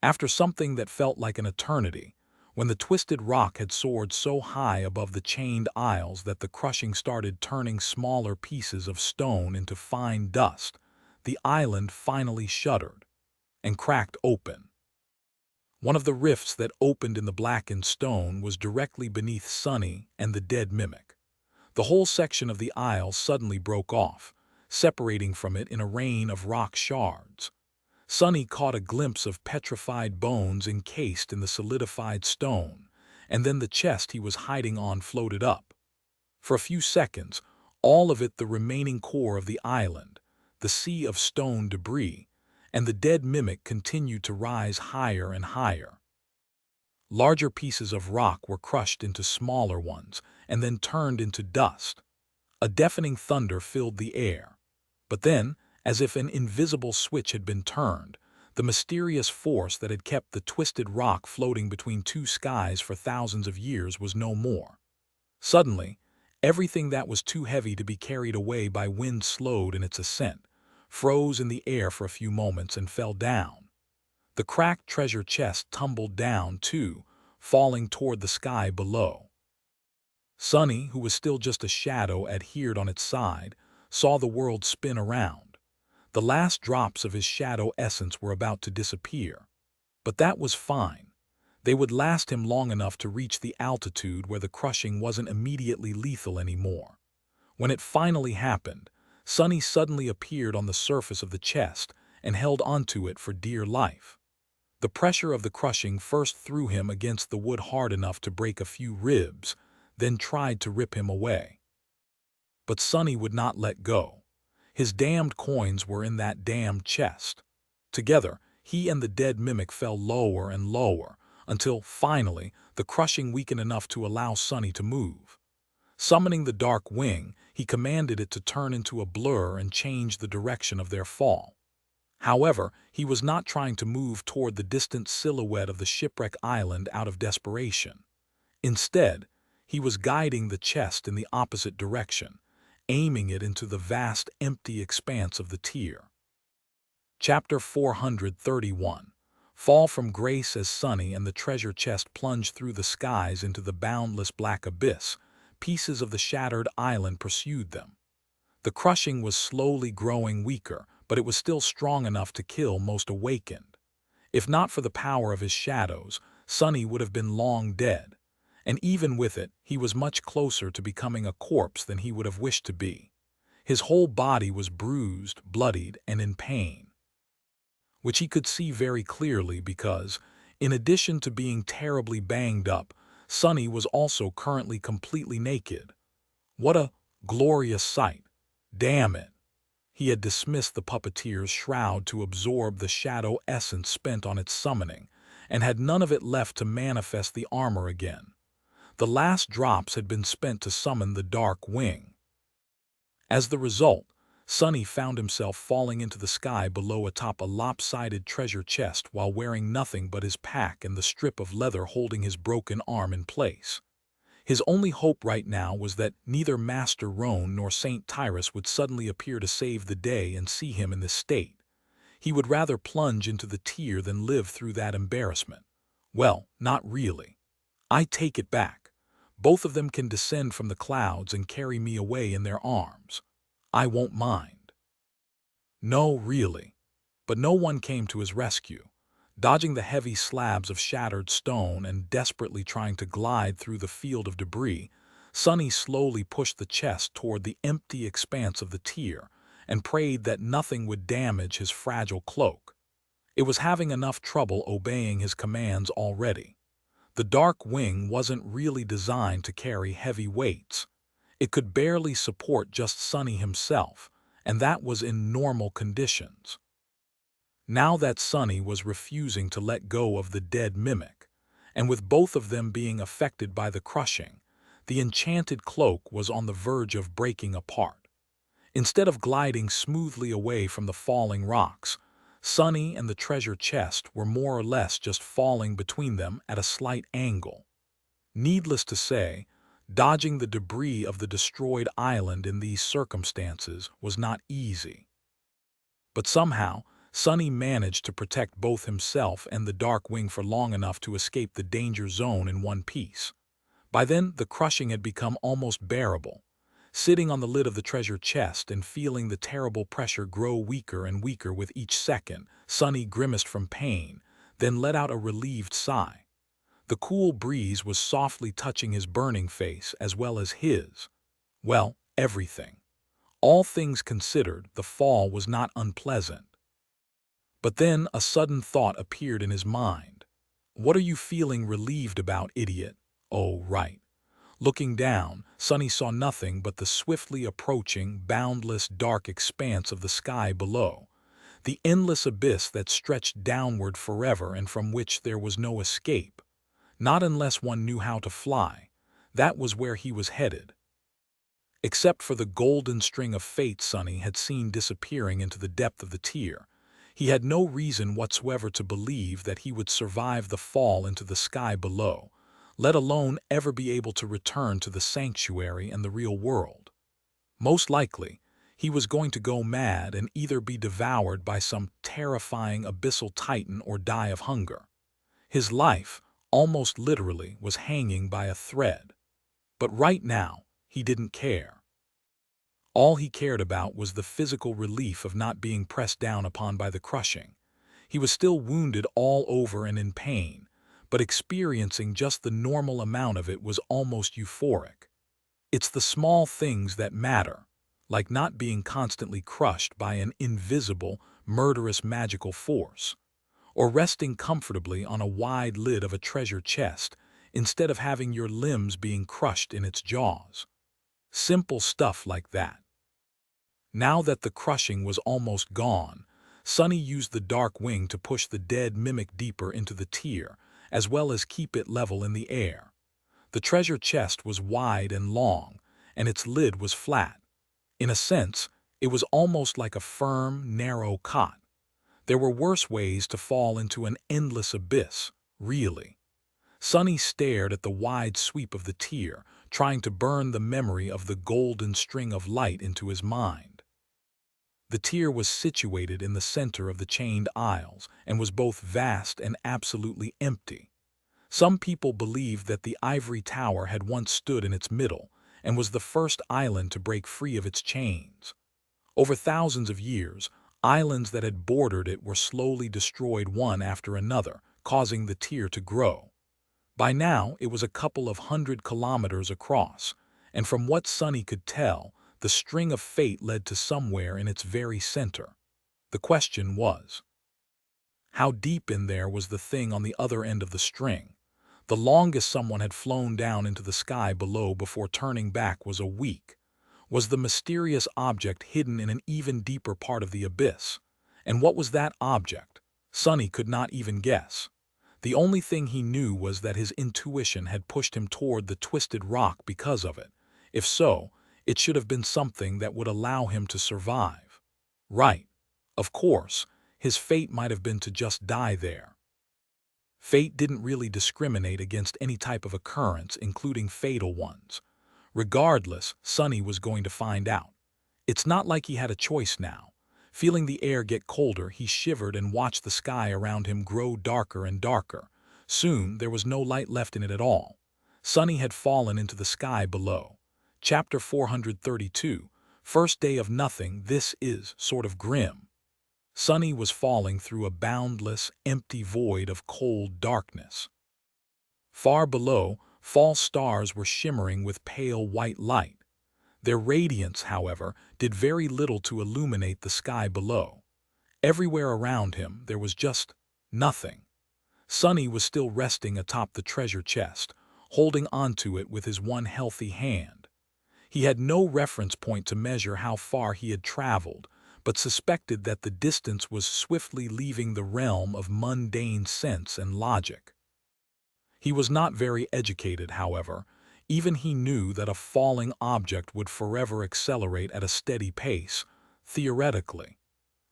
After something that felt like an eternity, when the twisted rock had soared so high above the chained isles that the crushing started turning smaller pieces of stone into fine dust, the island finally shuddered and cracked open. One of the rifts that opened in the blackened stone was directly beneath Sonny and the dead mimic. The whole section of the isle suddenly broke off, separating from it in a rain of rock shards. Sonny caught a glimpse of petrified bones encased in the solidified stone, and then the chest he was hiding on floated up. For a few seconds, all of it the remaining core of the island, the sea of stone debris, and the dead mimic continued to rise higher and higher. Larger pieces of rock were crushed into smaller ones and then turned into dust. A deafening thunder filled the air. But then, as if an invisible switch had been turned, the mysterious force that had kept the twisted rock floating between two skies for thousands of years was no more. Suddenly, everything that was too heavy to be carried away by wind slowed in its ascent, froze in the air for a few moments, and fell down. The cracked treasure chest tumbled down, too, falling toward the sky below. Sonny, who was still just a shadow adhered on its side, saw the world spin around. The last drops of his shadow essence were about to disappear. But that was fine. They would last him long enough to reach the altitude where the crushing wasn't immediately lethal anymore. When it finally happened, Sonny suddenly appeared on the surface of the chest and held onto it for dear life. The pressure of the crushing first threw him against the wood hard enough to break a few ribs, then tried to rip him away. But Sonny would not let go. His damned coins were in that damned chest. Together, he and the dead mimic fell lower and lower, until, finally, the crushing weakened enough to allow Sonny to move. Summoning the dark wing, he commanded it to turn into a blur and change the direction of their fall. However, he was not trying to move toward the distant silhouette of the shipwreck island out of desperation. Instead, he was guiding the chest in the opposite direction, aiming it into the vast, empty expanse of the tier. Chapter 431. Fall from grace. As Sonny and the treasure chest plunged through the skies into the boundless black abyss, pieces of the shattered island pursued them. The crushing was slowly growing weaker, but it was still strong enough to kill most awakened. If not for the power of his shadows, Sonny would have been long dead. And even with it, he was much closer to becoming a corpse than he would have wished to be. His whole body was bruised, bloodied, and in pain, which he could see very clearly because, in addition to being terribly banged up, Sonny was also currently completely naked. What a glorious sight! Damn it! He had dismissed the puppeteer's shroud to absorb the shadow essence spent on its summoning, and had none of it left to manifest the armor again. The last drops had been spent to summon the dark wing. As the result, Sonny found himself falling into the sky below atop a lopsided treasure chest while wearing nothing but his pack and the strip of leather holding his broken arm in place. His only hope right now was that neither Master Roan nor Saint Tyrus would suddenly appear to save the day and see him in this state. He would rather plunge into the tier than live through that embarrassment. Well, not really. I take it back. Both of them can descend from the clouds and carry me away in their arms. I won't mind. No, really. But no one came to his rescue. Dodging the heavy slabs of shattered stone and desperately trying to glide through the field of debris, Sonny slowly pushed the chest toward the empty expanse of the tier and prayed that nothing would damage his fragile cloak. It was having enough trouble obeying his commands already. The dark wing wasn't really designed to carry heavy weights. It could barely support just Sonny himself, and that was in normal conditions. Now that Sonny was refusing to let go of the dead mimic, and with both of them being affected by the crushing, the enchanted cloak was on the verge of breaking apart. Instead of gliding smoothly away from the falling rocks, Sonny and the treasure chest were more or less just falling between them at a slight angle. Needless to say, dodging the debris of the destroyed island in these circumstances was not easy. But somehow, Sonny managed to protect both himself and the dark wing for long enough to escape the danger zone in one piece. By then, the crushing had become almost bearable. Sitting on the lid of the treasure chest and feeling the terrible pressure grow weaker and weaker with each second, Sonny grimaced from pain, then let out a relieved sigh. The cool breeze was softly touching his burning face as well as his. Well, everything. All things considered, the fall was not unpleasant. But then a sudden thought appeared in his mind. What are you feeling relieved about, idiot? Oh, right. Looking down, Sonny saw nothing but the swiftly approaching, boundless, dark expanse of the sky below, the endless abyss that stretched downward forever and from which there was no escape. Not unless one knew how to fly. That was where he was headed. Except for the golden string of fate Sonny had seen disappearing into the depth of the tier, he had no reason whatsoever to believe that he would survive the fall into the sky below, let alone ever be able to return to the sanctuary and the real world. Most likely, he was going to go mad and either be devoured by some terrifying abyssal titan or die of hunger. His life, almost literally, was hanging by a thread. But right now, he didn't care. All he cared about was the physical relief of not being pressed down upon by the crushing. He was still wounded all over and in pain, but experiencing just the normal amount of it was almost euphoric. It's the small things that matter, like not being constantly crushed by an invisible, murderous magical force, or resting comfortably on a wide lid of a treasure chest instead of having your limbs being crushed in its jaws. Simple stuff like that. Now that the crushing was almost gone, Sunny used the dark wing to push the dead mimic deeper into the tier, as well as keep it level in the air. The treasure chest was wide and long, and its lid was flat. In a sense, it was almost like a firm, narrow cot. There were worse ways to fall into an endless abyss, really. Sunny stared at the wide sweep of the tier, trying to burn the memory of the golden string of light into his mind. The tier was situated in the center of the chained aisles and was both vast and absolutely empty. Some people believed that the ivory tower had once stood in its middle and was the first island to break free of its chains. Over thousands of years, islands that had bordered it were slowly destroyed one after another, causing the tier to grow. By now, it was a couple of 100 kilometers across, and from what Sunny could tell, the string of fate led to somewhere in its very center. The question was, how deep in there was the thing on the other end of the string? The longest someone had flown down into the sky below before turning back was a week. Was the mysterious object hidden in an even deeper part of the abyss? And what was that object? Sunny could not even guess. The only thing he knew was that his intuition had pushed him toward the twisted rock because of it. If so, it should have been something that would allow him to survive. Right. Of course, his fate might have been to just die there. Fate didn't really discriminate against any type of occurrence, including fatal ones. Regardless, Sunny was going to find out. It's not like he had a choice now. Feeling the air get colder, he shivered and watched the sky around him grow darker and darker. Soon, there was no light left in it at all. Sunny had fallen into the sky below. Chapter 432, First Day of Nothing. This is sort of grim. Sunny was falling through a boundless, empty void of cold darkness. Far below, false stars were shimmering with pale white light. Their radiance, however, did very little to illuminate the sky below. Everywhere around him, there was just nothing. Sunny was still resting atop the treasure chest, holding onto it with his one healthy hand. He had no reference point to measure how far he had traveled, but suspected that the distance was swiftly leaving the realm of mundane sense and logic. He was not very educated, however. Even he knew that a falling object would forever accelerate at a steady pace, theoretically.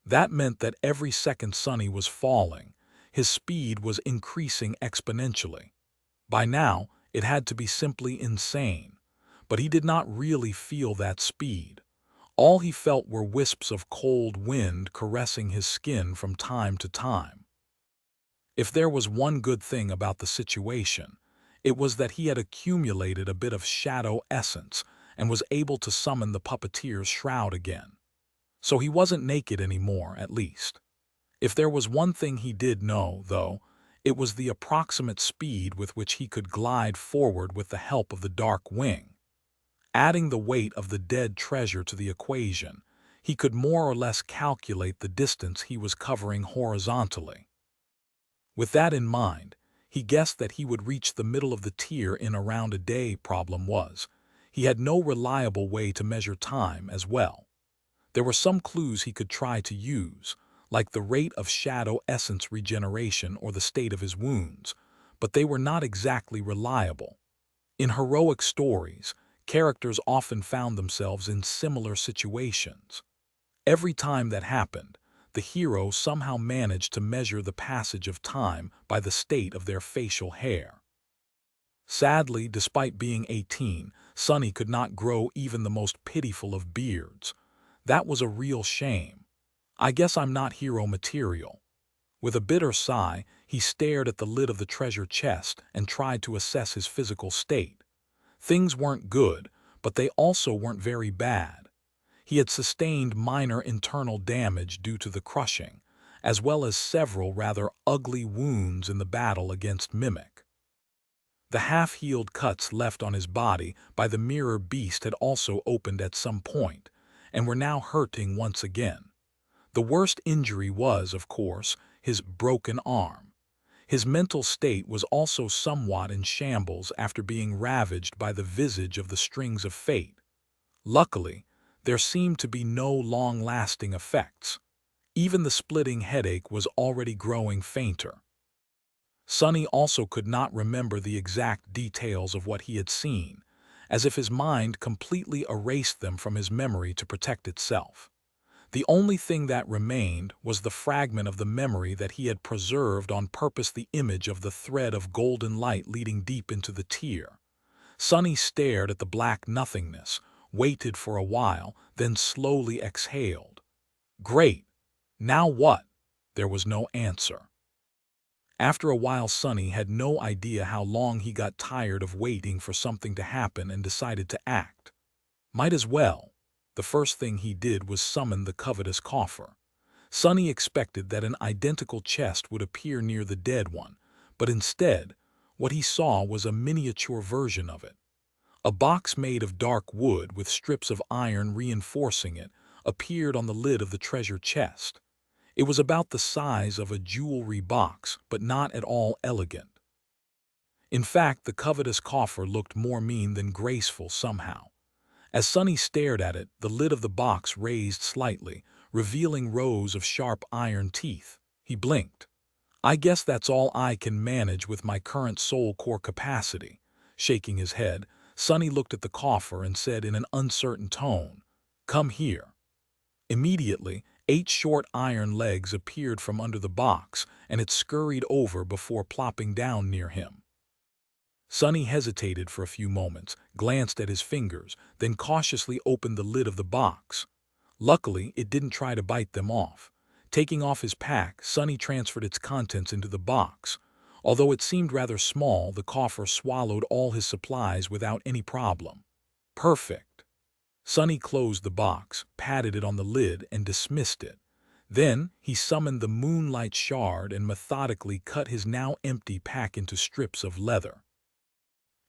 That meant that every second Sunny was falling, his speed was increasing exponentially. By now, it had to be simply insane, but he did not really feel that speed. All he felt were wisps of cold wind caressing his skin from time to time. If there was one good thing about the situation, it was that he had accumulated a bit of shadow essence and was able to summon the puppeteer's shroud again. So he wasn't naked anymore, at least. If there was one thing he did know, though, it was the approximate speed with which he could glide forward with the help of the dark wing. Adding the weight of the dead treasure to the equation, he could more or less calculate the distance he was covering horizontally. With that in mind, he guessed that he would reach the middle of the tier in around a day. Problem was, he had no reliable way to measure time as well. There were some clues he could try to use, like the rate of shadow essence regeneration or the state of his wounds, but they were not exactly reliable. In heroic stories, characters often found themselves in similar situations. Every time that happened, the hero somehow managed to measure the passage of time by the state of their facial hair. Sadly, despite being 18, Sunny could not grow even the most pitiful of beards. That was a real shame. I guess I'm not hero material. With a bitter sigh, he stared at the lid of the treasure chest and tried to assess his physical state. Things weren't good, but they also weren't very bad. He had sustained minor internal damage due to the crushing, as well as several rather ugly wounds in the battle against Mimic. The half-healed cuts left on his body by the mirror beast had also opened at some point, and were now hurting once again. The worst injury was, of course, his broken arm. His mental state was also somewhat in shambles after being ravaged by the visage of the strings of fate. Luckily, there seemed to be no long-lasting effects. Even the splitting headache was already growing fainter. Sonny also could not remember the exact details of what he had seen, as if his mind completely erased them from his memory to protect itself. The only thing that remained was the fragment of the memory that he had preserved on purpose, the image of the thread of golden light leading deep into the tear. Sonny stared at the black nothingness, waited for a while, then slowly exhaled. Great! Now what? There was no answer. After a while, Sonny had no idea how long he got tired of waiting for something to happen and decided to act. Might as well. The first thing he did was summon the covetous coffer. Sonny expected that an identical chest would appear near the dead one, but instead, what he saw was a miniature version of it. A box made of dark wood with strips of iron reinforcing it appeared on the lid of the treasure chest. It was about the size of a jewelry box, but not at all elegant. In fact, the covetous coffer looked more mean than graceful somehow. As Sonny stared at it, the lid of the box raised slightly, revealing rows of sharp iron teeth. He blinked. I guess that's all I can manage with my current soul core capacity. Shaking his head, Sonny looked at the coffer and said in an uncertain tone, "Come here." Immediately, 8 short iron legs appeared from under the box, and it scurried over before plopping down near him. Sonny hesitated for a few moments, glanced at his fingers, then cautiously opened the lid of the box. Luckily, it didn't try to bite them off. Taking off his pack, Sonny transferred its contents into the box. Although it seemed rather small, the coffer swallowed all his supplies without any problem. Perfect. Sonny closed the box, patted it on the lid, and dismissed it. Then, he summoned the moonlight shard and methodically cut his now empty pack into strips of leather.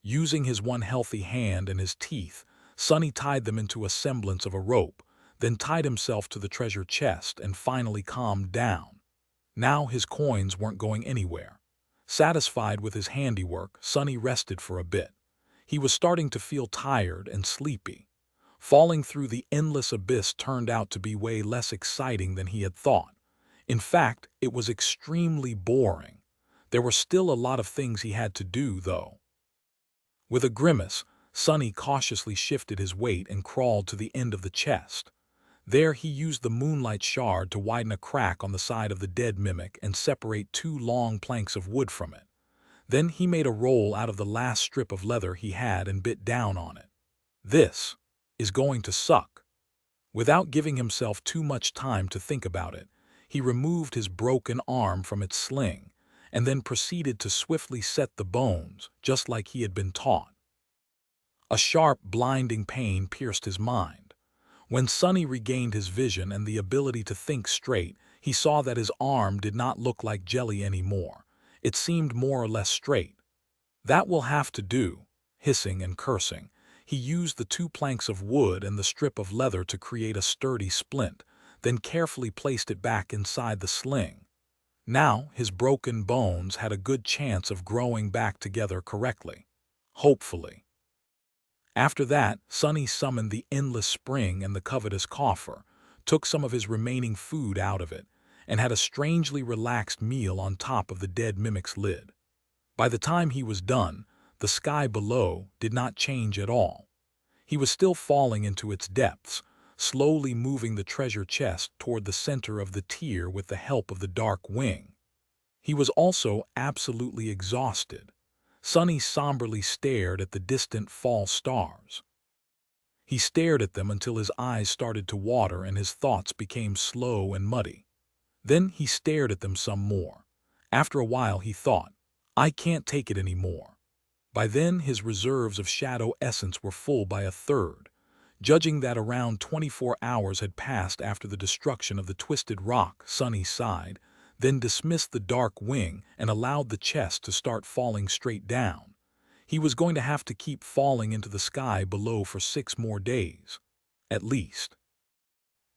Using his one healthy hand and his teeth, Sonny tied them into a semblance of a rope, then tied himself to the treasure chest and finally calmed down. Now his coins weren't going anywhere. Satisfied with his handiwork, Sonny rested for a bit. He was starting to feel tired and sleepy. Falling through the endless abyss turned out to be way less exciting than he had thought. In fact, it was extremely boring. There were still a lot of things he had to do, though. With a grimace, Sonny cautiously shifted his weight and crawled to the end of the chest. There he used the moonlight shard to widen a crack on the side of the dead mimic and separate 2 long planks of wood from it. Then he made a roll out of the last strip of leather he had and bit down on it. This is going to suck. Without giving himself too much time to think about it, he removed his broken arm from its sling, and then proceeded to swiftly set the bones, just like he had been taught. A sharp, blinding pain pierced his mind. When Sonny regained his vision and the ability to think straight, he saw that his arm did not look like jelly anymore. It seemed more or less straight. That will have to do. Hissing and cursing, he used the 2 planks of wood and the strip of leather to create a sturdy splint, then carefully placed it back inside the sling. Now his broken bones had a good chance of growing back together correctly. Hopefully. After that, Sonny summoned the endless spring and the covetous coffer, took some of his remaining food out of it, and had a strangely relaxed meal on top of the dead mimic's lid. By the time he was done, the sky below did not change at all. He was still falling into its depths, slowly moving the treasure chest toward the center of the tier with the help of the dark wing. He was also absolutely exhausted. Sonny somberly stared at the distant fall stars. He stared at them until his eyes started to water and his thoughts became slow and muddy. Then he stared at them some more. After a while he thought, I can't take it anymore. By then his reserves of shadow essence were full by a third. Judging that around 24 hours had passed after the destruction of the twisted rock, Sonny sighed, then dismissed the dark wing and allowed the chest to start falling straight down. He was going to have to keep falling into the sky below for 6 more days. At least.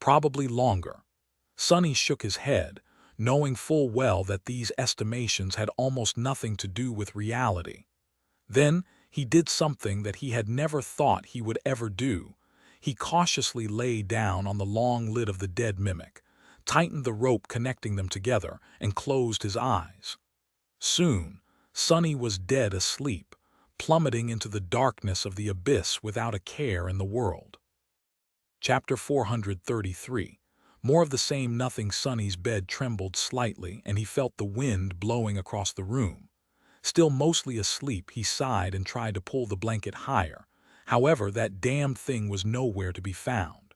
Probably longer. Sonny shook his head, knowing full well that these estimations had almost nothing to do with reality. Then he did something that he had never thought he would ever do. He cautiously lay down on the long lid of the dead mimic, tightened the rope connecting them together, and closed his eyes. Soon, Sonny was dead asleep, plummeting into the darkness of the abyss without a care in the world. Chapter 433. More of the same nothing. Sonny's bed trembled slightly, and he felt the wind blowing across the room. Still mostly asleep, he sighed and tried to pull the blanket higher. However, that damned thing was nowhere to be found.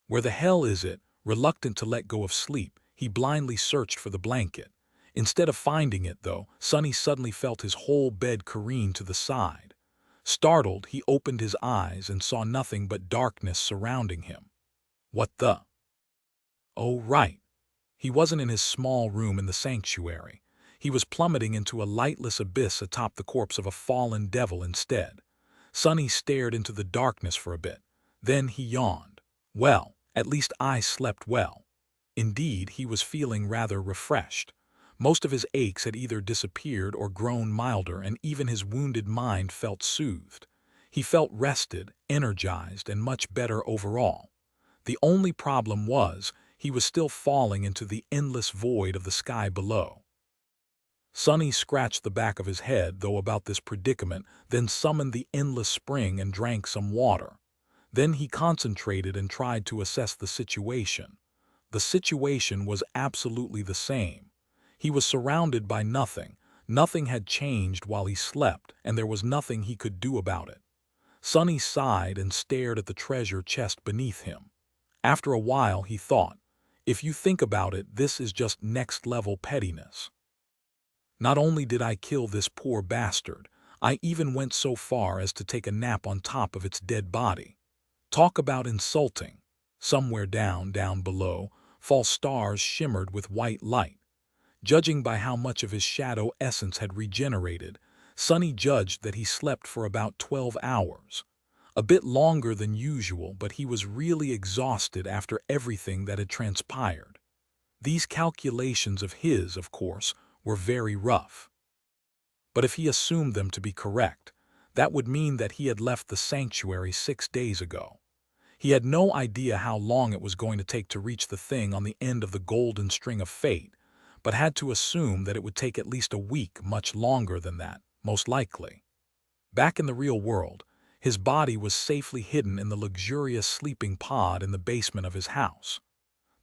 Where the hell is it? Reluctant to let go of sleep, he blindly searched for the blanket. Instead of finding it, though, Sonny suddenly felt his whole bed careen to the side. Startled, he opened his eyes and saw nothing but darkness surrounding him. What the? Oh, right. He wasn't in his small room in the sanctuary. He was plummeting into a lightless abyss atop the corpse of a fallen devil instead. Sonny stared into the darkness for a bit. Then he yawned. Well, at least I slept well. Indeed, he was feeling rather refreshed. Most of his aches had either disappeared or grown milder, and even his wounded mind felt soothed. He felt rested, energized, and much better overall. The only problem was, he was still falling into the endless void of the sky below. Sonny scratched the back of his head, though, about this predicament, then summoned the endless spring and drank some water. Then he concentrated and tried to assess the situation. The situation was absolutely the same. He was surrounded by nothing. Nothing had changed while he slept, and there was nothing he could do about it. Sonny sighed and stared at the treasure chest beneath him. After a while, he thought, if you think about it, this is just next-level pettiness. Not only did I kill this poor bastard, I even went so far as to take a nap on top of its dead body. Talk about insulting. Somewhere down below, false stars shimmered with white light. Judging by how much of his shadow essence had regenerated, Sonny judged that he slept for about 12 hours. A bit longer than usual, but he was really exhausted after everything that had transpired. These calculations of his, of course, were very rough. But if he assumed them to be correct, that would mean that he had left the sanctuary 6 days ago. He had no idea how long it was going to take to reach the thing on the end of the golden string of fate, but had to assume that it would take at least a week, much longer than that, most likely. Back in the real world, his body was safely hidden in the luxurious sleeping pod in the basement of his house.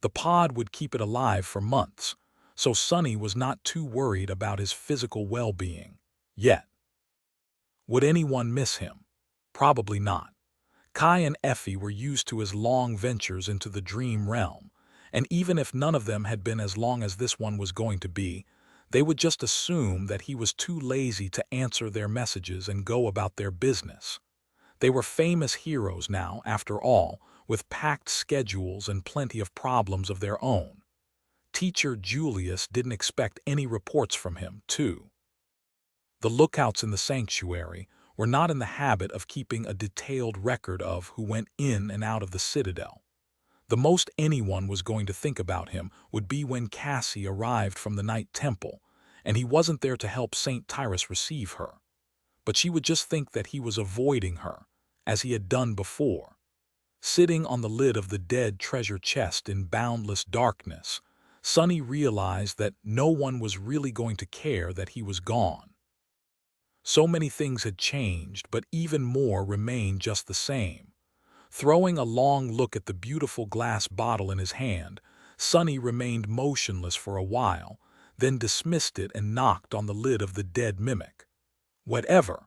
The pod would keep it alive for months, so Sonny was not too worried about his physical well-being. Yet. Would anyone miss him? Probably not. Kai and Effie were used to his long ventures into the dream realm, and even if none of them had been as long as this one was going to be, they would just assume that he was too lazy to answer their messages and go about their business. They were famous heroes now, after all, with packed schedules and plenty of problems of their own. Teacher Julius didn't expect any reports from him, too. The lookouts in the sanctuary were not in the habit of keeping a detailed record of who went in and out of the citadel. The most anyone was going to think about him would be when Cassie arrived from the Night Temple, and he wasn't there to help St. Tyrus receive her. But she would just think that he was avoiding her, as he had done before. Sitting on the lid of the dead treasure chest in boundless darkness, Sonny realized that no one was really going to care that he was gone. So many things had changed, but even more remained just the same. Throwing a long look at the beautiful glass bottle in his hand, Sonny remained motionless for a while, then dismissed it and knocked on the lid of the dead mimic. Whatever.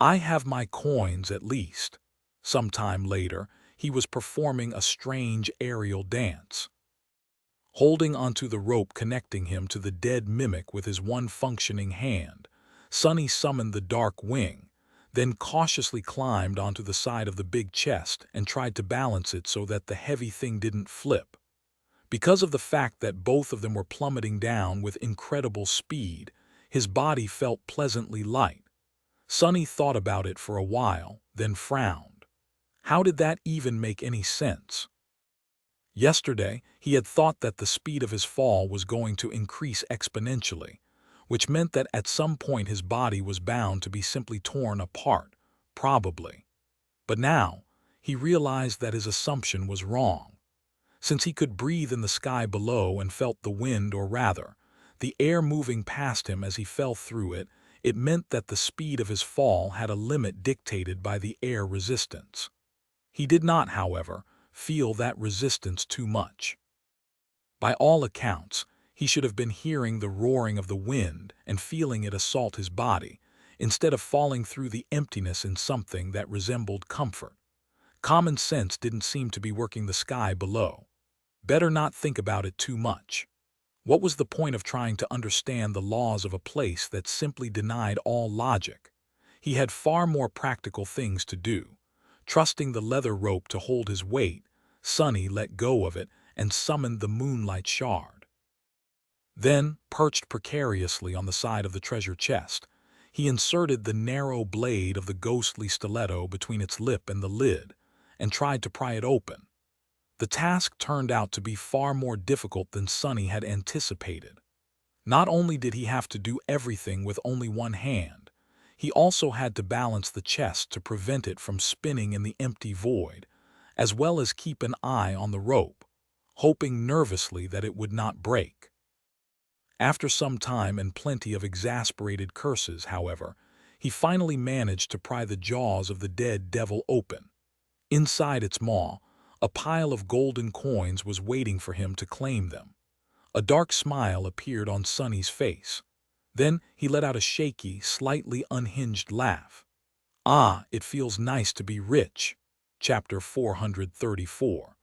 I have my coins at least. Sometime later, he was performing a strange aerial dance. Holding onto the rope connecting him to the dead mimic with his one functioning hand, Sonny summoned the dark wing, then cautiously climbed onto the side of the big chest and tried to balance it so that the heavy thing didn't flip. Because of the fact that both of them were plummeting down with incredible speed, his body felt pleasantly light. Sonny thought about it for a while, then frowned. How did that even make any sense? Yesterday, he had thought that the speed of his fall was going to increase exponentially, which meant that at some point his body was bound to be simply torn apart, probably. But now, he realized that his assumption was wrong. Since he could breathe in the sky below and felt the wind, or rather, the air moving past him as he fell through it, it meant that the speed of his fall had a limit dictated by the air resistance. He did not, however, feel that resistance too much. By all accounts, he should have been hearing the roaring of the wind and feeling it assault his body, instead of falling through the emptiness in something that resembled comfort. Common sense didn't seem to be working the sky below. Better not think about it too much. What was the point of trying to understand the laws of a place that simply denied all logic? He had far more practical things to do. Trusting the leather rope to hold his weight, Sonny let go of it and summoned the moonlight shard. Then, perched precariously on the side of the treasure chest, he inserted the narrow blade of the ghostly stiletto between its lip and the lid, and tried to pry it open. The task turned out to be far more difficult than Sonny had anticipated. Not only did he have to do everything with only one hand, he also had to balance the chest to prevent it from spinning in the empty void, as well as keep an eye on the rope, hoping nervously that it would not break. After some time and plenty of exasperated curses, however, he finally managed to pry the jaws of the dead devil open. Inside its maw, a pile of golden coins was waiting for him to claim them. A dark smile appeared on Sonny's face. Then he let out a shaky, slightly unhinged laugh. Ah, it feels nice to be rich. Chapter 434.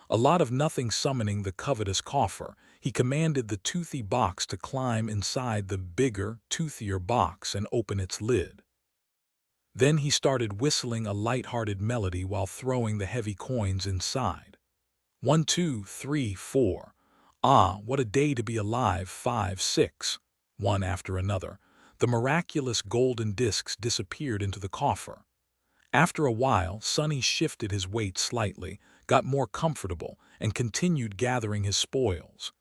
A lot of nothing summoning the covetous coffer, he commanded the toothy box to climb inside the bigger, toothier box and open its lid. Then he started whistling a light-hearted melody while throwing the heavy coins inside. 1, 2, 3, 4. Ah, what a day to be alive. 5, 6. One after another, the miraculous golden discs disappeared into the coffer. After a while, Sonny shifted his weight slightly, got more comfortable, and continued gathering his spoils.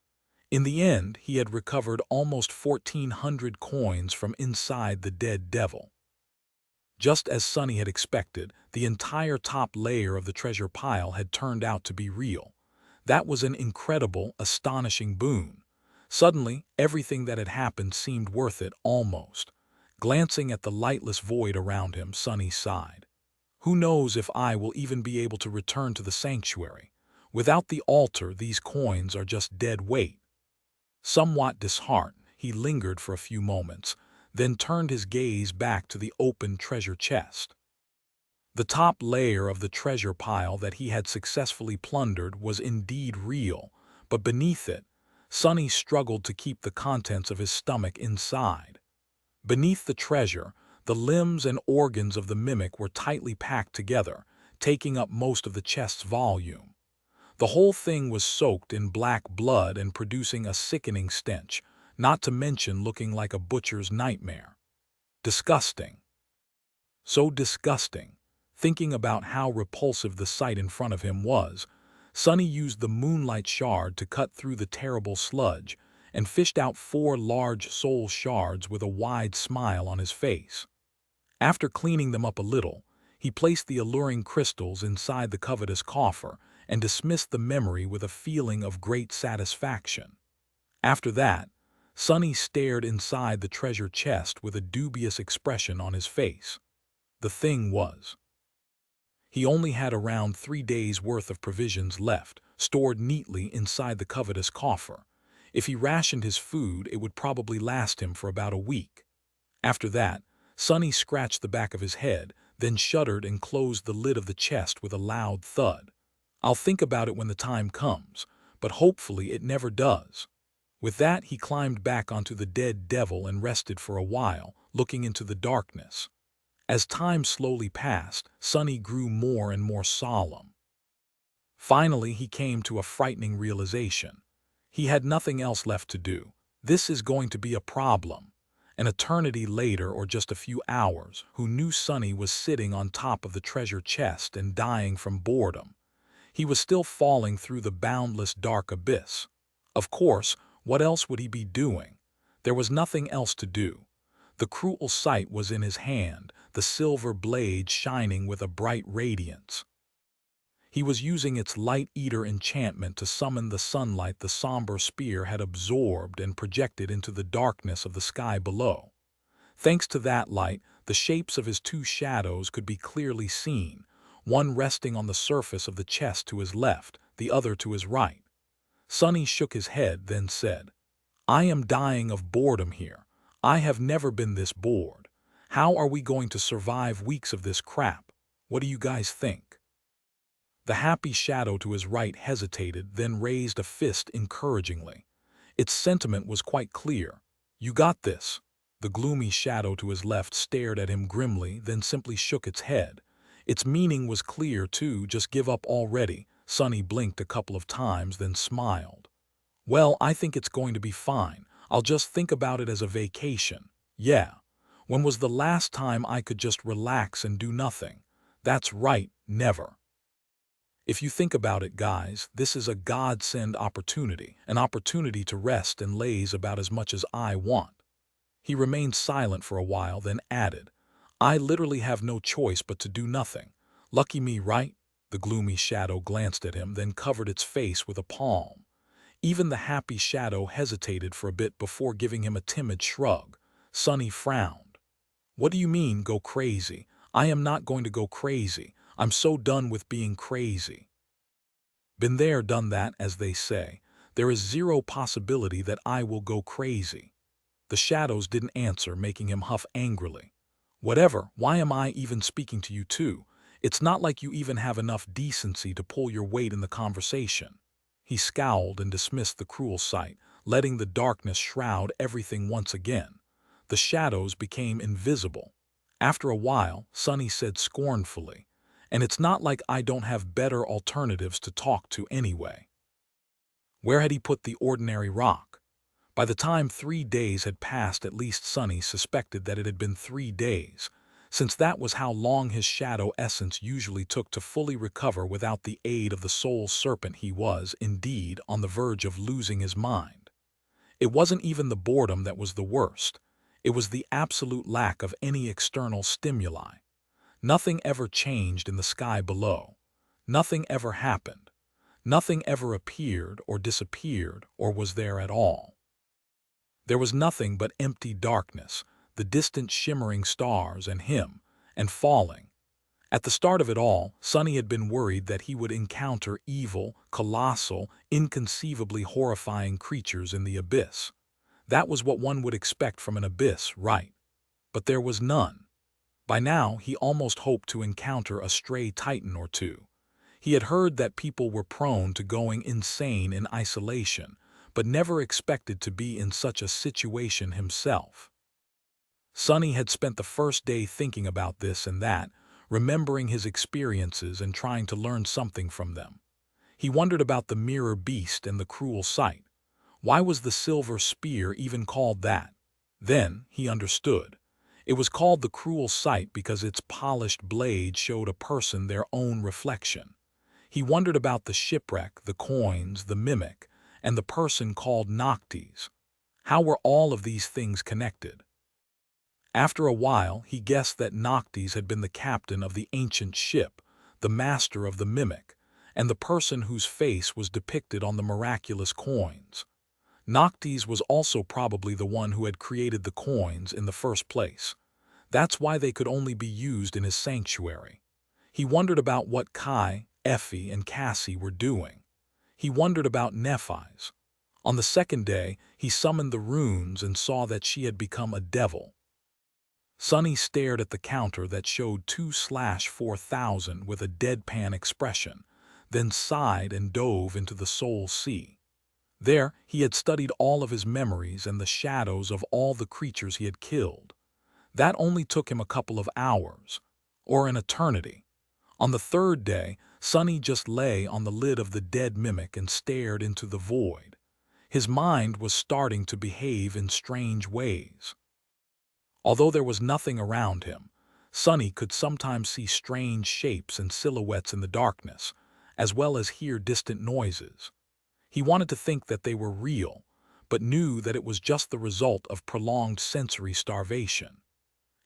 In the end, he had recovered almost 1,400 coins from inside the dead devil. Just as Sonny had expected, the entire top layer of the treasure pile had turned out to be real. That was an incredible, astonishing boon. Suddenly, everything that had happened seemed worth it, almost. Glancing at the lightless void around him, Sonny sighed. Who knows if I will even be able to return to the sanctuary? Without the altar, these coins are just dead weight. Somewhat disheartened, he lingered for a few moments, then turned his gaze back to the open treasure chest. The top layer of the treasure pile that he had successfully plundered was indeed real, but beneath it, Sonny struggled to keep the contents of his stomach inside. Beneath the treasure, the limbs and organs of the mimic were tightly packed together, taking up most of the chest's volume. The whole thing was soaked in black blood and producing a sickening stench, not to mention looking like a butcher's nightmare. Disgusting. So disgusting. Thinking about how repulsive the sight in front of him was, Sonny used the moonlight shard to cut through the terrible sludge and fished out 4 large soul shards with a wide smile on his face. After cleaning them up a little, he placed the alluring crystals inside the covetous coffer and dismissed the memory with a feeling of great satisfaction. After that, Sonny stared inside the treasure chest with a dubious expression on his face. The thing was, he only had around 3 days' worth of provisions left, stored neatly inside the covetous coffer. If he rationed his food, it would probably last him for about a week. After that, Sonny scratched the back of his head, then shuddered and closed the lid of the chest with a loud thud. I'll think about it when the time comes, but hopefully it never does. With that, he climbed back onto the dead devil and rested for a while, looking into the darkness. As time slowly passed, Sunny grew more and more solemn. Finally, he came to a frightening realization. He had nothing else left to do. This is going to be a problem. An eternity later, or just a few hours, who knew Sunny was sitting on top of the treasure chest and dying from boredom. He was still falling through the boundless dark abyss. Of course, what else would he be doing? There was nothing else to do. The cruel sight was in his hand, the silver blade shining with a bright radiance. He was using its light-eater enchantment to summon the sunlight the somber spear had absorbed and projected into the darkness of the sky below. Thanks to that light, the shapes of his two shadows could be clearly seen, one resting on the surface of the chest to his left, the other to his right. Sunny shook his head, then said, "I am dying of boredom here. I have never been this bored. How are we going to survive weeks of this crap? What do you guys think?" The happy shadow to his right hesitated, then raised a fist encouragingly. Its sentiment was quite clear. "You got this." The gloomy shadow to his left stared at him grimly, then simply shook its head. Its meaning was clear, too. "Just give up already." Sunny blinked a couple of times, then smiled. "Well, I think it's going to be fine. I'll just think about it as a vacation. Yeah. When was the last time I could just relax and do nothing? That's right, never." If you think about it, guys, this is a godsend opportunity, an opportunity to rest and laze about as much as I want. He remained silent for a while, then added, "I literally have no choice but to do nothing. Lucky me, right?" The gloomy shadow glanced at him, then covered its face with a palm. Even the happy shadow hesitated for a bit before giving him a timid shrug. Sunny frowned. "What do you mean, go crazy? I am not going to go crazy. I'm so done with being crazy. Been there, done that, as they say. There is zero possibility that I will go crazy." The shadows didn't answer, making him huff angrily. "Whatever, why am I even speaking to you too? It's not like you even have enough decency to pull your weight in the conversation." He scowled and dismissed the cruel sight, letting the darkness shroud everything once again. The shadows became invisible. After a while, Sunny said scornfully, "And it's not like I don't have better alternatives to talk to anyway." Where had he put the ordinary rock? By the time 3 days had passed, at least Sunny suspected that it had been 3 days, since that was how long his shadow essence usually took to fully recover without the aid of the soul serpent. He was, indeed, on the verge of losing his mind. It wasn't even the boredom that was the worst. It was the absolute lack of any external stimuli. Nothing ever changed in the sky below. Nothing ever happened. Nothing ever appeared or disappeared or was there at all. There was nothing but empty darkness, the distant shimmering stars and him, and falling. At the start of it all, Sunny had been worried that he would encounter evil, colossal, inconceivably horrifying creatures in the abyss. That was what one would expect from an abyss, right? But there was none. By now, he almost hoped to encounter a stray titan or two. He had heard that people were prone to going insane in isolation, but never expected to be in such a situation himself. Sunny had spent the first day thinking about this and that, remembering his experiences and trying to learn something from them. He wondered about the mirror beast and the cruel sight. Why was the silver spear even called that? Then he understood. It was called the cruel sight because its polished blade showed a person their own reflection. He wondered about the shipwreck, the coins, the mimic, and the person called Noctis. How were all of these things connected? After a while, he guessed that Noctis had been the captain of the ancient ship, the master of the mimic, and the person whose face was depicted on the miraculous coins. Noctis was also probably the one who had created the coins in the first place. That's why they could only be used in his sanctuary. He wondered about what Kai, Effie, and Cassie were doing. He wondered about Nephi's. On the second day, he summoned the runes and saw that she had become a devil. Sunny stared at the counter that showed 2/4000 with a deadpan expression, then sighed and dove into the soul sea. There, he had studied all of his memories and the shadows of all the creatures he had killed. That only took him a couple of hours, or an eternity. On the third day, Sonny just lay on the lid of the dead mimic and stared into the void. His mind was starting to behave in strange ways. Although there was nothing around him, Sonny could sometimes see strange shapes and silhouettes in the darkness, as well as hear distant noises. He wanted to think that they were real, but knew that it was just the result of prolonged sensory starvation.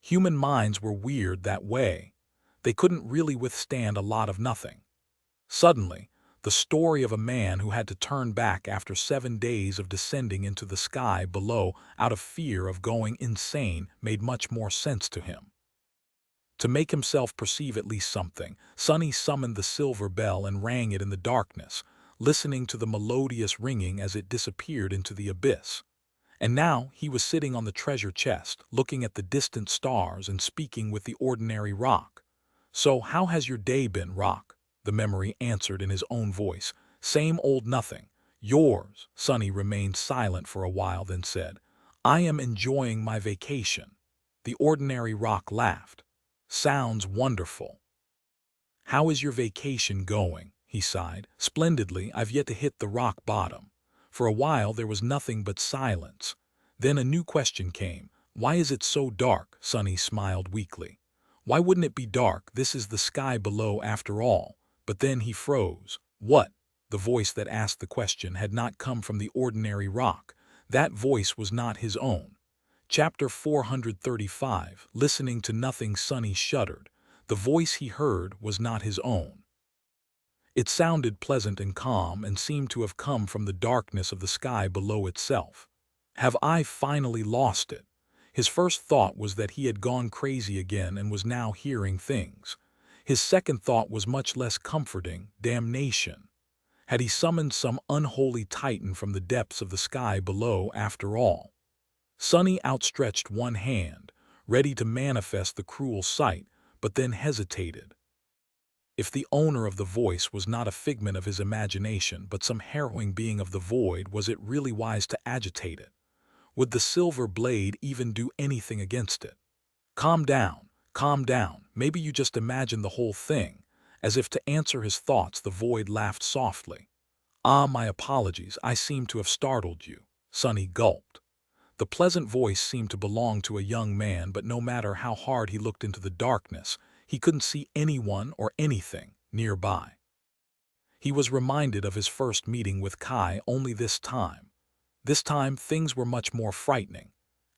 Human minds were weird that way. They couldn't really withstand a lot of nothing. Suddenly, the story of a man who had to turn back after 7 days of descending into the sky below out of fear of going insane made much more sense to him. To make himself perceive at least something, Sonny summoned the silver bell and rang it in the darkness, listening to the melodious ringing as it disappeared into the abyss. And now he was sitting on the treasure chest, looking at the distant stars and speaking with the ordinary rock. "So how has your day been, Rock?" the memory answered in his own voice. "Same old nothing." "Yours." Sonny remained silent for a while, then said, "I am enjoying my vacation." The ordinary rock laughed. "Sounds wonderful." "How is your vacation going?" he sighed. "Splendidly. I've yet to hit the rock bottom." For a while there was nothing but silence. Then a new question came. "Why is it so dark?" Sonny smiled weakly. "Why wouldn't it be dark? This is the sky below after all." But then he froze. "What?" The voice that asked the question had not come from the ordinary rock. That voice was not his own. Chapter 435. Listening to nothing. Sonny shuddered. The voice he heard was not his own. It sounded pleasant and calm and seemed to have come from the darkness of the sky below itself. "Have I finally lost it?" His first thought was that he had gone crazy again and was now hearing things. His second thought was much less comforting: damnation. Had he summoned some unholy titan from the depths of the sky below after all? Sonny outstretched one hand, ready to manifest the cruel sight, but then hesitated. If the owner of the voice was not a figment of his imagination but some harrowing being of the void, was it really wise to agitate it? Would the silver blade even do anything against it? "Calm down, calm down. Maybe you just imagined the whole thing." As if to answer his thoughts, the void laughed softly. "Ah, my apologies. I seem to have startled you." Sonny gulped. The pleasant voice seemed to belong to a young man, but no matter how hard he looked into the darkness, he couldn't see anyone or anything nearby. He was reminded of his first meeting with Kai, only this time. This time things were much more frightening.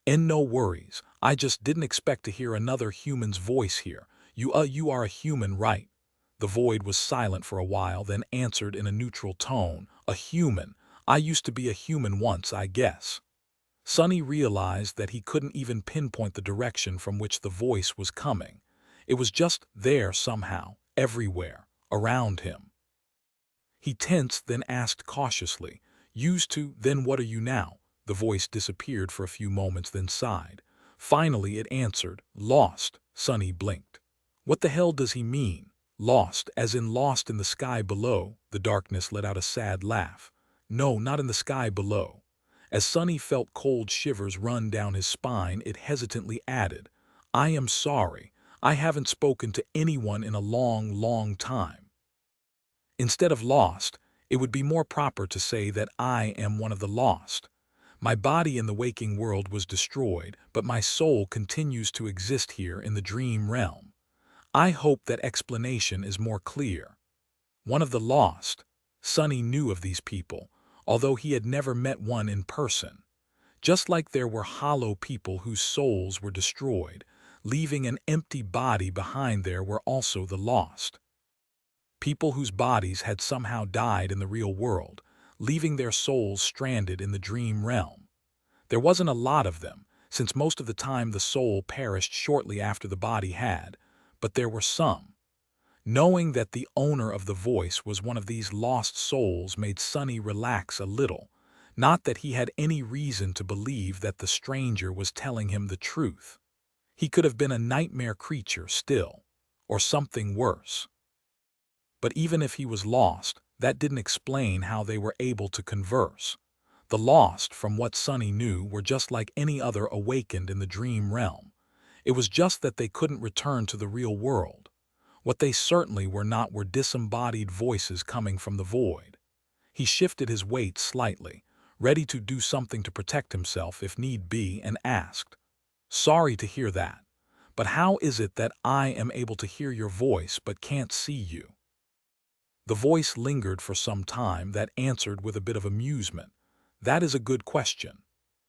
"And no worries. I just didn't expect to hear another human's voice here. You are a human, right?" The void was silent for a while, then answered in a neutral tone. "A human. I used to be a human once, I guess." Sonny realized that he couldn't even pinpoint the direction from which the voice was coming. It was just there somehow, everywhere, around him. He tensed, then asked cautiously, "Used to, then what are you now?" The voice disappeared for a few moments, then sighed. Finally it answered, "Lost." Sonny blinked. What the hell does he mean? Lost, as in lost in the sky below? The darkness let out a sad laugh. "No, not in the sky below." As Sonny felt cold shivers run down his spine, it hesitantly added, "I am sorry. I haven't spoken to anyone in a long, long time." Instead of lost, it would be more proper to say that I am one of the lost. My body in the waking world was destroyed, but my soul continues to exist here in the dream realm. I hope that explanation is more clear. One of the lost. Sonny knew of these people, although he had never met one in person. Just like there were hollow people whose souls were destroyed, leaving an empty body behind, there were also the lost. People whose bodies had somehow died in the real world, leaving their souls stranded in the dream realm. There wasn't a lot of them, since most of the time the soul perished shortly after the body had, but there were some. Knowing that the owner of the voice was one of these lost souls made Sonny relax a little. Not that he had any reason to believe that the stranger was telling him the truth. He could have been a nightmare creature still, or something worse. But even if he was lost, that didn't explain how they were able to converse. The lost, from what Sonny knew, were just like any other awakened in the dream realm. It was just that they couldn't return to the real world. What they certainly were not were disembodied voices coming from the void. He shifted his weight slightly, ready to do something to protect himself if need be, and asked, "Sorry to hear that, but how is it that I am able to hear your voice but can't see you?" The voice lingered for some time, that answered with a bit of amusement. "That is a good question."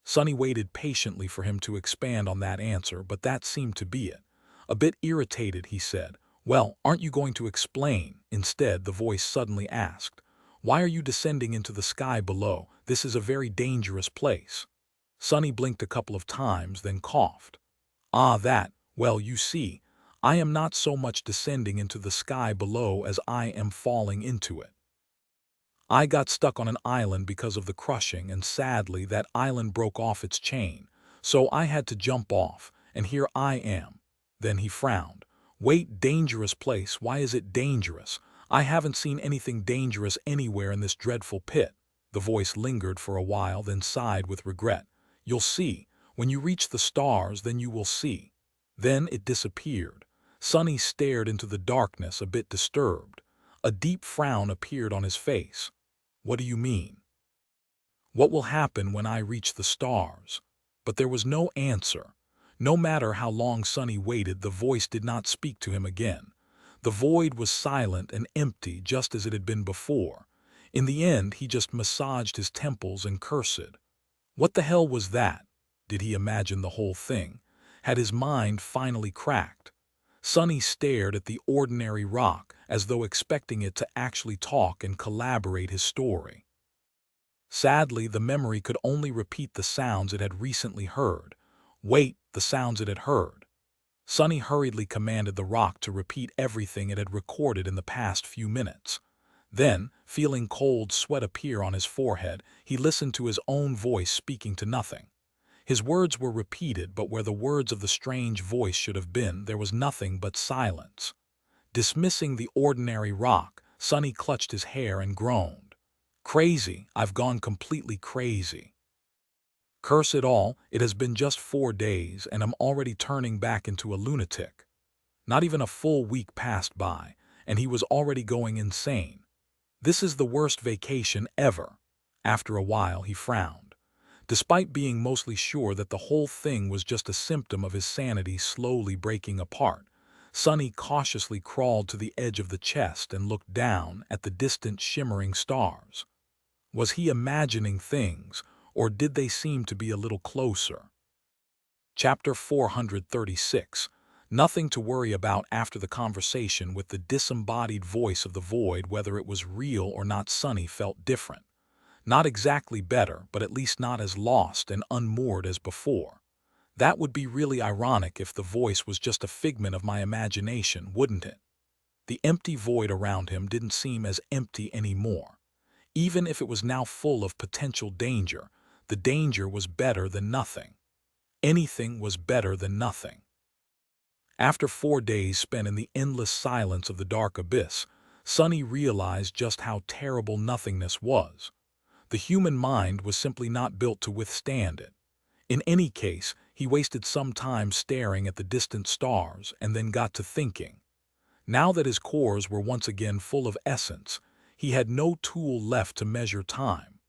Sonny waited patiently for him to expand on that answer, but that seemed to be it. A bit irritated, he said, "Well, aren't you going to explain?" Instead, the voice suddenly asked, "Why are you descending into the sky below? This is a very dangerous place." Sonny blinked a couple of times, then coughed. Well, you see, I am not so much descending into the sky below as I am falling into it. I got stuck on an island because of the crushing, and sadly that island broke off its chain, so I had to jump off, and here I am." Then he frowned. "Wait, dangerous place, why is it dangerous? I haven't seen anything dangerous anywhere in this dreadful pit." The voice lingered for a while, then sighed with regret. "You'll see. When you reach the stars, then you will see." Then it disappeared. Sonny stared into the darkness, a bit disturbed. A deep frown appeared on his face. "What do you mean?" "What will happen when I reach the stars?" But there was no answer. No matter how long Sonny waited, the voice did not speak to him again. The void was silent and empty, just as it had been before. In the end, he just massaged his temples and cursed. What the hell was that? Did he imagine the whole thing? Had his mind finally cracked? Sonny stared at the ordinary rock, as though expecting it to actually talk and collaborate his story. Sadly, the memory could only repeat the sounds it had recently heard. Wait, the sounds it had heard. Sonny hurriedly commanded the rock to repeat everything it had recorded in the past few minutes. Then, feeling cold sweat appear on his forehead, he listened to his own voice speaking to nothing. His words were repeated, but where the words of the strange voice should have been, there was nothing but silence. Dismissing the ordinary rock, Sonny clutched his hair and groaned. "Crazy, I've gone completely crazy. Curse it all, it has been just 4 days and I'm already turning back into a lunatic." Not even a full week passed by, and he was already going insane. This is the worst vacation ever. After a while, he frowned. Despite being mostly sure that the whole thing was just a symptom of his sanity slowly breaking apart, Sonny cautiously crawled to the edge of the chest and looked down at the distant shimmering stars. Was he imagining things, or did they seem to be a little closer? Chapter 436. Nothing to worry about after the conversation with the disembodied voice of the void. Whether it was real or not, Sonny felt different. Not exactly better, but at least not as lost and unmoored as before. That would be really ironic if the voice was just a figment of my imagination, wouldn't it? The empty void around him didn't seem as empty anymore. Even if it was now full of potential danger, the danger was better than nothing. Anything was better than nothing. After 4 days spent in the endless silence of the dark abyss, Sonny realized just how terrible nothingness was. The human mind was simply not built to withstand it. In any case, he wasted some time staring at the distant stars and then got to thinking. Now that his cores were once again full of essence, he had no tool left to measure time.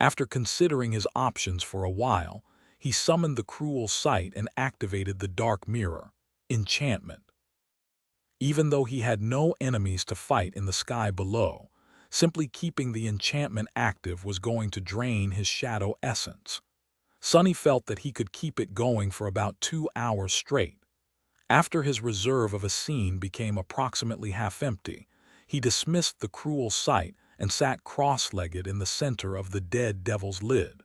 After considering his options for a while, he summoned the cruel sight and activated the dark mirror, enchantment. Even though he had no enemies to fight in the sky below, simply keeping the enchantment active was going to drain his shadow essence. Sonny felt that he could keep it going for about 2 hours straight. After his reserve of a scene became approximately half empty, he dismissed the cruel sight and sat cross-legged in the center of the dead devil's lid.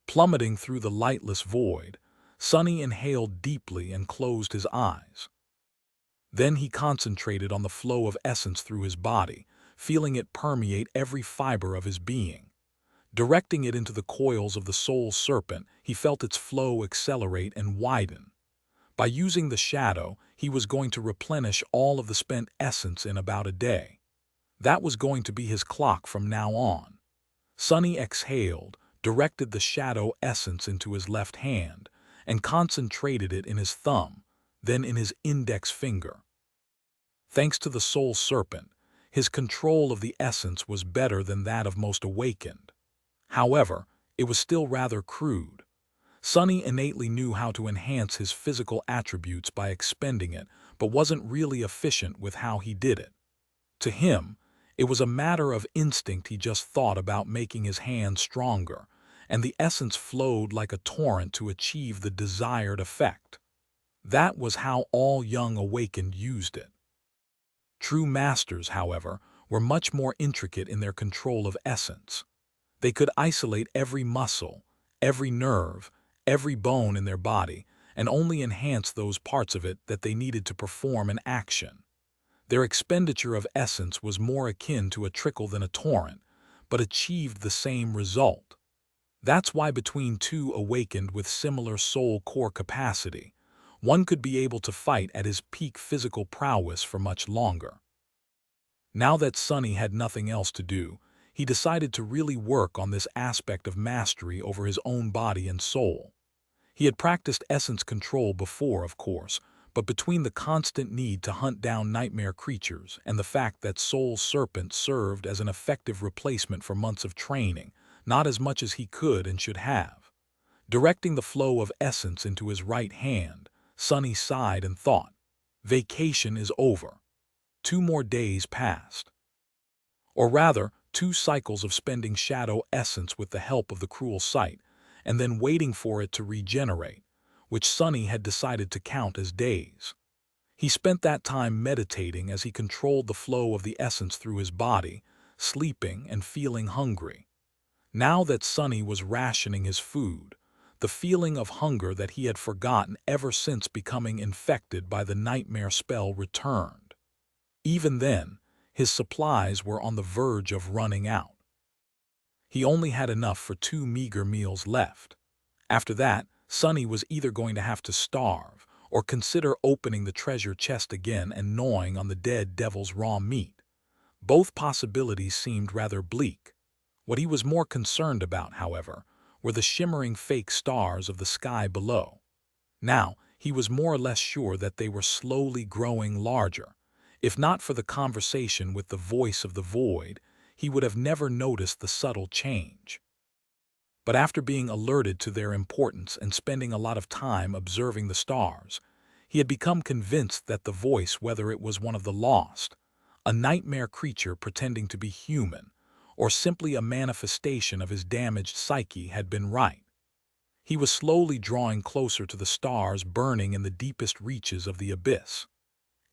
Plummeting through the lightless void, Sonny inhaled deeply and closed his eyes. Then he concentrated on the flow of essence through his body, feeling it permeate every fiber of his being. Directing it into the coils of the soul serpent, he felt its flow accelerate and widen. By using the shadow, he was going to replenish all of the spent essence in about a day. That was going to be his clock from now on. Sonny exhaled, directed the shadow essence into his left hand, and concentrated it in his thumb, then in his index finger. Thanks to the soul serpent, his control of the essence was better than that of most awakened. However, it was still rather crude. Sonny innately knew how to enhance his physical attributes by expending it, but wasn't really efficient with how he did it. To him, it was a matter of instinct. He just thought about making his hands stronger, and the essence flowed like a torrent to achieve the desired effect. That was how all young awakened used it. True masters, however, were much more intricate in their control of essence. They could isolate every muscle, every nerve, every bone in their body, and only enhance those parts of it that they needed to perform an action. Their expenditure of essence was more akin to a trickle than a torrent, but achieved the same result. That's why between two awakened with similar soul core capacity, one could be able to fight at his peak physical prowess for much longer. Now that Sonny had nothing else to do, he decided to really work on this aspect of mastery over his own body and soul. He had practiced essence control before, of course, but between the constant need to hunt down nightmare creatures and the fact that Soul Serpent served as an effective replacement for months of training, not as much as he could and should have. Directing the flow of essence into his right hand, Sonny sighed and thought, vacation is over. 2 more days passed. Or rather, 2 cycles of spending shadow essence with the help of the cruel sight, and then waiting for it to regenerate, which Sonny had decided to count as days. He spent that time meditating as he controlled the flow of the essence through his body, sleeping and feeling hungry. Now that Sonny was rationing his food, the feeling of hunger that he had forgotten ever since becoming infected by the nightmare spell returned. Even then, his supplies were on the verge of running out. He only had enough for 2 meager meals left. After that, Sonny was either going to have to starve or consider opening the treasure chest again and gnawing on the dead devil's raw meat. Both possibilities seemed rather bleak. What he was more concerned about, however, were the shimmering fake stars of the sky below. Now, he was more or less sure that they were slowly growing larger. If not for the conversation with the voice of the void, he would have never noticed the subtle change. But after being alerted to their importance and spending a lot of time observing the stars, he had become convinced that the voice, whether it was one of the lost, a nightmare creature pretending to be human, or simply a manifestation of his damaged psyche, had been right. He was slowly drawing closer to the stars burning in the deepest reaches of the abyss.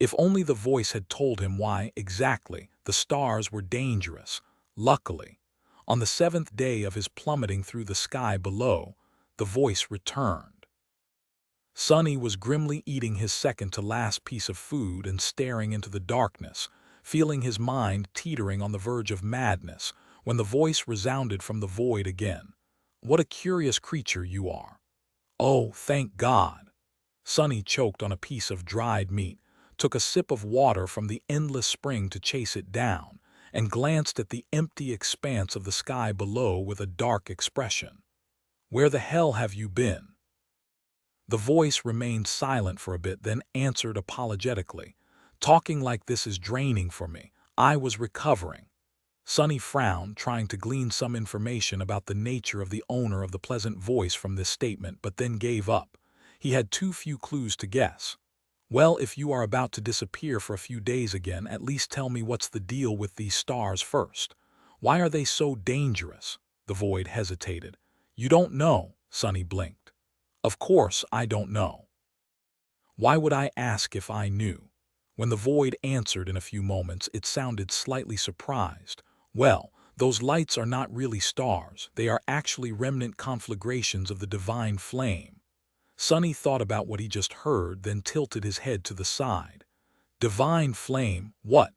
If only the voice had told him why, exactly, the stars were dangerous. Luckily, on the 7th day of his plummeting through the sky below, the voice returned. Sonny was grimly eating his second-to-last piece of food and staring into the darkness, feeling his mind teetering on the verge of madness, when the voice resounded from the void again. "What a curious creature you are." "Oh, thank God." Sonny choked on a piece of dried meat, took a sip of water from the endless spring to chase it down, and glanced at the empty expanse of the sky below with a dark expression. "Where the hell have you been?" The voice remained silent for a bit, then answered apologetically, "Talking like this is draining for me. I was recovering." Sonny frowned, trying to glean some information about the nature of the owner of the pleasant voice from this statement, but then gave up. He had too few clues to guess. "Well, if you are about to disappear for a few days again, at least tell me what's the deal with these stars first. Why are they so dangerous?" The void hesitated. "You don't know," Sonny blinked. "Of course I don't know. Why would I ask if I knew?" When the void answered in a few moments, it sounded slightly surprised. "Well, those lights are not really stars. They are actually remnant conflagrations of the divine flame." Sonny thought about what he just heard, then tilted his head to the side. "Divine flame? What?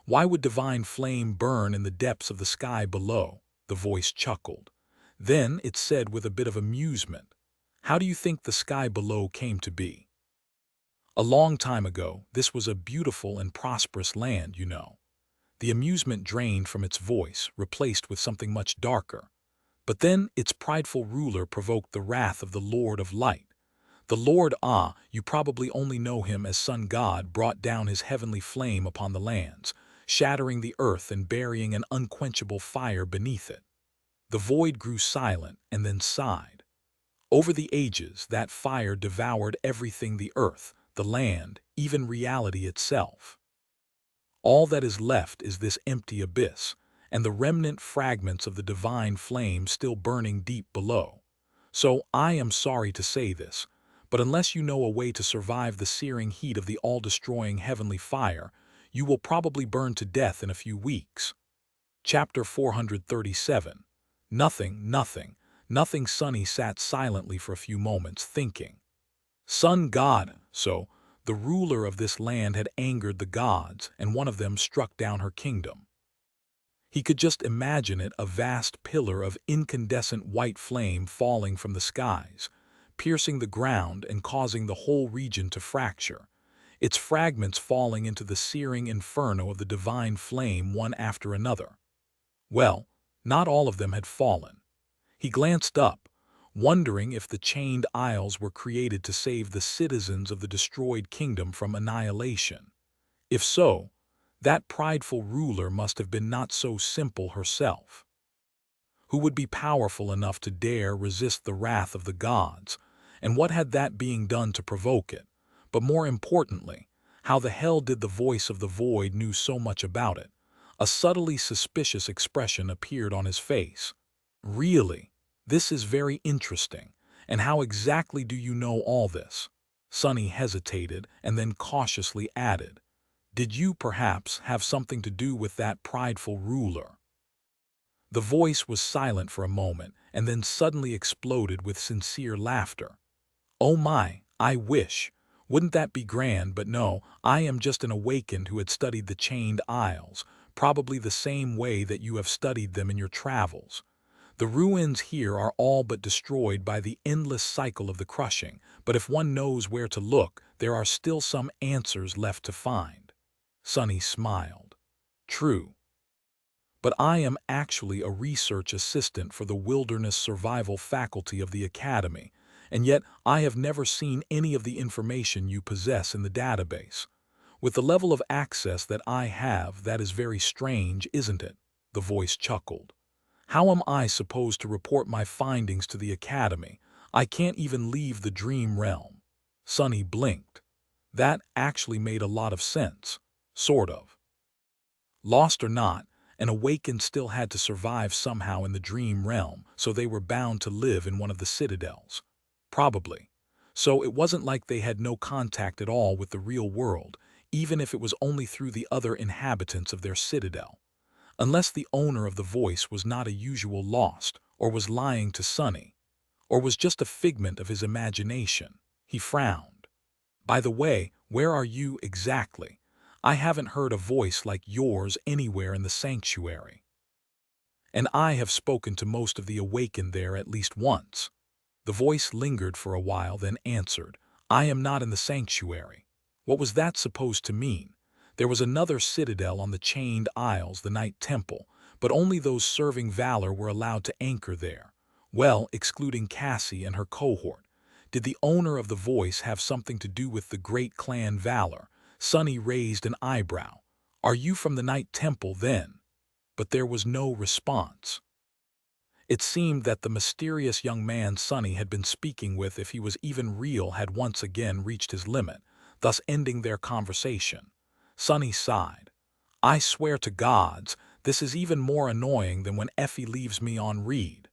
Why would divine flame burn in the depths of the sky below?" The voice chuckled. Then it said with a bit of amusement, "How do you think the sky below came to be? A long time ago, this was a beautiful and prosperous land, you know." The amusement drained from its voice, replaced with something much darker. "But then its prideful ruler provoked the wrath of the Lord of Light. The Lord Ah, you probably only know him as Sun God, brought down his heavenly flame upon the lands, shattering the earth and burying an unquenchable fire beneath it. The void grew silent and then sighed. Over the ages, that fire devoured everything: the earth, the land, even reality itself. All that is left is this empty abyss, and the remnant fragments of the divine flame still burning deep below. So, I am sorry to say this, but unless you know a way to survive the searing heat of the all-destroying heavenly fire, you will probably burn to death in a few weeks. Chapter 437. Nothing. Sunny sat silently for a few moments, thinking. Sun God, so the ruler of this land had angered the gods, and one of them struck down her kingdom. He could just imagine it, a vast pillar of incandescent white flame falling from the skies, piercing the ground and causing the whole region to fracture, its fragments falling into the searing inferno of the divine flame one after another. Well, not all of them had fallen. He glanced up, wondering if the chained isles were created to save the citizens of the destroyed kingdom from annihilation. If so, that prideful ruler must have been not so simple herself. Who would be powerful enough to dare resist the wrath of the gods, and what had that being done to provoke it? But more importantly, how the hell did the voice of the void knew so much about it? A subtly suspicious expression appeared on his face. Really? This is very interesting. And how exactly do you know all this? Sunny hesitated and then cautiously added, did you perhaps have something to do with that prideful ruler? The voice was silent for a moment and then suddenly exploded with sincere laughter. Oh my, I wish. Wouldn't that be grand? But no, I am just an awakened who had studied the chained isles, probably the same way that you have studied them in your travels. The ruins here are all but destroyed by the endless cycle of the crushing, but if one knows where to look, there are still some answers left to find. Sunny smiled. True. But I am actually a research assistant for the Wilderness Survival faculty of the Academy, and yet I have never seen any of the information you possess in the database. With the level of access that I have, that is very strange, isn't it? The voice chuckled. How am I supposed to report my findings to the Academy? I can't even leave the dream realm. Sunny blinked. That actually made a lot of sense. Sort of. Lost or not, an awakened still had to survive somehow in the dream realm, so they were bound to live in one of the citadels. Probably. So it wasn't like they had no contact at all with the real world, even if it was only through the other inhabitants of their citadel. Unless the owner of the voice was not a usual lost, or was lying to Sunny, or was just a figment of his imagination. He frowned. By the way, where are you exactly? I haven't heard a voice like yours anywhere in the sanctuary. And I have spoken to most of the awakened there at least once. The voice lingered for a while, then answered, I am not in the sanctuary. What was that supposed to mean? There was another citadel on the chained isles, the Night Temple, but only those serving valor were allowed to anchor there. Well, excluding Cassie and her cohort. Did the owner of the voice have something to do with the great clan Valor? Sunny raised an eyebrow. Are you from the Night Temple then? But there was no response. It seemed that the mysterious young man Sunny had been speaking with, if he was even real, had once again reached his limit, thus ending their conversation. Sunny sighed. I swear to gods, this is even more annoying than when Effie leaves me on read.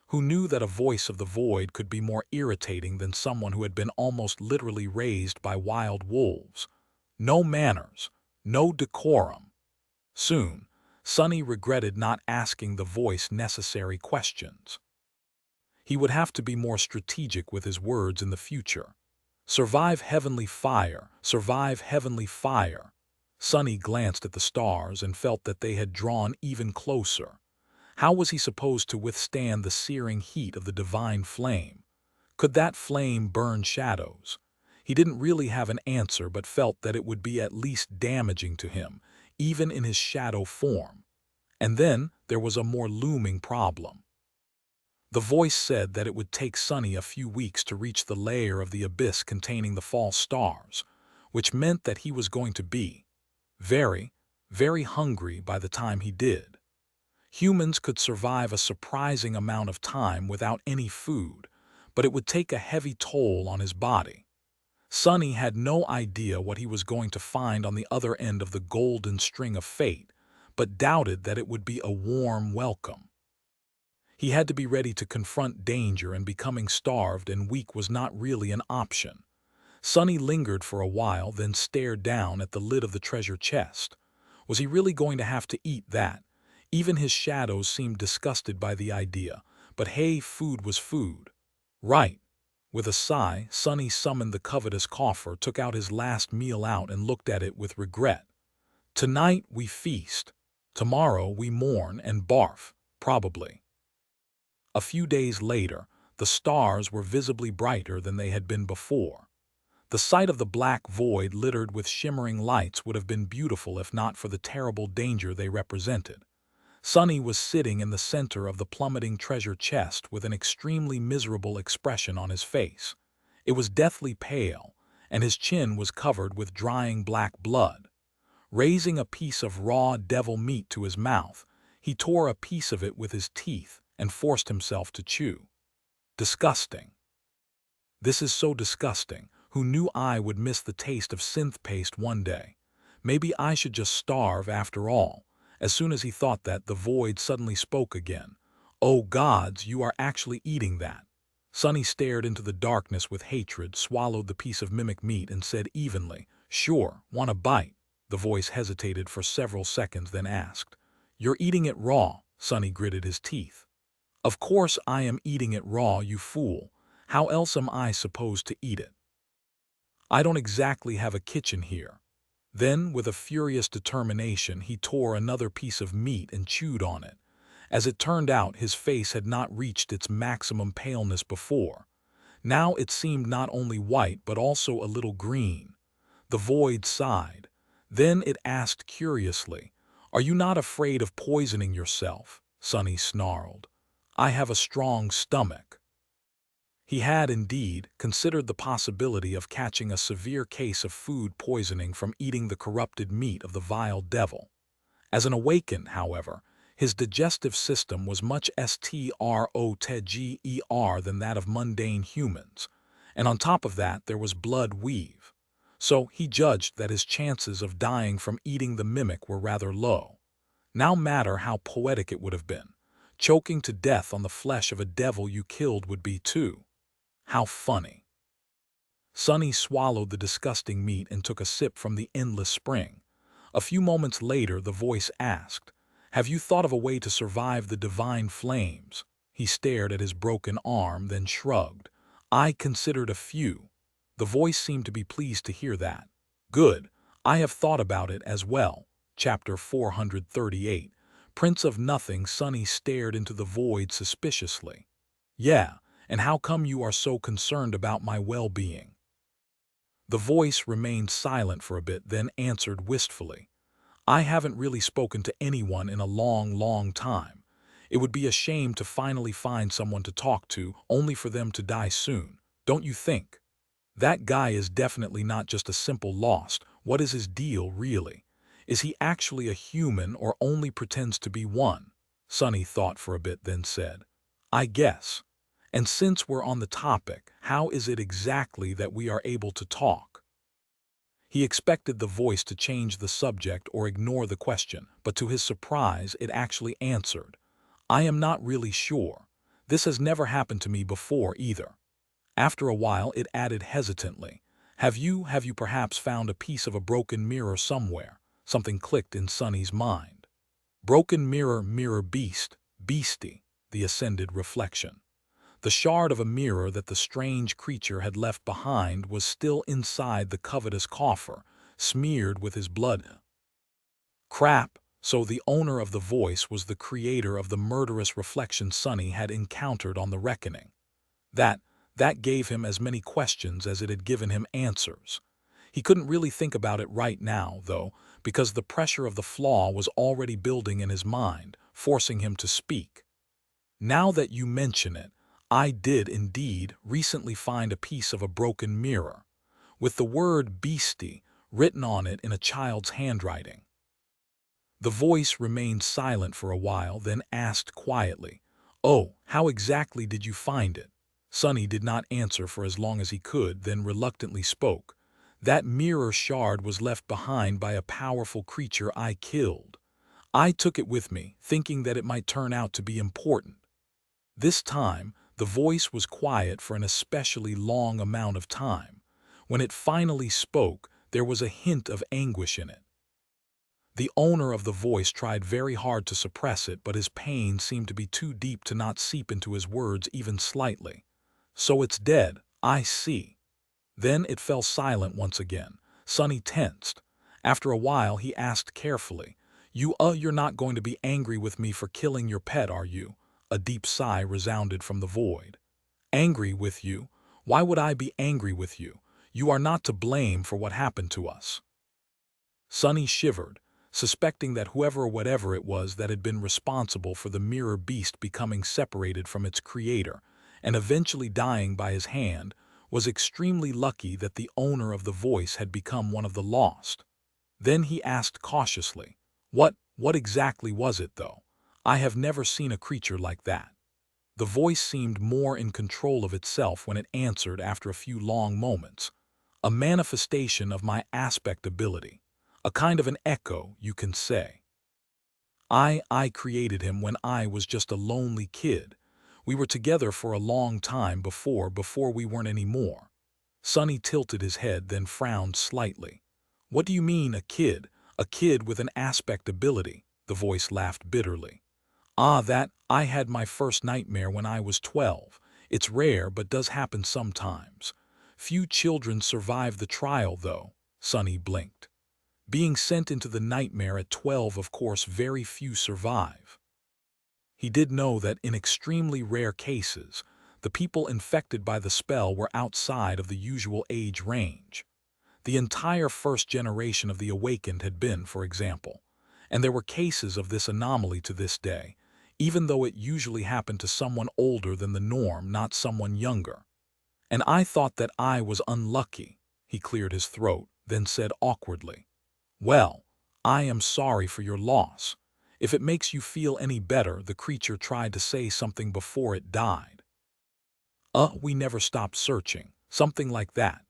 Who knew that a voice of the void could be more irritating than someone who had been almost literally raised by wild wolves? No manners, no decorum. Soon, Sunny regretted not asking the voice necessary questions. He would have to be more strategic with his words in the future. Survive heavenly fire, survive heavenly fire. Sunny glanced at the stars and felt that they had drawn even closer. How was he supposed to withstand the searing heat of the divine flame? Could that flame burn shadows? He didn't really have an answer, but felt that it would be at least damaging to him, even in his shadow form. And then there was a more looming problem. The voice said that it would take Sonny a few weeks to reach the layer of the abyss containing the false stars, which meant that he was going to be very, very hungry by the time he did. Humans could survive a surprising amount of time without any food, but it would take a heavy toll on his body. Sonny had no idea what he was going to find on the other end of the golden string of fate, but doubted that it would be a warm welcome. He had to be ready to confront danger, and becoming starved and weak was not really an option. Sonny lingered for a while, then stared down at the lid of the treasure chest. Was he really going to have to eat that? Even his shadows seemed disgusted by the idea, but hey, food was food. Right. With a sigh, Sonny summoned the covetous coffer, took out his last meal out, and looked at it with regret. Tonight we feast. Tomorrow we mourn and barf, probably. A few days later, the stars were visibly brighter than they had been before. The sight of the black void littered with shimmering lights would have been beautiful if not for the terrible danger they represented. Sonny was sitting in the center of the plummeting treasure chest with an extremely miserable expression on his face. It was deathly pale, and his chin was covered with drying black blood. Raising a piece of raw devil meat to his mouth, he tore a piece of it with his teeth and forced himself to chew. Disgusting. This is so disgusting. Who knew I would miss the taste of synth paste one day? Maybe I should just starve after all. As soon as he thought that, the void suddenly spoke again. Oh gods, you are actually eating that. Sonny stared into the darkness with hatred, swallowed the piece of mimic meat, and said evenly, "Sure, want a bite?" The voice hesitated for several seconds, then asked, "You're eating it raw?" Sonny gritted his teeth. "Of course I am eating it raw, you fool. How else am I supposed to eat it? I don't exactly have a kitchen here." Then, with a furious determination, he tore another piece of meat and chewed on it. As it turned out, his face had not reached its maximum paleness before. Now it seemed not only white but also a little green. The void sighed. Then it asked curiously, "Are you not afraid of poisoning yourself?" Sonny snarled. "I have a strong stomach." He had, indeed, considered the possibility of catching a severe case of food poisoning from eating the corrupted meat of the vile devil. As an awakened, however, his digestive system was much stronger than that of mundane humans, and on top of that there was blood weave. So he judged that his chances of dying from eating the mimic were rather low. No matter how poetic it would have been, choking to death on the flesh of a devil you killed would be too. How funny. Sonny swallowed the disgusting meat and took a sip from the endless spring. A few moments later, the voice asked, "Have you thought of a way to survive the divine flames?" He stared at his broken arm, then shrugged. "I considered a few." The voice seemed to be pleased to hear that. "Good. I have thought about it as well." Chapter 438. Prince of Nothing. Sonny stared into the void suspiciously. "Yeah. And how come you are so concerned about my well-being?" The voice remained silent for a bit, then answered wistfully, "I haven't really spoken to anyone in a long, long time. It would be a shame to finally find someone to talk to, only for them to die soon, don't you think? That guy is definitely not just a simple lost. What is his deal, really? Is he actually a human or only pretends to be one?" Sonny thought for a bit, then said, "I guess. And since we're on the topic, how is it exactly that we are able to talk?" He expected the voice to change the subject or ignore the question, but to his surprise it actually answered, "I am not really sure. This has never happened to me before either." After a while it added hesitantly, Have you perhaps found a piece of a broken mirror somewhere?" Something clicked in Sonny's mind. Broken mirror, mirror beastie, the ascended reflection. The shard of a mirror that the strange creature had left behind was still inside the covetous coffer, smeared with his blood. Crap, so the owner of the voice was the creator of the murderous reflection Sonny had encountered on the reckoning. That gave him as many questions as it had given him answers. He couldn't really think about it right now, though, because the pressure of the flaw was already building in his mind, forcing him to speak. Now that you mention it, I did indeed recently find a piece of a broken mirror, with the word beastie written on it in a child's handwriting. The voice remained silent for a while, then asked quietly, "Oh, how exactly did you find it?" Sonny did not answer for as long as he could, then reluctantly spoke. "That mirror shard was left behind by a powerful creature I killed. I took it with me, thinking that it might turn out to be important." This time, the voice was quiet for an especially long amount of time. When it finally spoke, there was a hint of anguish in it. The owner of the voice tried very hard to suppress it, but his pain seemed to be too deep to not seep into his words even slightly. "So it's dead, I see." Then it fell silent once again. Sonny tensed. After a while, he asked carefully, You're not going to be angry with me for killing your pet, are you?" A deep sigh resounded from the void. "Angry with you? Why would I be angry with you? You are not to blame for what happened to us." Sonny shivered, suspecting that whoever or whatever it was that had been responsible for the mirror beast becoming separated from its creator and eventually dying by his hand was extremely lucky that the owner of the voice had become one of the lost. Then he asked cautiously, What exactly was it, though? I have never seen a creature like that." The voice seemed more in control of itself when it answered after a few long moments. "A manifestation of my aspect ability. A kind of an echo, you can say. I created him when I was just a lonely kid. We were together for a long time before we weren't anymore." Sonny tilted his head, then frowned slightly. "What do you mean, a kid? A kid with an aspect ability?" The voice laughed bitterly. I had my first nightmare when I was 12. It's rare, but does happen sometimes. Few children survive the trial, though." Sonny blinked. "Being sent into the nightmare at 12, of course, very few survive." He did know that in extremely rare cases, the people infected by the spell were outside of the usual age range. The entire first generation of the awakened had been, for example, and there were cases of this anomaly to this day, even though it usually happened to someone older than the norm, not someone younger. "And I thought that I was unlucky." He cleared his throat, then said awkwardly, "Well, I am sorry for your loss. If it makes you feel any better, the creature tried to say something before it died. We never stopped searching," something like that.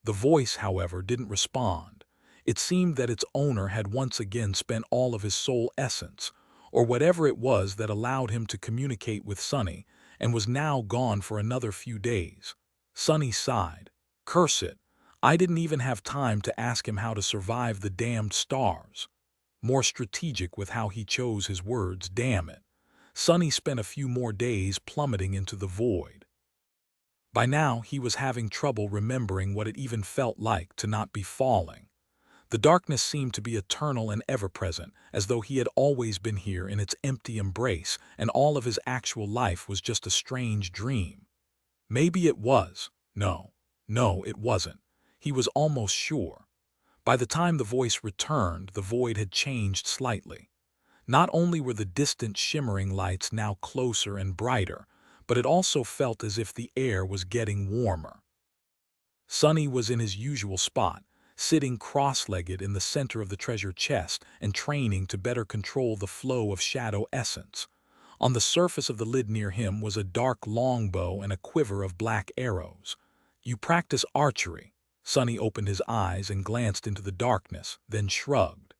The voice, however, didn't respond. It seemed that its owner had once again spent all of his soul essence, or whatever it was that allowed him to communicate with Sonny, and was now gone for another few days. Sonny sighed. "Curse it. I didn't even have time to ask him how to survive the damned stars." More strategic with how he chose his words, damn it. Sonny spent a few more days plummeting into the void. By now, he was having trouble remembering what it even felt like to not be falling. The darkness seemed to be eternal and ever-present, as though he had always been here in its empty embrace, and all of his actual life was just a strange dream. Maybe it was. No, it wasn't. He was almost sure. By the time the voice returned, the void had changed slightly. Not only were the distant shimmering lights now closer and brighter, but it also felt as if the air was getting warmer. Sonny was in his usual spot, sitting cross-legged in the center of the treasure chest and training to better control the flow of shadow essence. On the surface of the lid near him was a dark longbow and a quiver of black arrows. "You practice archery?" Sonny opened his eyes and glanced into the darkness, then shrugged.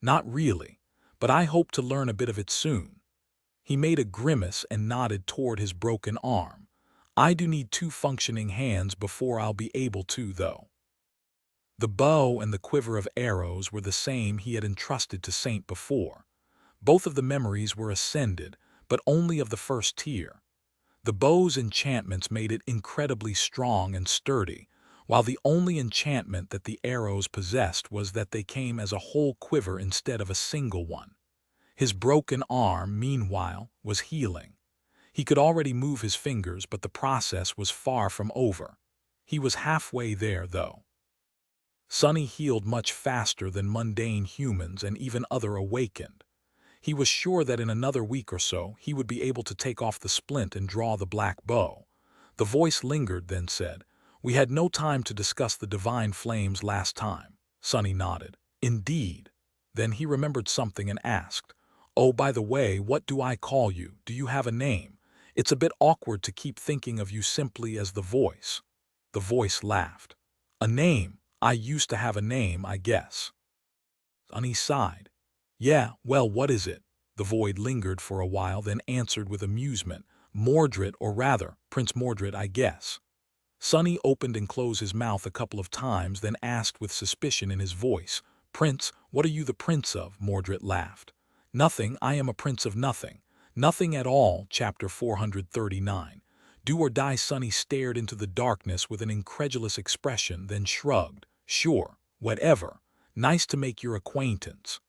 "Not really, but I hope to learn a bit of it soon." He made a grimace and nodded toward his broken arm. "I do need 2 functioning hands before I'll be able to, though." The bow and the quiver of arrows were the same he had entrusted to Saint before. Both of the memories were ascended, but only of the first tier. The bow's enchantments made it incredibly strong and sturdy, while the only enchantment that the arrows possessed was that they came as a whole quiver instead of a single one. His broken arm, meanwhile, was healing. He could already move his fingers, but the process was far from over. He was halfway there, though. Sonny healed much faster than mundane humans and even other awakened. He was sure that in another week or so he would be able to take off the splint and draw the black bow. The voice lingered, then said, "We had no time to discuss the divine flames last time." Sonny nodded. "Indeed." Then he remembered something and asked, "Oh, by the way, what do I call you? Do you have a name? It's a bit awkward to keep thinking of you simply as the voice." The voice laughed. "A name? I used to have a name, I guess." Sonny sighed. "Yeah, well, what is it?" The void lingered for a while, then answered with amusement. "Mordred, or rather, Prince Mordred, I guess." Sonny opened and closed his mouth a couple of times, then asked with suspicion in his voice, "Prince, what are you the prince of?" Mordred laughed. "Nothing, I am a prince of nothing. Nothing at all." Chapter 439. Do or die. Sonny stared into the darkness with an incredulous expression, then shrugged. "Sure, whatever. Nice to make your acquaintance,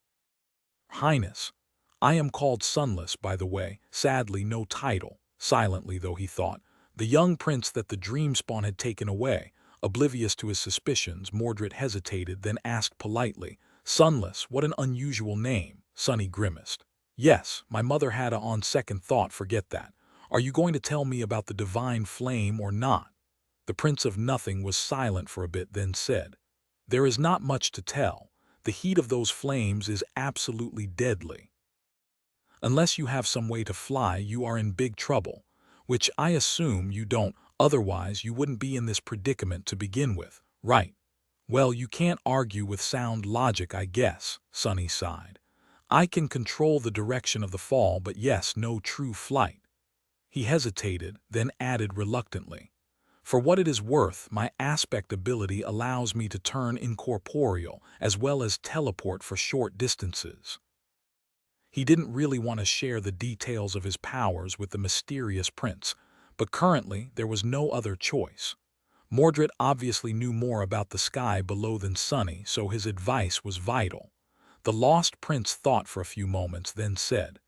Highness. I am called Sunless, by the way, sadly no title." Silently, though, he thought. The young prince that the Dreamspawn had taken away. Oblivious to his suspicions, Mordred hesitated, then asked politely, "Sunless, what an unusual name." Sonny grimaced. "Yes, my mother had on second thought, forget that. Are you going to tell me about the divine flame or not?" The Prince of Nothing was silent for a bit, then said, "There is not much to tell. The heat of those flames is absolutely deadly. Unless you have some way to fly, you are in big trouble, which I assume you don't, otherwise you wouldn't be in this predicament to begin with, right? Well, you can't argue with sound logic, I guess." Sonny sighed. "I can control the direction of the fall, but yes, no true flight." He hesitated, then added reluctantly, "For what it is worth, my aspect ability allows me to turn incorporeal as well as teleport for short distances." He didn't really want to share the details of his powers with the mysterious prince, but currently there was no other choice. Mordred obviously knew more about the sky below than Sonny, so his advice was vital. The lost prince thought for a few moments, then said,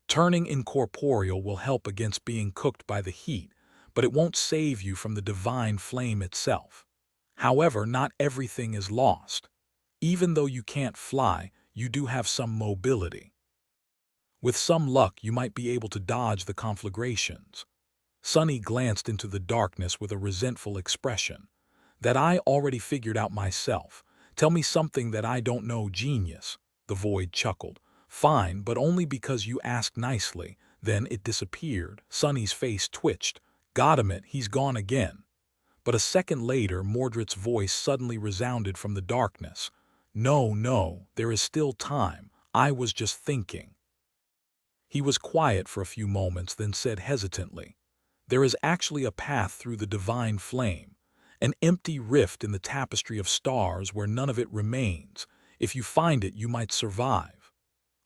"Turning incorporeal will help against being cooked by the heat, but it won't save you from the divine flame itself. However, not everything is lost. Even though you can't fly, you do have some mobility. With some luck, you might be able to dodge the conflagrations." Sonny glanced into the darkness with a resentful expression. "That I already figured out myself. Tell me something that I don't know, genius." The void chuckled. "Fine, but only because you asked nicely." Then it disappeared. Sonny's face twitched. "Got him it, he's gone again." But a second later, Mordred's voice suddenly resounded from the darkness. "No, no, there is still time. I was just thinking." He was quiet for a few moments, then said hesitantly, "There is actually a path through the divine flame, an empty rift in the tapestry of stars where none of it remains. If you find it, you might survive."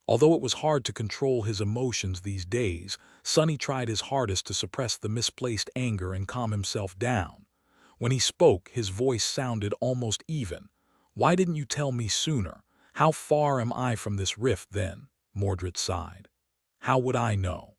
Although it was hard to control his emotions these days, Sonny tried his hardest to suppress the misplaced anger and calm himself down. When he spoke, his voice sounded almost even. "Why didn't you tell me sooner? How far am I from this rift, then?" Mordred sighed. "How would I know?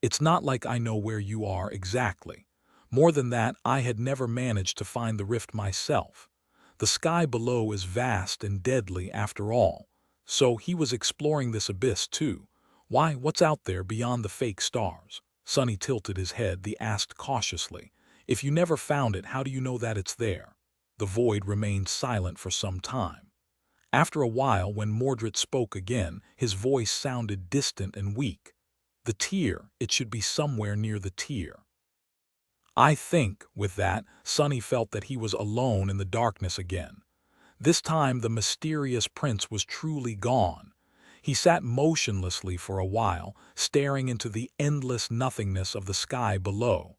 It's not like I know where you are exactly. More than that, I had never managed to find the rift myself. The sky below is vast and deadly after all. So he was exploring this abyss too. Why, what's out there beyond the fake stars?" Sonny tilted his head, then asked cautiously, "If you never found it, how do you know that it's there?" The void remained silent for some time. After a while, when Mordred spoke again, his voice sounded distant and weak. "The tier, it should be somewhere near the tier." I think, with that, Sonny felt that he was alone in the darkness again. This time the mysterious prince was truly gone. He sat motionlessly for a while, staring into the endless nothingness of the sky below.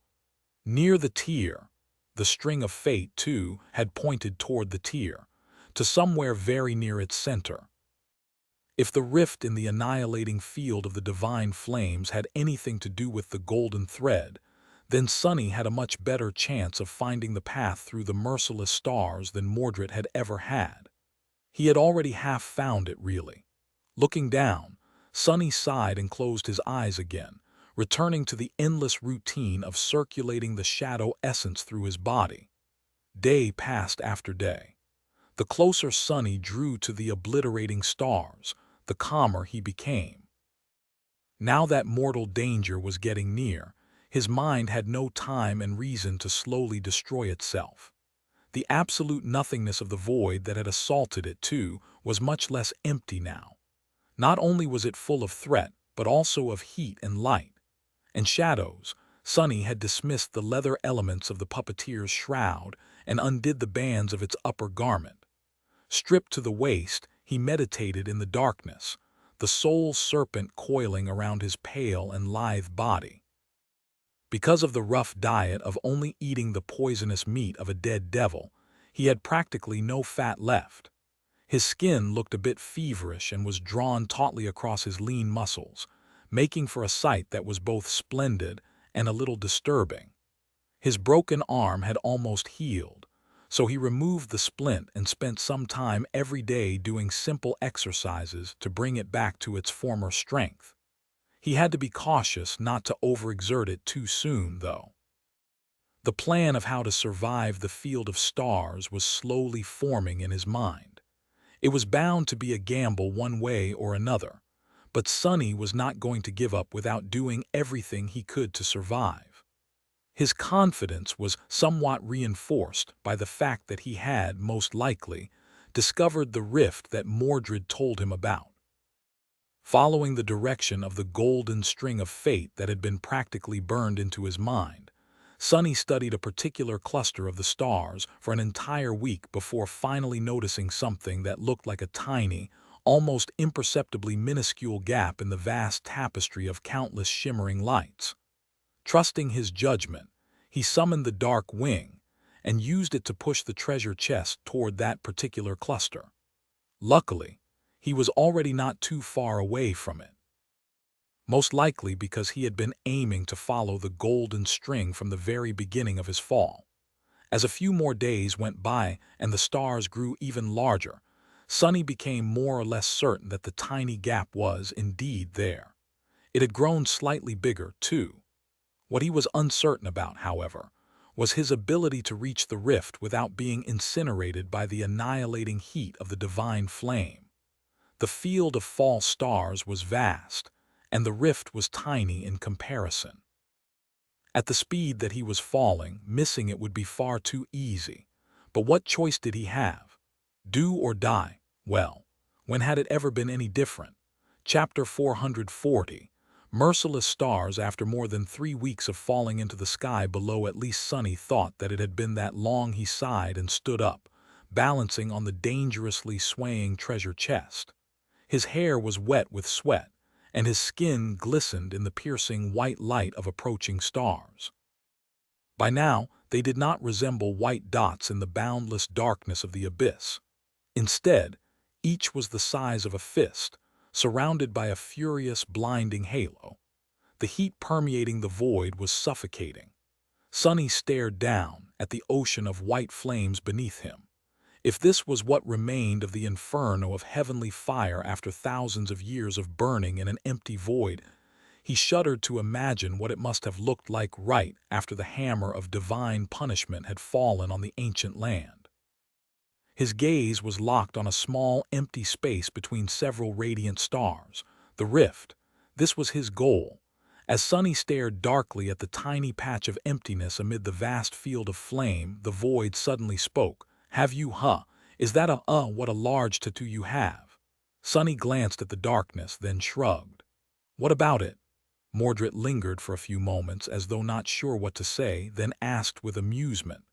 Near the tier. The string of fate, too, had pointed toward the tier, to somewhere very near its center. If the rift in the annihilating field of the divine flames had anything to do with the golden thread, then Sonny had a much better chance of finding the path through the merciless stars than Mordred had ever had. He had already half found it, really. Looking down, Sonny sighed and closed his eyes again, returning to the endless routine of circulating the shadow essence through his body. Day passed after day. The closer Sonny drew to the obliterating stars, the calmer he became. Now that mortal danger was getting near, his mind had no time and reason to slowly destroy itself. The absolute nothingness of the void that had assaulted it, too, was much less empty now. Not only was it full of threat, but also of heat and light. And shadows. Sonny had dismissed the leather elements of the puppeteer's shroud and undid the bands of its upper garment. Stripped to the waist, he meditated in the darkness, the soul serpent coiling around his pale and lithe body. Because of the rough diet of only eating the poisonous meat of a dead devil, he had practically no fat left. His skin looked a bit feverish and was drawn tautly across his lean muscles, making for a sight that was both splendid and a little disturbing. His broken arm had almost healed, so he removed the splint and spent some time every day doing simple exercises to bring it back to its former strength. He had to be cautious not to overexert it too soon, though. The plan of how to survive the field of stars was slowly forming in his mind. It was bound to be a gamble one way or another, but Sonny was not going to give up without doing everything he could to survive. His confidence was somewhat reinforced by the fact that he had, most likely, discovered the rift that Mordred told him about. Following the direction of the golden string of fate that had been practically burned into his mind, Sonny studied a particular cluster of the stars for an entire week before finally noticing something that looked like a tiny, almost imperceptibly minuscule gap in the vast tapestry of countless shimmering lights. Trusting his judgment, he summoned the dark wing and used it to push the treasure chest toward that particular cluster. Luckily, he was already not too far away from it. Most likely because he had been aiming to follow the golden string from the very beginning of his fall. As a few more days went by and the stars grew even larger, Sonny became more or less certain that the tiny gap was indeed there. It had grown slightly bigger, too. What he was uncertain about, however, was his ability to reach the rift without being incinerated by the annihilating heat of the divine flame. The field of false stars was vast, and the rift was tiny in comparison. At the speed that he was falling, missing it would be far too easy. But what choice did he have? Do or die? Well, when had it ever been any different? Chapter 440. Merciless stars. After more than 3 weeks of falling into the sky below, at least Sonny thought that it had been that long. He sighed and stood up, balancing on the dangerously swaying treasure chest. His hair was wet with sweat, and his skin glistened in the piercing white light of approaching stars. By now, they did not resemble white dots in the boundless darkness of the abyss. Instead, each was the size of a fist, surrounded by a furious, blinding halo. The heat permeating the void was suffocating. Sonny stared down at the ocean of white flames beneath him. If this was what remained of the inferno of heavenly fire after thousands of years of burning in an empty void, he shuddered to imagine what it must have looked like right after the hammer of divine punishment had fallen on the ancient land. His gaze was locked on a small, empty space between several radiant stars, the rift. This was his goal. As Sonny stared darkly at the tiny patch of emptiness amid the vast field of flame, the void suddenly spoke. "Have you, huh? Is that what a large tattoo you have?" Sonny glanced at the darkness, then shrugged. "What about it?" Mordred lingered for a few moments as though not sure what to say, then asked with amusement.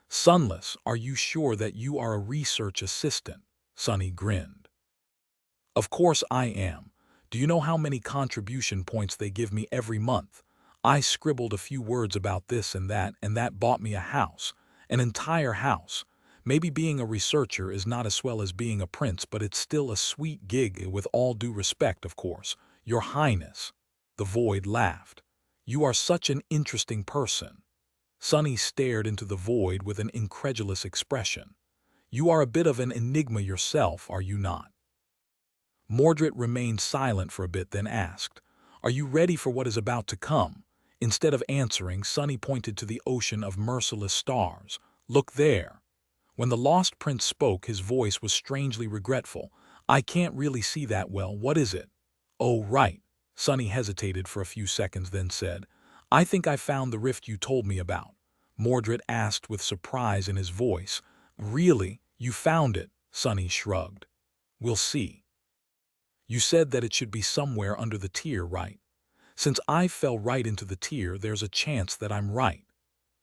"Sunless, are you sure that you are a research assistant?" Sonny grinned. "Of course I am. Do you know how many contribution points they give me every month? I scribbled a few words about this and that bought me a house. An entire house. Maybe being a researcher is not as swell as being a prince, but it's still a sweet gig, with all due respect, of course. Your Highness." The void laughed. "You are such an interesting person." Sonny stared into the void with an incredulous expression. "You are a bit of an enigma yourself, are you not?" Mordred remained silent for a bit, then asked, "Are you ready for what is about to come?" Instead of answering, Sonny pointed to the ocean of merciless stars. "Look there." When the lost prince spoke, his voice was strangely regretful. I can't really see that well. What is it? Oh, right. Sonny hesitated for a few seconds, then said, I think I found the rift you told me about. Mordred asked with surprise in his voice. Really? You found it? Sonny shrugged. We'll see. You said that it should be somewhere under the tier, right? Since I fell right into the tier, there's a chance that I'm right.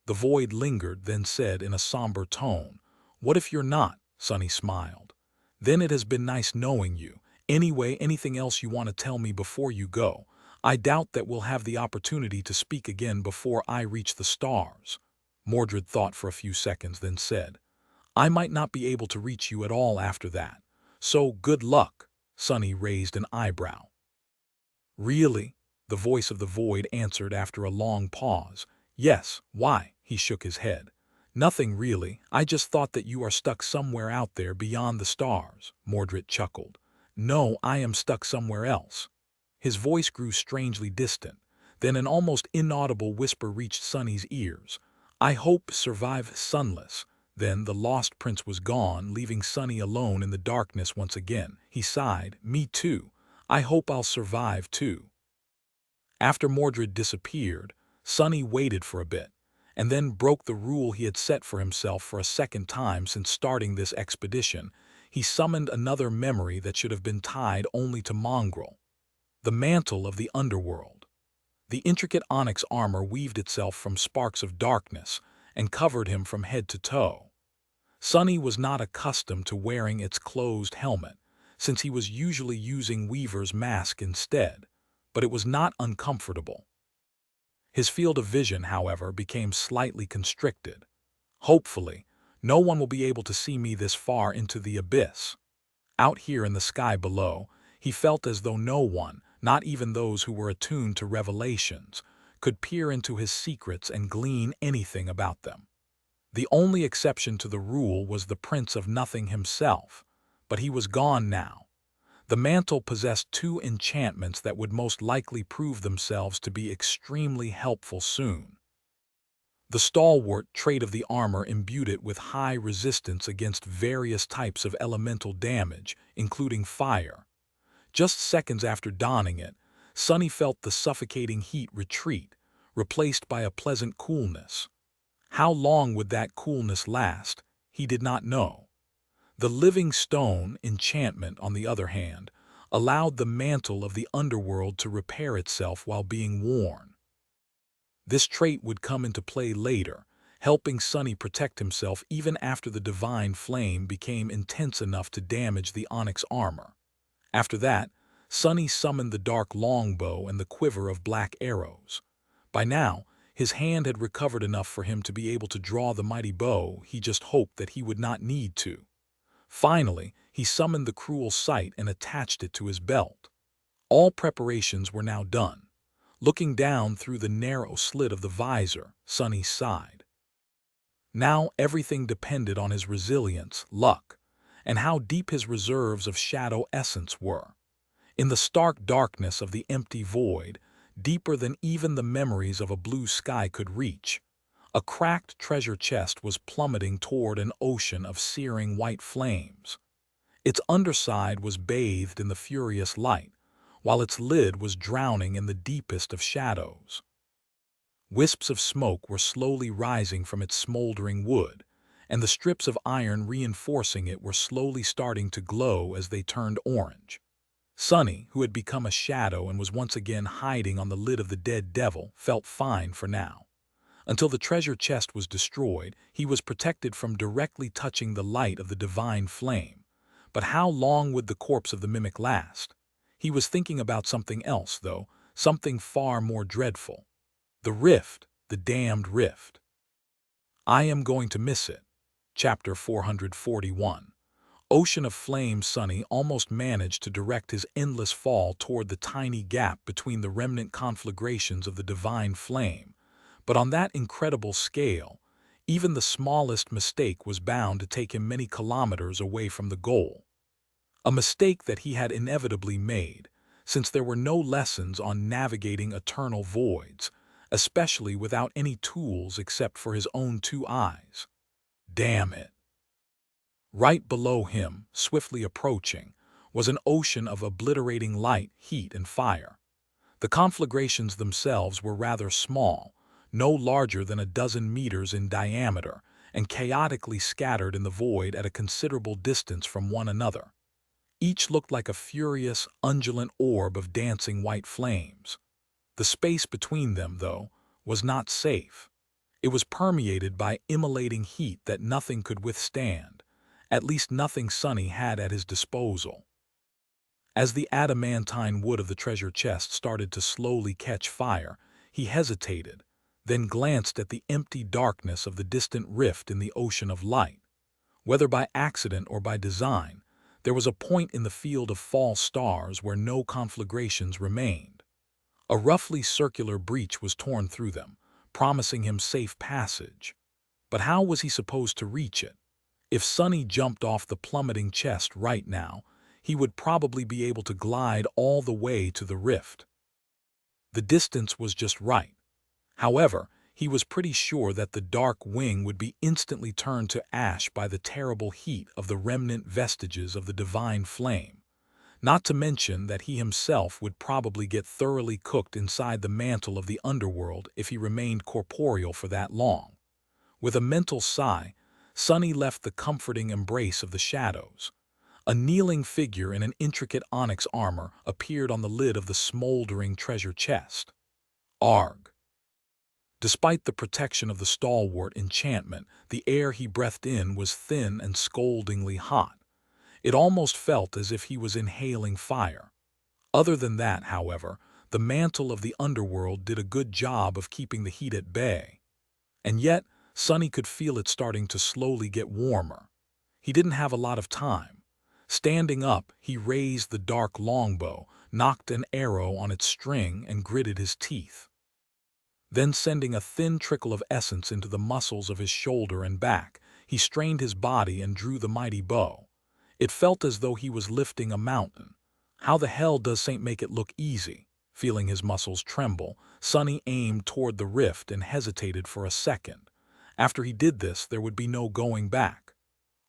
The void lingered, then said in a somber tone, What if you're not? Sonny smiled. Then it has been nice knowing you. Anyway, anything else you want to tell me before you go? I doubt that we'll have the opportunity to speak again before I reach the stars. Mordred thought for a few seconds, then said, I might not be able to reach you at all after that. So good luck. Sonny raised an eyebrow. Really? The voice of the void answered after a long pause. Yes, why? He shook his head. Nothing really. I just thought that you are stuck somewhere out there beyond the stars. Mordred chuckled. No, I am stuck somewhere else. His voice grew strangely distant. Then an almost inaudible whisper reached Sonny's ears. I hope survive sunless. Then the lost prince was gone, leaving Sonny alone in the darkness once again. He sighed. Me too. I hope I'll survive too. After Mordred disappeared, Sonny waited for a bit, and then broke the rule he had set for himself for a second time since starting this expedition. He summoned another memory that should have been tied only to Mongrel. The mantle of the underworld. The intricate onyx armor weaved itself from sparks of darkness and covered him from head to toe. Sonny was not accustomed to wearing its closed helmet, since he was usually using Weaver's mask instead, but it was not uncomfortable. His field of vision, however, became slightly constricted. Hopefully, no one will be able to see me this far into the abyss. Out here in the sky below, he felt as though no one, not even those who were attuned to revelations, could peer into his secrets and glean anything about them. The only exception to the rule was the Prince of Nothing himself, but he was gone now. The mantle possessed two enchantments that would most likely prove themselves to be extremely helpful soon. The stalwart trait of the armor imbued it with high resistance against various types of elemental damage, including fire. Just seconds after donning it, Sonny felt the suffocating heat retreat, replaced by a pleasant coolness. How long would that coolness last? He did not know. The living stone enchantment, on the other hand, allowed the mantle of the underworld to repair itself while being worn. This trait would come into play later, helping Sonny protect himself even after the divine flame became intense enough to damage the onyx armor. After that, Sonny summoned the dark longbow and the quiver of black arrows. By now, his hand had recovered enough for him to be able to draw the mighty bow. He just hoped that he would not need to. Finally, he summoned the cruel sight and attached it to his belt. All preparations were now done. Looking down through the narrow slit of the visor, Sonny sighed. Now everything depended on his resilience, luck, and how deep his reserves of shadow essence were. In the stark darkness of the empty void, deeper than even the memories of a blue sky could reach, a cracked treasure chest was plummeting toward an ocean of searing white flames. Its underside was bathed in the furious light, while its lid was drowning in the deepest of shadows. Wisps of smoke were slowly rising from its smoldering wood, and the strips of iron reinforcing it were slowly starting to glow as they turned orange. Sonny, who had become a shadow and was once again hiding on the lid of the dead devil, felt fine for now. Until the treasure chest was destroyed, he was protected from directly touching the light of the divine flame. But how long would the corpse of the mimic last? He was thinking about something else, though, something far more dreadful. The rift, the damned rift. I am going to miss it. Chapter 441. Ocean of Flame. Sonny almost managed to direct his endless fall toward the tiny gap between the remnant conflagrations of the divine flame. But on that incredible scale, even the smallest mistake was bound to take him many kilometers away from the goal. A mistake that he had inevitably made, since there were no lessons on navigating eternal voids, especially without any tools except for his own two eyes. Damn it. Right below him, swiftly approaching, was an ocean of obliterating light, heat, and fire. The conflagrations themselves were rather small, no larger than a dozen meters in diameter, and chaotically scattered in the void at a considerable distance from one another. Each looked like a furious, undulant orb of dancing white flames. The space between them, though, was not safe. It was permeated by immolating heat that nothing could withstand, at least nothing Sonny had at his disposal. As the adamantine wood of the treasure chest started to slowly catch fire, he hesitated, then glanced at the empty darkness of the distant rift in the ocean of light. Whether by accident or by design, there was a point in the field of false stars where no conflagrations remained. A roughly circular breach was torn through them, promising him safe passage. But how was he supposed to reach it? If Sonny jumped off the plummeting chest right now, he would probably be able to glide all the way to the rift. The distance was just right. However, he was pretty sure that the dark wing would be instantly turned to ash by the terrible heat of the remnant vestiges of the divine flame. Not to mention that he himself would probably get thoroughly cooked inside the mantle of the underworld if he remained corporeal for that long. With a mental sigh, Sonny left the comforting embrace of the shadows. A kneeling figure in an intricate onyx armor appeared on the lid of the smoldering treasure chest. Arg! Despite the protection of the stalwart enchantment, the air he breathed in was thin and scoldingly hot. It almost felt as if he was inhaling fire. Other than that, however, the mantle of the underworld did a good job of keeping the heat at bay. And yet, Sonny could feel it starting to slowly get warmer. He didn't have a lot of time. Standing up, he raised the dark longbow, knocked an arrow on its string, and gritted his teeth. Then, sending a thin trickle of essence into the muscles of his shoulder and back, he strained his body and drew the mighty bow. It felt as though he was lifting a mountain. How the hell does Saint make it look easy? Feeling his muscles tremble, Sonny aimed toward the rift and hesitated for a second. After he did this, there would be no going back.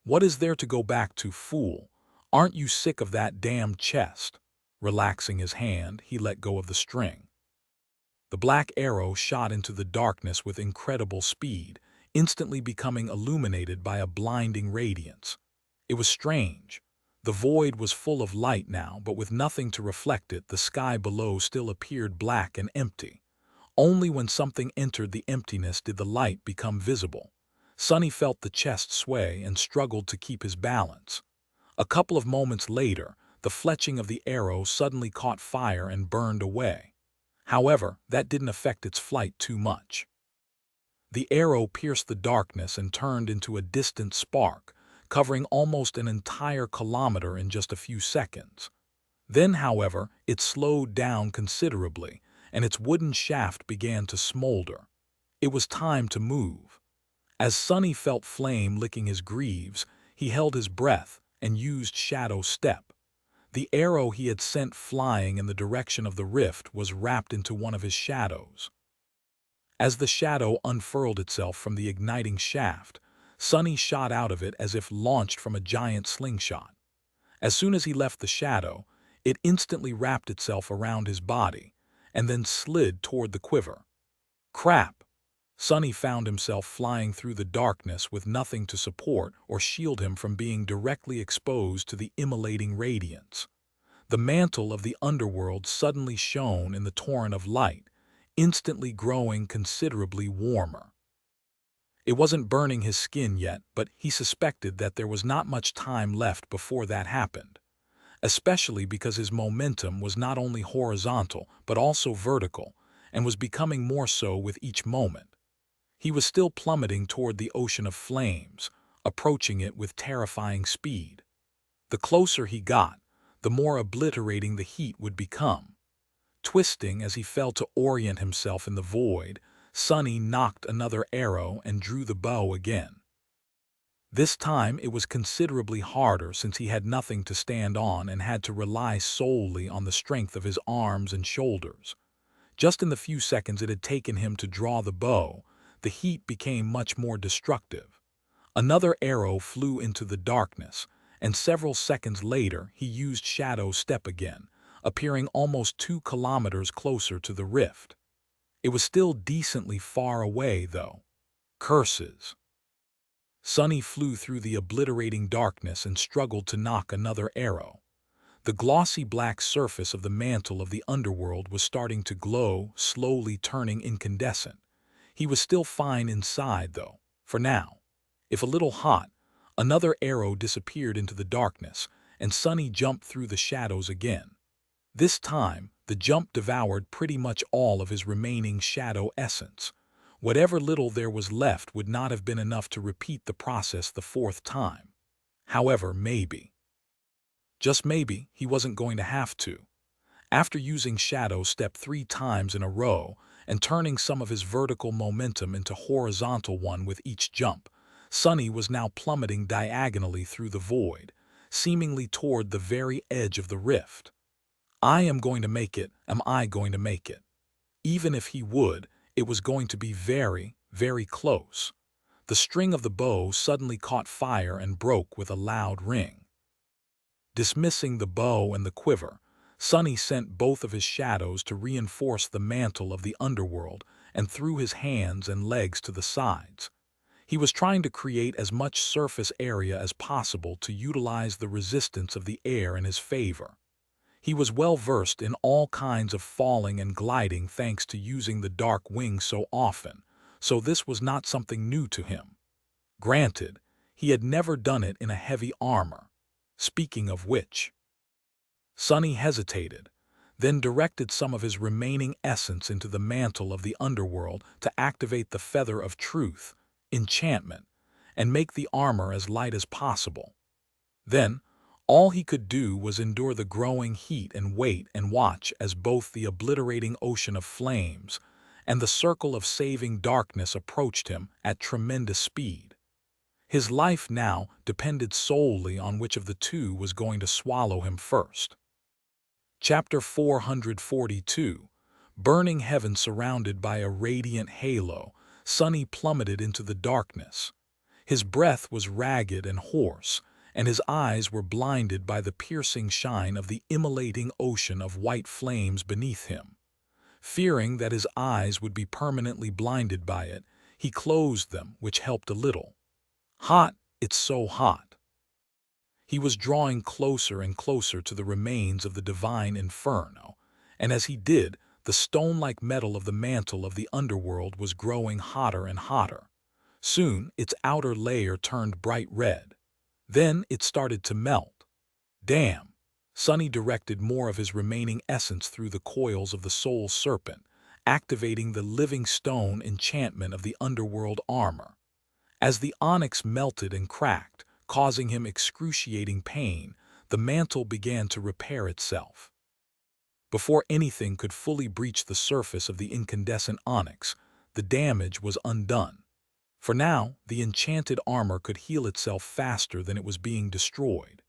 What is there to go back to, fool? Aren't you sick of that damn chest? Relaxing his hand, he let go of the string. The black arrow shot into the darkness with incredible speed, instantly becoming illuminated by a blinding radiance. It was strange. The void was full of light now, but with nothing to reflect it, the sky below still appeared black and empty. Only when something entered the emptiness did the light become visible. Sonny felt the chest sway and struggled to keep his balance. A couple of moments later, the fletching of the arrow suddenly caught fire and burned away. However, that didn't affect its flight too much. The arrow pierced the darkness and turned into a distant spark, covering almost an entire kilometer in just a few seconds. Then, however, it slowed down considerably, and its wooden shaft began to smolder. It was time to move. As Sonny felt flame licking his greaves, he held his breath and used shadow step. The arrow he had sent flying in the direction of the rift was wrapped into one of his shadows. As the shadow unfurled itself from the igniting shaft, Sonny shot out of it as if launched from a giant slingshot. As soon as he left the shadow, it instantly wrapped itself around his body, and then slid toward the quiver. Crap! Sonny found himself flying through the darkness with nothing to support or shield him from being directly exposed to the immolating radiance. The mantle of the underworld suddenly shone in the torrent of light, instantly growing considerably warmer. It wasn't burning his skin yet, but he suspected that there was not much time left before that happened, especially because his momentum was not only horizontal but also vertical, and was becoming more so with each moment. He was still plummeting toward the ocean of flames, approaching it with terrifying speed. The closer he got, the more obliterating the heat would become. Twisting as he fell to orient himself in the void, Sonny knocked another arrow and drew the bow again. This time it was considerably harder since he had nothing to stand on and had to rely solely on the strength of his arms and shoulders. Just in the few seconds it had taken him to draw the bow, the heat became much more destructive. Another arrow flew into the darkness, and several seconds later he used Shadow Step again, appearing almost 2 kilometers closer to the rift. It was still decently far away, though. Curses. Sunny flew through the obliterating darkness and struggled to knock another arrow. The glossy black surface of the mantle of the underworld was starting to glow, slowly turning incandescent. He was still fine inside, though, for now. If a little hot, another arrow disappeared into the darkness, and Sunny jumped through the shadows again. This time, the jump devoured pretty much all of his remaining shadow essence. Whatever little there was left would not have been enough to repeat the process the 4th time. However, maybe. Just maybe, he wasn't going to have to. After using Shadow Step 3 times in a row and turning some of his vertical momentum into horizontal one with each jump, Sunny was now plummeting diagonally through the void, seemingly toward the very edge of the rift. I am going to make it, am I going to make it? Even if he would, it was going to be very, very close. The string of the bow suddenly caught fire and broke with a loud ring. Dismissing the bow and the quiver, Sunny sent both of his shadows to reinforce the mantle of the underworld and threw his hands and legs to the sides. He was trying to create as much surface area as possible to utilize the resistance of the air in his favor. He was well versed in all kinds of falling and gliding thanks to using the dark wing so often, so this was not something new to him. Granted, he had never done it in a heavy armor. Speaking of which, Sunny hesitated, then directed some of his remaining essence into the mantle of the underworld to activate the Feather of Truth, enchantment, and make the armor as light as possible. Then, all he could do was endure the growing heat and wait and watch as both the obliterating ocean of flames and the circle of saving darkness approached him at tremendous speed. His life now depended solely on which of the two was going to swallow him first. Chapter 442. Burning heaven surrounded by a radiant halo, Sunny plummeted into the darkness. His breath was ragged and hoarse, and his eyes were blinded by the piercing shine of the immolating ocean of white flames beneath him. Fearing that his eyes would be permanently blinded by it, he closed them, which helped a little. Hot, it's so hot. He was drawing closer and closer to the remains of the divine inferno, and as he did, the stone-like metal of the mantle of the underworld was growing hotter and hotter. Soon, its outer layer turned bright red. Then it started to melt. Damn! Sunny directed more of his remaining essence through the coils of the soul serpent, activating the living stone enchantment of the underworld armor. As the onyx melted and cracked, causing him excruciating pain, the mantle began to repair itself. Before anything could fully breach the surface of the incandescent onyx, the damage was undone. For now, the enchanted armor could heal itself faster than it was being destroyed,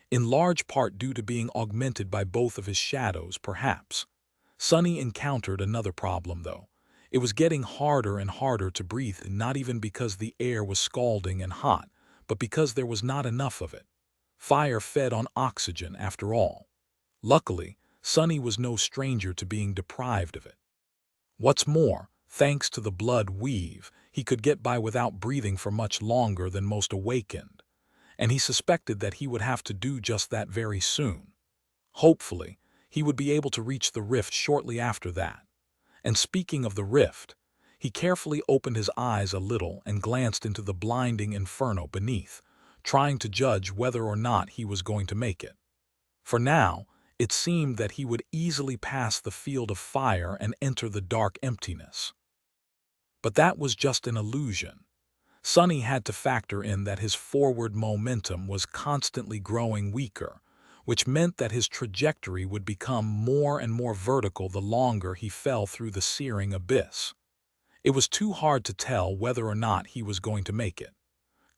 in large part due to being augmented by both of his shadows, perhaps. Sunny encountered another problem, though. It was getting harder and harder to breathe, not even because the air was scalding and hot, but because there was not enough of it. Fire fed on oxygen, after all. Luckily, Sunny was no stranger to being deprived of it. What's more, thanks to the blood weave, he could get by without breathing for much longer than most awakened, and he suspected that he would have to do just that very soon. Hopefully, he would be able to reach the rift shortly after that. And speaking of the rift, he carefully opened his eyes a little and glanced into the blinding inferno beneath, trying to judge whether or not he was going to make it. For now, it seemed that he would easily pass the field of fire and enter the dark emptiness. But that was just an illusion. Sunny had to factor in that his forward momentum was constantly growing weaker, which meant that his trajectory would become more and more vertical the longer he fell through the searing abyss. It was too hard to tell whether or not he was going to make it.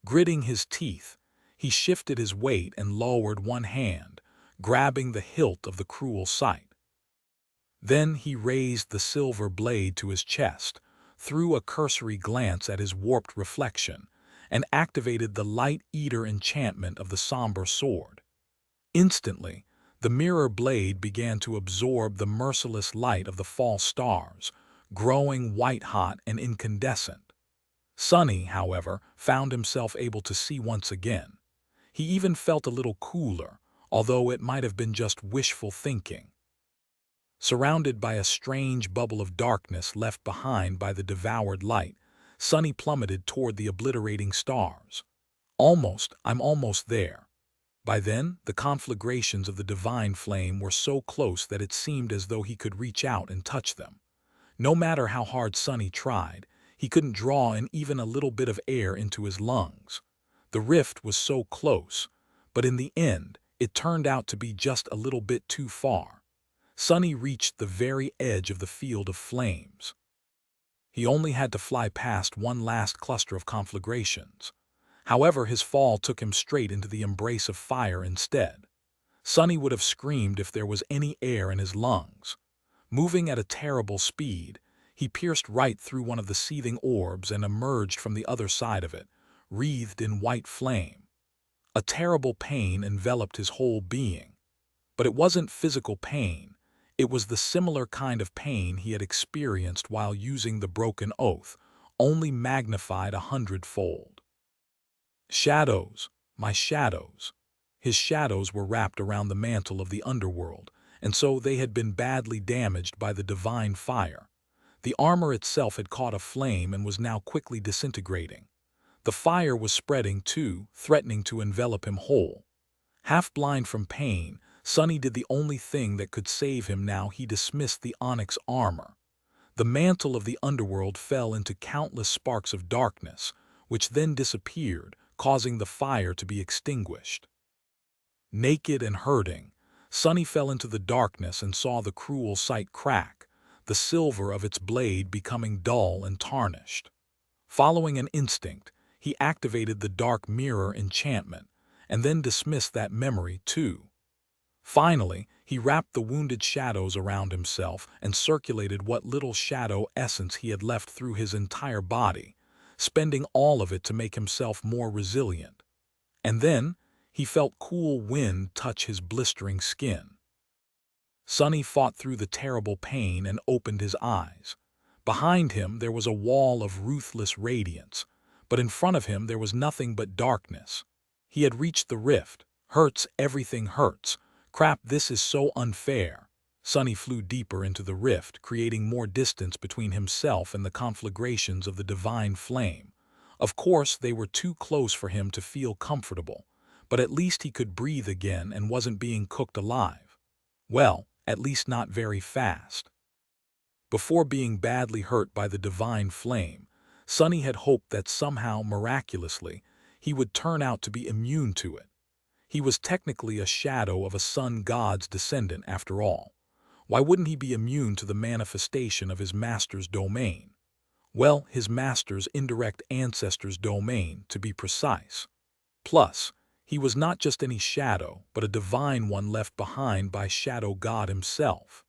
Gritting his teeth, he shifted his weight and lowered one hand, grabbing the hilt of the cruel sight. Then he raised the silver blade to his chest, threw a cursory glance at his warped reflection, and activated the Light Eater enchantment of the somber sword. Instantly, the mirror blade began to absorb the merciless light of the false stars, growing white-hot and incandescent. Sunny, however, found himself able to see once again. He even felt a little cooler, although it might have been just wishful thinking. Surrounded by a strange bubble of darkness left behind by the devoured light, Sunny plummeted toward the obliterating stars. I'm almost there. By then, the conflagrations of the divine flame were so close that it seemed as though he could reach out and touch them. No matter how hard Sunny tried, he couldn't draw in even a little bit of air into his lungs. The rift was so close, but in the end, it turned out to be just a little bit too far. Sunny reached the very edge of the field of flames. He only had to fly past one last cluster of conflagrations. However, his fall took him straight into the embrace of fire instead. Sunny would have screamed if there was any air in his lungs. Moving at a terrible speed, he pierced right through one of the seething orbs and emerged from the other side of it, wreathed in white flame. A terrible pain enveloped his whole being. But it wasn't physical pain. It was the similar kind of pain he had experienced while using the broken oath, only magnified 100-fold. Shadows, my shadows. His shadows were wrapped around the mantle of the underworld, and so they had been badly damaged by the divine fire. The armor itself had caught a flame and was now quickly disintegrating. The fire was spreading too, threatening to envelop him whole. Half blind from pain, Sunny did the only thing that could save him now. He dismissed the onyx armor. The mantle of the underworld fell into countless sparks of darkness, which then disappeared, causing the fire to be extinguished. Naked and hurting, Sunny fell into the darkness and saw the cruel sight crack, the silver of its blade becoming dull and tarnished. Following an instinct, he activated the dark mirror enchantment, and then dismissed that memory too. Finally, he wrapped the wounded shadows around himself and circulated what little shadow essence he had left through his entire body, spending all of it to make himself more resilient. And then, he felt cool wind touch his blistering skin. Sunny fought through the terrible pain and opened his eyes. Behind him there was a wall of ruthless radiance, but in front of him there was nothing but darkness. He had reached the rift. Hurts, everything hurts. Crap, this is so unfair. Sunny flew deeper into the rift, creating more distance between himself and the conflagrations of the divine flame. Of course, they were too close for him to feel comfortable, but at least he could breathe again and wasn't being cooked alive. Well, at least not very fast. Before being badly hurt by the divine flame, Sunny had hoped that somehow, miraculously, he would turn out to be immune to it. He was technically a shadow of a sun god's descendant after all. Why wouldn't he be immune to the manifestation of his master's domain? Well, his master's indirect ancestor's domain, to be precise. Plus, he was not just any shadow, but a divine one left behind by Shadow God himself.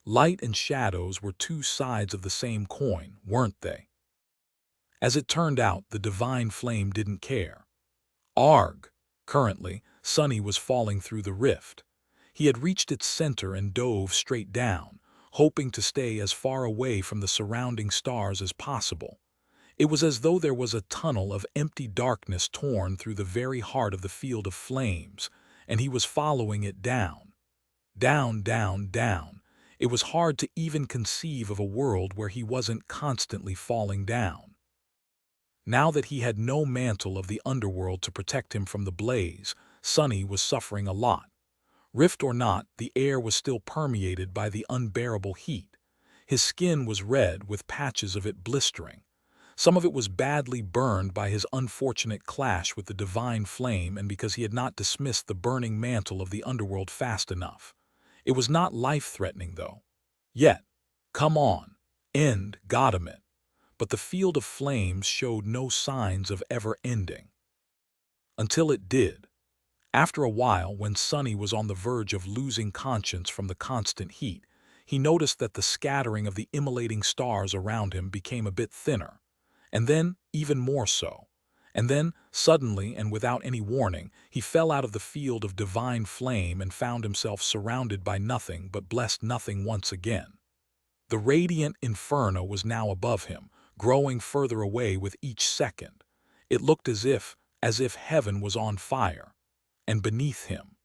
Light and shadows were two sides of the same coin, weren't they? As it turned out, the divine flame didn't care. Arg! Currently, Sunny was falling through the rift. He had reached its center and dove straight down, hoping to stay as far away from the surrounding stars as possible. It was as though there was a tunnel of empty darkness torn through the very heart of the field of flames, and he was following it down. Down, down, down. It was hard to even conceive of a world where he wasn't constantly falling down. Now that he had no mantle of the underworld to protect him from the blaze, Sunny was suffering a lot. Rift or not, the air was still permeated by the unbearable heat. His skin was red with patches of it blistering. Some of it was badly burned by his unfortunate clash with the divine flame and because he had not dismissed the burning mantle of the underworld fast enough. It was not life-threatening, though. Yet, come on, end, got him it. But the field of flames showed no signs of ever ending. Until it did. After a while, when Sunny was on the verge of losing conscience from the constant heat, he noticed that the scattering of the immolating stars around him became a bit thinner, and then even more so. And then, suddenly and without any warning, he fell out of the field of divine flame and found himself surrounded by nothing but blessed nothing once again. The radiant inferno was now above him, growing further away with each second. It looked as if heaven was on fire. And beneath him,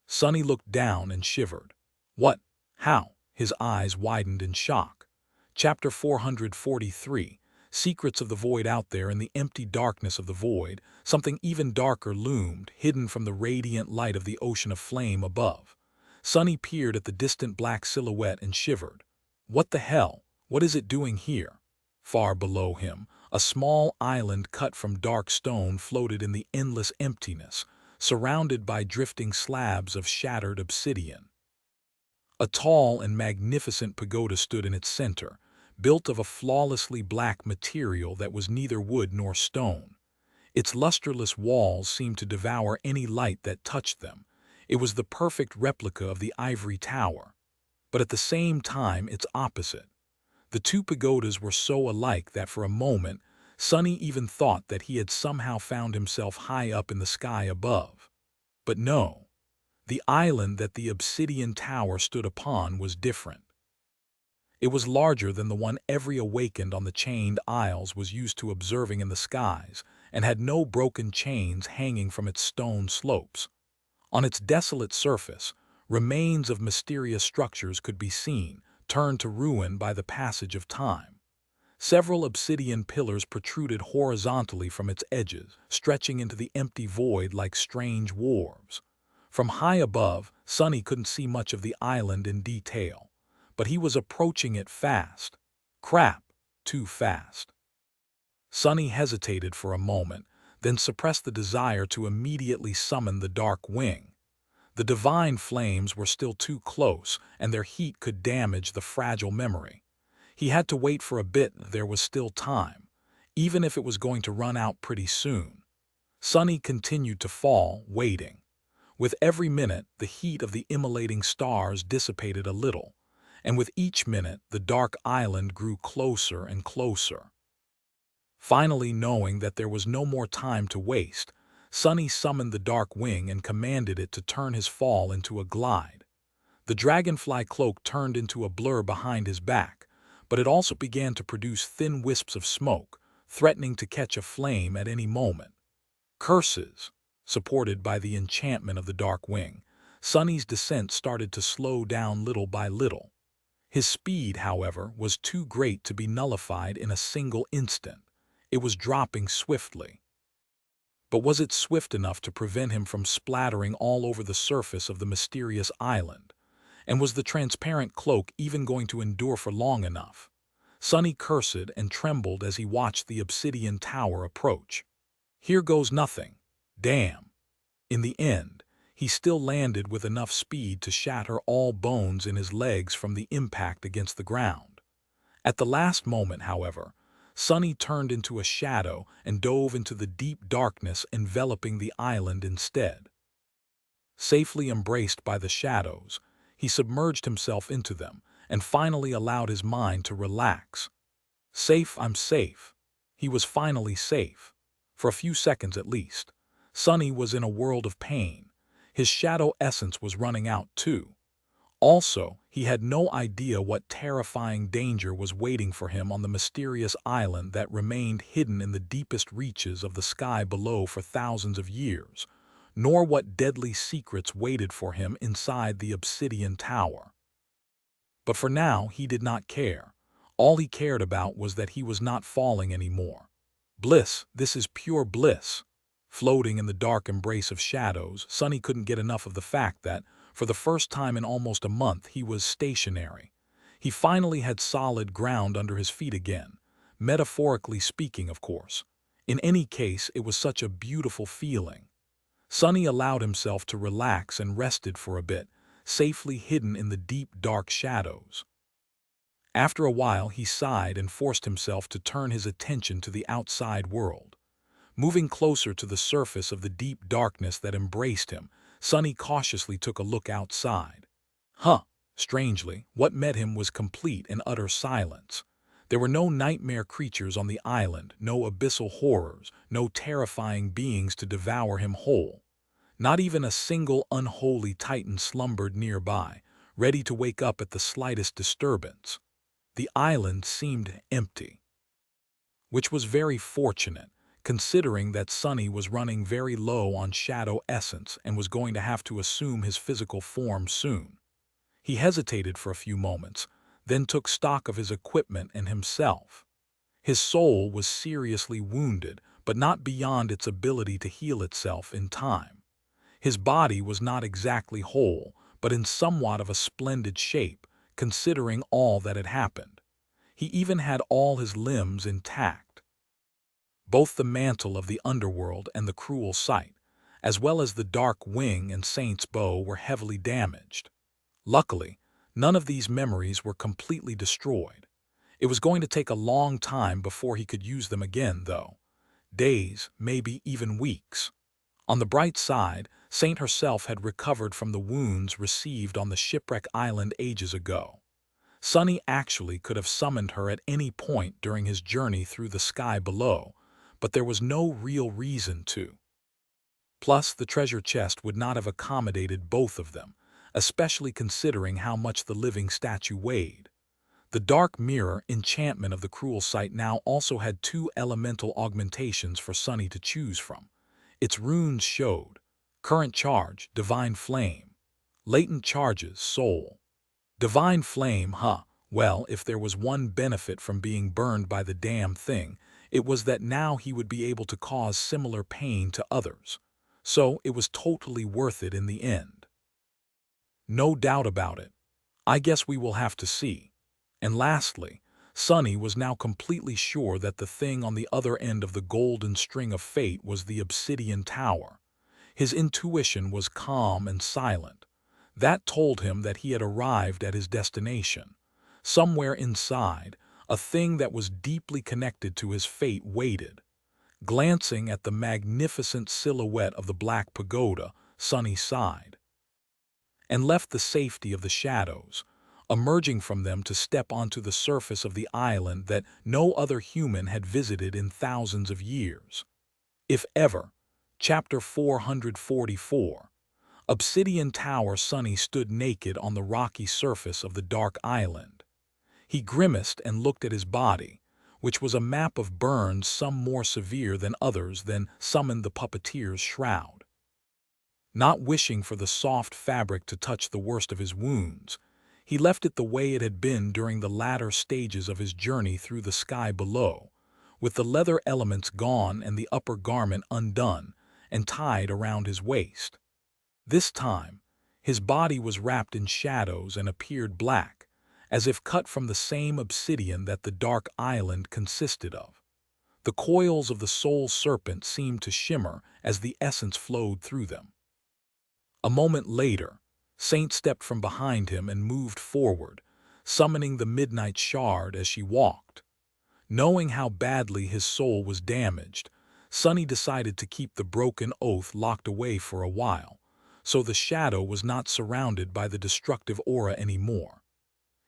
Sonny looked down and shivered. What? How? His eyes widened in shock. Chapter 443. Secrets of the void. Out there in the empty darkness of the void, something even darker loomed, hidden from the radiant light of the ocean of flame above. Sonny peered at the distant black silhouette and shivered. What the hell? What is it doing here? Far below him, a small island cut from dark stone floated in the endless emptiness, surrounded by drifting slabs of shattered obsidian. A tall and magnificent pagoda stood in its center, built of a flawlessly black material that was neither wood nor stone. Its lusterless walls seemed to devour any light that touched them. It was the perfect replica of the ivory tower, but at the same time its opposite. The two pagodas were so alike that for a moment, Sonny even thought that he had somehow found himself high up in the sky above. But no, the island that the obsidian tower stood upon was different. It was larger than the one every awakened on the chained isles was used to observing in the skies, and had no broken chains hanging from its stone slopes. On its desolate surface, remains of mysterious structures could be seen, turned to ruin by the passage of time. Several obsidian pillars protruded horizontally from its edges, stretching into the empty void like strange wharves. From high above, Sonny couldn't see much of the island in detail, but he was approaching it fast. Crap, too fast. Sonny hesitated for a moment, then suppressed the desire to immediately summon the dark wing. The divine flames were still too close, and their heat could damage the fragile memory. He had to wait for a bit. There was still time, even if it was going to run out pretty soon. Sonny continued to fall, waiting. With every minute, the heat of the immolating stars dissipated a little, and with each minute, the dark island grew closer and closer. Finally, knowing that there was no more time to waste, Sonny summoned the dark wing and commanded it to turn his fall into a glide. The dragonfly cloak turned into a blur behind his back, but it also began to produce thin wisps of smoke, threatening to catch a flame at any moment. Curses! Supported by the enchantment of the dark wing, Sonny's descent started to slow down little by little. His speed, however, was too great to be nullified in a single instant. It was dropping swiftly. But was it swift enough to prevent him from splattering all over the surface of the mysterious island? And was the transparent cloak even going to endure for long enough? Sonny cursed and trembled as he watched the obsidian tower approach. Here goes nothing. Damn. In the end, he still landed with enough speed to shatter all bones in his legs from the impact against the ground. At the last moment, however, Sonny turned into a shadow and dove into the deep darkness enveloping the island instead. Safely embraced by the shadows, he submerged himself into them and finally allowed his mind to relax. Safe, I'm safe. He was finally safe. For a few seconds at least. Sonny was in a world of pain. His shadow essence was running out too. Also, he had no idea what terrifying danger was waiting for him on the mysterious island that remained hidden in the deepest reaches of the sky below for thousands of years, nor what deadly secrets waited for him inside the obsidian tower. But for now, he did not care. All he cared about was that he was not falling anymore. Bliss, this is pure bliss. Floating in the dark embrace of shadows, Sonny couldn't get enough of the fact that, for the first time in almost a month, he was stationary. He finally had solid ground under his feet again, metaphorically speaking, of course. In any case, it was such a beautiful feeling. Sonny allowed himself to relax and rested for a bit, safely hidden in the deep, dark shadows. After a while, he sighed and forced himself to turn his attention to the outside world. Moving closer to the surface of the deep darkness that embraced him, Sonny cautiously took a look outside. Strangely, what met him was complete and utter silence. There were no nightmare creatures on the island, no abyssal horrors, no terrifying beings to devour him whole. Not even a single unholy titan slumbered nearby, ready to wake up at the slightest disturbance. The island seemed empty, which was very fortunate, considering that Sunny was running very low on shadow essence and was going to have to assume his physical form soon. He hesitated for a few moments, then took stock of his equipment and himself. His soul was seriously wounded, but not beyond its ability to heal itself in time. His body was not exactly whole, but in somewhat of a splendid shape, considering all that had happened. He even had all his limbs intact. Both the mantle of the underworld and the cruel sight, as well as the dark wing and Saint's bow, were heavily damaged. Luckily, none of these memories were completely destroyed. It was going to take a long time before he could use them again, though. Days, maybe even weeks. On the bright side, Saint herself had recovered from the wounds received on the shipwreck island ages ago. Sunny actually could have summoned her at any point during his journey through the sky below, but there was no real reason to. Plus, the treasure chest would not have accommodated both of them, especially considering how much the living statue weighed. The dark mirror enchantment of the cruel sight now also had two elemental augmentations for Sunny to choose from. Its runes showed current charge, divine flame; latent charges, soul. Divine flame, huh? Well, if there was one benefit from being burned by the damn thing, it was that now he would be able to cause similar pain to others. So it was totally worth it in the end. No doubt about it. I guess we will have to see. And lastly, Sunny was now completely sure that the thing on the other end of the golden string of fate was the obsidian tower. His intuition was calm and silent. That told him that he had arrived at his destination. Somewhere inside, a thing that was deeply connected to his fate waited. Glancing at the magnificent silhouette of the Black Pagoda, Sunny sighed and left the safety of the shadows, emerging from them to step onto the surface of the island that no other human had visited in thousands of years. If ever. Chapter 444. Obsidian Tower. Sunny stood naked on the rocky surface of the dark island. He grimaced and looked at his body, which was a map of burns, some more severe than others, then summoned the puppeteer's shroud. Not wishing for the soft fabric to touch the worst of his wounds, he left it the way it had been during the latter stages of his journey through the sky below, with the leather elements gone and the upper garment undone and tied around his waist. This time, his body was wrapped in shadows and appeared black, as if cut from the same obsidian that the dark island consisted of. The coils of the soul serpent seemed to shimmer as the essence flowed through them. A moment later, Saint stepped from behind him and moved forward, summoning the midnight shard as she walked. Knowing how badly his soul was damaged, Sunny decided to keep the broken oath locked away for a while, so the shadow was not surrounded by the destructive aura anymore.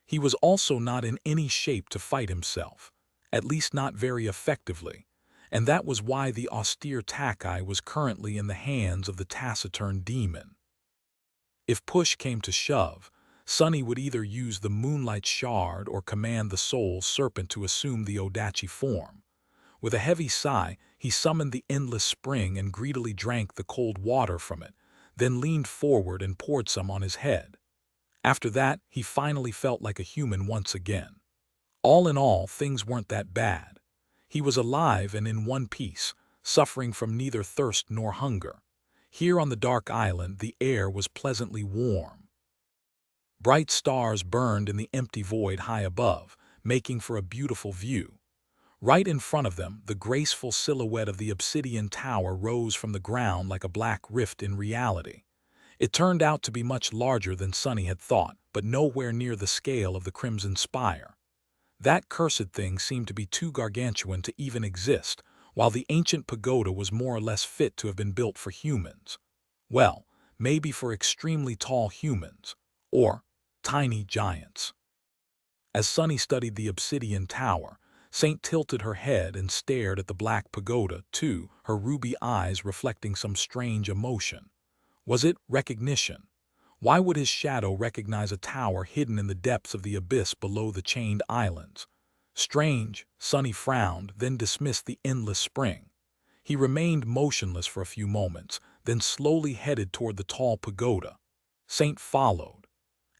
He was also not in any shape to fight himself, at least not very effectively, and that was why the austere Takai was currently in the hands of the taciturn demon. If push came to shove, Sunny would either use the Moonlight Shard or command the Soul Serpent to assume the Odachi form. With a heavy sigh, he summoned the Endless Spring and greedily drank the cold water from it, then leaned forward and poured some on his head. After that, he finally felt like a human once again. All in all, things weren't that bad. He was alive and in one piece, suffering from neither thirst nor hunger. Here on the dark island, the air was pleasantly warm. Bright stars burned in the empty void high above, making for a beautiful view. Right in front of them, the graceful silhouette of the obsidian tower rose from the ground like a black rift in reality. It turned out to be much larger than Sunny had thought, but nowhere near the scale of the Crimson Spire. That cursed thing seemed to be too gargantuan to even exist, while the ancient pagoda was more or less fit to have been built for humans. Well, maybe for extremely tall humans, or tiny giants. As Sunny studied the obsidian tower, Saint tilted her head and stared at the black pagoda, too, her ruby eyes reflecting some strange emotion. Was it recognition? Why would his shadow recognize a tower hidden in the depths of the abyss below the chained islands? Strange, Sunny frowned, then dismissed the endless spring. He remained motionless for a few moments, then slowly headed toward the tall pagoda. Saint followed.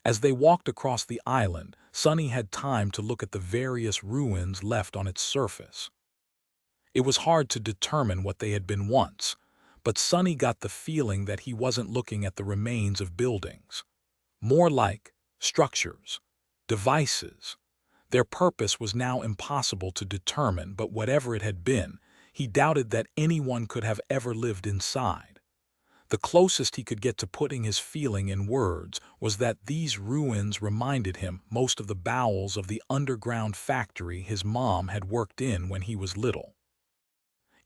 As they walked across the island, Sunny had time to look at the various ruins left on its surface. It was hard to determine what they had been once, but Sunny got the feeling that he wasn't looking at the remains of buildings. More like structures, devices. Their purpose was now impossible to determine, but whatever it had been, he doubted that anyone could have ever lived inside. The closest he could get to putting his feeling in words was that these ruins reminded him most of the bowels of the underground factory his mom had worked in when he was little.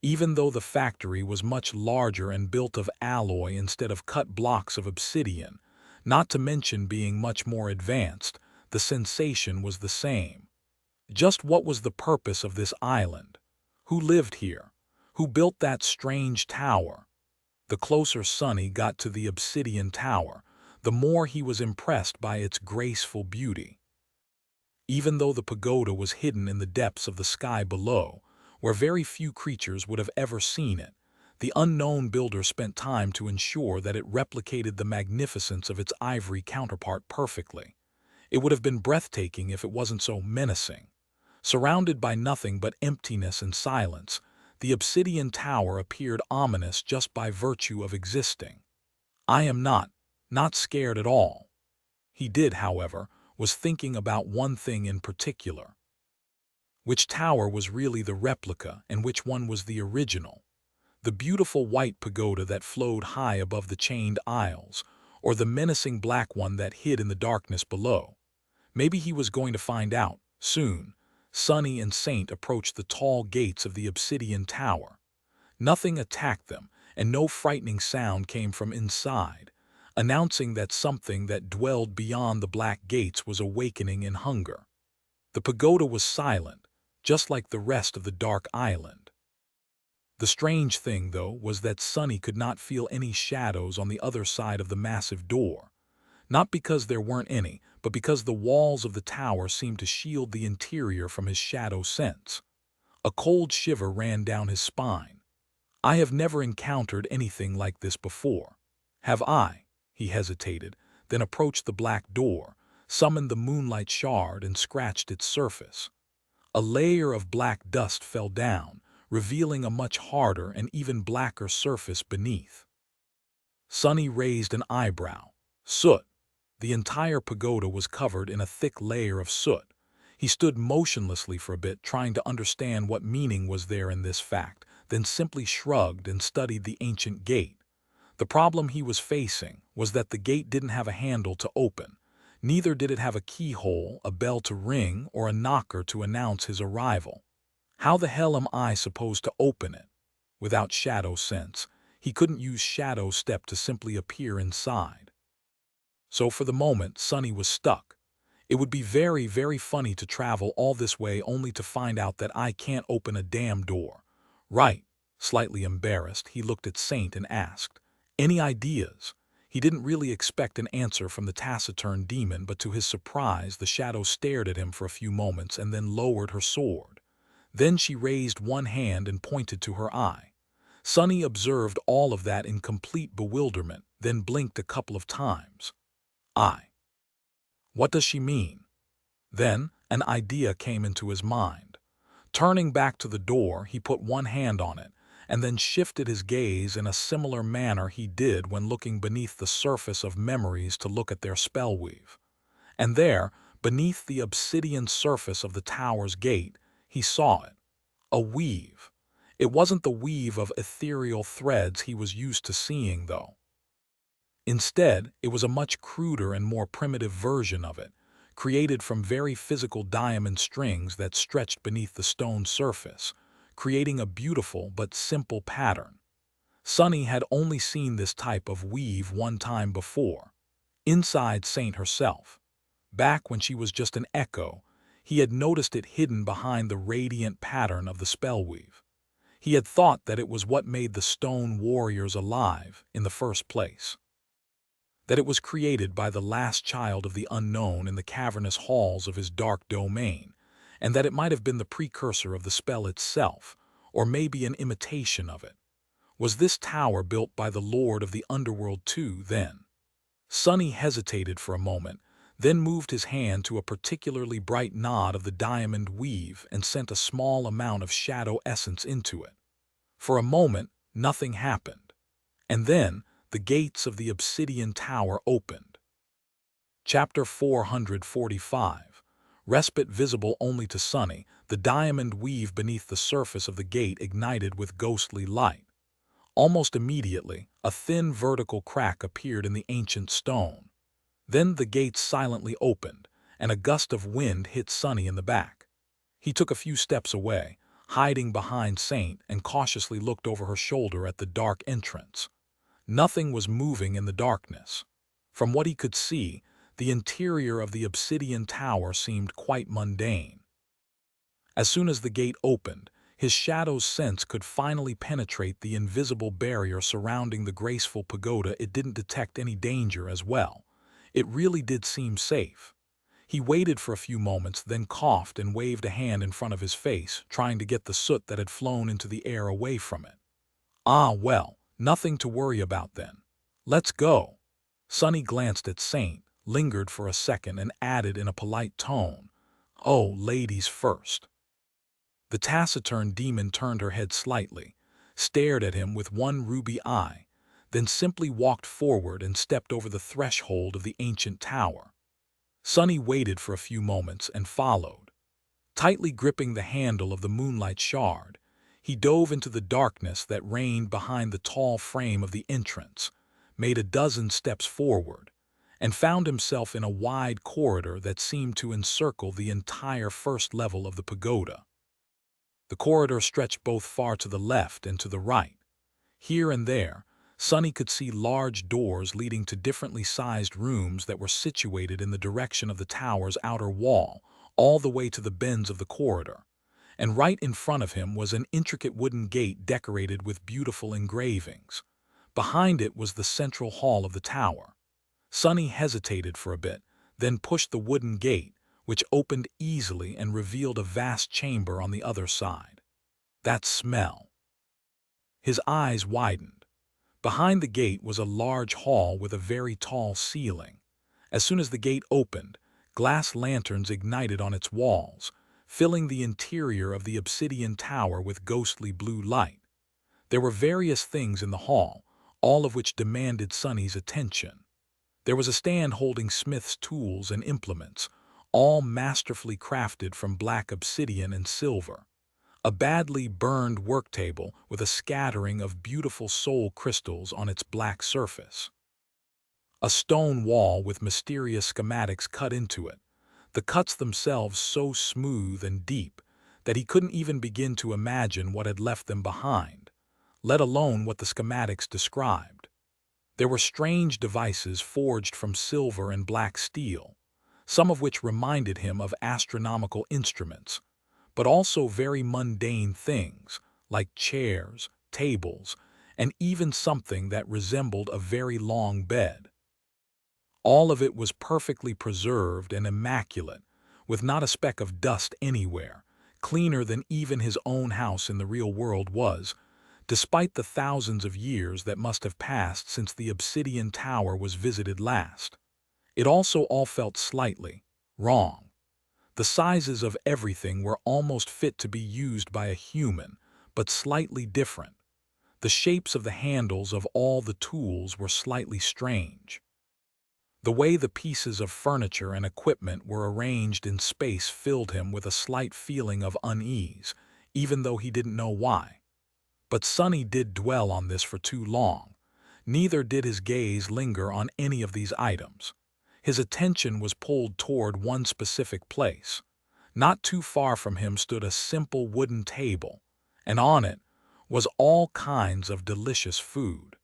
Even though the factory was much larger and built of alloy instead of cut blocks of obsidian, not to mention being much more advanced, the sensation was the same. Just what was the purpose of this island? Who lived here? Who built that strange tower? The closer Sunny got to the obsidian tower, the more he was impressed by its graceful beauty. Even though the pagoda was hidden in the depths of the sky below, where very few creatures would have ever seen it, the unknown builder spent time to ensure that it replicated the magnificence of its ivory counterpart perfectly. It would have been breathtaking if it wasn't so menacing. Surrounded by nothing but emptiness and silence, the obsidian tower appeared ominous just by virtue of existing. "I am not scared at all." He did, however, was thinking about one thing in particular. Which tower was really the replica and which one was the original? The beautiful white pagoda that flowed high above the chained isles, or the menacing black one that hid in the darkness below? Maybe he was going to find out, soon. Sunny and Saint approached the tall gates of the obsidian tower. Nothing attacked them, and no frightening sound came from inside, announcing that something that dwelled beyond the black gates was awakening in hunger. The pagoda was silent, just like the rest of the dark island. The strange thing, though, was that Sunny could not feel any shadows on the other side of the massive door. Not because there weren't any, but because the walls of the tower seemed to shield the interior from his shadow sense. A cold shiver ran down his spine. "I have never encountered anything like this before." "Have I?" He hesitated, then approached the black door, summoned the moonlight shard and scratched its surface. A layer of black dust fell down, revealing a much harder and even blacker surface beneath. Sunny raised an eyebrow. Soot. The entire pagoda was covered in a thick layer of soot. He stood motionlessly for a bit, trying to understand what meaning was there in this fact, then simply shrugged and studied the ancient gate. The problem he was facing was that the gate didn't have a handle to open. Neither did it have a keyhole, a bell to ring, or a knocker to announce his arrival. How the hell am I supposed to open it? Without shadow sense, he couldn't use shadow step to simply appear inside. So for the moment, Sunny was stuck. It would be very, very funny to travel all this way only to find out that I can't open a damn door. Right. Slightly embarrassed, he looked at Saint and asked, "Any ideas?" He didn't really expect an answer from the taciturn demon, but to his surprise, the shadow stared at him for a few moments and then lowered her sword. Then she raised one hand and pointed to her eye. Sunny observed all of that in complete bewilderment, then blinked a couple of times. "Eye. What does she mean?" Then an idea came into his mind. Turning back to the door, he put one hand on it, and then shifted his gaze in a similar manner he did when looking beneath the surface of memories to look at their spellweave. And there, beneath the obsidian surface of the tower's gate, he saw it. A weave. It wasn't the weave of ethereal threads he was used to seeing, though. Instead, it was a much cruder and more primitive version of it, created from very physical diamond strings that stretched beneath the stone surface, creating a beautiful but simple pattern. Sunny had only seen this type of weave one time before, inside Saint herself. Back when she was just an echo, He had noticed it hidden behind the radiant pattern of the spellweave. He had thought that it was what made the stone warriors alive in the first place, that it was created by the last child of the unknown in the cavernous halls of his dark domain, and that it might have been the precursor of the spell itself, or maybe an imitation of it. Was this tower built by the Lord of the Underworld too, then? Sonny hesitated for a moment, then moved his hand to a particularly bright knot of the diamond weave and sent a small amount of shadow essence into it. For a moment, nothing happened. And then, the gates of the obsidian tower opened. Chapter 445. Respite visible only to Sonny, the diamond weave beneath the surface of the gate ignited with ghostly light. Almost immediately, a thin vertical crack appeared in the ancient stone. Then the gates silently opened, and a gust of wind hit Sonny in the back. He took a few steps away, hiding behind Saint, and cautiously looked over her shoulder at the dark entrance. Nothing was moving in the darkness. From what he could see, the interior of the obsidian tower seemed quite mundane. As soon as the gate opened, his shadow's sense could finally penetrate the invisible barrier surrounding the graceful pagoda. It didn't detect any danger as well. It really did seem safe. He waited for a few moments, then coughed and waved a hand in front of his face, trying to get the soot that had flown into the air away from it. Ah, well, nothing to worry about then. Let's go. Sonny glanced at Saint, lingered for a second, and added in a polite tone, "Oh, ladies first." The taciturn demon turned her head slightly, stared at him with one ruby eye, then simply walked forward and stepped over the threshold of the ancient tower. Sonny waited for a few moments and followed. Tightly gripping the handle of the moonlight shard, he dove into the darkness that reigned behind the tall frame of the entrance, made a dozen steps forward, and found himself in a wide corridor that seemed to encircle the entire first level of the pagoda. The corridor stretched both far to the left and to the right. Here and there, Sonny could see large doors leading to differently sized rooms that were situated in the direction of the tower's outer wall, all the way to the bends of the corridor. And right in front of him was an intricate wooden gate decorated with beautiful engravings. Behind it was the central hall of the tower. Sonny hesitated for a bit, then pushed the wooden gate, which opened easily and revealed a vast chamber on the other side. That smell! His eyes widened. Behind the gate was a large hall with a very tall ceiling. As soon as the gate opened, glass lanterns ignited on its walls, filling the interior of the obsidian tower with ghostly blue light. There were various things in the hall, all of which demanded Sonny's attention. There was a stand holding smith's tools and implements, all masterfully crafted from black obsidian and silver. A badly burned work table with a scattering of beautiful soul crystals on its black surface. A stone wall with mysterious schematics cut into it, the cuts themselves so smooth and deep that he couldn't even begin to imagine what had left them behind, let alone what the schematics described. There were strange devices forged from silver and black steel, some of which reminded him of astronomical instruments, but also very mundane things like chairs, tables, and even something that resembled a very long bed. All of it was perfectly preserved and immaculate, with not a speck of dust anywhere, cleaner than even his own house in the real world was, despite the thousands of years that must have passed since the obsidian tower was visited last. It also all felt slightly wrong. The sizes of everything were almost fit to be used by a human, but slightly different. The shapes of the handles of all the tools were slightly strange. The way the pieces of furniture and equipment were arranged in space filled him with a slight feeling of unease, even though he didn't know why. But Sonny did dwell on this for too long. Neither did his gaze linger on any of these items. His attention was pulled toward one specific place. Not too far from him stood a simple wooden table, and on it was all kinds of delicious food.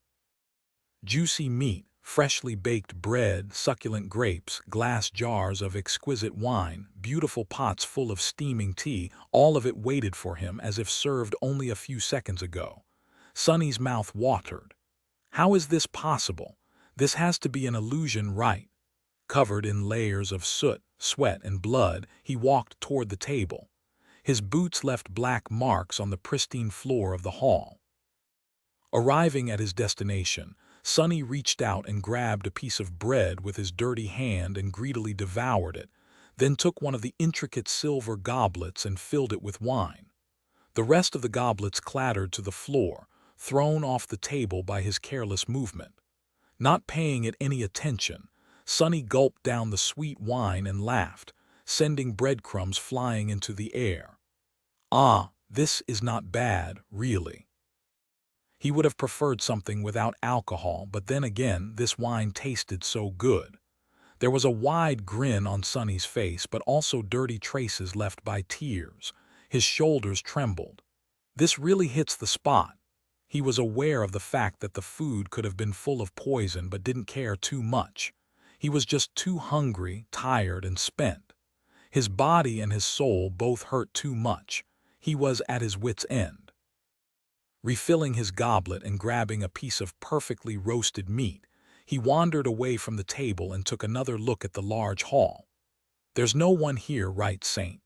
Juicy meat, Freshly baked bread, succulent grapes, glass jars of exquisite wine, beautiful pots full of steaming tea, all of it waited for him as if served only a few seconds ago. Sonny's mouth watered. How is this possible? This has to be an illusion, right? Covered in layers of soot, sweat, and blood, he walked toward the table. His boots left black marks on the pristine floor of the hall. Arriving at his destination, Sonny reached out and grabbed a piece of bread with his dirty hand and greedily devoured it, then took one of the intricate silver goblets and filled it with wine. The rest of the goblets clattered to the floor, thrown off the table by his careless movement. Not paying it any attention, Sonny gulped down the sweet wine and laughed, sending breadcrumbs flying into the air. Ah, this is not bad, really. He would have preferred something without alcohol, but then again, this wine tasted so good. There was a wide grin on Sonny's face, but also dirty traces left by tears. His shoulders trembled. This really hits the spot. He was aware of the fact that the food could have been full of poison, but didn't care too much. He was just too hungry, tired, and spent. His body and his soul both hurt too much. He was at his wit's end. Refilling his goblet and grabbing a piece of perfectly roasted meat, he wandered away from the table and took another look at the large hall. There's no one here, right, Saint?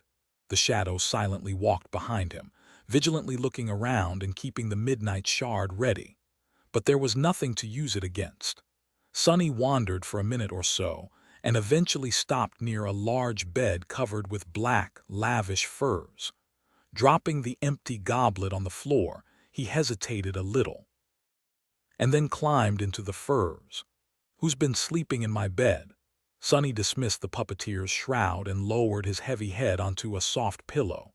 The shadow silently walked behind him, vigilantly looking around and keeping the midnight shard ready. But there was nothing to use it against. Sonny wandered for a minute or so, and eventually stopped near a large bed covered with black, lavish furs. Dropping the empty goblet on the floor, he hesitated a little, and then climbed into the furs. Who's been sleeping in my bed? Sonny dismissed the puppeteer's shroud and lowered his heavy head onto a soft pillow.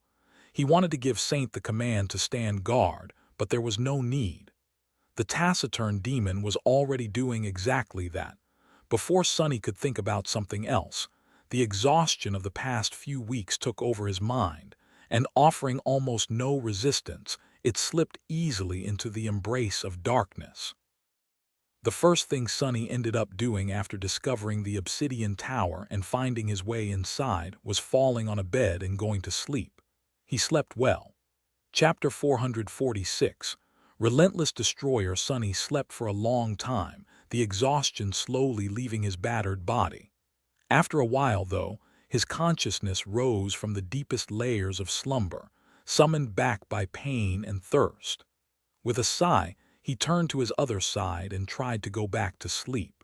He wanted to give Saint the command to stand guard, but there was no need. The taciturn demon was already doing exactly that. Before Sonny could think about something else, the exhaustion of the past few weeks took over his mind, and offering almost no resistance, it slipped easily into the embrace of darkness. The first thing Sonny ended up doing after discovering the obsidian tower and finding his way inside was falling on a bed and going to sleep. He slept well. Chapter 446. Relentless Destroyer. Sonny slept for a long time, the exhaustion slowly leaving his battered body. After a while, though, his consciousness rose from the deepest layers of slumber, summoned back by pain and thirst. With a sigh, he turned to his other side and tried to go back to sleep.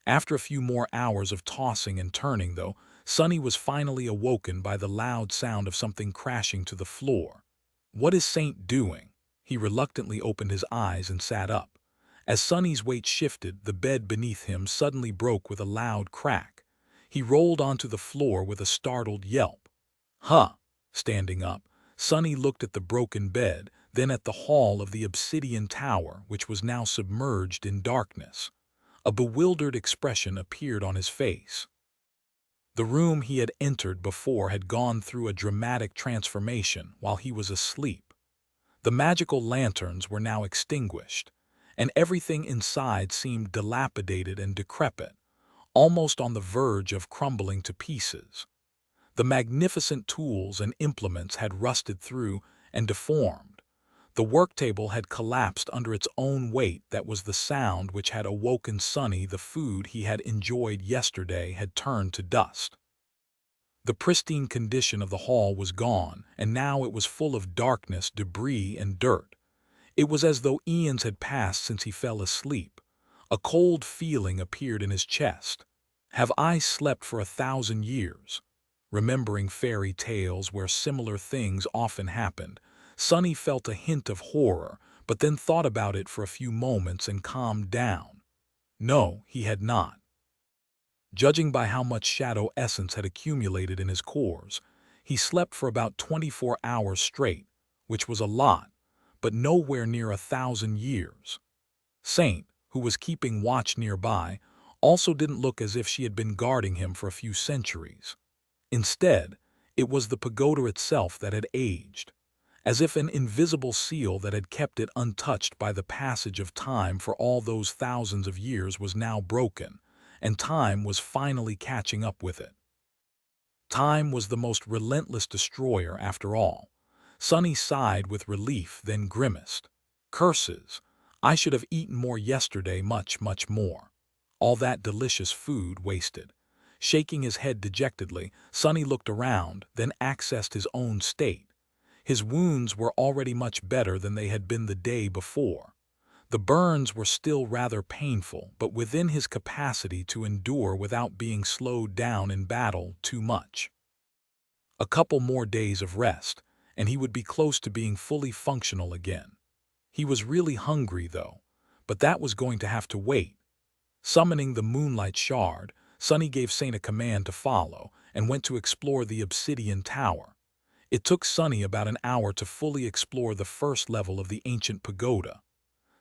After a few more hours of tossing and turning, though, Sonny was finally awoken by the loud sound of something crashing to the floor. What is Saint doing? He reluctantly opened his eyes and sat up. As Sonny's weight shifted, the bed beneath him suddenly broke with a loud crack. He rolled onto the floor with a startled yelp. Huh! Standing up, Sonny looked at the broken bed, then at the hall of the obsidian tower, which was now submerged in darkness. A bewildered expression appeared on his face. The room he had entered before had gone through a dramatic transformation while he was asleep. The magical lanterns were now extinguished, and everything inside seemed dilapidated and decrepit, almost on the verge of crumbling to pieces. The magnificent tools and implements had rusted through and deformed. The work table had collapsed under its own weight. That was the sound which had awoken Sonny. The food he had enjoyed yesterday had turned to dust. The pristine condition of the hall was gone, and now it was full of darkness, debris, and dirt. It was as though eons had passed since he fell asleep. A cold feeling appeared in his chest. Have I slept for 1,000 years? Remembering fairy tales where similar things often happened, Sonny felt a hint of horror, but then thought about it for a few moments and calmed down. No, he had not. Judging by how much shadow essence had accumulated in his cores, he slept for about 24 hours straight, which was a lot, but nowhere near 1,000 years. Saint, who was keeping watch nearby, also didn't look as if she had been guarding him for a few centuries. Instead, it was the pagoda itself that had aged. as if an invisible seal that had kept it untouched by the passage of time for all those thousands of years was now broken, and time was finally catching up with it. Time was the most relentless destroyer after all. Sonny sighed with relief, then grimaced. Curses! I should have eaten more yesterday, much, much more. All that delicious food wasted. Shaking his head dejectedly, Sonny looked around, then accessed his own state. His wounds were already much better than they had been the day before. The burns were still rather painful, but within his capacity to endure without being slowed down in battle too much. A couple more days of rest, and he would be close to being fully functional again. He was really hungry, though, but that was going to have to wait. Summoning the Moonlight Shard, Sonny gave Saint a command to follow and went to explore the Obsidian Tower. It took Sonny about an hour to fully explore the first level of the ancient pagoda.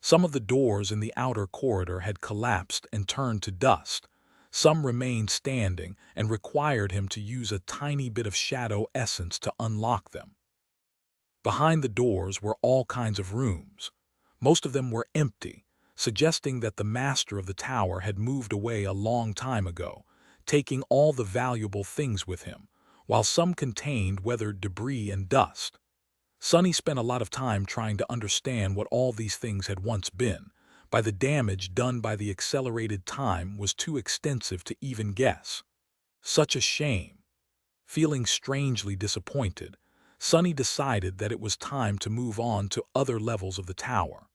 Some of the doors in the outer corridor had collapsed and turned to dust. Some remained standing and required him to use a tiny bit of shadow essence to unlock them. Behind the doors were all kinds of rooms. Most of them were empty, suggesting that the master of the tower had moved away a long time ago, taking all the valuable things with him, while some contained weathered debris and dust. Sonny spent a lot of time trying to understand what all these things had once been. By the damage done by the accelerated time was too extensive to even guess. Such a shame. Feeling strangely disappointed, Sonny decided that it was time to move on to other levels of the tower.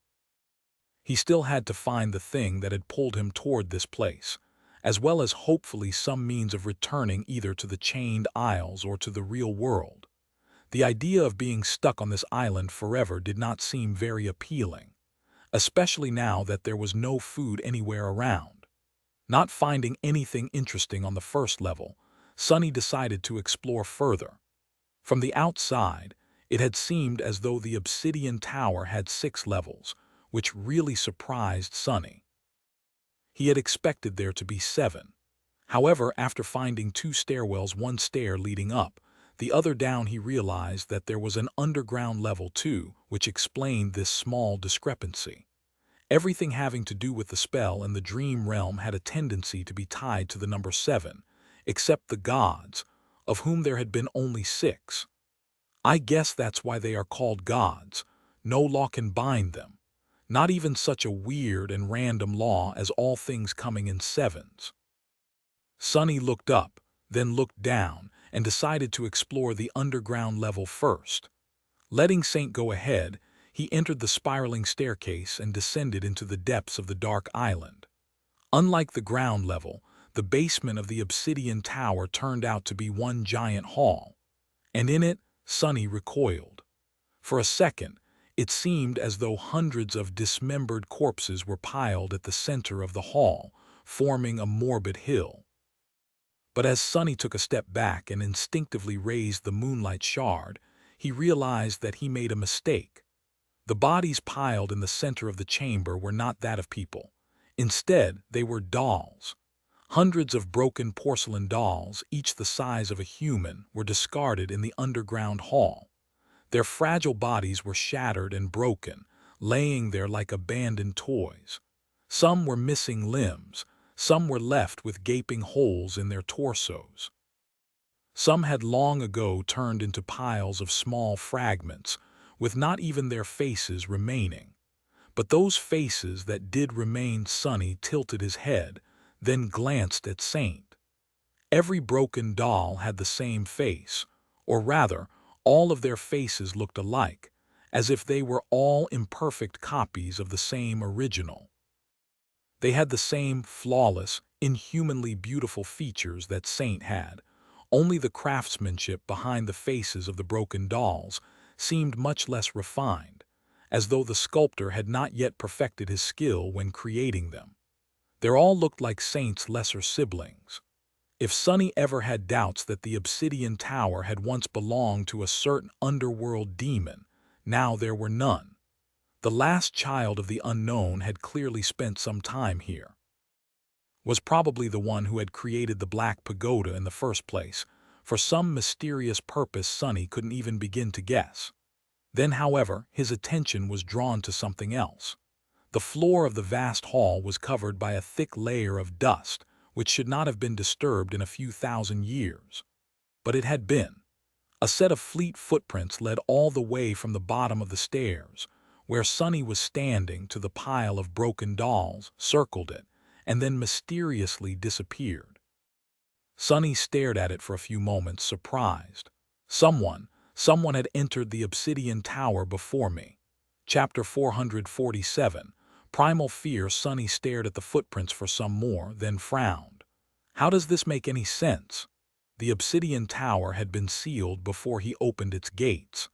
He still had to find the thing that had pulled him toward this place, as well as hopefully some means of returning either to the chained isles or to the real world. The idea of being stuck on this island forever did not seem very appealing, especially now that there was no food anywhere around. Not finding anything interesting on the first level, Sonny decided to explore further. From the outside, it had seemed as though the Obsidian Tower had 6 levels, which really surprised Sonny. He had expected there to be 7. However, after finding 2 stairwells, one stair leading up, the other down, he realized that there was an underground level too, which explained this small discrepancy. Everything having to do with the spell and the dream realm had a tendency to be tied to the number 7, except the gods, of whom there had been only 6. I guess that's why they are called gods. No law can bind them. Not even such a weird and random law as all things coming in 7s. Sonny looked up, then looked down, and decided to explore the underground level first. Letting Saint go ahead, he entered the spiraling staircase and descended into the depths of the dark island. Unlike the ground level, the basement of the Obsidian Tower turned out to be one giant hall, and in it, Sonny recoiled. For a second, it seemed as though hundreds of dismembered corpses were piled at the center of the hall, forming a morbid hill. But as Sonny took a step back and instinctively raised the Moonlight Shard, he realized that he made a mistake. The bodies piled in the center of the chamber were not that of people. Instead, they were dolls. Hundreds of broken porcelain dolls, each the size of a human, were discarded in the underground hall. Their fragile bodies were shattered and broken, laying there like abandoned toys. Some were missing limbs. Some were left with gaping holes in their torsos. Some had long ago turned into piles of small fragments, with not even their faces remaining. But those faces that did remain, Sonny tilted his head, then glanced at Saint. Every broken doll had the same face, or rather, all of their faces looked alike, as if they were all imperfect copies of the same original. They had the same flawless, inhumanly beautiful features that Saint had. Only the craftsmanship behind the faces of the broken dolls seemed much less refined, as though the sculptor had not yet perfected his skill when creating them. They all looked like Saint's lesser siblings. If Sonny ever had doubts that the Obsidian Tower had once belonged to a certain underworld demon, now there were none. The last child of the unknown had clearly spent some time here. Was probably the one who had created the Black Pagoda in the first place, for some mysterious purpose Sonny couldn't even begin to guess. Then, however, his attention was drawn to something else. The floor of the vast hall was covered by a thick layer of dust, which should not have been disturbed in a few thousand years. But it had been. A set of fleet footprints led all the way from the bottom of the stairs, where Sonny was standing, to the pile of broken dolls, circled it, and then mysteriously disappeared. Sonny stared at it for a few moments, surprised. Someone had entered the obsidian tower before me. Chapter 447. Primal Fear. Sonny stared at the footprints for some more, then frowned. How does this make any sense? The obsidian tower had been sealed before he opened its gates.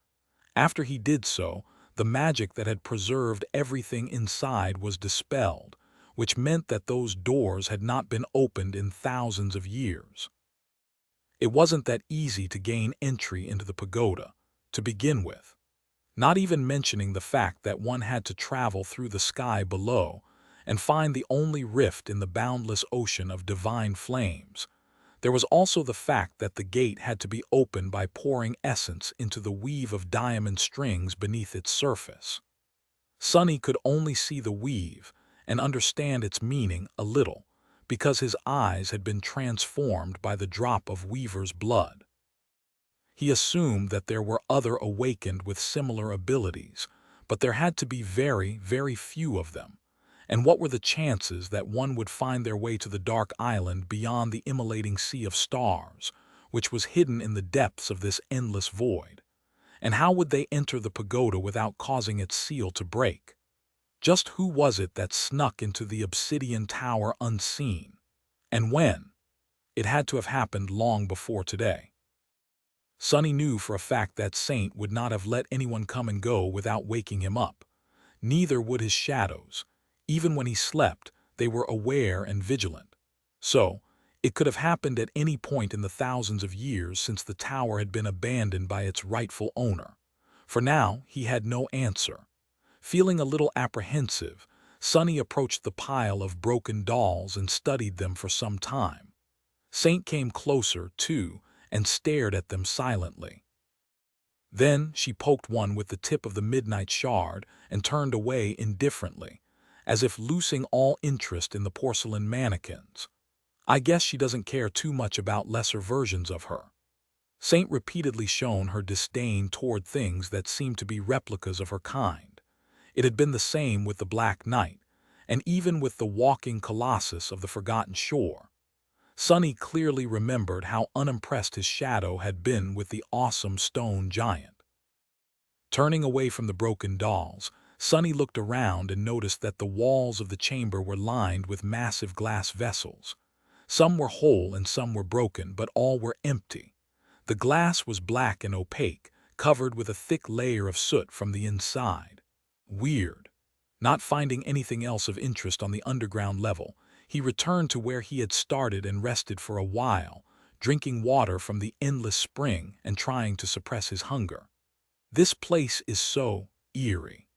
After he did so, the magic that had preserved everything inside was dispelled, which meant that those doors had not been opened in thousands of years. It wasn't that easy to gain entry into the pagoda, to begin with. Not even mentioning the fact that one had to travel through the sky below and find the only rift in the boundless ocean of divine flames. There was also the fact that the gate had to be opened by pouring essence into the weave of diamond strings beneath its surface. Sonny could only see the weave and understand its meaning a little, because his eyes had been transformed by the drop of Weaver's blood. He assumed that there were other awakened with similar abilities, but there had to be very, very few of them. And what were the chances that one would find their way to the dark island beyond the immolating sea of stars, which was hidden in the depths of this endless void? And how would they enter the pagoda without causing its seal to break? Just who was it that snuck into the obsidian tower unseen? And when? It had to have happened long before today. Sonny knew for a fact that Saint would not have let anyone come and go without waking him up. Neither would his shadows. Even when he slept, they were aware and vigilant. So, it could have happened at any point in the thousands of years since the tower had been abandoned by its rightful owner. For now, he had no answer. Feeling a little apprehensive, Sonny approached the pile of broken dolls and studied them for some time. Saint came closer, too, and stared at them silently. Then she poked one with the tip of the midnight shard and turned away indifferently, as if losing all interest in the porcelain mannequins. I guess she doesn't care too much about lesser versions of her. Saint repeatedly shown her disdain toward things that seemed to be replicas of her kind. It had been the same with the Black Knight, and even with the walking colossus of the Forgotten Shore. Sonny clearly remembered how unimpressed his shadow had been with the awesome stone giant. Turning away from the broken dolls, Sonny looked around and noticed that the walls of the chamber were lined with massive glass vessels. Some were whole and some were broken, but all were empty. The glass was black and opaque, covered with a thick layer of soot from the inside. Weird. Not finding anything else of interest on the underground level, he returned to where he had started and rested for a while, drinking water from the endless spring and trying to suppress his hunger. This place is so eerie.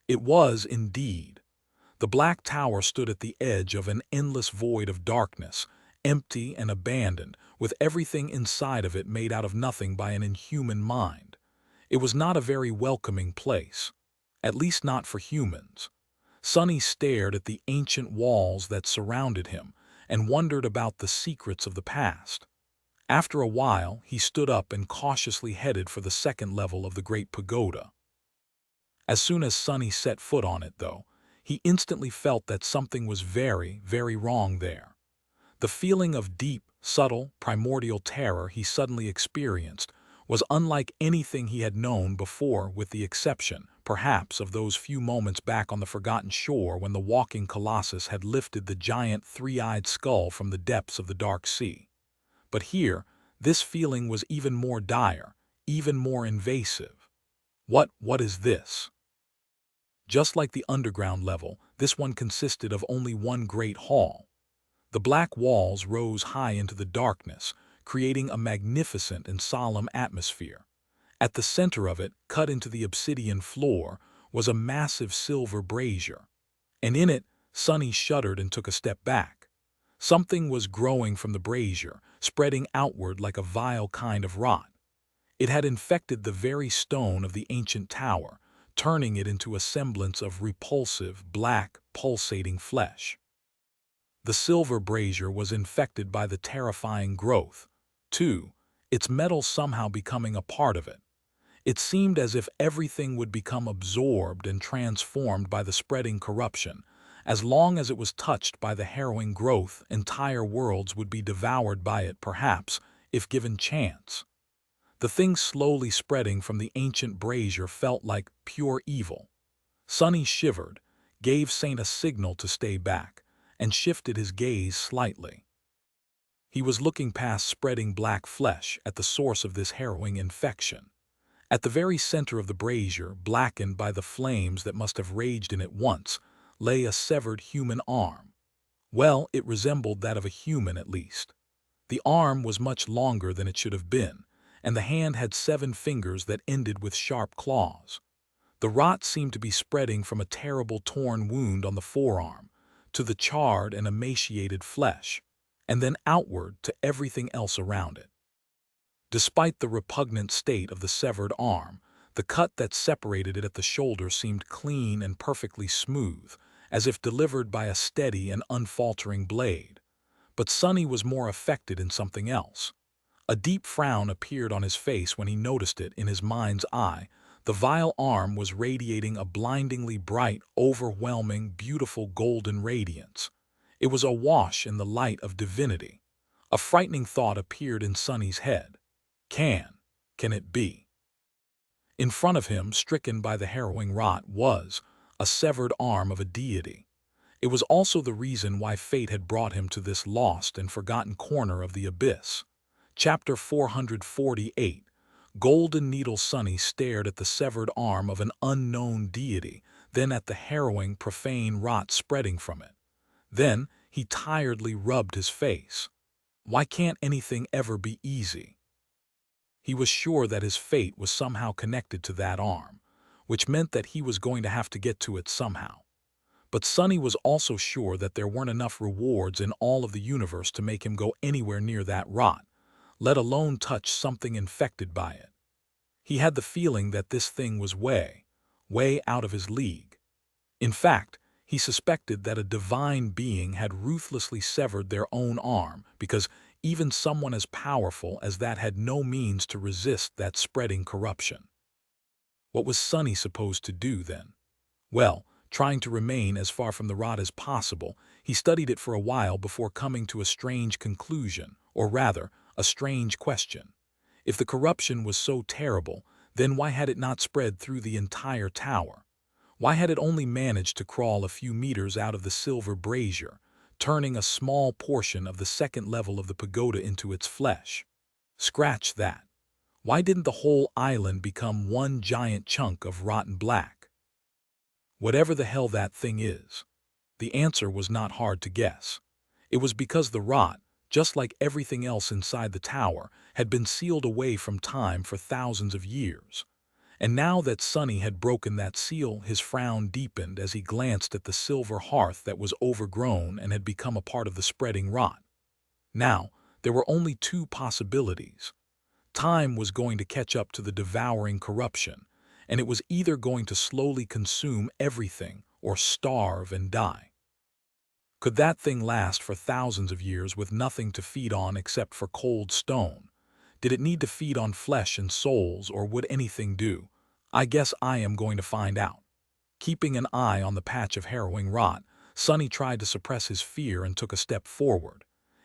It was indeed. The Black Tower stood at the edge of an endless void of darkness, empty and abandoned, with everything inside of it made out of nothing by an inhuman mind. It was not a very welcoming place, at least not for humans. Sonny stared at the ancient walls that surrounded him and wondered about the secrets of the past. After a while, he stood up and cautiously headed for the second level of the Great Pagoda. As soon as Sonny set foot on it, though, he instantly felt that something was very, very wrong there. The feeling of deep, subtle, primordial terror he suddenly experienced was unlike anything he had known before, with the exception, perhaps, of those few moments back on the Forgotten Shore when the walking colossus had lifted the giant three-eyed skull from the depths of the dark sea. But here, this feeling was even more dire, even more invasive. What is this? Just like the underground level, this one consisted of only one great hall. The black walls rose high into the darkness, creating a magnificent and solemn atmosphere. At the center of it, cut into the obsidian floor, was a massive silver brazier. And in it, Sonny shuddered and took a step back. Something was growing from the brazier, spreading outward like a vile kind of rot. It had infected the very stone of the ancient tower, turning it into a semblance of repulsive, black, pulsating flesh. The silver brazier was infected by the terrifying growth, too, its metal somehow becoming a part of it. It seemed as if everything would become absorbed and transformed by the spreading corruption. As long as it was touched by the harrowing growth, entire worlds would be devoured by it, perhaps, if given chance. The thing slowly spreading from the ancient brazier felt like pure evil. Sonny shivered, gave Saint a signal to stay back, and shifted his gaze slightly. He was looking past spreading black flesh at the source of this harrowing infection. At the very center of the brazier, blackened by the flames that must have raged in it once, lay a severed human arm. Well, it resembled that of a human at least. The arm was much longer than it should have been, and the hand had 7 fingers that ended with sharp claws. The rot seemed to be spreading from a terrible torn wound on the forearm, to the charred and emaciated flesh, and then outward to everything else around it. Despite the repugnant state of the severed arm, the cut that separated it at the shoulder seemed clean and perfectly smooth, as if delivered by a steady and unfaltering blade. But Sonny was more affected in something else. A deep frown appeared on his face when he noticed it in his mind's eye. The vile arm was radiating a blindingly bright, overwhelming, beautiful golden radiance. It was awash in the light of divinity. A frightening thought appeared in Sonny's head. Can it be? In front of him, stricken by the harrowing rot, was a severed arm of a deity. It was also the reason why fate had brought him to this lost and forgotten corner of the abyss. Chapter 448. Golden Needle. Sonny stared at the severed arm of an unknown deity, then at the harrowing, profane rot spreading from it. Then he tiredly rubbed his face. Why can't anything ever be easy? He was sure that his fate was somehow connected to that arm, which meant that he was going to have to get to it somehow. But Sonny was also sure that there weren't enough rewards in all of the universe to make him go anywhere near that rot, let alone touch something infected by it. He had the feeling that this thing was way out of his league. In fact, he suspected that a divine being had ruthlessly severed their own arm, because even someone as powerful as that had no means to resist that spreading corruption. What was Sonny supposed to do then? Well, trying to remain as far from the rot as possible, he studied it for a while before coming to a strange conclusion, or rather, a strange question. If the corruption was so terrible, then why had it not spread through the entire tower? Why had it only managed to crawl a few meters out of the silver brazier, turning a small portion of the second level of the pagoda into its flesh? Scratch that. Why didn't the whole island become one giant chunk of rotten black? Whatever the hell that thing is. The answer was not hard to guess. It was because the rot, just like everything else inside the tower, had been sealed away from time for thousands of years. And now that Sonny had broken that seal, his frown deepened as he glanced at the silver hearth that was overgrown and had become a part of the spreading rot. Now, there were only 2 possibilities. Time was going to catch up to the devouring corruption, and it was either going to slowly consume everything or starve and die. Could that thing last for thousands of years with nothing to feed on except for cold stone? Did it need to feed on flesh and souls, or would anything do? I guess I am going to find out. Keeping an eye on the patch of harrowing rot, Sonny tried to suppress his fear and took a step forward.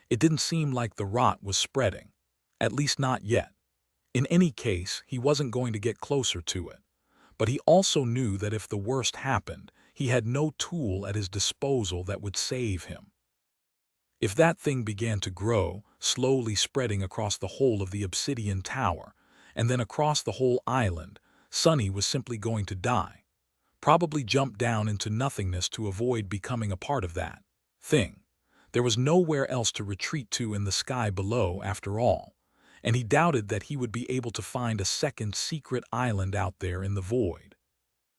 It didn't seem like the rot was spreading. At least not yet. In any case, he wasn't going to get closer to it. But he also knew that if the worst happened, he had no tool at his disposal that would save him. If that thing began to grow, slowly spreading across the whole of the obsidian tower, and then across the whole island, Sonny was simply going to die. Probably jump down into nothingness to avoid becoming a part of that thing. There was nowhere else to retreat to in the sky below, after all, and he doubted that he would be able to find a second secret island out there in the void.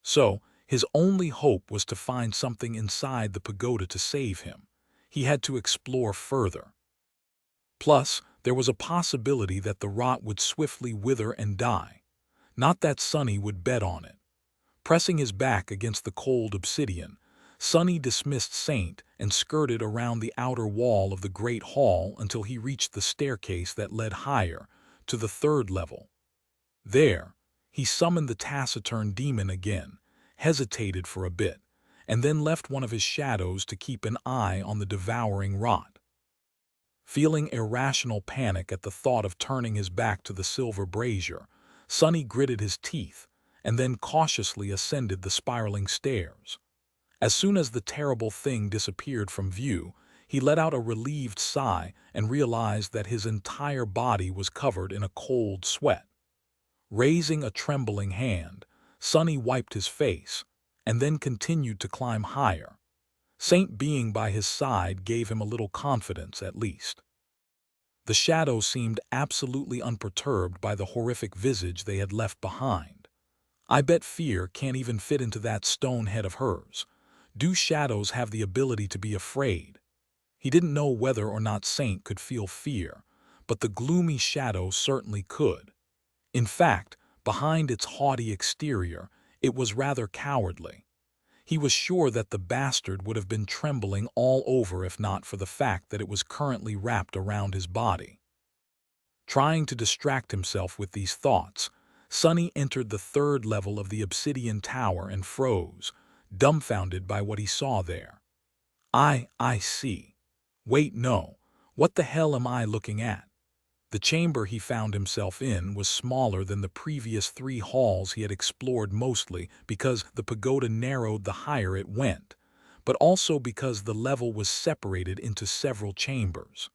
So, his only hope was to find something inside the pagoda to save him. He had to explore further. Plus, there was a possibility that the rot would swiftly wither and die. Not that Sonny would bet on it. Pressing his back against the cold obsidian, Sonny dismissed Saint and skirted around the outer wall of the great hall until he reached the staircase that led higher, to the third level. There, he summoned the taciturn demon again, hesitated for a bit, and then left one of his shadows to keep an eye on the devouring rot. Feeling irrational panic at the thought of turning his back to the silver brazier, Sonny gritted his teeth and then cautiously ascended the spiraling stairs. As soon as the terrible thing disappeared from view, he let out a relieved sigh and realized that his entire body was covered in a cold sweat. Raising a trembling hand, Sonny wiped his face and then continued to climb higher. Saint being by his side gave him a little confidence at least. The shadow seemed absolutely unperturbed by the horrific visage they had left behind. I bet fear can't even fit into that stone head of hers. Do shadows have the ability to be afraid? He didn't know whether or not Saint could feel fear, but the gloomy shadow certainly could. In fact, behind its haughty exterior, it was rather cowardly. He was sure that the bastard would have been trembling all over if not for the fact that it was currently wrapped around his body. Trying to distract himself with these thoughts, Sonny entered the third level of the obsidian tower and froze, dumbfounded by what he saw there. I see. Wait, no. What the hell am I looking at? The chamber he found himself in was smaller than the previous 3 halls he had explored, mostly because the pagoda narrowed the higher it went, but also because the level was separated into several chambers.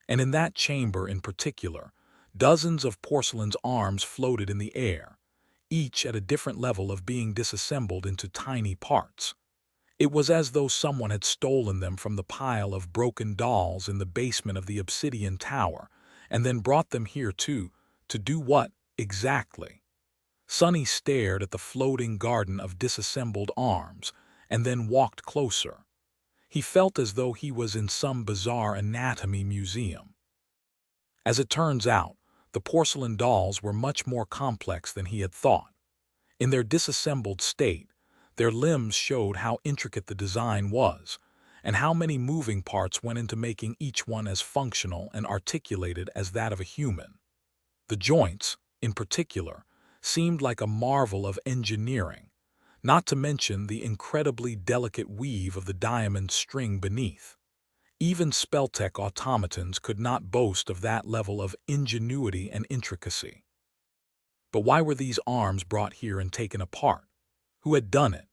And in that chamber in particular, dozens of porcelain's arms floated in the air, each at a different level of being disassembled into tiny parts. It was as though someone had stolen them from the pile of broken dolls in the basement of the obsidian tower and then brought them here to do what, exactly? Sonny stared at the floating garden of disassembled arms and then walked closer. He felt as though he was in some bizarre anatomy museum. As it turns out, the porcelain dolls were much more complex than he had thought. In their disassembled state, their limbs showed how intricate the design was, and how many moving parts went into making each one as functional and articulated as that of a human. The joints, in particular, seemed like a marvel of engineering, not to mention the incredibly delicate weave of the diamond string beneath. Even Spelltech automatons could not boast of that level of ingenuity and intricacy. But why were these arms brought here and taken apart? Who had done it?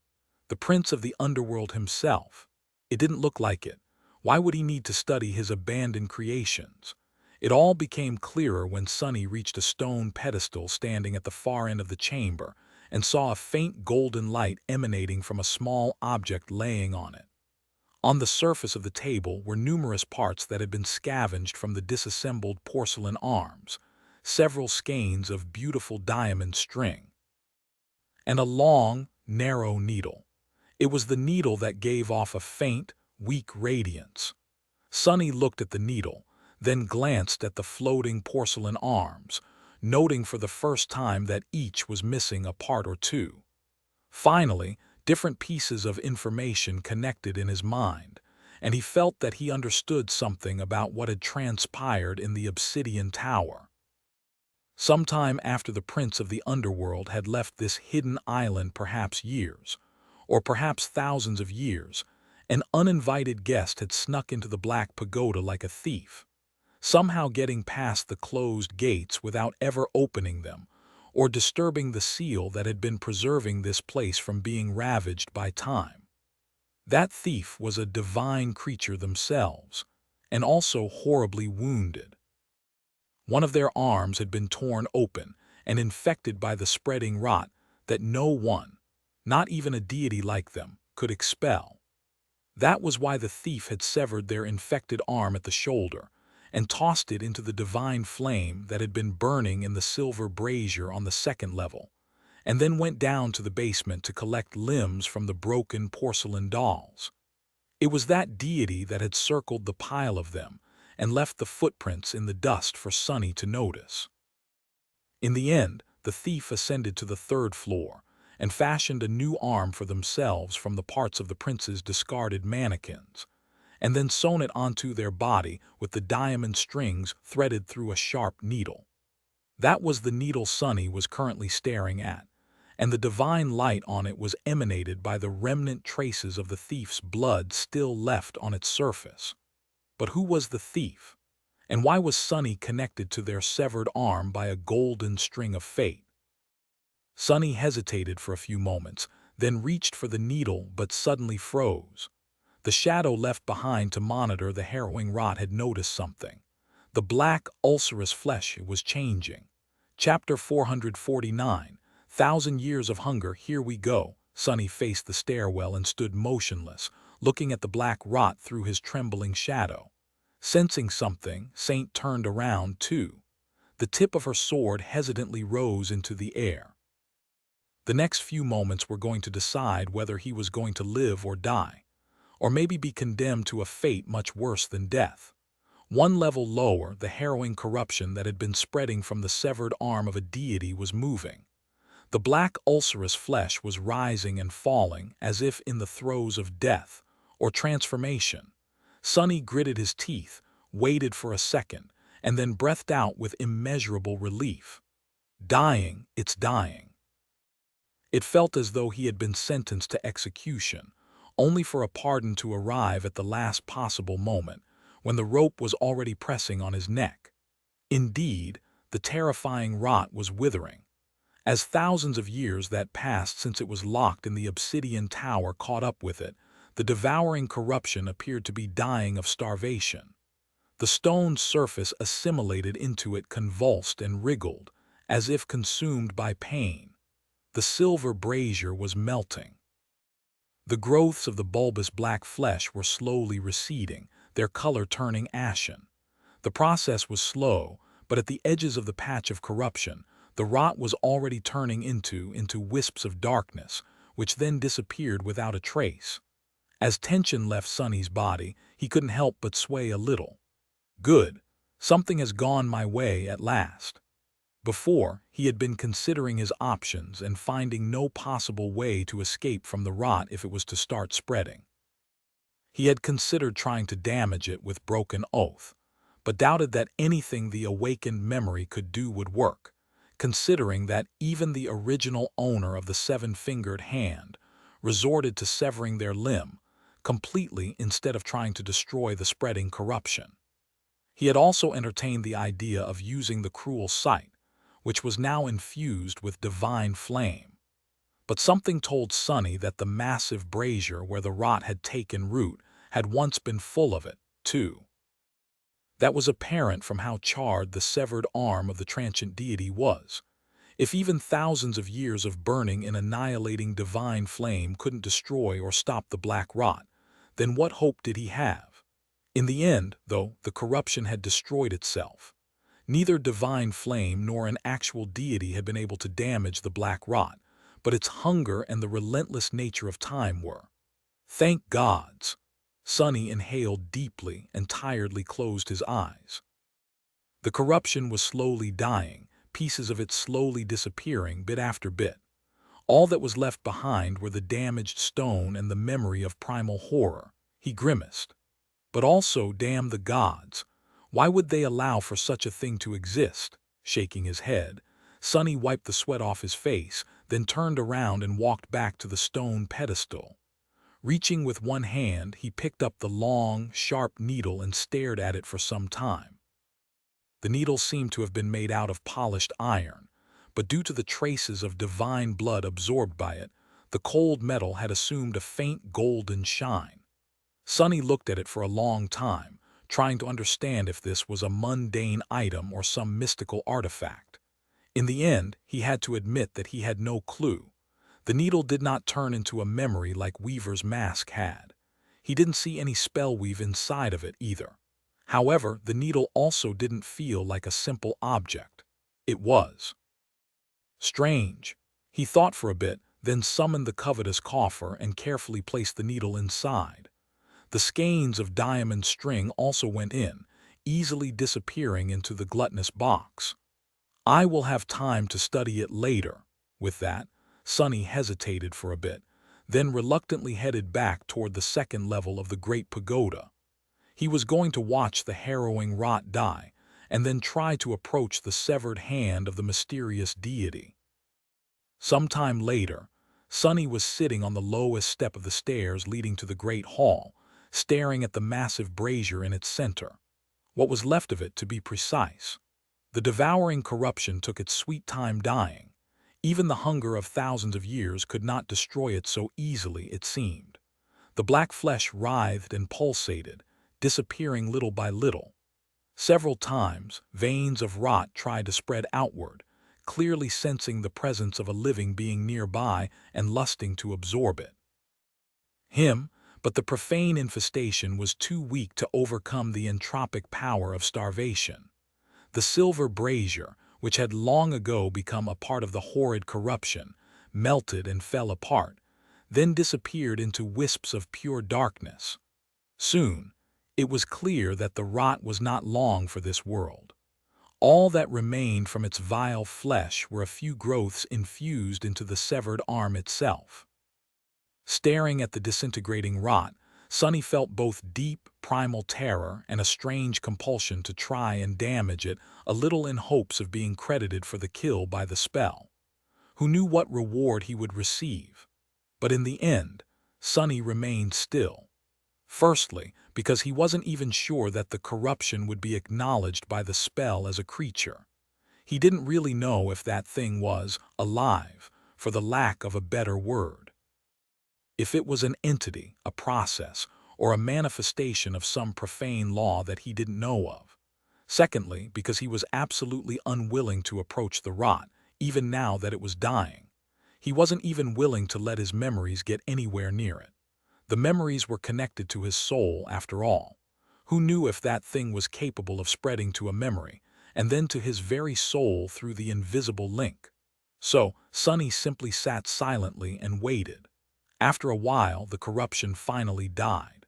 The prince of the underworld himself. It didn't look like it. Why would he need to study his abandoned creations? It all became clearer when Sonny reached a stone pedestal standing at the far end of the chamber and saw a faint golden light emanating from a small object laying on it. On the surface of the table were numerous parts that had been scavenged from the disassembled porcelain arms, several skeins of beautiful diamond string, and a long, narrow needle. It was the needle that gave off a faint, weak radiance. Sonny looked at the needle, then glanced at the floating porcelain arms, noting for the first time that each was missing a part or two. Finally, different pieces of information connected in his mind, and he felt that he understood something about what had transpired in the obsidian tower. Sometime after the prince of the underworld had left this hidden island, perhaps years, or perhaps thousands of years, an uninvited guest had snuck into the Black Pagoda like a thief, somehow getting past the closed gates without ever opening them, or disturbing the seal that had been preserving this place from being ravaged by time. That thief was a divine creature themselves, and also horribly wounded. One of their arms had been torn open and infected by the spreading rot that no one, not even a deity like them, could expel. That was why the thief had severed their infected arm at the shoulder and tossed it into the divine flame that had been burning in the silver brazier on the second level, and then went down to the basement to collect limbs from the broken porcelain dolls. It was that deity that had circled the pile of them and left the footprints in the dust for Sonny to notice. In the end, the thief ascended to the third floor and fashioned a new arm for themselves from the parts of the prince's discarded mannequins, and then sewn it onto their body with the diamond strings threaded through a sharp needle. That was the needle Sonny was currently staring at, and the divine light on it was emanated by the remnant traces of the thief's blood still left on its surface. But who was the thief? And why was Sonny connected to their severed arm by a golden string of fate? Sonny hesitated for a few moments, then reached for the needle but suddenly froze. The shadow left behind to monitor the harrowing rot had noticed something. The black, ulcerous flesh was changing. Chapter 449, 1,000 Years of Hunger, Here we go. Sonny faced the stairwell and stood motionless, looking at the black rot through his trembling shadow. Sensing something, Saint turned around, too. The tip of her sword hesitantly rose into the air. The next few moments were going to decide whether he was going to live or die, or maybe be condemned to a fate much worse than death. One level lower, the harrowing corruption that had been spreading from the severed arm of a deity was moving. The black ulcerous flesh was rising and falling as if in the throes of death or transformation. Sonny gritted his teeth, waited for a second, and then breathed out with immeasurable relief. Dying, it's dying. It felt as though he had been sentenced to execution, only for a pardon to arrive at the last possible moment, when the rope was already pressing on his neck. Indeed, the terrifying rot was withering. As thousands of years that passed since it was locked in the obsidian tower caught up with it, the devouring corruption appeared to be dying of starvation. The stone's surface assimilated into it, convulsed and wriggled, as if consumed by pain. The silver brazier was melting. The growths of the bulbous black flesh were slowly receding, their color turning ashen. The process was slow, but at the edges of the patch of corruption, the rot was already turning into wisps of darkness, which then disappeared without a trace. As tension left Sonny's body, he couldn't help but sway a little. Good. Something has gone my way at last. Before, he had been considering his options and finding no possible way to escape from the rot if it was to start spreading. He had considered trying to damage it with broken oath, but doubted that anything the awakened memory could do would work, considering that even the original owner of the seven-fingered hand resorted to severing their limb completely instead of trying to destroy the spreading corruption. He had also entertained the idea of using the cruel sight, which was now infused with divine flame. But something told Sonny that the massive brazier where the rot had taken root had once been full of it, too. That was apparent from how charred the severed arm of the transient deity was. If even thousands of years of burning and annihilating divine flame couldn't destroy or stop the black rot, then what hope did he have? In the end, though, the corruption had destroyed itself. Neither divine flame nor an actual deity had been able to damage the black rot, but its hunger and the relentless nature of time were. Thank gods! Sonny inhaled deeply and tiredly closed his eyes. The corruption was slowly dying, pieces of it slowly disappearing bit after bit. All that was left behind were the damaged stone and the memory of primal horror. He grimaced. But also, damn the gods! Why would they allow for such a thing to exist? Shaking his head, Sonny wiped the sweat off his face, then turned around and walked back to the stone pedestal. Reaching with one hand, he picked up the long, sharp needle and stared at it for some time. The needle seemed to have been made out of polished iron, but due to the traces of divine blood absorbed by it, the cold metal had assumed a faint golden shine. Sonny looked at it for a long time, trying to understand if this was a mundane item or some mystical artifact. In the end, he had to admit that he had no clue. The needle did not turn into a memory like Weaver's mask had. He didn't see any spellweave inside of it either. However, the needle also didn't feel like a simple object. It was strange. He thought for a bit, then summoned the covetous coffer and carefully placed the needle inside. The skeins of diamond string also went in, easily disappearing into the gluttonous box. "I will have time to study it later." With that, Sonny hesitated for a bit, then reluctantly headed back toward the second level of the Great Pagoda. He was going to watch the harrowing rot die, and then try to approach the severed hand of the mysterious deity. Sometime later, Sonny was sitting on the lowest step of the stairs leading to the great hall, staring at the massive brazier in its center. What was left of it, to be precise. The devouring corruption took its sweet time dying. Even the hunger of thousands of years could not destroy it so easily, it seemed. The black flesh writhed and pulsated, disappearing little by little. Several times, veins of rot tried to spread outward, clearly sensing the presence of a living being nearby and lusting to absorb it. But the profane infestation was too weak to overcome the entropic power of starvation. The silver brazier, which had long ago become a part of the horrid corruption, melted and fell apart, then disappeared into wisps of pure darkness. Soon, it was clear that the rot was not long for this world. All that remained from its vile flesh were a few growths infused into the severed arm itself. Staring at the disintegrating rot, Sonny felt both deep, primal terror and a strange compulsion to try and damage it, a little in hopes of being credited for the kill by the spell. Who knew what reward he would receive? But in the end, Sonny remained still. Firstly, because he wasn't even sure that the corruption would be acknowledged by the spell as a creature. He didn't really know if that thing was alive, for the lack of a better word. If it was an entity, a process, or a manifestation of some profane law that he didn't know of. Secondly, because he was absolutely unwilling to approach the rot, even now that it was dying. He wasn't even willing to let his memories get anywhere near it. The memories were connected to his soul, after all. Who knew if that thing was capable of spreading to a memory, and then to his very soul through the invisible link? So, Sonny simply sat silently and waited. After a while, the corruption finally died.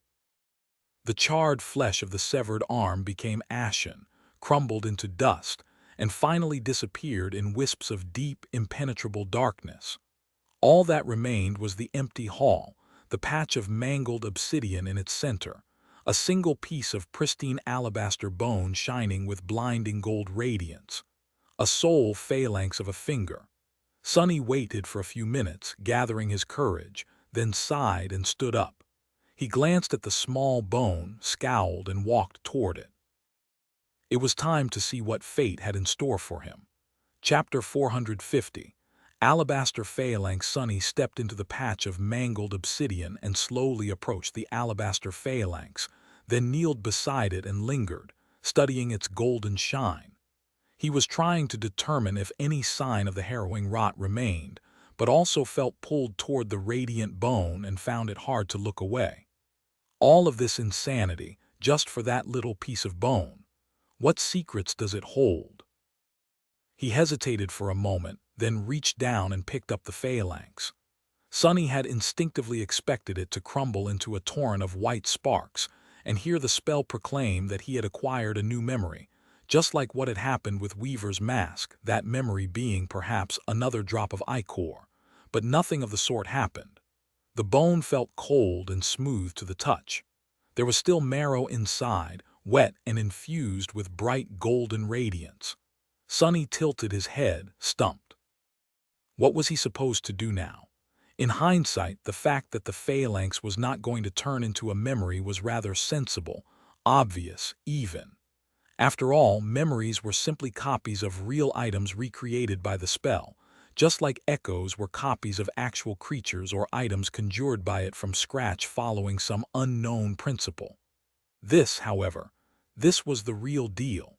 The charred flesh of the severed arm became ashen, crumbled into dust, and finally disappeared in wisps of deep, impenetrable darkness. All that remained was the empty hall, the patch of mangled obsidian in its center, a single piece of pristine alabaster bone shining with blinding gold radiance, a sole phalanx of a finger. Sonny waited for a few minutes, gathering his courage, then sighed and stood up. He glanced at the small bone, scowled, and walked toward it. It was time to see what fate had in store for him. Chapter 450. Alabaster Phalanx. Sonny stepped into the patch of mangled obsidian and slowly approached the alabaster phalanx, then kneeled beside it and lingered, studying its golden shine. He was trying to determine if any sign of the harrowing rot remained, but also felt pulled toward the radiant bone and found it hard to look away. All of this insanity, just for that little piece of bone. What secrets does it hold? He hesitated for a moment, then reached down and picked up the phalanx. Sonny had instinctively expected it to crumble into a torrent of white sparks, and hear the spell proclaim that he had acquired a new memory, just like what had happened with Weaver's mask, that memory being perhaps another drop of ichor. But nothing of the sort happened. The bone felt cold and smooth to the touch. There was still marrow inside, wet and infused with bright golden radiance. Sonny tilted his head, stumped. What was he supposed to do now? In hindsight, the fact that the phalanx was not going to turn into a memory was rather sensible, obvious, even. After all, memories were simply copies of real items recreated by the spell, just like echoes were copies of actual creatures or items conjured by it from scratch following some unknown principle. However, this was the real deal.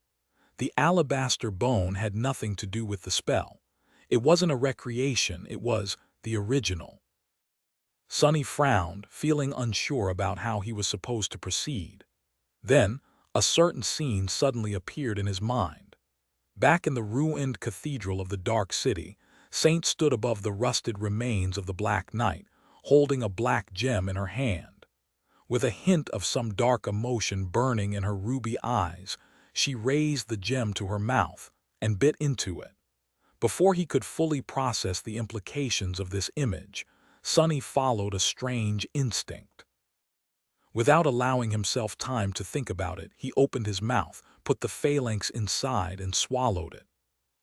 The alabaster bone had nothing to do with the spell. It wasn't a recreation, it was the original. Sonny frowned, feeling unsure about how he was supposed to proceed. Then, a certain scene suddenly appeared in his mind. Back in the ruined cathedral of the Dark City, Saint stood above the rusted remains of the Black Knight, holding a black gem in her hand. With a hint of some dark emotion burning in her ruby eyes, she raised the gem to her mouth and bit into it. Before he could fully process the implications of this image, Sonny followed a strange instinct. Without allowing himself time to think about it, he opened his mouth, put the phalanx inside, and swallowed it.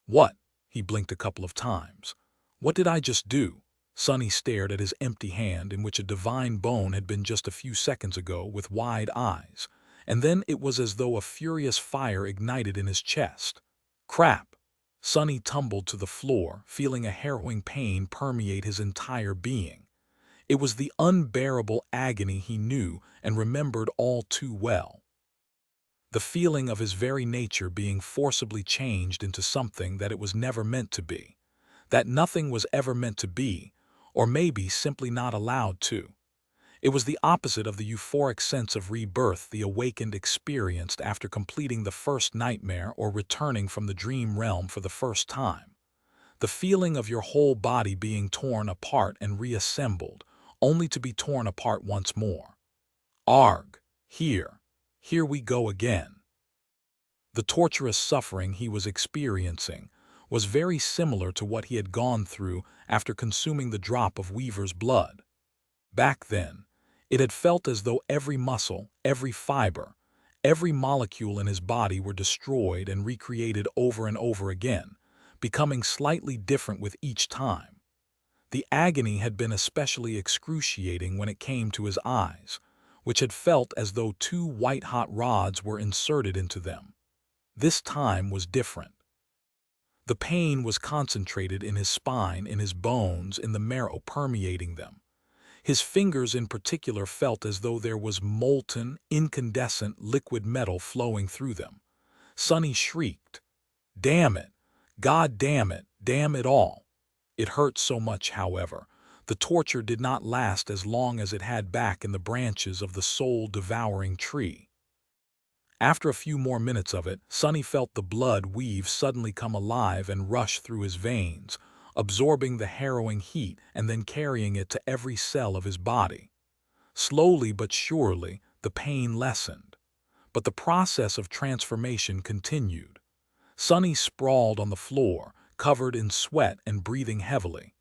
What? He blinked a couple of times. What did I just do? Sonny stared at his empty hand in which a divine bone had been just a few seconds ago with wide eyes, and then it was as though a furious fire ignited in his chest. Crap! Sonny tumbled to the floor, feeling a harrowing pain permeate his entire being. It was the unbearable agony he knew and remembered all too well. The feeling of his very nature being forcibly changed into something that it was never meant to be, that nothing was ever meant to be, or maybe simply not allowed to. It was the opposite of the euphoric sense of rebirth the awakened experienced after completing the first nightmare or returning from the dream realm for the first time. The feeling of your whole body being torn apart and reassembled, only to be torn apart once more. Arg! Here we go again. The torturous suffering he was experiencing was very similar to what he had gone through after consuming the drop of Weaver's blood. Back then, it had felt as though every muscle, every fiber, every molecule in his body were destroyed and recreated over and over again, becoming slightly different with each time. The agony had been especially excruciating when it came to his eyes, which had felt as though two white-hot rods were inserted into them. This time was different. The pain was concentrated in his spine, in his bones, in the marrow permeating them. His fingers in particular felt as though there was molten, incandescent liquid metal flowing through them. Sonny shrieked, "Damn it! God damn it! Damn it all!" It hurt so much, however. The torture did not last as long as it had back in the branches of the soul-devouring tree. After a few more minutes of it, Sonny felt the blood weave suddenly come alive and rush through his veins, absorbing the harrowing heat and then carrying it to every cell of his body. Slowly but surely, the pain lessened. But the process of transformation continued. Sonny sprawled on the floor, covered in sweat and breathing heavily.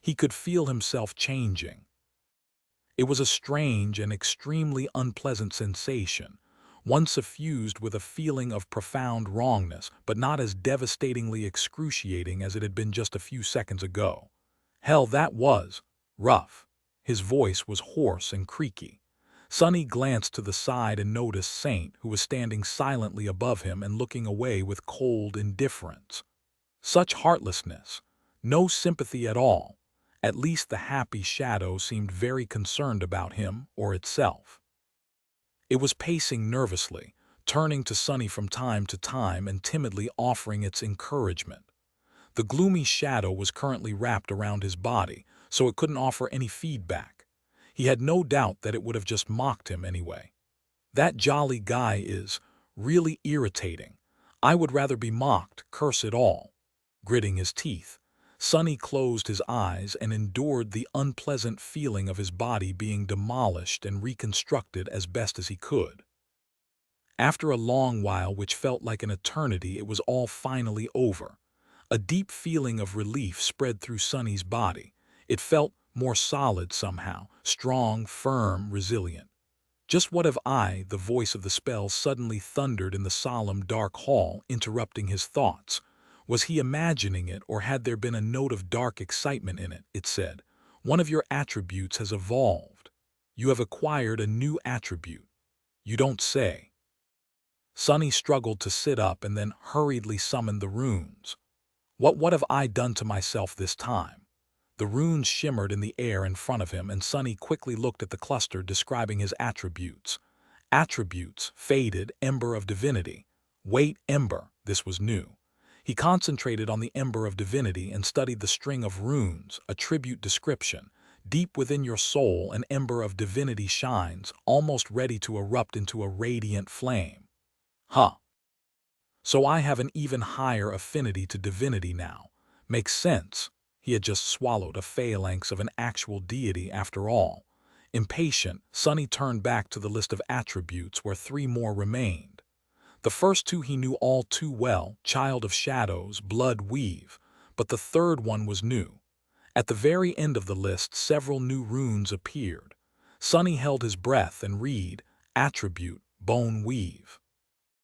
He could feel himself changing. It was a strange and extremely unpleasant sensation, one suffused with a feeling of profound wrongness, but not as devastatingly excruciating as it had been just a few seconds ago. Hell, that was rough. His voice was hoarse and creaky. Sonny glanced to the side and noticed Saint, who was standing silently above him and looking away with cold indifference. Such heartlessness. No sympathy at all. At least the happy shadow seemed very concerned about him or itself. It was pacing nervously, turning to Sonny from time to time and timidly offering its encouragement. The gloomy shadow was currently wrapped around his body, so it couldn't offer any feedback. He had no doubt that it would have just mocked him anyway. That jolly guy is really irritating. I would rather be mocked, curse it all. Gritting his teeth, Sonny closed his eyes and endured the unpleasant feeling of his body being demolished and reconstructed as best as he could. After a long while, which felt like an eternity, it was all finally over. A deep feeling of relief spread through Sonny's body. It felt more solid somehow, strong, firm, resilient. Just what have I, the voice of the spell suddenly thundered in the solemn dark hall, interrupting his thoughts. Was he imagining it, or had there been a note of dark excitement in it? It said, "One of your attributes has evolved. You have acquired a new attribute. You don't say." Sonny struggled to sit up and then hurriedly summoned the runes. What have I done to myself this time? The runes shimmered in the air in front of him, and Sonny quickly looked at the cluster describing his attributes. Attributes: faded, ember of divinity. Wait, ember, this was new. He concentrated on the ember of divinity and studied the string of runes, attribute description. Deep within your soul, an ember of divinity shines, almost ready to erupt into a radiant flame. Huh. So I have an even higher affinity to divinity now. Makes sense. He had just swallowed a phalanx of an actual deity after all. Impatient, Sonny turned back to the list of attributes where 3 more remained. The first 2 he knew all too well, Child of Shadows, Blood Weave, but the third one was new. At the very end of the list, several new runes appeared. Sonny held his breath and read, Attribute, Bone Weave.